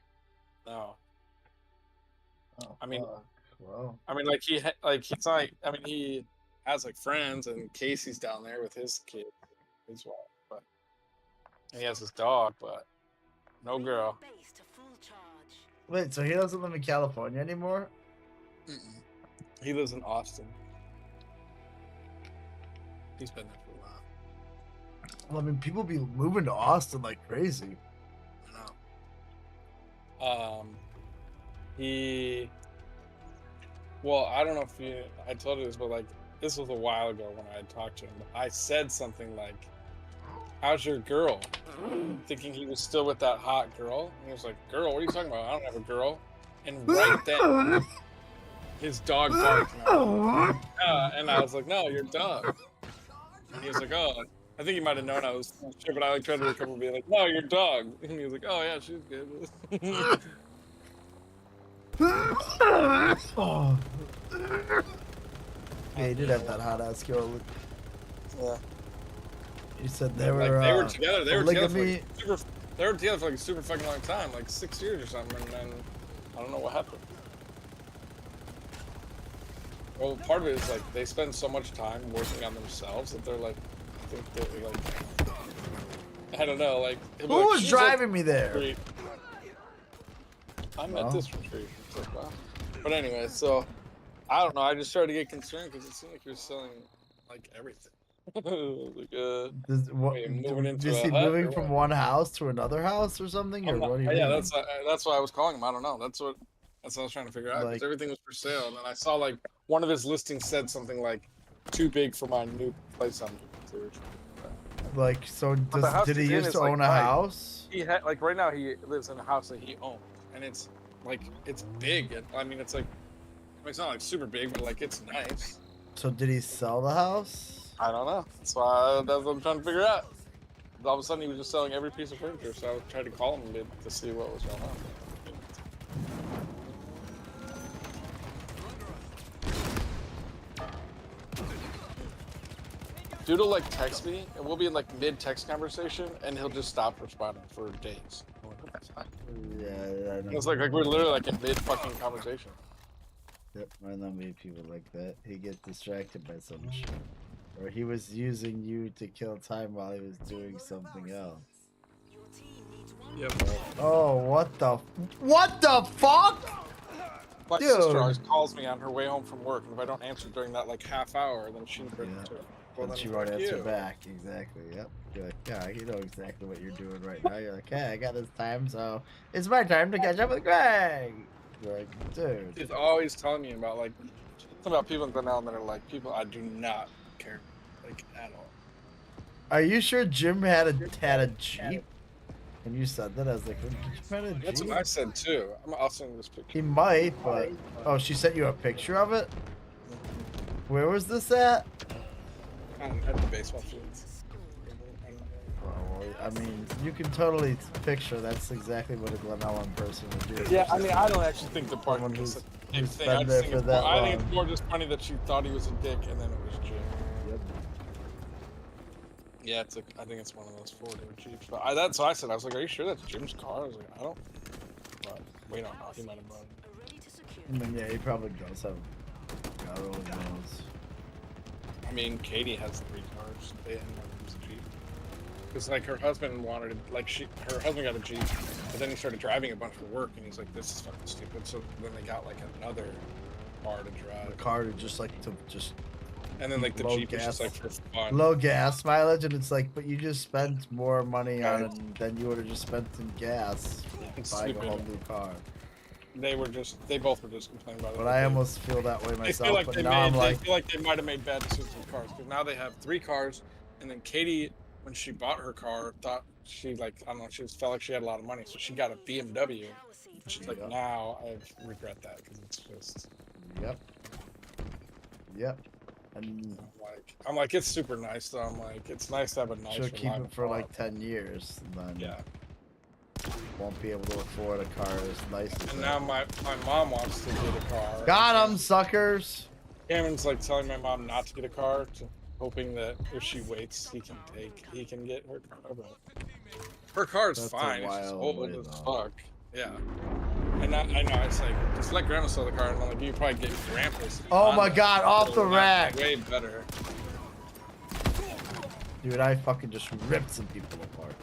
No. Oh, I mean, well. I mean, like he's not. I mean, he has like friends, and Casey's down there with his kid, his wife, but and he has his dog, but no girl. Wait, so he doesn't live in California anymore? Mm-mm. He lives in Austin. He's been there for a while. Well, I mean, people be moving to Austin like crazy. I know. Well, I don't know if I told you this, but like this was a while ago when I had talked to him. I said something like, "How's your girl?" Thinking he was still with that hot girl. And he was like, "Girl, what are you talking about? I don't have a girl." And right then, his dog barked. And I was like, "No, your dog." And he was like, "Oh." I think he might have known I was shit, but I like tried to recover and be like, "No, your dog." And he was like, "Oh yeah, she's good." Oh. Yeah, he did have that hot ass girl. Yeah. He said they were together. They were together for polygamy. they were together for like a super fucking long time, like 6 years or something, and then I don't know what happened. Well, part of it is like they spend so much time working on themselves that they're like, I think they're like, I don't know, like. Who was driving me there? I'm at this retreat. It's like, wow. But anyway, so I don't know. I just started to get concerned because it seemed like you're selling like everything. Like, is he moving from one house to another house or something? Or what do you yeah, mean? that's why I was calling him. I don't know. That's what I was trying to figure out. Because everything was for sale, and then I saw like one of his listings said something like "too big for my new place I'm moving to." Like, so did he he's in used is, to like, own a house? He had like right now he lives in a house that he owns, and it's like it's big. I mean, it's like it's not like super big, but like it's nice. So did he sell the house? I don't know. That's what I'm trying to figure out. All of a sudden, he was just selling every piece of furniture, so I tried to call him to see what was going on. Dude will like text me, and we'll be in like mid-text conversation, and he'll just stop responding for days. Yeah, I know. It's like we're literally like in mid-fucking conversation. Yep, I know many people like that. He gets distracted by some shit. Or he was using you to kill time while he was doing something else. Yep. Oh, what the fuck? My Dude. sister always calls me on her way home from work, and if I don't answer during that like half hour, then she Well, she won't answer back. Exactly. Yep. You're like, yeah, you know exactly what you're doing right now. You're like, hey, I got this time, so it's my time to catch up with Greg. You're like, dude. She's always telling me about like something about people in Glen Ellen that are like people I do not care like at all. Are you sure Jim had a Jeep? And you said that, I was like, did you have a Jeep? That's what I said too. I'll send you this picture. He might, but oh, she sent you a picture of it. Where was this at? At the baseball fields. Oh, I mean, you can totally picture that's exactly what a Glen Ellen person would do. Yeah, I mean, I don't actually think the part was a big thing. I think it's more just funny that she thought he was a dick, and then it was Jim. Yep. Yeah, I think it's one of those Ford or Jeeps. But that's what I said. I was like, "Are you sure that's Jim's car?" I was like, "I don't." But we don't know. He might have brought it. I mean, yeah, he probably does have. God only knows. I mean, Katie has 3 cars. They didn't want to use a Jeep. Because, like, her husband wanted, like, her husband got a Jeep, but then he started driving a bunch for work, and he's like, this is fucking stupid. So then they got, like, another car to drive. A car to just. And then, like, the Jeep is just, like, for fun. Low gas mileage, and it's like, but you just spent more money on it than you would have just spent in gas buying a whole new car. They both were just complaining about it. But I almost feel that way myself. They feel like they might have made bad decisions with cars, because now they have 3 cars, and then Katie, when she bought her car, thought she felt like she had a lot of money, so she got a BMW. She's like, now I regret that because it's just. Yep. And I'm like, it's super nice though. I'm like, it's nice to have a nice. She'll keep it for like 10 years, and then won't be able to afford a car as nice as And that. now my mom wants to get a car. Got 'em, suckers. Cameron's like telling my mom not to get a car, hoping that if she waits, he can get her car. But her car is fine. It's just old as fuck. Yeah. And I know it's like just let Grandma sell the car, and I'm like, you probably get Grandpa's. Oh my God, off the rack. Way better. Dude, I fucking just ripped some people apart.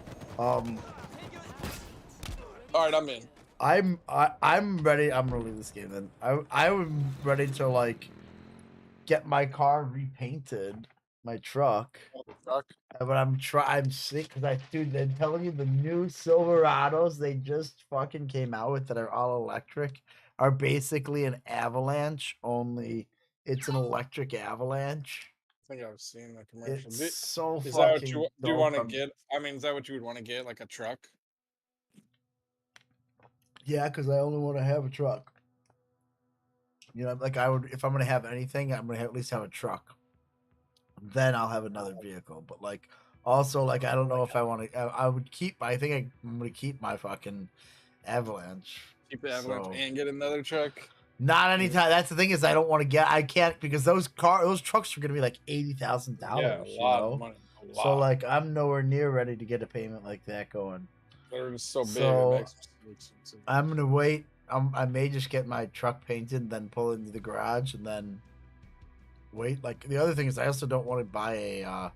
All right, I'm in. I'm ready. I'm gonna leave this game then. I'm ready to like get my car repainted, my truck. But I'm sick because dude, they're telling you the new Silverados they just fucking came out with that are all electric are basically an Avalanche, only It's an electric avalanche. I think I've seen the commercial. It's so Is that what fucking you dope. want to get? I mean, is that what you would want to get, like a truck? Yeah, because I only want to have a truck. You know, like I would, if I'm gonna have anything, I'm gonna at least have a truck. Then I'll have another vehicle. But like, also, like I don't know if I want to. I would keep. I think I'm gonna keep my fucking Avalanche. Keep the Avalanche So- and get another truck. Not anytime. That's the thing is I don't want to get. I can't because those trucks are gonna be like $80,000. Yeah, a lot of money. A lot. So like I'm nowhere near ready to get a payment like that going. They're just so big. So, it makes them so expensive. I'm gonna wait. I may just get my truck painted, and then pull it into the garage, and then wait. Like the other thing is, I also don't want to buy a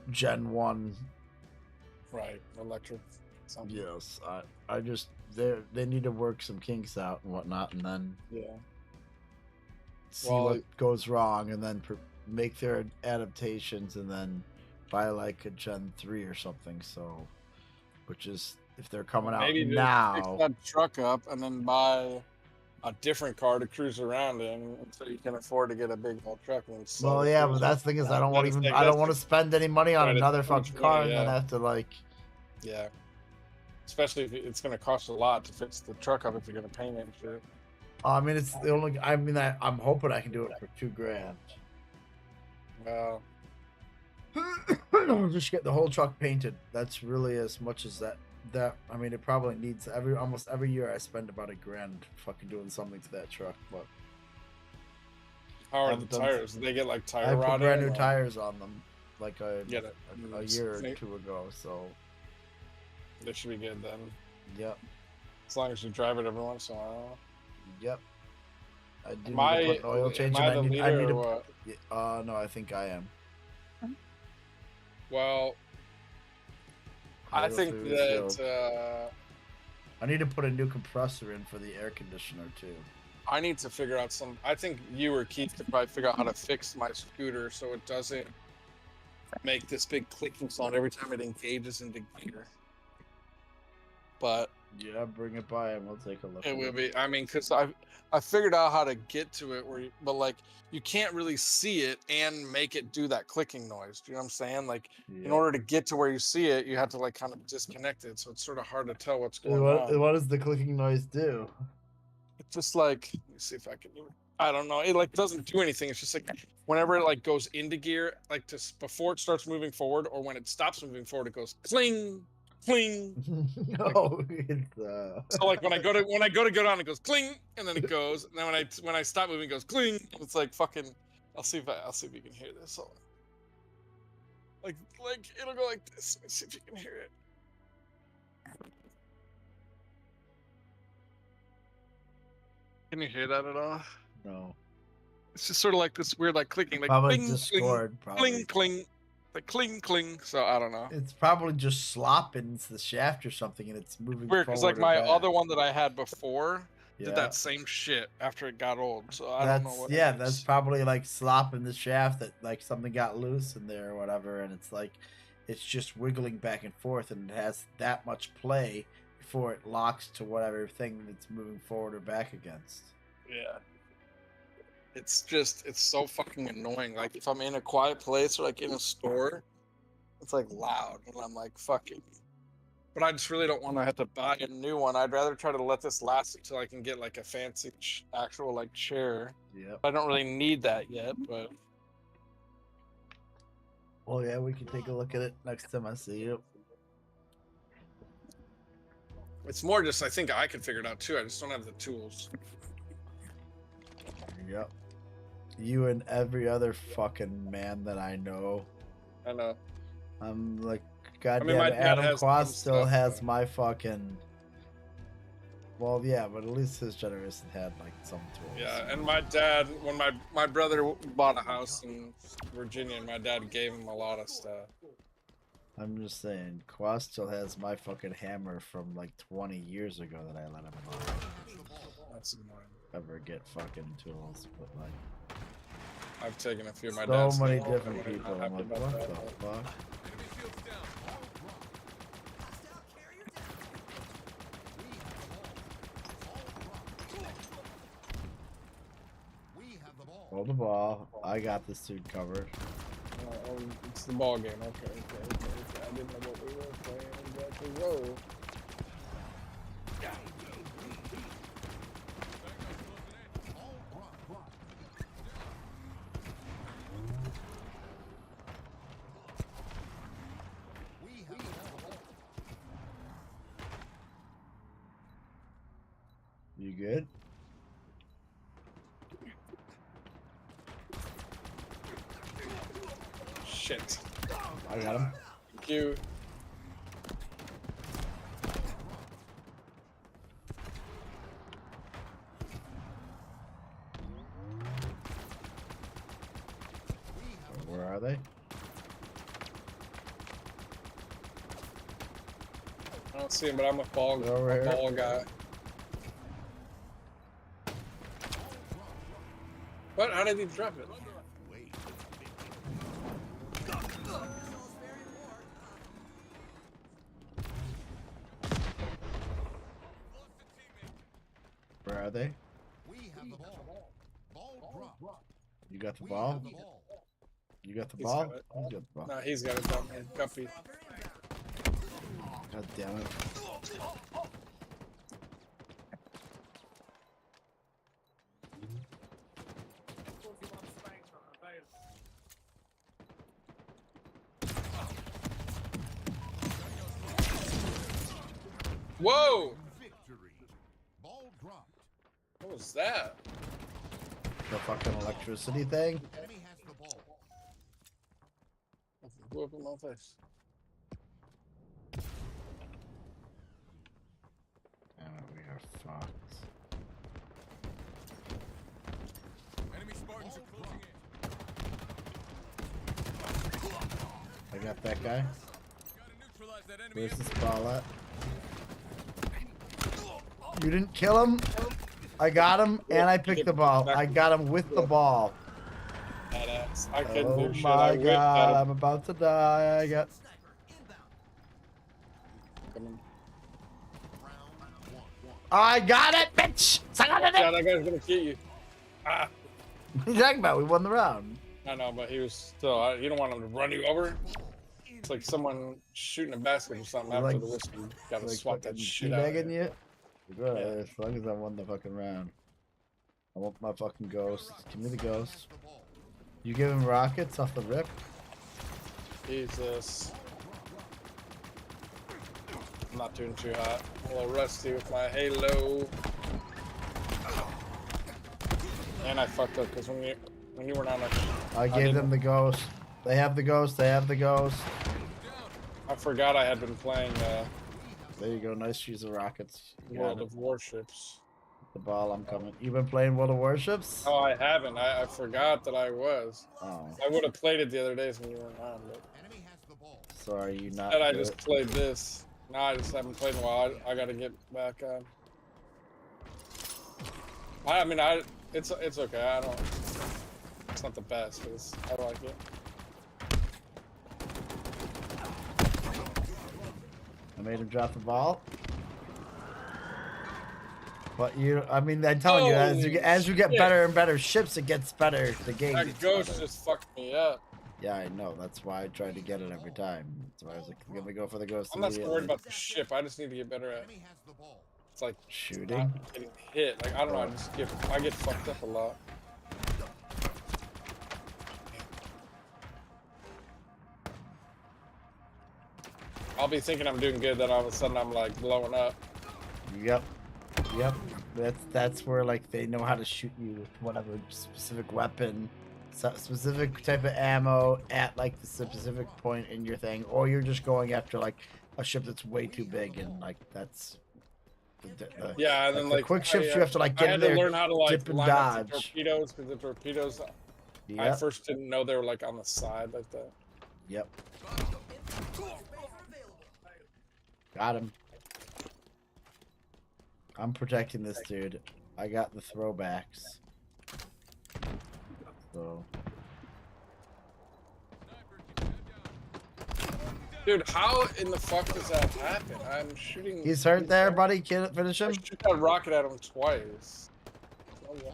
Gen 1. Right, electric. Something. Yes, I just they need to work some kinks out and whatnot, and then Yeah. see Well, what goes wrong, and then make their adaptations, and then buy like a Gen 3 or something. So, which is if they're coming out Maybe just now. fix that truck up and then buy a different car to cruise around in, so you can afford to get a big old truck. And sell Well, the yeah, but cruiser. that's the thing is I don't want That's even like- I don't that's want to the- spend any money on right, it's another too much fucking car, money, and then yeah. have to like. Yeah. Especially if it's going to cost a lot to fix the truck up if you're going to paint it and shit. I mean, it's the only. I mean, I'm hoping I can do it for $2,000. Well, Just get the whole truck painted. That's really as much as that. I mean, it probably needs almost every year I spend about $1,000 fucking doing something to that truck. But how are I've the done- tires? Did they get like tire I put rotting? brand new or- tires on them like a Get it. year or Snake- two ago. So They should be good then. yep, As long as you drive it every once in a while. yep. I do Am I- need to put an oil change. am I and the I need leader to. or what? No, I think I am. Well, I go think through this that I need to put a new compressor in for the air conditioner too. I need to figure out some. I think you or Keith could probably figure out how to fix my scooter so it doesn't make this big clicking sound every time it engages into gear. But Yeah, bring it by and we'll take a look. it at will be. I mean, because I figured out how to get to it but like you can't really see it and make it do that clicking noise. Do you know what I'm saying? Like in Yeah. order to get to where you see it, you have to like kind of disconnect it, so it's sort of hard to tell what's going on. What does the clicking noise do? It's just like, let me see if I can do it. I don't know. It like doesn't do anything. It's just like whenever it like goes into gear, like just before it starts moving forward, or when it stops moving forward, it goes cling, cling. No, it's So like when I go to go down, it goes cling, and then it goes. And then when I stop moving, it goes cling. It's like fucking. I'll see if you can hear this. Hold on. Like it'll go like this. Let's see if you can hear it. Can you hear that at all? No. It's just sort of like this weird like clicking, like Probably cling, Discord, cling, probably. cling, cling, like cling, cling. So I don't know. It's probably just slopping into the shaft or something, and it's moving. Weird, because like forward or my back. other one that I had before Yeah. did that same shit after it got old. So I That's don't know what. yeah, it is. that's probably like slopping the shaft that like something got loose in there or whatever, and it's like it's just wiggling back and forth, and it has that much play before it locks to whatever thing it's moving forward or back against. Yeah. It's so fucking annoying. Like if I'm in a quiet place or like in a store, it's like loud, and I'm like fucking. But I just really don't want to have to buy a new one. I'd rather try to let this last until I can get like a fancy actual like chair. Yep. I don't really need that yet, but Well, yeah, we can take a look at it next time I see you. it's more just I think I could figure it out too. I just don't have the tools. Yep. You and every other fucking man that I know. I know. I'm like, goddamn, mean, my dad Adam has Quast some still stuff, has my fucking. Well, yeah, but at least his generation had like some tools. Yeah, and my dad, when my brother bought a house in Virginia, my dad gave him a lot of stuff. I'm just saying, Quast still has my fucking hammer from like 20 years ago that I let him borrow. That's annoying. Ever get fucking tools, but like. I've taken a few of my So dad's many stuff. different I'm people. not I'm happy like, about what that. the fuck? Hold the ball. I got this dude covered. It's the ball game. Okay. I didn't know what we were playing exactly. Whoa. You good? Shit. I got him. Thank you. Where are they? I don't see him, but I'm a ball guy. What? How did he drop it? Where are they? You got the ball? You got the He's ball? got it. You got the ball. No, he's got it down here. Guppy. God damn it. Whoa! What was that? The fucking electricity thing? Blew up in my face. Damn it, we are fucked. Enemy Spartans are closing in. I got that guy. Where's this ball at? You didn't kill him? I got him and I picked the ball. I got him with the ball. Badass. I couldn't Oh do shit. my god, I'm about to die. I got. I got it, bitch! Yeah, that guy's gonna kill you. Ah. What are you talking about? We won the round. I know, but he was still. You don't want him to run you over. It's like someone shooting a basket or something after the whiskey. Gotta swat that shit out. Teabagging you? Good, as long as I won the fucking round. I want my fucking ghost. Give me the ghost. You give him rockets off the rip? Jesus. I'm not doing too hot. I'm a little rusty with my halo. And I fucked up because when you were not I gave them the ghost. They have the ghost. They have the ghost. I forgot I had been playing There you go. Nice use of rockets. World of Warships. The ball, I'm coming. You been playing World of Warships? Oh, I haven't. I forgot that I was. Oh. I would have played it the other days when you weren't on, but Sorry, you not. instead I good. just played this. No, I just haven't played in a while. I gotta get back on. I mean, it's okay. I don't. It's not the best, but I like it. I made him drop the ball. But I mean, I'm telling you, as you get better and better ships, it gets better. The game. That gets ghost better. just fucked me up. Yeah, I know. That's why I tried to get it every time. That's why I was like, I'm gonna go for the ghost. I'm not so worried immediately. about the ship. I just need to get better at. It's like shooting, not getting hit. Like I don't know. I get fucked up a lot. I'll be thinking I'm doing good, then all of a sudden I'm like blowing up. Yep. That's where like they know how to shoot you with whatever specific weapon, specific type of ammo at like the specific point in your thing, or you're just going after like a ship that's way too big and like that's. Yeah, and then the like quick ships, you have to like get I in had there, to learn how to like dip and line up the dodge. torpedoes because the torpedoes. I Yep. first didn't know they were like on the side like that. Yep. Got him. I'm protecting this dude. I got the throwbacks. So. Dude, how in the fuck does that happen? I'm shooting. He's hurt there, buddy. Can finish him. I shoot that rocket at him twice. Oh, yeah.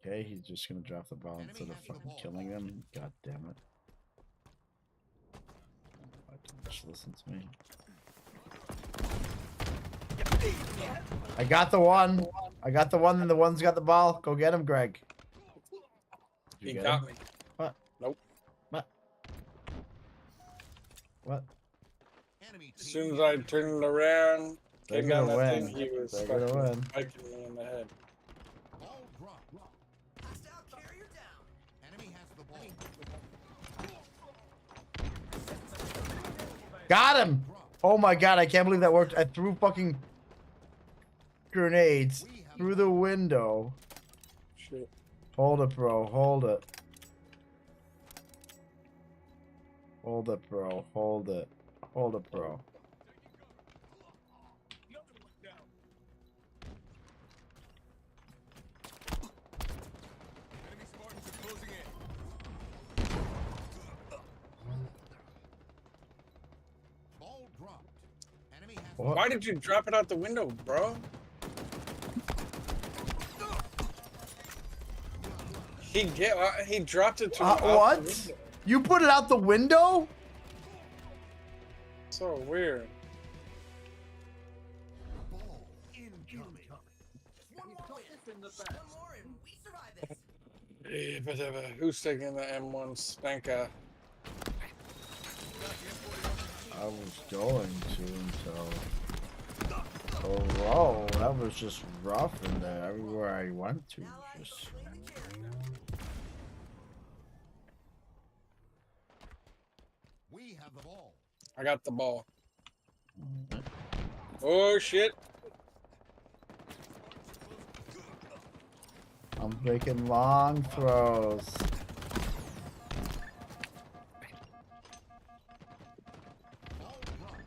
Okay, he's just gonna drop the ball instead of fucking killing him. God damn it. Why don't you just listen to me? I got the one. I got the one, and the one's got the ball. Go get him, Greg. He got me. What? Nope. What? What? As soon as I turned around, They're came down gonna that win. thing, he was They're gonna fucking win. biking me in the head. Got him! Oh my god, I can't believe that worked. I threw fucking grenades through the window. Shit. Hold it, bro. Hold it. Hold it, bro. Hold it. Hold it, bro. What? Why did you drop it out the window, bro? He dropped it to out what? the window. You put it out the window? So weird. Yeah, but who's taking the M1 Spanker? I was going to until... Oh, whoa, that was just rough in there. Everywhere I went to was just... We have the ball. I got the ball. Oh shit! I'm making long throws.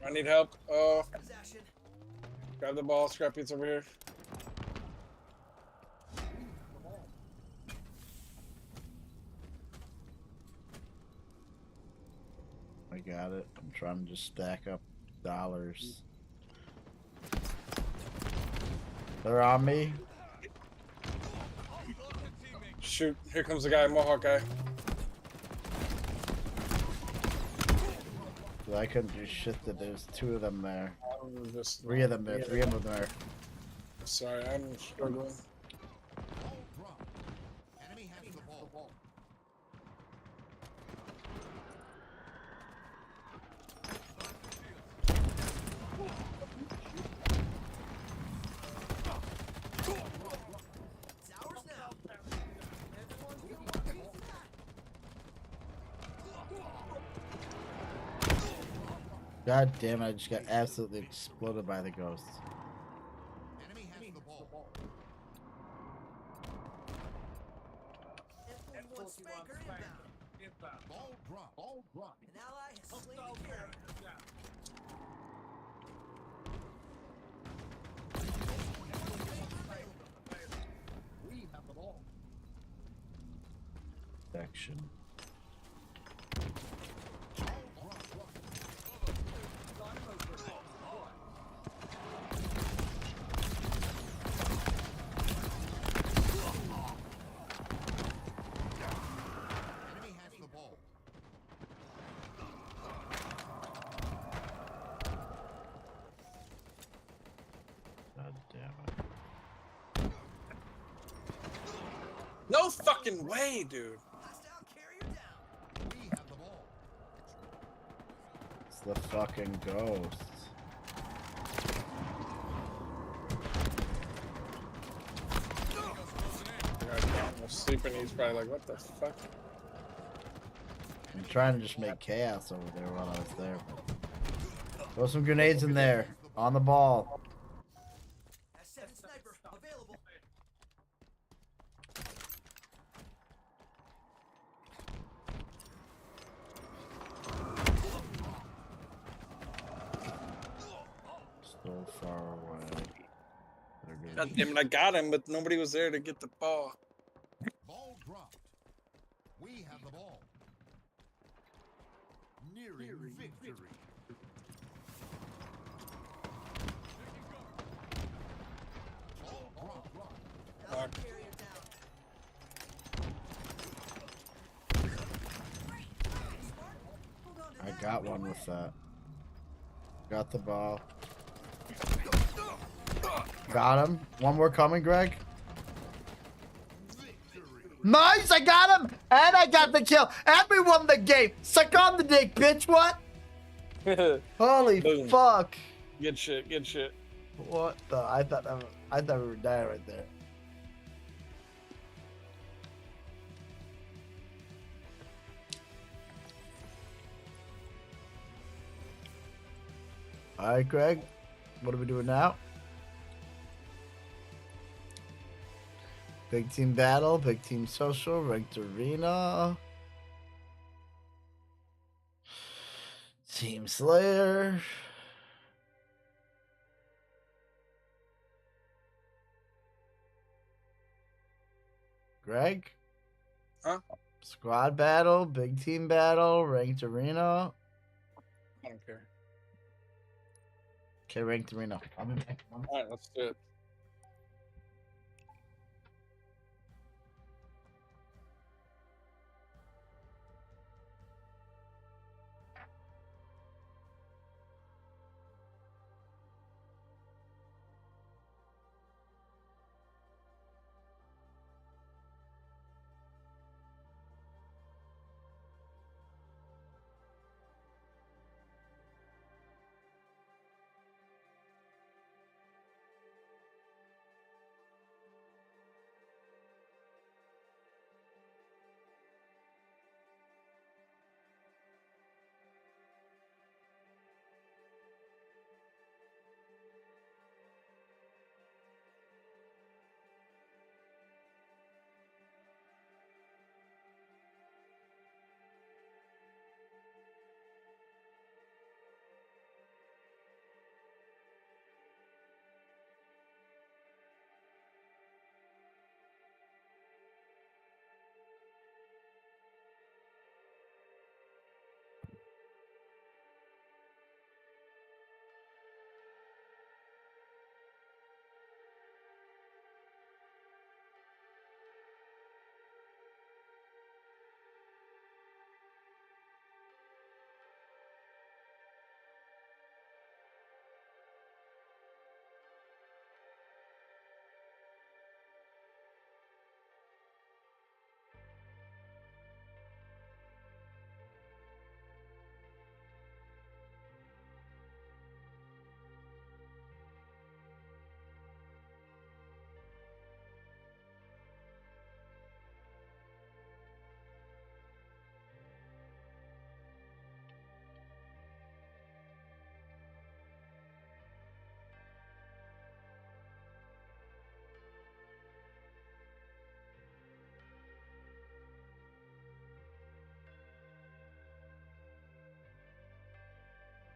I need help. Oh. Grab the ball. Scrappy's over here. I got it. I'm trying to just stack up dollars. They're on me. Shoot, here comes the guy, Mohawk guy. But I couldn't do shit that there's two of them there. Just, Three of them there. Three of them there. Sorry, I'm struggling. Enemy has the ball. God damn it, I just got absolutely exploded by the ghosts. Enemy has the ball. Ball drop. Ball drop. An ally has slain the carrier. We have the ball. Section. Enemy has the ball. God damn it. No fucking way, dude. We have the ball. It's the fucking ghosts. I'm sleeping. He's probably like, what the fuck? I'm trying to just make chaos over there while I was there. But... Throw some grenades in there. On the ball. S7 sniper available. So far away. God damn it, I got him, but nobody was there to get the ball. Ball dropped. We have the ball. Nearing victory. Ball dropped. Fuck. got one with that. Got the ball. Got him. One more coming, Greg. Nice, I got him, and I got the kill, and we won the game. Suck on the dick, bitch. What? Holy Boom. fuck! Good shit. Good shit. What the? I thought we were dying right there. All right, Greg. What are we doing now? Big team battle, big team social, ranked arena. Team Slayer. Greg? Huh? Squad battle, big team battle, ranked arena. I don't care. Okay, ranked arena. I'll be back. Alright, let's do it.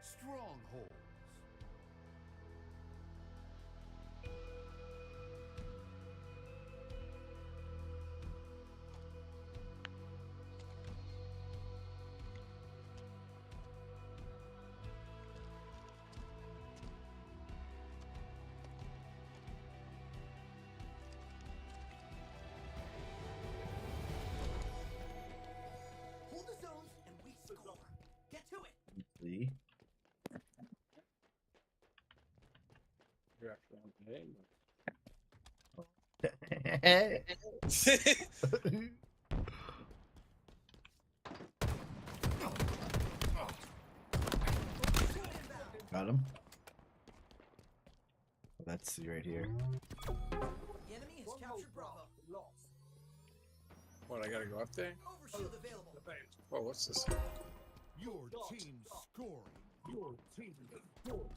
Strongholds. Hold the zones and we score. Get to it. See? You're actually on the game. Got him. Let's see right here. The enemy has captured Bravo. What, I gotta go up there? Overshield available. Whoa, what's this? Your team scoring. Your team scoring.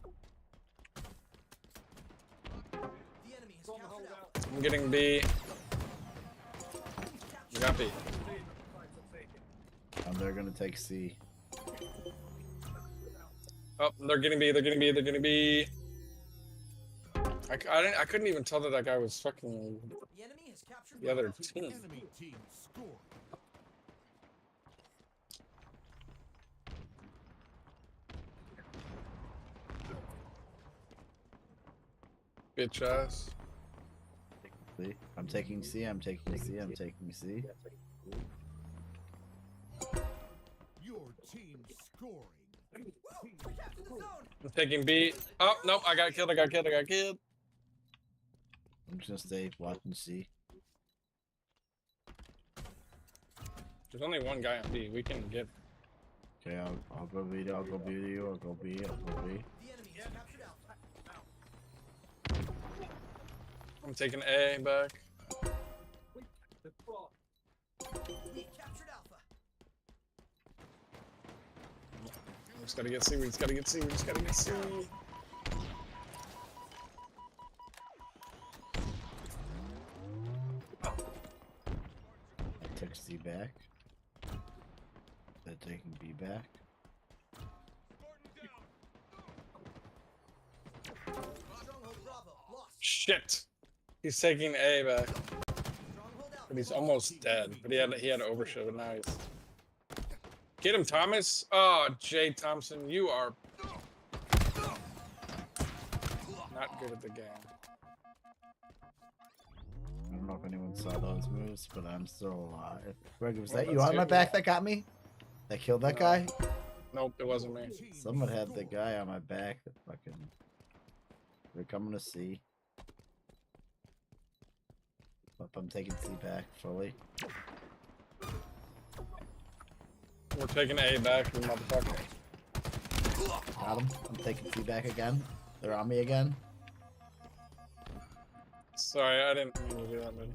The enemy has captured Alpha. I'm getting B. We got B. And they're gonna take C. Oh, they're getting B. They're getting B. They're getting B. I couldn't even tell that guy was fucking The enemy has captured the other Bravo. team. Enemy team scoring. Bitch ass. See? I'm taking C, I'm taking C, I'm taking C. Your team scoring. I'm taking B. Oh, nope, I got killed. I'm just gonna stay watching C. There's only one guy on B. We can get. Okay, I'll go B. I'll go B to you. I'll go B. I'll go B. I'm taking A back. We just gotta get C. We just gotta get C. We just gotta get C. I took C back. They're taking B back. Shit. He's taking A back. But he's almost dead. But he had overshield, but now he's. Get him, Thomas! Oh, Jay Thompson, you are not good at the game. I don't know if anyone saw those moves, but I'm still alive. Greg, was that you on my back that got me? That killed that guy? Nope, it wasn't me. Someone had the guy on my back that fucking... They're coming to C. But I'm taking C back fully. We're taking A back, you motherfucker. Got him. I'm taking C back again. They're on me again. Sorry, I didn't mean to do that, man.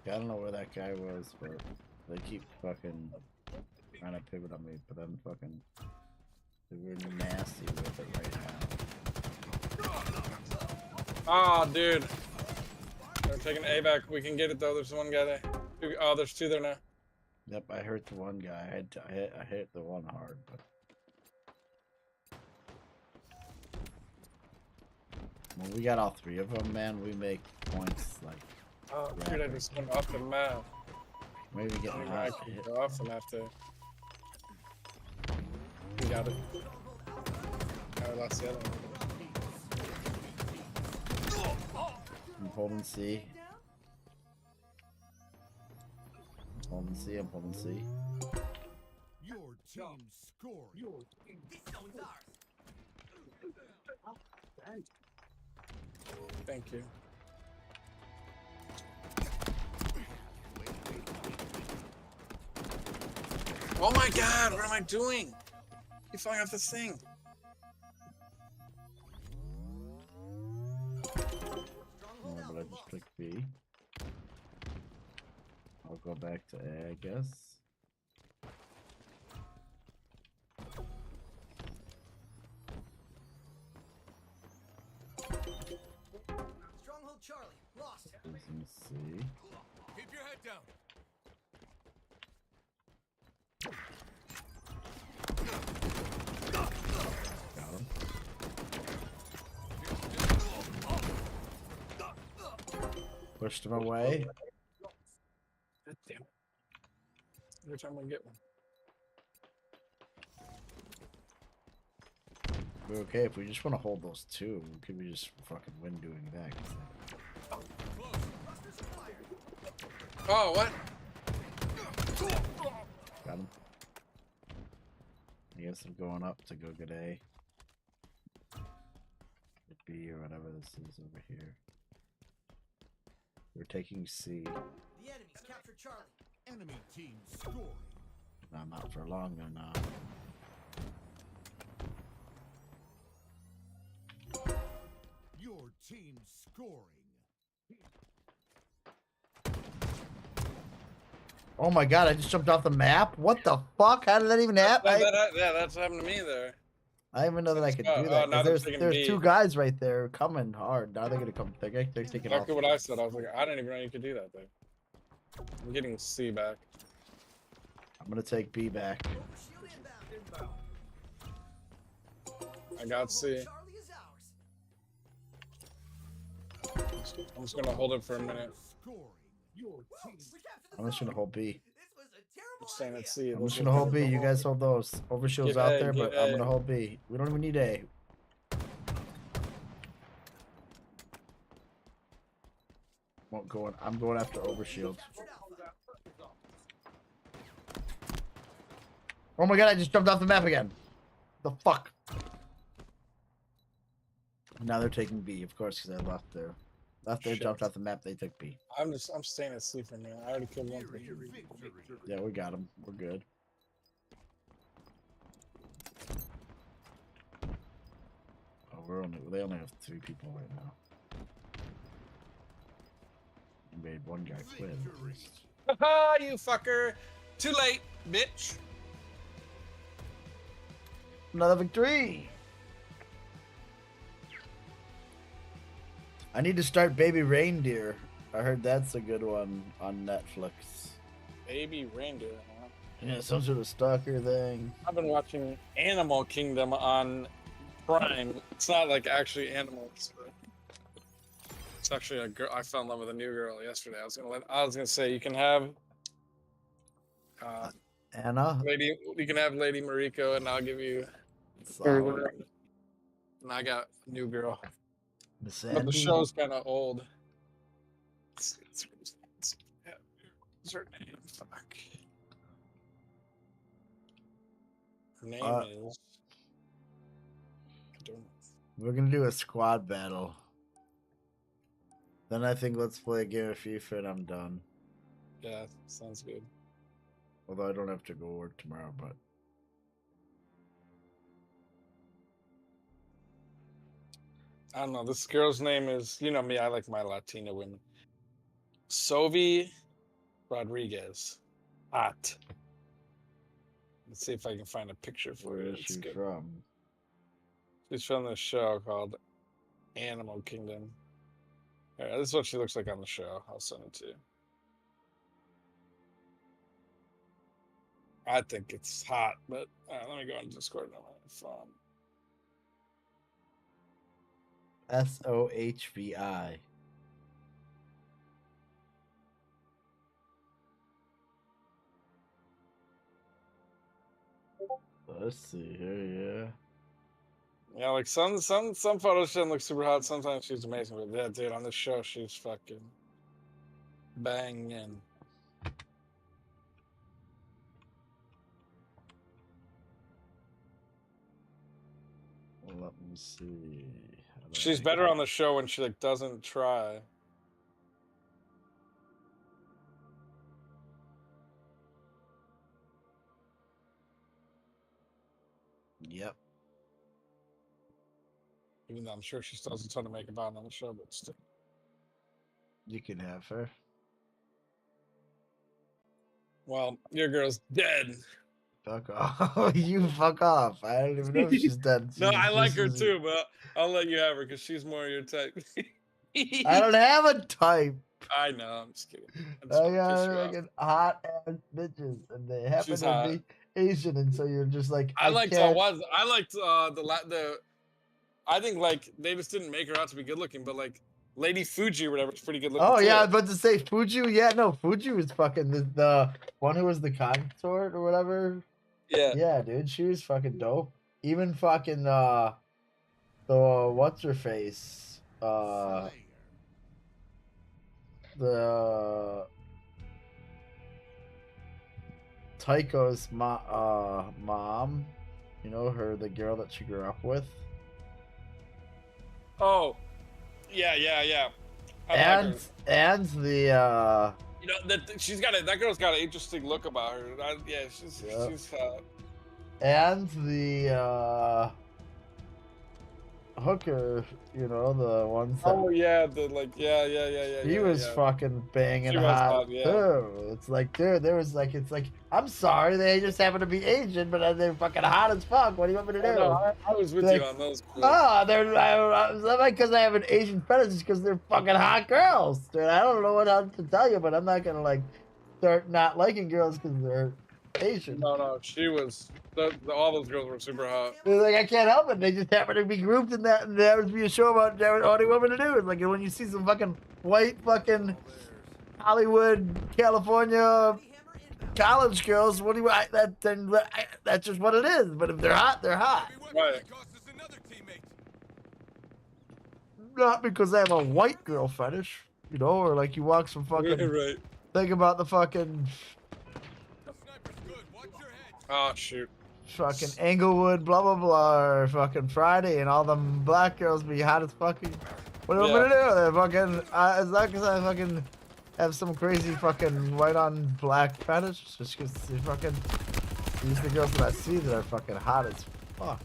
I don't know where that guy was, but they keep fucking trying to pivot on me, but I'm fucking... They're nasty with it right now. Oh, dude. They're taking A back. We can get it, though. There's one guy there. Oh, there's two there now. Yep, I hurt the one guy. I hit the one hard, but... When we got all three of them, man, we make points, like... Oh, dude, I just went off the map. Maybe getting I hot. can go off the map, too. We got it. I lost the other one. I'm holding C. I'm holding C, I'm holding C. Your team scored. Thank you. Oh my god, what am I doing? Keep falling off this thing. Oh, but I just clicked B. I'll go back to A, I guess. Stronghold Charlie, lost. Losing C. Keep your head down. Got him. Pushed him away. God damn it. Every time I get one. We're okay if we just want to hold those two. Could we just fucking win doing that? Oh, what? Got him. I guess I'm going up to go get A. Get B or whatever this is over here. We're taking C. The enemies captured Charlie. Enemy team scoring. No, not for long though now. Your team scoring. Oh my god, I just jumped off the map? What the fuck? How did that even happen? Yeah, that's happened to me there. I didn't even know that I could do that. now 'Cause they're there's taking two B. guys right there coming hard. Now they're gonna come. They're taking Exactly off. what I said. I was like, I didn't even know you could do that there. I'm getting C back. I'm gonna take B back. I got C. I'm just gonna hold it for a minute. I'm just gonna hold B. I'm staying at C. I'm just gonna hold B. You guys hold those. Overshield's Get out A, there, get but I'm A. gonna hold B. We don't even need A. I'm going after Overshield. Oh my god, I just jumped off the map again. The fuck? Now they're taking B, of course, because I left there. Shit. Jumped off the map, they took B. I'm staying asleep for now. I already killed one thing. Yeah, we got them. We're good. Oh, they only have 3 people right now. You made one guy quit. Haha, you fucker! Too late, bitch. Another victory. I need to start Baby Reindeer. I heard that's a good one on Netflix. Baby Reindeer, huh? Yeah, some sort of stalker thing. I've been watching Animal Kingdom on Prime. It's not like actually animals. But it's actually a girl. I fell in love with a new girl yesterday. I was gonna say you can have Anna. You can have Lady Mariko, and I'll give you. Solid. And I got a new girl. Miss But the Andy? show's kind of old. What's her name? Fuck. Her name is. I don't know. We're gonna do a squad battle. Then I think let's play a game of FIFA and I'm done. Yeah, sounds good. Although I don't have to go work tomorrow, but. I don't know. This girl's name is, you know me, I like my Latina women. Sovi Rodriguez. Hot. Let's see if I can find a picture for Where you. is It's she good. from? She's from this show called Animal Kingdom. Here, this is what she looks like on the show. I'll send it to you. I think it's hot, but let me go on Discord on my phone. SOHVI. Let's see here, yeah. Yeah, like some photos she doesn't look super hot. Sometimes she's amazing, but yeah, dude, on this show she's fucking banging. Let me see. She's better on the show when she like doesn't try. Yep. Even though I'm sure she still has a ton of makeup on the show, but still. You can have her. Well, your girl's dead. Fuck off. You fuck off. I don't even know if she's dead. No, I like her She's- too, but I'll let you have her because she's more your type. I don't have a type. I know, I'm just kidding. I'm I just gonna piss got you off. fucking hot ass bitches, and they happen She's to hot. be Asian, and so you're just like. I liked can't- I think like they just didn't make her out to be good looking, but like Lady Fuji or whatever is pretty good looking. Oh too. yeah, I was about to say Fuji. Yeah, no, Fuji was fucking the one who was the consort or whatever. Yeah. Yeah, dude, she was fucking dope. Even fucking the what's her face the Taiko's mom, you know her, the girl that she grew up with. Oh, yeah. I like her. And the You know that girl's got an interesting look about her. She's hot. and the hooker, you know, the ones that Oh yeah, he was fucking banging She was hot hot, yeah. too. It's like, dude, it's like, I'm sorry, they just happen to be Asian, but they're fucking hot as fuck. What do you want me to do? No, I was with Like, you on those. Oh, it's not because I have an Asian fetish, it's because they're fucking hot girls, dude. I don't know what else to tell you, but I'm not gonna like start not liking girls because they're Asian. No, she was. All those girls were super hot. It's like I can't help it. They just happen to be grouped in that, and there would be a show about what do you want me to do? It's like when you see some fucking white fucking Hollywood, California college girls. What do you that's just what it is. But if they're hot, they're hot. Right. Not because I have a white girl fetish, you know, or like you walk some fucking. Right. Think about the fucking. Oh, shoot. Fucking Englewood, blah, blah, blah, or fucking Friday, and all them black girls be hot as fucking... What am I gonna do? They're fucking... it's not because I fucking have some crazy fucking white-on-black fetish. It's just because they fucking... These are the girls that I see that are fucking hot as fuck.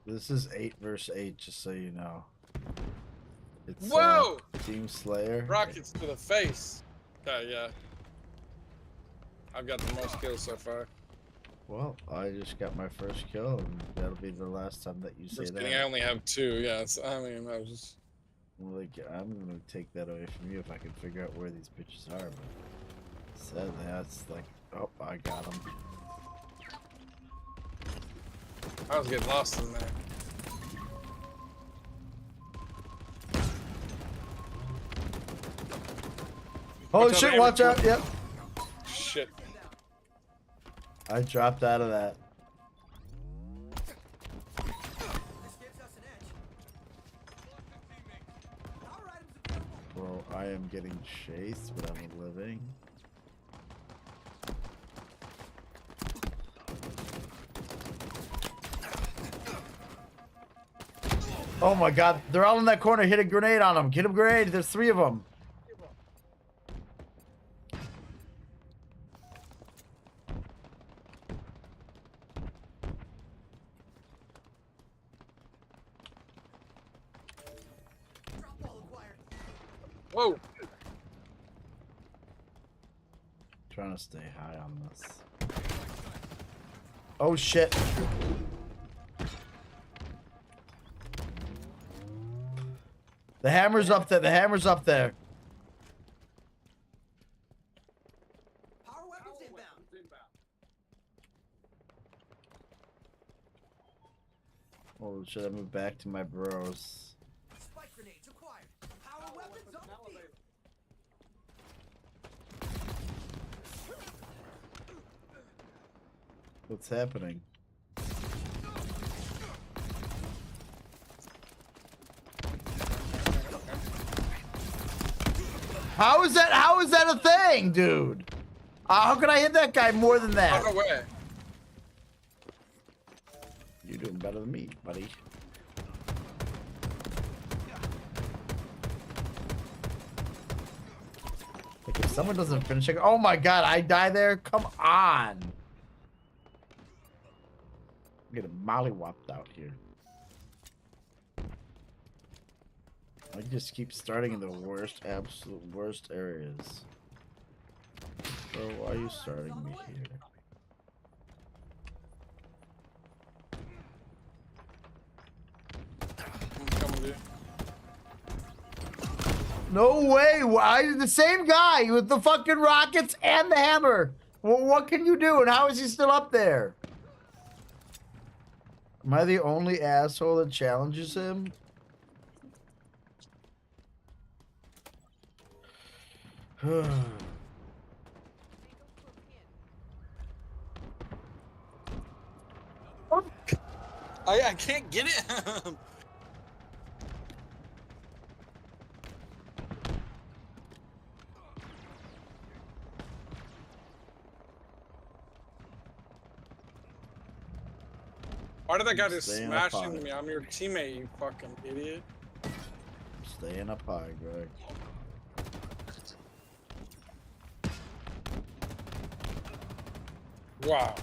This is 8 versus 8, just so you know. It's, Whoa! Team Slayer. Rockets to the face. Okay, yeah. I've got the most kills so far. Well, I just got my first kill, and that'll be the last time that you say Just that. kidding, I only have 2, yeah. So, I mean, I was just... Like, I'm gonna take that away from you if I can figure out where these bitches are, but... Sadly, that's like... Oh, I got them. I was getting lost in there. Oh shit, watch out, yep. Shit. I dropped out of that. Well, I am getting chased, but I'm living. Oh my god, they're all in that corner. Hit a grenade on them. Get a grenade. There's 3 of them. Whoa. Trying to stay high on this. Oh shit. The hammer's up there. The hammer's up there. Power weapons inbound. Oh, should I move back to my bros? Spike grenades acquired. Power weapons on the field. What's happening? How is that a thing, dude? How can I hit that guy more than that? No way. You're doing better than me, buddy. Like if someone doesn't finish it, oh my god, I die there? Come on. I'm getting mollywopped out here. I just keep starting in the worst, absolute worst areas. So why are you starting me here? No way! Why the same guy with the fucking rockets and the hammer? Well, what can you do? And how is he still up there? Am I the only asshole that challenges him? I can't get it. Why did that guy just smash into me? I'm your teammate, you fucking idiot. Staying up high, Greg. Wow.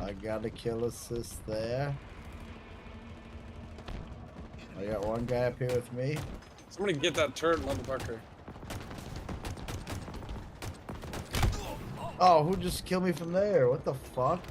I got a kill assist there. I got one guy up here with me. Somebody get that turret, motherfucker. Oh, who just killed me from there? What the fuck?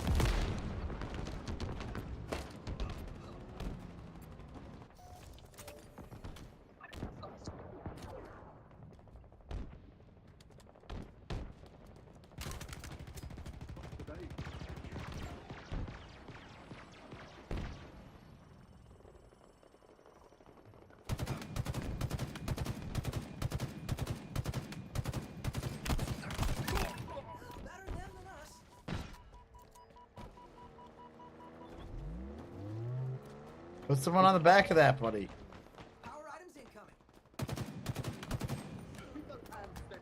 Put someone on the back of that, buddy. Power items incoming. Power items have arrived.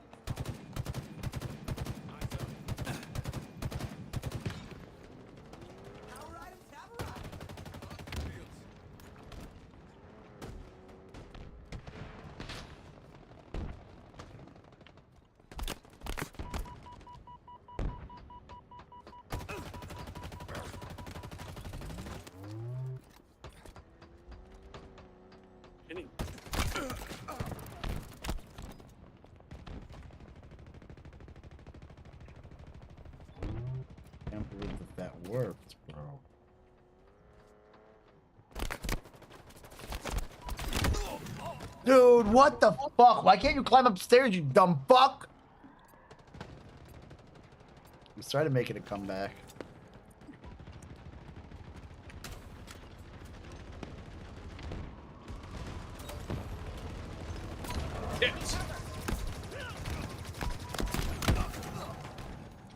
Can't believe that worked, bro. Dude, what the fuck? Why can't you climb upstairs, you dumb fuck? Let's try to make it a comeback.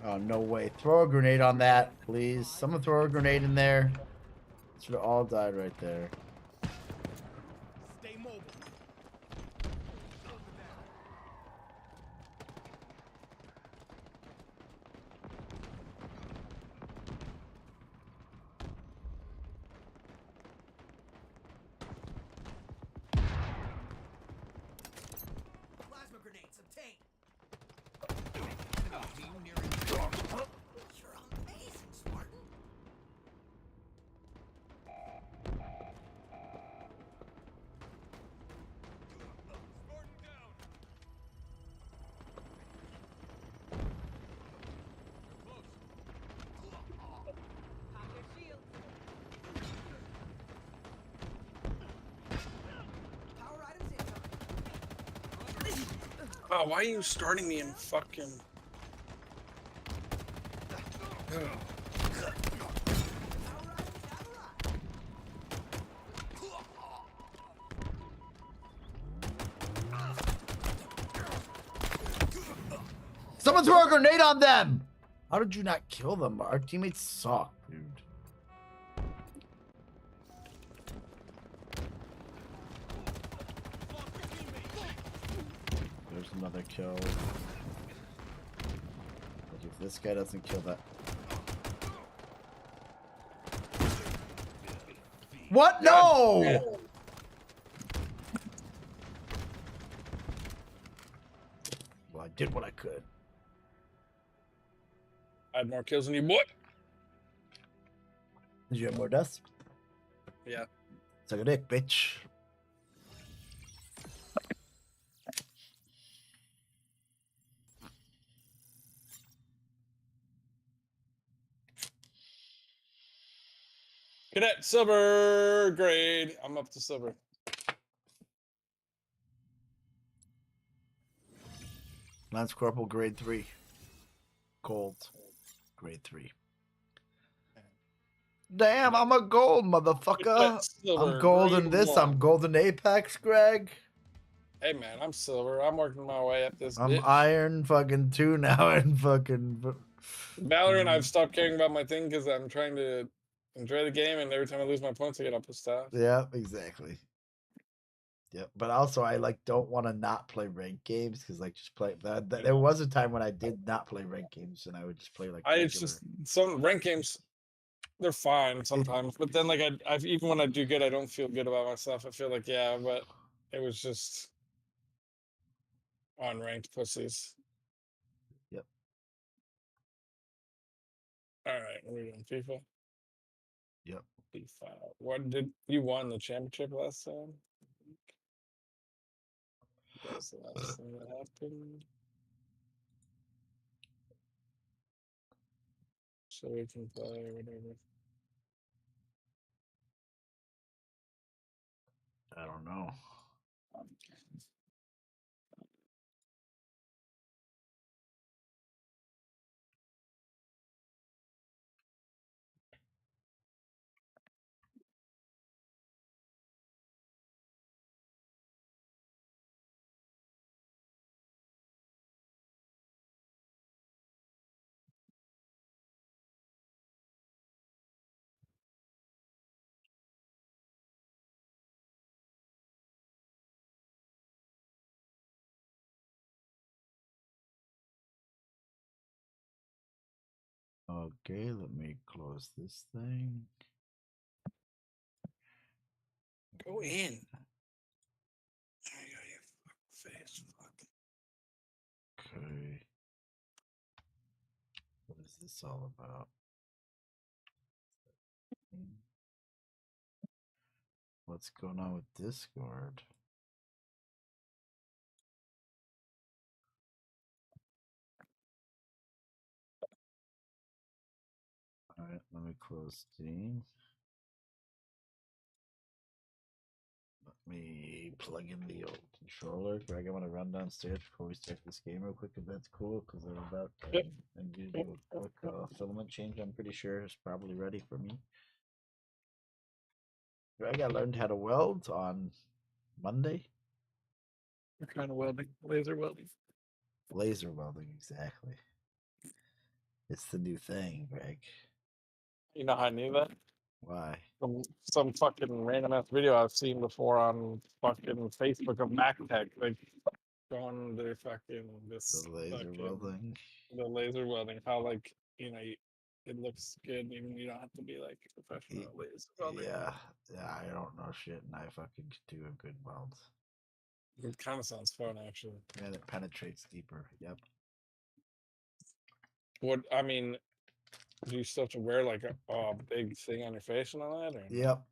Oh, no way. Throw a grenade on that, please. Someone throw a grenade in there. Should have all died right there. Stay mobile. Plasma grenades obtained. You're amazing, Spartan. Power items incoming. Oh, why are you starting me in fucking... Someone throw a grenade on them! How did you not kill them? Our teammates suck, dude. There's another kill. Like if this guy doesn't kill that... What? No! Well, I did what I could. I had more kills than you, boy. Did you have more deaths? Yeah. Suck a dick, bitch. Cadet silver grade. I'm up to silver. Lance Corporal grade 3. Gold. Grade 3. Damn, I'm a gold, motherfucker. Silver, I'm gold in grade this. 1. I'm golden Apex, Greg. Hey man, I'm silver. I'm working my way up this I'm bitch. iron fucking 2 now and fucking... Valorant, I've stopped caring about my thing because I'm trying to enjoy the game, and every time I lose my points, I get all pissed off. Yeah, exactly. Yep, but also I like don't want to not play ranked games because like just play that. There was a time when I did not play ranked games and I would just play like. It's just some rank games, they're fine sometimes, but then like I've even when I do good, I don't feel good about myself. I feel like yeah, but it was just unranked pussies. Yep. All right, what are we doing? FIFA. Yep. FIFA. What did you won the championship last time? That's the last thing that happened. So we can play or whatever. I don't know. Okay, let me close this thing. Go in. There you go, you face. Okay. What is this all about? What's going on with Discord? Alright, let me close Steam. Let me plug in the old controller. Greg, I want to run downstairs before we start this game real quick, if that's cool, because I'm about and do a quick filament change. I'm pretty sure it's probably ready for me. Greg, I learned how to weld on Monday. What kind of welding? Laser welding. Laser welding, exactly. It's the new thing, Greg. You know how I knew that? Why? From some fucking random ass video I've seen before on fucking Facebook of MacTech. Like showing their fucking this The laser welding. The laser welding. How like, you know, it looks good even you don't have to be like a professional at laser welding. Yeah, I don't know shit, and I fucking do a good weld. It kind of sounds fun, actually. And it penetrates deeper. Yep. What I mean, do you still have to wear like a big thing on your face and all that? Or? Yep.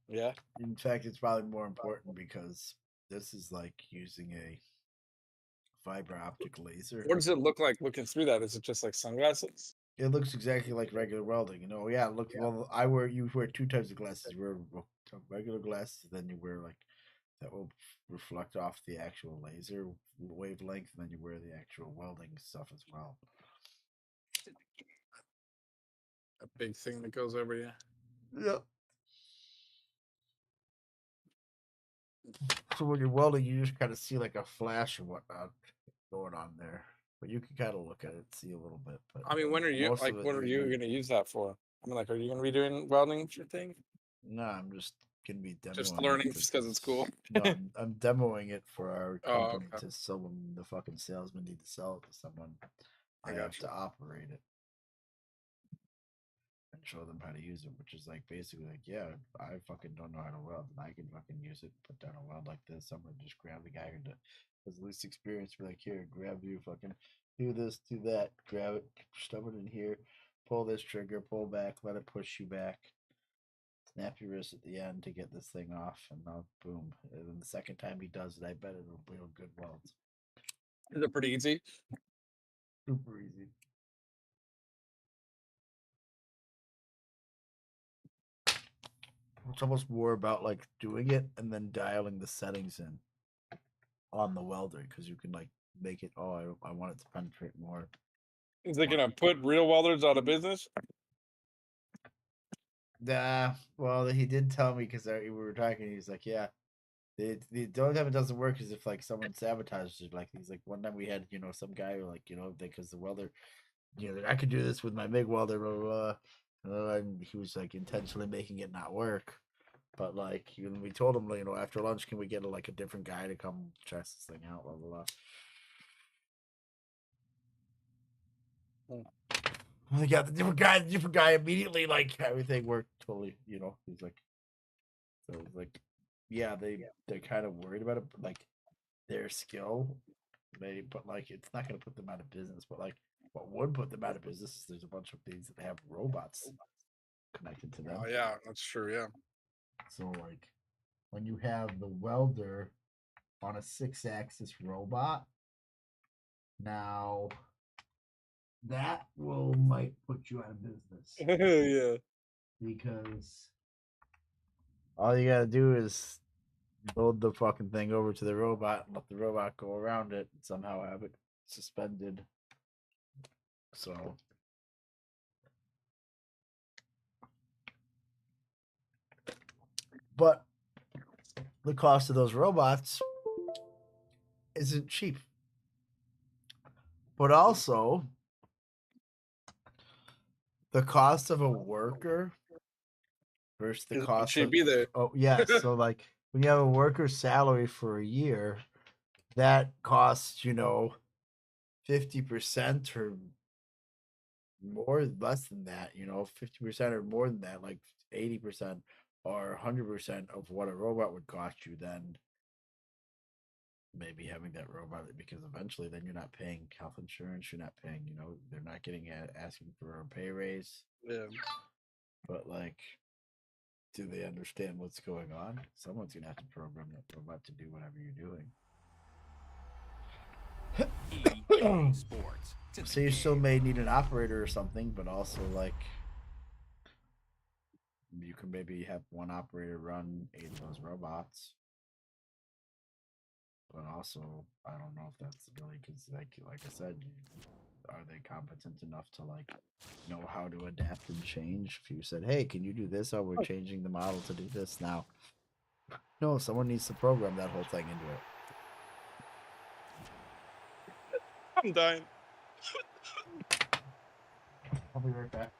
Yeah. In fact, it's probably more important because this is like using a fiber optic laser. What does it look like looking through that? Is it just like sunglasses? It looks exactly like regular welding. You know, yeah. Look, well, you wear two types of glasses. You wear regular glasses, then you wear like that will reflect off the actual laser wavelength, and then you wear the actual welding stuff as well. A big thing that goes over you. Yep. So when you're welding, you just kind of see like a flash and whatnot going on there, but you can kind of look at it, see a little bit. But I mean, when are you most like? of it What are you're you gonna- going to use that for? I mean, like, are you going to be doing welding for your thing? No, I'm just gonna be demoing. Just learning just because it's cool. No, I'm demoing it for our Oh, company okay. to sell them. The fucking salesman need to sell it to someone. I have got to operate it and show them how to use it, which is like basically like, yeah, I fucking don't know how to weld, and I can fucking use it. Put down a weld like this. Someone just grab the guy who has the least experience. Be like, here, grab you, fucking do this, do that, grab it, shove it in here, pull this trigger, pull back, let it push you back. Snap your wrist at the end to get this thing off, and now boom. And then the second time he does it, I bet it'll be a good weld. Is it pretty easy? Super easy. It's almost more about like doing it and then dialing the settings in on the welder, because you can like make it. Oh, I want it to penetrate more. Is it going to put real welders out of business? Well, he did tell me because we were talking. He's like, yeah. The only time it doesn't work is if like someone sabotages it. Like he's like, one time we had some guy like because the welder, I could do this with my MIG welder, blah, blah, blah. And he was like intentionally making it not work. But like we told him, after lunch, can we get a different guy to come test this thing out, blah blah blah. They got the different guy immediately, like everything worked totally, he's like, so it's like, yeah, they're kind of worried about it, but like their skill, but like it's not going to put them out of business. But like what would put them out of business is there's a bunch of things that have robots connected to them. Oh yeah, that's true. Yeah. So like when you have the welder on a 6-axis robot, now that might put you out of business. Yeah. Because all you gotta do is load the fucking thing over to the robot and let the robot go around it and somehow have it suspended. So but the cost of those robots isn't cheap. But also the cost of a worker versus the cost should be there. Oh yeah, so like when you have a worker's salary for a year, that costs 50% or more less than that, 50% or more than that, like 80% or 100% of what a robot would cost you, then maybe having that robot, because eventually then you're not paying health insurance, you're not paying, they're not getting asking for a pay raise. Yeah. But like, do they understand what's going on? Someone's gonna have to program that robot to do whatever you're doing. Sports. So you still may need an operator or something, but also like you can maybe have one operator run 8 of those robots. But also, I don't know if that's really, because like I said, are they competent enough to like know how to adapt and change? If you said, "Hey, can you do this? Oh, we're changing the model to do this now." No, someone needs to program that whole thing into it. I'm dying. I'll be right back.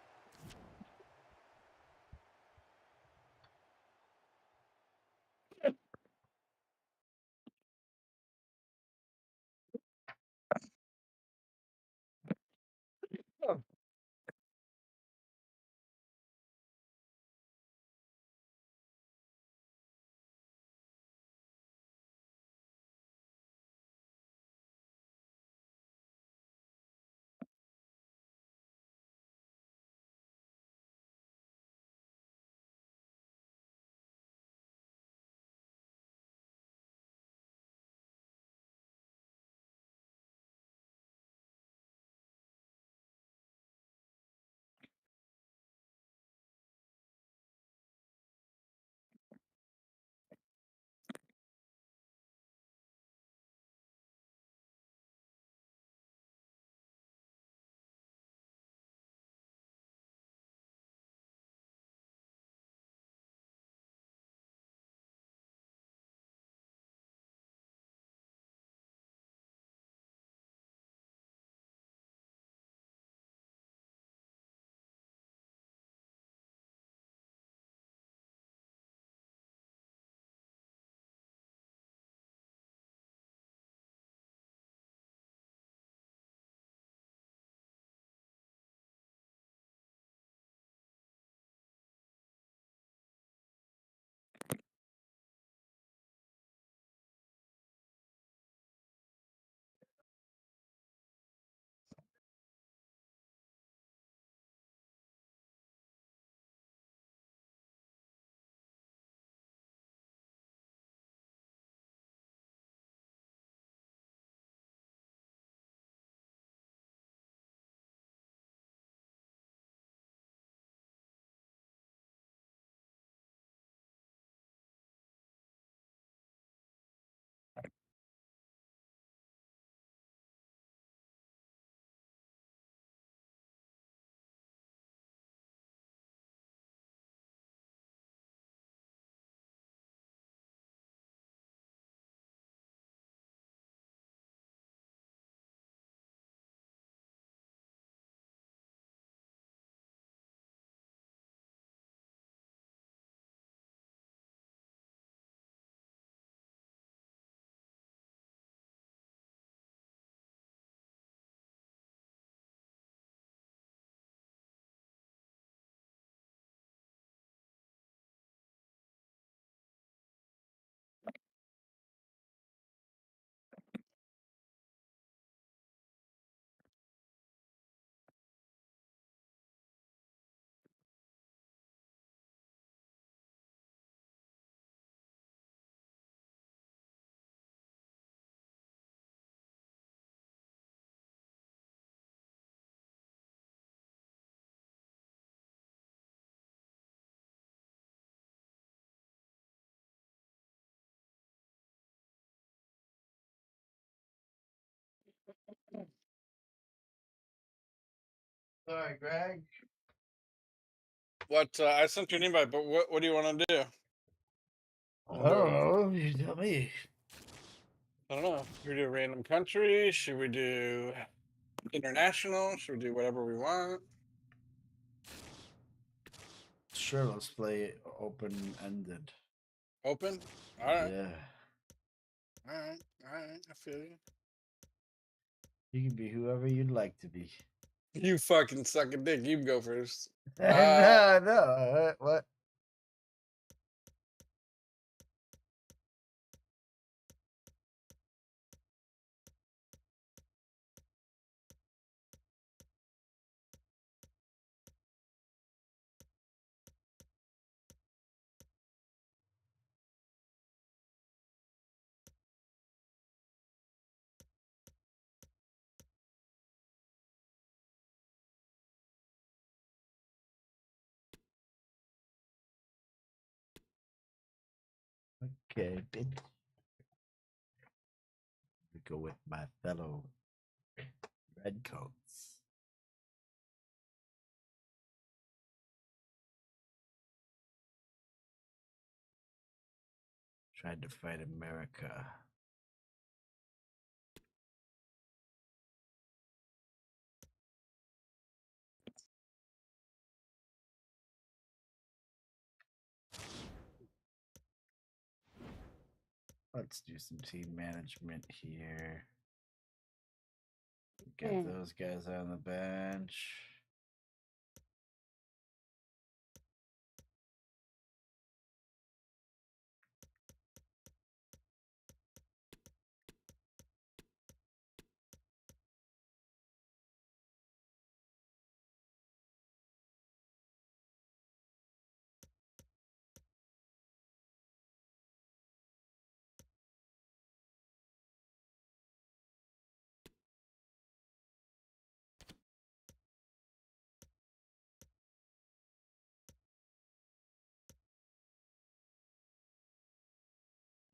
Sorry, Greg. What I sent you an invite, but what do you want to do? I don't know. You tell me. I don't know. Should we do a random country? Should we do international? Should we do whatever we want? Sure, let's play open-ended. Open? All right. Yeah. All right. I feel you. You can be whoever you'd like to be. You fucking suck a dick. You go first. No. What? Okay, bitch. We go with my fellow redcoats. Tried to fight America. Let's do some team management here. Get those guys on the bench.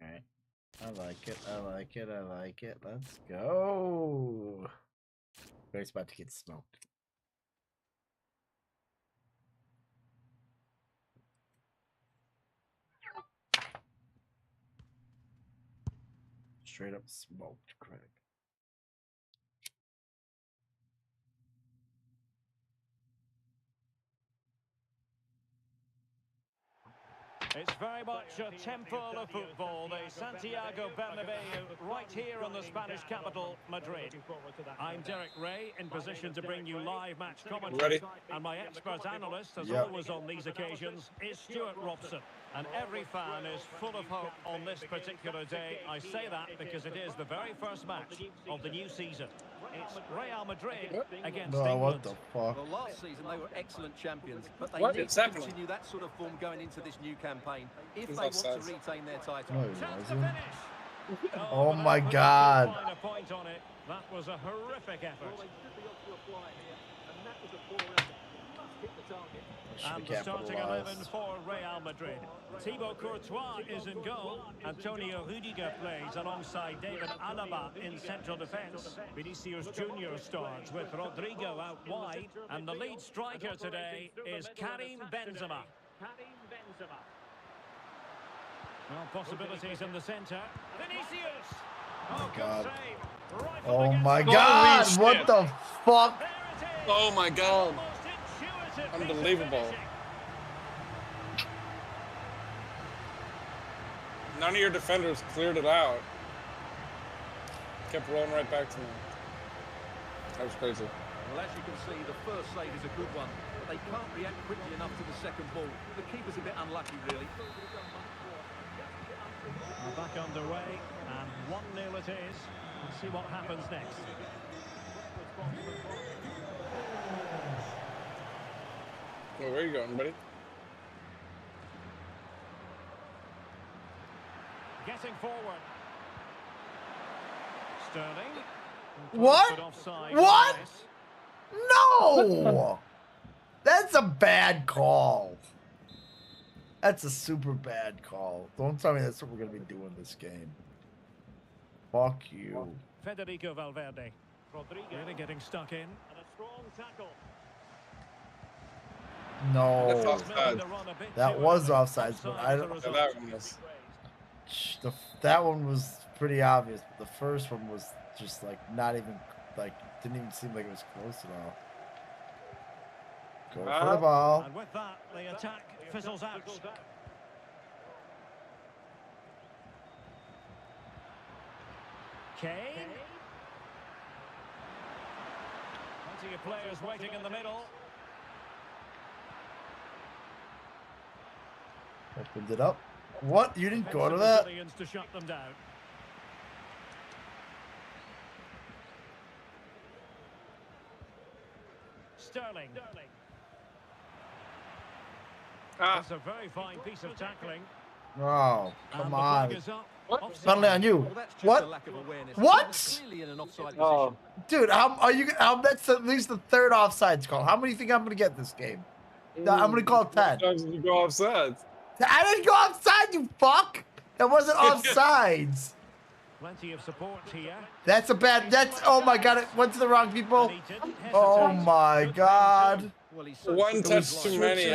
Alright. I like it. I like it. I like it. Let's go. Grace about to get smoked. Straight up smoked, Craig. It's very much a temple of football, the Santiago Bernabeu, right here in the Spanish capital, Madrid. I'm Derek Ray, in position to bring you live match commentary. And my expert analyst, as always on these occasions, is Stuart Robson. And every fan is full of hope on this particular day. I say that because it is the very first match of the new season. It's Real Madrid against England. What the fuck? Well, last season they were excellent champions, but they need to continue that sort of form going into this new campaign if they want to retain their title. Oh my God. That was a horrific effort. And the starting 11 for Real Madrid. Thibaut Courtois is in goal. Antonio Rudiger plays alongside David Alaba in central defence. Vinicius Junior starts with Rodrigo out wide. And the lead striker today is Karim Benzema. Well, possibilities in the centre. Vinicius! Oh, good save. Right Oh my God! What the fuck? Oh my God! Unbelievable. None of your defenders cleared it out. Kept rolling right back to me. That was crazy. Well, as you can see, the first save is a good one, but they can't react quickly enough to the second ball. The keeper's a bit unlucky, really. We're back underway, and 1-0 it is. Let's see what happens next. Well, where are you going, buddy? Getting forward. Sterling. What? What? No! That's a bad call. That's a super bad call. Don't tell me that's what we're going to be doing this game. Fuck you. Federico Valverde. Rodrigo really getting stuck in. And a strong tackle. No. That was offside, but I don't. Yeah, that one was. That one was pretty obvious, but the first one was just like not even like didn't even seem like it was close at all. Go for the ball. And with that, the attack fizzles out. Kane. Plenty of players waiting in the middle. Opened it up. What? You didn't go to that? To shut them down. Sterling. That's a very fine piece of tackling. Oh, come on. What? Penalty on you. What? What? Oh. Dude, that's at least the third offsides call. How many do you think I'm going to get this game? I'm going to call it 10. Sometimes you go offside. I didn't go offside, you fuck. That wasn't offsides. Plenty of support here. That's a bad. Oh my god! It went to the wrong people. Oh my god. One touch too many.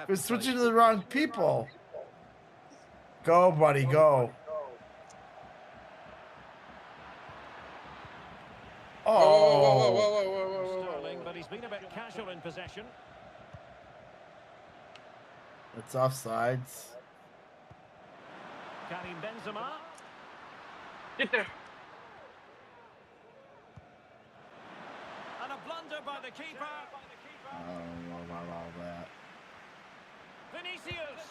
We're switching to the wrong people. Go, buddy, go. Oh. Sterling, but he's been a bit casual in possession. It's offsides. Karim Benzema. Get there. And a blunder by the keeper. I don't know about all that. Vinicius.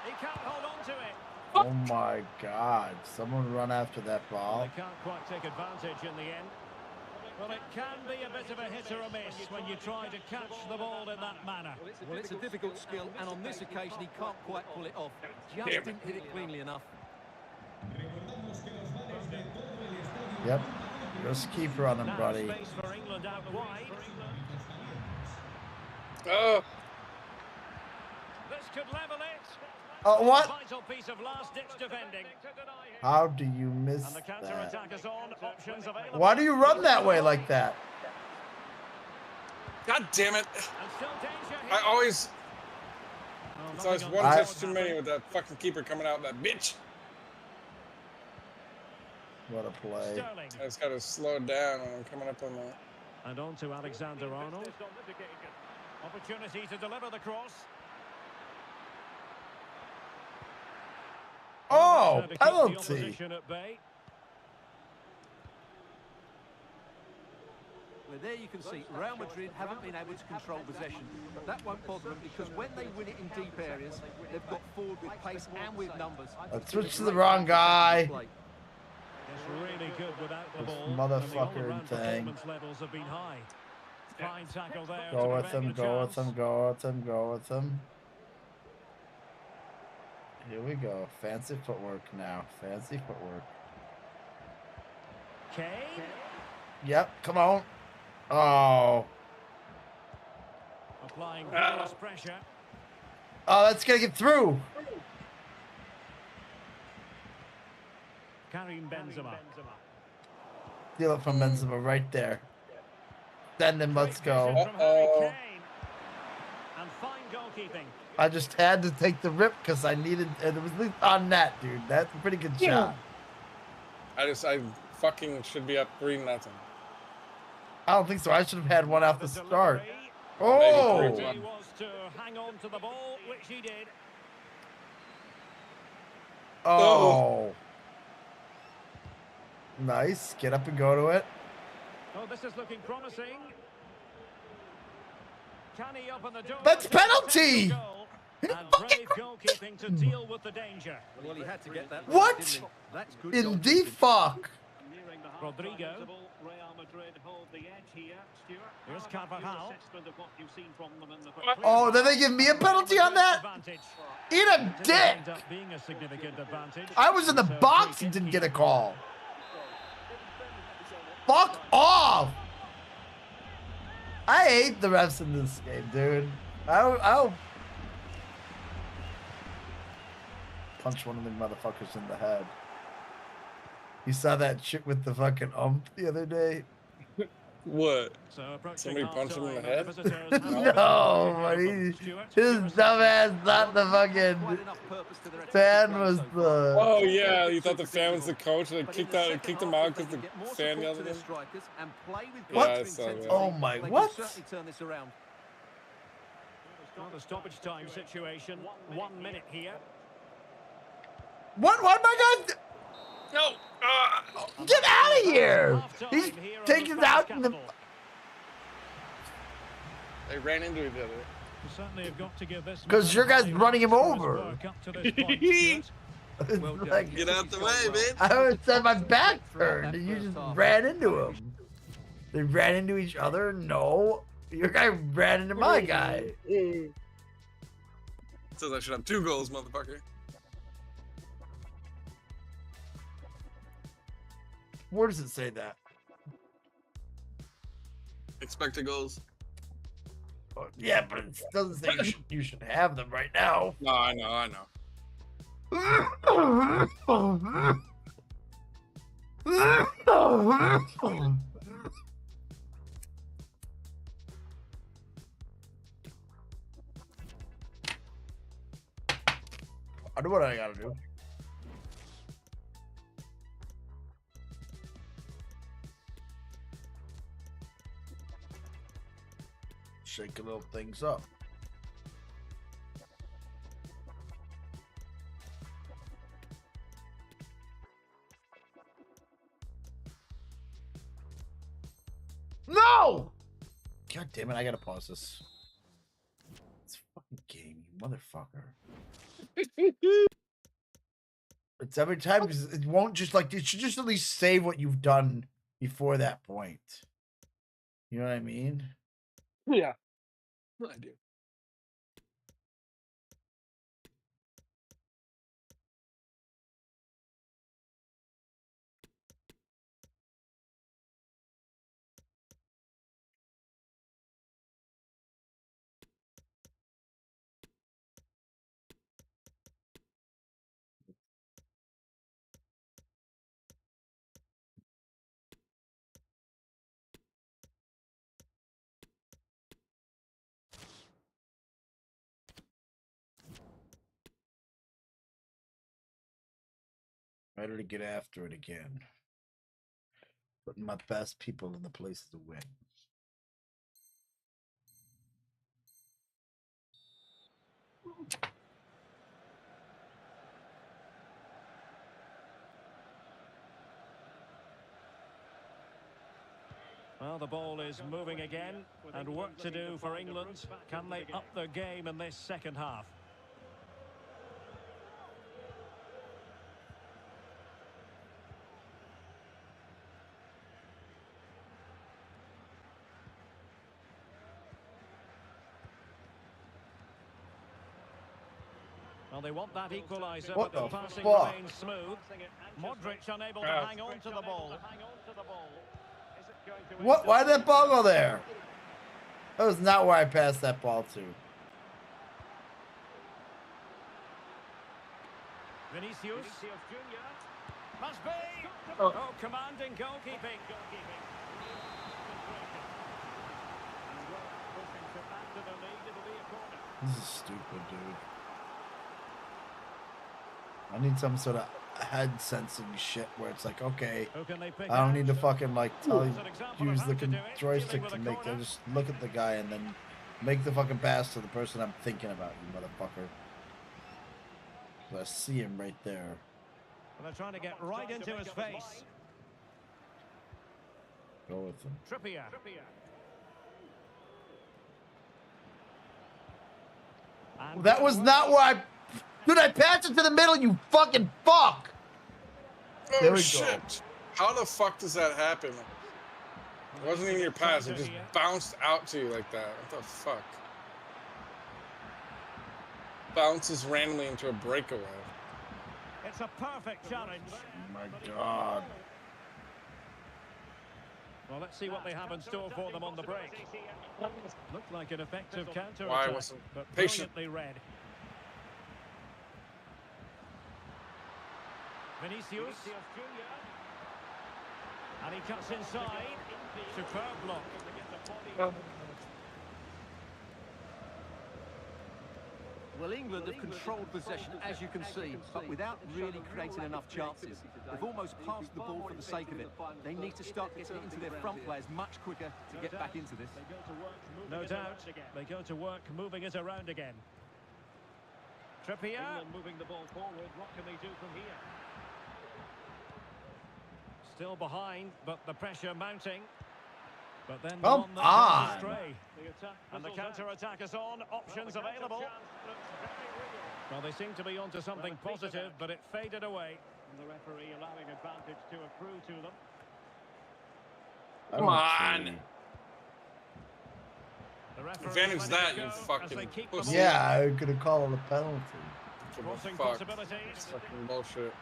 He can't hold on to it. Oh my god. Someone run after that ball. They can't quite take advantage in the end. Well, it can be a bit of a hit or a miss when you try to catch the ball in that manner. Well, it's a difficult skill, and on this occasion, he can't quite pull it off. Just didn't hit it cleanly enough. Yep. Just keep running, buddy. Space for England out wide. Oh. This could level it. Oh, what? Vital piece of last-ditch defending. How do you miss And the that? counter-attack is on. Options available. Why do you run that way like that? God damn it. And still danger here. I always... Oh, It's always nothing one on touch the too board many happened. with that fucking keeper coming out, that bitch. What a play. Sterling. I just gotta slow down when I'm coming up on that. And on to Alexander-Arnold. Opportunity to deliver the cross. Oh, To keep the penalty. opposition at bay. Well, there you can see Real Madrid haven't been able to control possession, but that won't bother them because when they win it in deep areas, they've got forward with pace and with numbers. Let's switch to the wrong guy. It's really good without the This ball. motherfucker and the all-around thing. performance levels have been high. Fine tackle there. Go to with prevent him, a go with chance. him, go with him, go with him. Here we go. Fancy footwork now. Fancy footwork. Kane. Yep, come on. Oh. Applying vigorous pressure. Oh, that's gonna get through. Karim Benzema. Steal it from Benzema right there. Send him, let's go. From Harry Kane. And fine goalkeeping. I just had to take the rip because I needed, and it was at least on net, dude. That's a pretty good shot. I fucking should be up 3-0. I don't think so. I should have had one off the start. He Oh! was to hang on to the ball, which he did. Oh. Nice. Get up and go to it. Oh, this is looking promising. Can he open the door? That's penalty! And brave goalkeeping to deal with the danger. Well, he had to get that. What? Right, didn't he? That's good In goalkeeping. the fuck? Rodrigo. Real Madrid hold the edge here, Stuart. Here's Carvajal. Assessment of what you've seen from them in the Oh, then they give me a penalty on that? Eat a dick! End up being a significant advantage. I was in the box and didn't get a call. Fuck off! I hate the refs in this game, dude. I'll punch one of the motherfuckers in the head. You saw that shit with the fucking the other day? What? So Somebody punched him in the head? No, buddy. His dumbass thought the fucking fan was the... Oh yeah, you thought the fan was the coach and they kicked him out because the fan yelled at him? What? Yeah, I saw that. Oh my, what? Not a stoppage time situation. 1 minute here. What? What am I gonna... No! Get out of here! He's taking it out in the... They ran into each other. You certainly have got to give this. Because your guy's running him over. Well done. Like, Get out the way, man. I always said my back turned, and you just ran into him. They ran into each other? No. Your guy ran into my guy. Says I should have 2 goals, motherfucker. Where does it say that? Expected goals. Yeah, but it doesn't say you should have them right now. No, I know. I know what I gotta do. Shake a little things up. No! God damn it, I gotta pause this. It's a fucking game, you motherfucker. It's every time because it won't just like, it should just at least save what you've done before that point. You know what I mean? Yeah. I do. Ready to get after it again. Putting my best people in the place to win. Well, the ball is moving again, and work to do for England. Can they up their game in this second half? Well, they want that equaliser, but the passing remains smooth. Modric unable to hang on to the ball. What? Why did that ball go there? That was not where I passed that ball to. Vinicius. Must be. Oh, commanding goalkeeping. This is stupid, dude. I need some sort of head sensing shit where it's like, okay, I don't need to fucking like tell you, use the joystick to make. I just look at the guy and then make the fucking pass to the person I'm thinking about, you motherfucker. I see him right there. Well, they're trying to get right into his face. Go with him. Trippier. That was not where I... Dude, I passed it to the middle, you fucking fuck! There we go. Shit. How the fuck does that happen? It wasn't even your pass, it just bounced out to you like that. What the fuck? Bounces randomly into a breakaway. It's a perfect challenge. Oh my god. Well, let's see what they have in store for them on the break. Looked like an effective counter Why attack, wasn't but patient? brilliantly read. Vinicius. And he cuts inside. Superb block. Well, England have controlled possession, as you can see, but without really creating enough chances. They've almost passed the ball for the sake of it. They need to start getting it into their front players much quicker to get back into this. No doubt. They go to work moving it around again. Trippier. Moving the ball forward. What can they do from here? Still behind, but the pressure mounting. But then Come one that on. goes astray. And the counter-attack is on. Options available. Well, they seem to be onto something positive, but it faded away. And the referee allowing advantage to accrue to them. Come on. The referee Advantage letting that, it go you as fucking they keep the pussy. Yeah, I'm gonna call it a penalty. Crossing Fuck. possibilities. Fucking bullshit.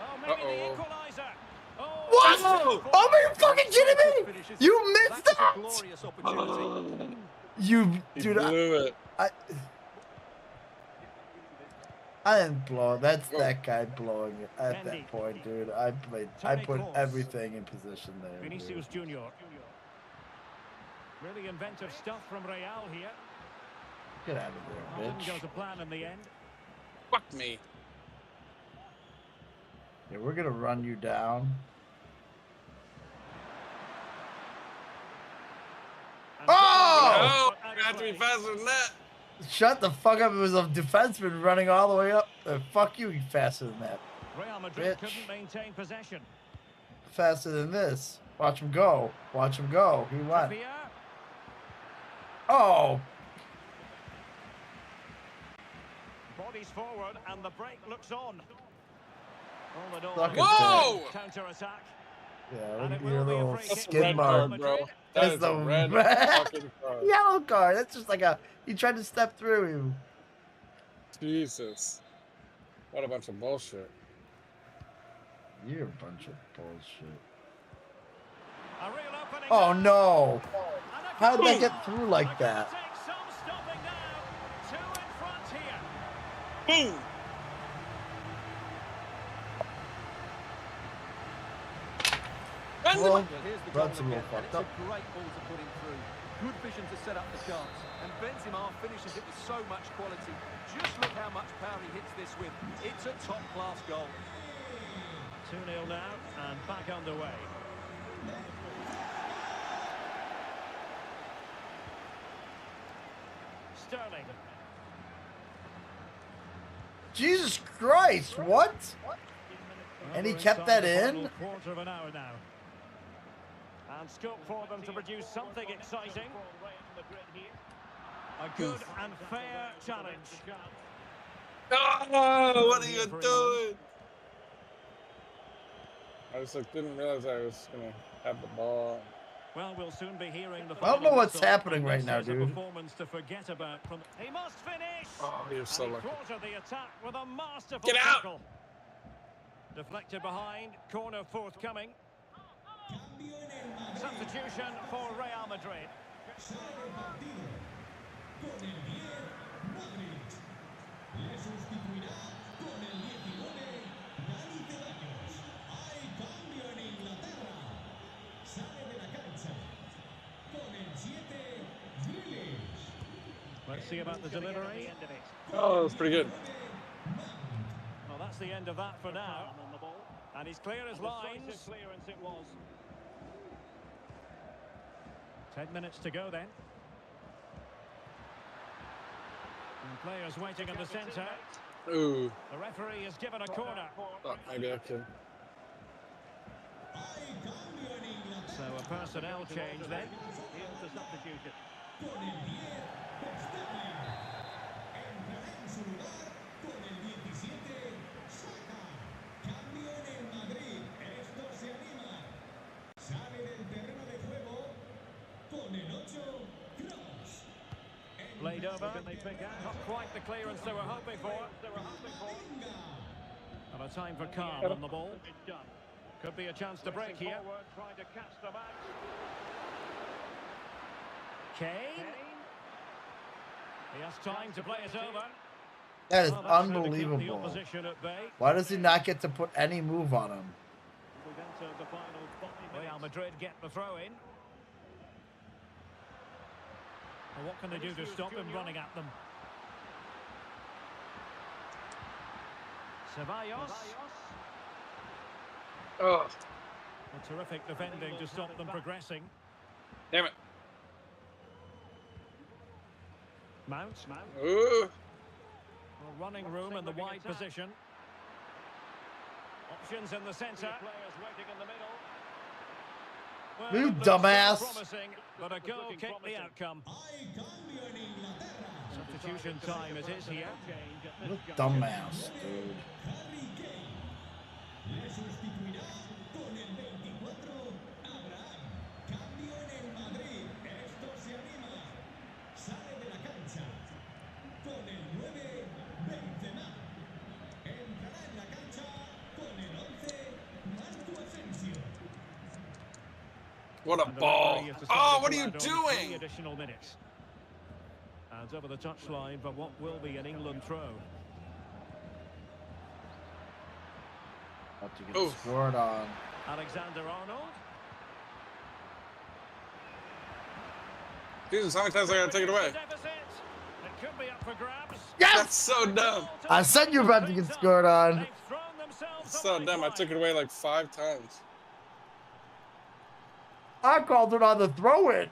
Oh, maybe the Uh-oh. equalizer. Oh, What? Oh! Oh, are you fucking kidding me? You missed That's a that! glorious opportunity. You, He dude, blew it. I didn't blow. That's that guy blowing it at that point, dude. I put everything in position there. Vinicius Junior. Really inventive stuff from Real here. Get out of there, Didn't go bitch. to plan in the end. Fuck me. Yeah, we're gonna run you down. Oh! No! You have to be faster than that. Shut the fuck up. It was a defenseman running all the way up. Fuck you, faster than that. Real Madrid Bitch. couldn't maintain possession. Faster than this. Watch him go. Watch him go. He went. Trippier. Oh! Bodies forward and the break looks on. All in all, Suck it, Whoa! counter-attack. Yeah, And it look at your will be a little free kick skin Red mark. card, bro. That That's is the a red fucking card. yellow card. That's just like he tried to step through you. Jesus. What a bunch of bullshit. You're a bunch of bullshit. A real opening Oh now. no! And a How did goal. they get through like that? Take some stopping now. Two in front here. Boom! Well, Here's the goal that's a little again, and fucked it's up. a great ball to put him through. Good vision to set up the chance. And Benzema finishes it with so much quality. Just look how much power he hits this with. It's a top-class goal. 2-0 now and back underway. Sterling. Jesus Christ! What? And he Well, kept inside that the in? final quarter of an hour now. And scope for them to produce something exciting. A good and fair challenge. Oh, what are you doing? I just didn't realize I was gonna have the ball. Well, we'll soon be hearing the I don't know final what's whistle, happening and right this now, is a dude. performance to forget about. He must finish. Oh, you're so And he lucky. thwarted the attack with a masterful Get out! tackle. Deflected behind, corner forthcoming. Substitution for Real Madrid. Let's see about the delivery. Oh, that was pretty good. Well, that's the end of that for now. And he's clear as lines. Clearance it was. 10 minutes to go then. And players waiting in the centre. Ooh. The referee has given a corner. Thought maybe I could. So a personnel change then. Here's the substitution. Played over. Not quite the clearance they were hoping for. And a time for calm on the ball. Could be a chance to break here. Trying to catch them out. Kane. He has time to play it over. That is Well, that's going to keep the unbelievable. opposition at bay. Why does he not get to put any move on him? We've entered the final 40 Real minutes. Madrid get the throw in. Well, what can they do to stop him running at them? Ceballos. Oh, A terrific defending to stop them progressing. damn it. Mount. Ooh. Well, running room in the wide position. Options in the centre. Players waiting in the middle. You Well, still dumbass. promising, but a goal kicked the outcome. Substitution time it is here. You dumbass, dude. What a ball. Oh, what are you doing? Additional minutes. And over the touchline for what will be an England throw. About to get scored on. Alexander Arnold. Jesus, how many times I gotta take it away? It could be up for grabs. Yes! That's so dumb. I said you're about to get scored on. That's so dumb. I took it away like 5 times. I called it on the throw-in.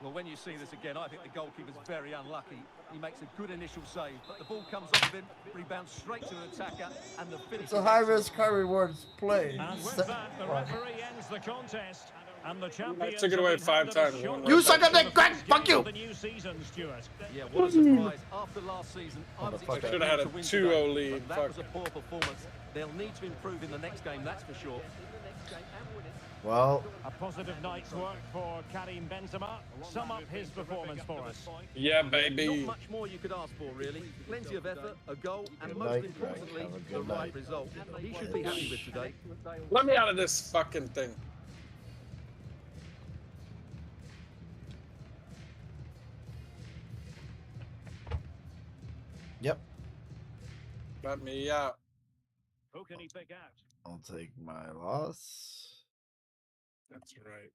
Well, when you see this again, I think the goalkeeper's very unlucky. He makes a good initial save, but the ball comes off of him, rebounds straight to an attacker, and the finish. It's a high-risk, high-reward play. And with that, the referee ends the contest. And the champions I took it away 5 times. You suck a dick, Greg! Fuck you! The new season, Stuart. Yeah, what a surprise. After last season, I was expecting should have had to a win 2-0 today, lead. but that was a poor performance. They'll need to improve in the next game, that's for sure. Well, a positive night's work for Karim Benzema. Sum up his performance for us. Yeah, baby. Not much more you could ask for, really. Plenty of effort, a goal, and Good most night, importantly, Greg. the right result. He should be happy with today. Let me out of this fucking thing. Yep. Let me out. Who can he pick out? I'll take my loss. That's right.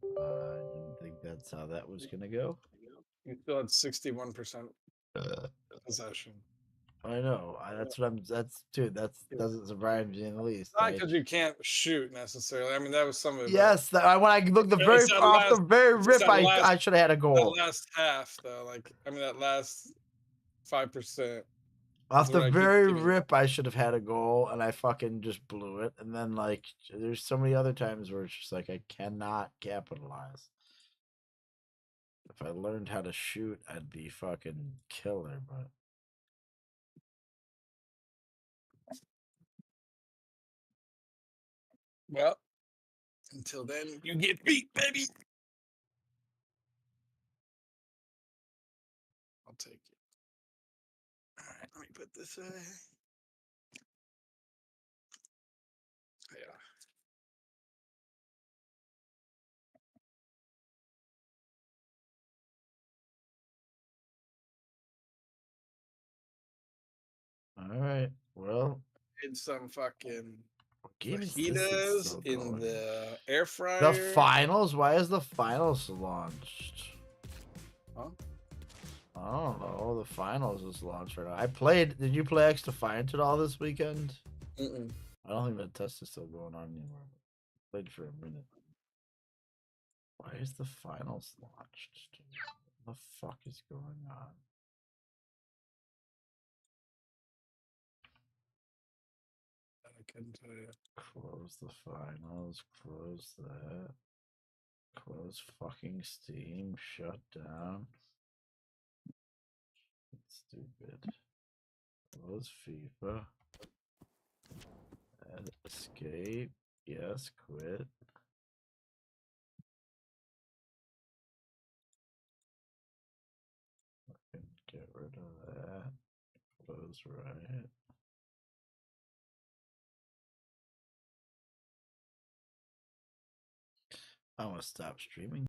I didn't think that's how that was gonna go. You still had 61% possession. I know. That's what I'm. That's dude. That's doesn't surprise me in the least. Not because you can't shoot necessarily. I mean, that was some of it. Yes, when I looked the It's very that off the last- very it's rip, that last- I should have had a goal. That last half, though, like I mean, that last 5%. Off is what the I keep very giving you. rip, I should have had a goal, and I fucking just blew it. And then like, there's so many other times where it's just like I cannot capitalize. If I learned how to shoot, I'd be fucking killer. But Well, until then, you get beat, baby. I'll take it. All right, let me put this away. Yeah. all right, well, Did some fucking game is this? It's fajitas still in going. the air fryer. The finals? Why is the finals launched? Huh? I don't know. The finals is launched right now. I played. Did you play X Defiant at all this weekend? Mm-mm. I don't think that test is still going on anymore. Played for a minute. Why is the finals launched? Dude? What the fuck is going on? I couldn't tell you. Close the finals. Close that. Close fucking Steam. Shut down. It's stupid. Close FIFA. Add escape. Yes, quit. Fucking get rid of that. Close right. I'm gonna stop streaming.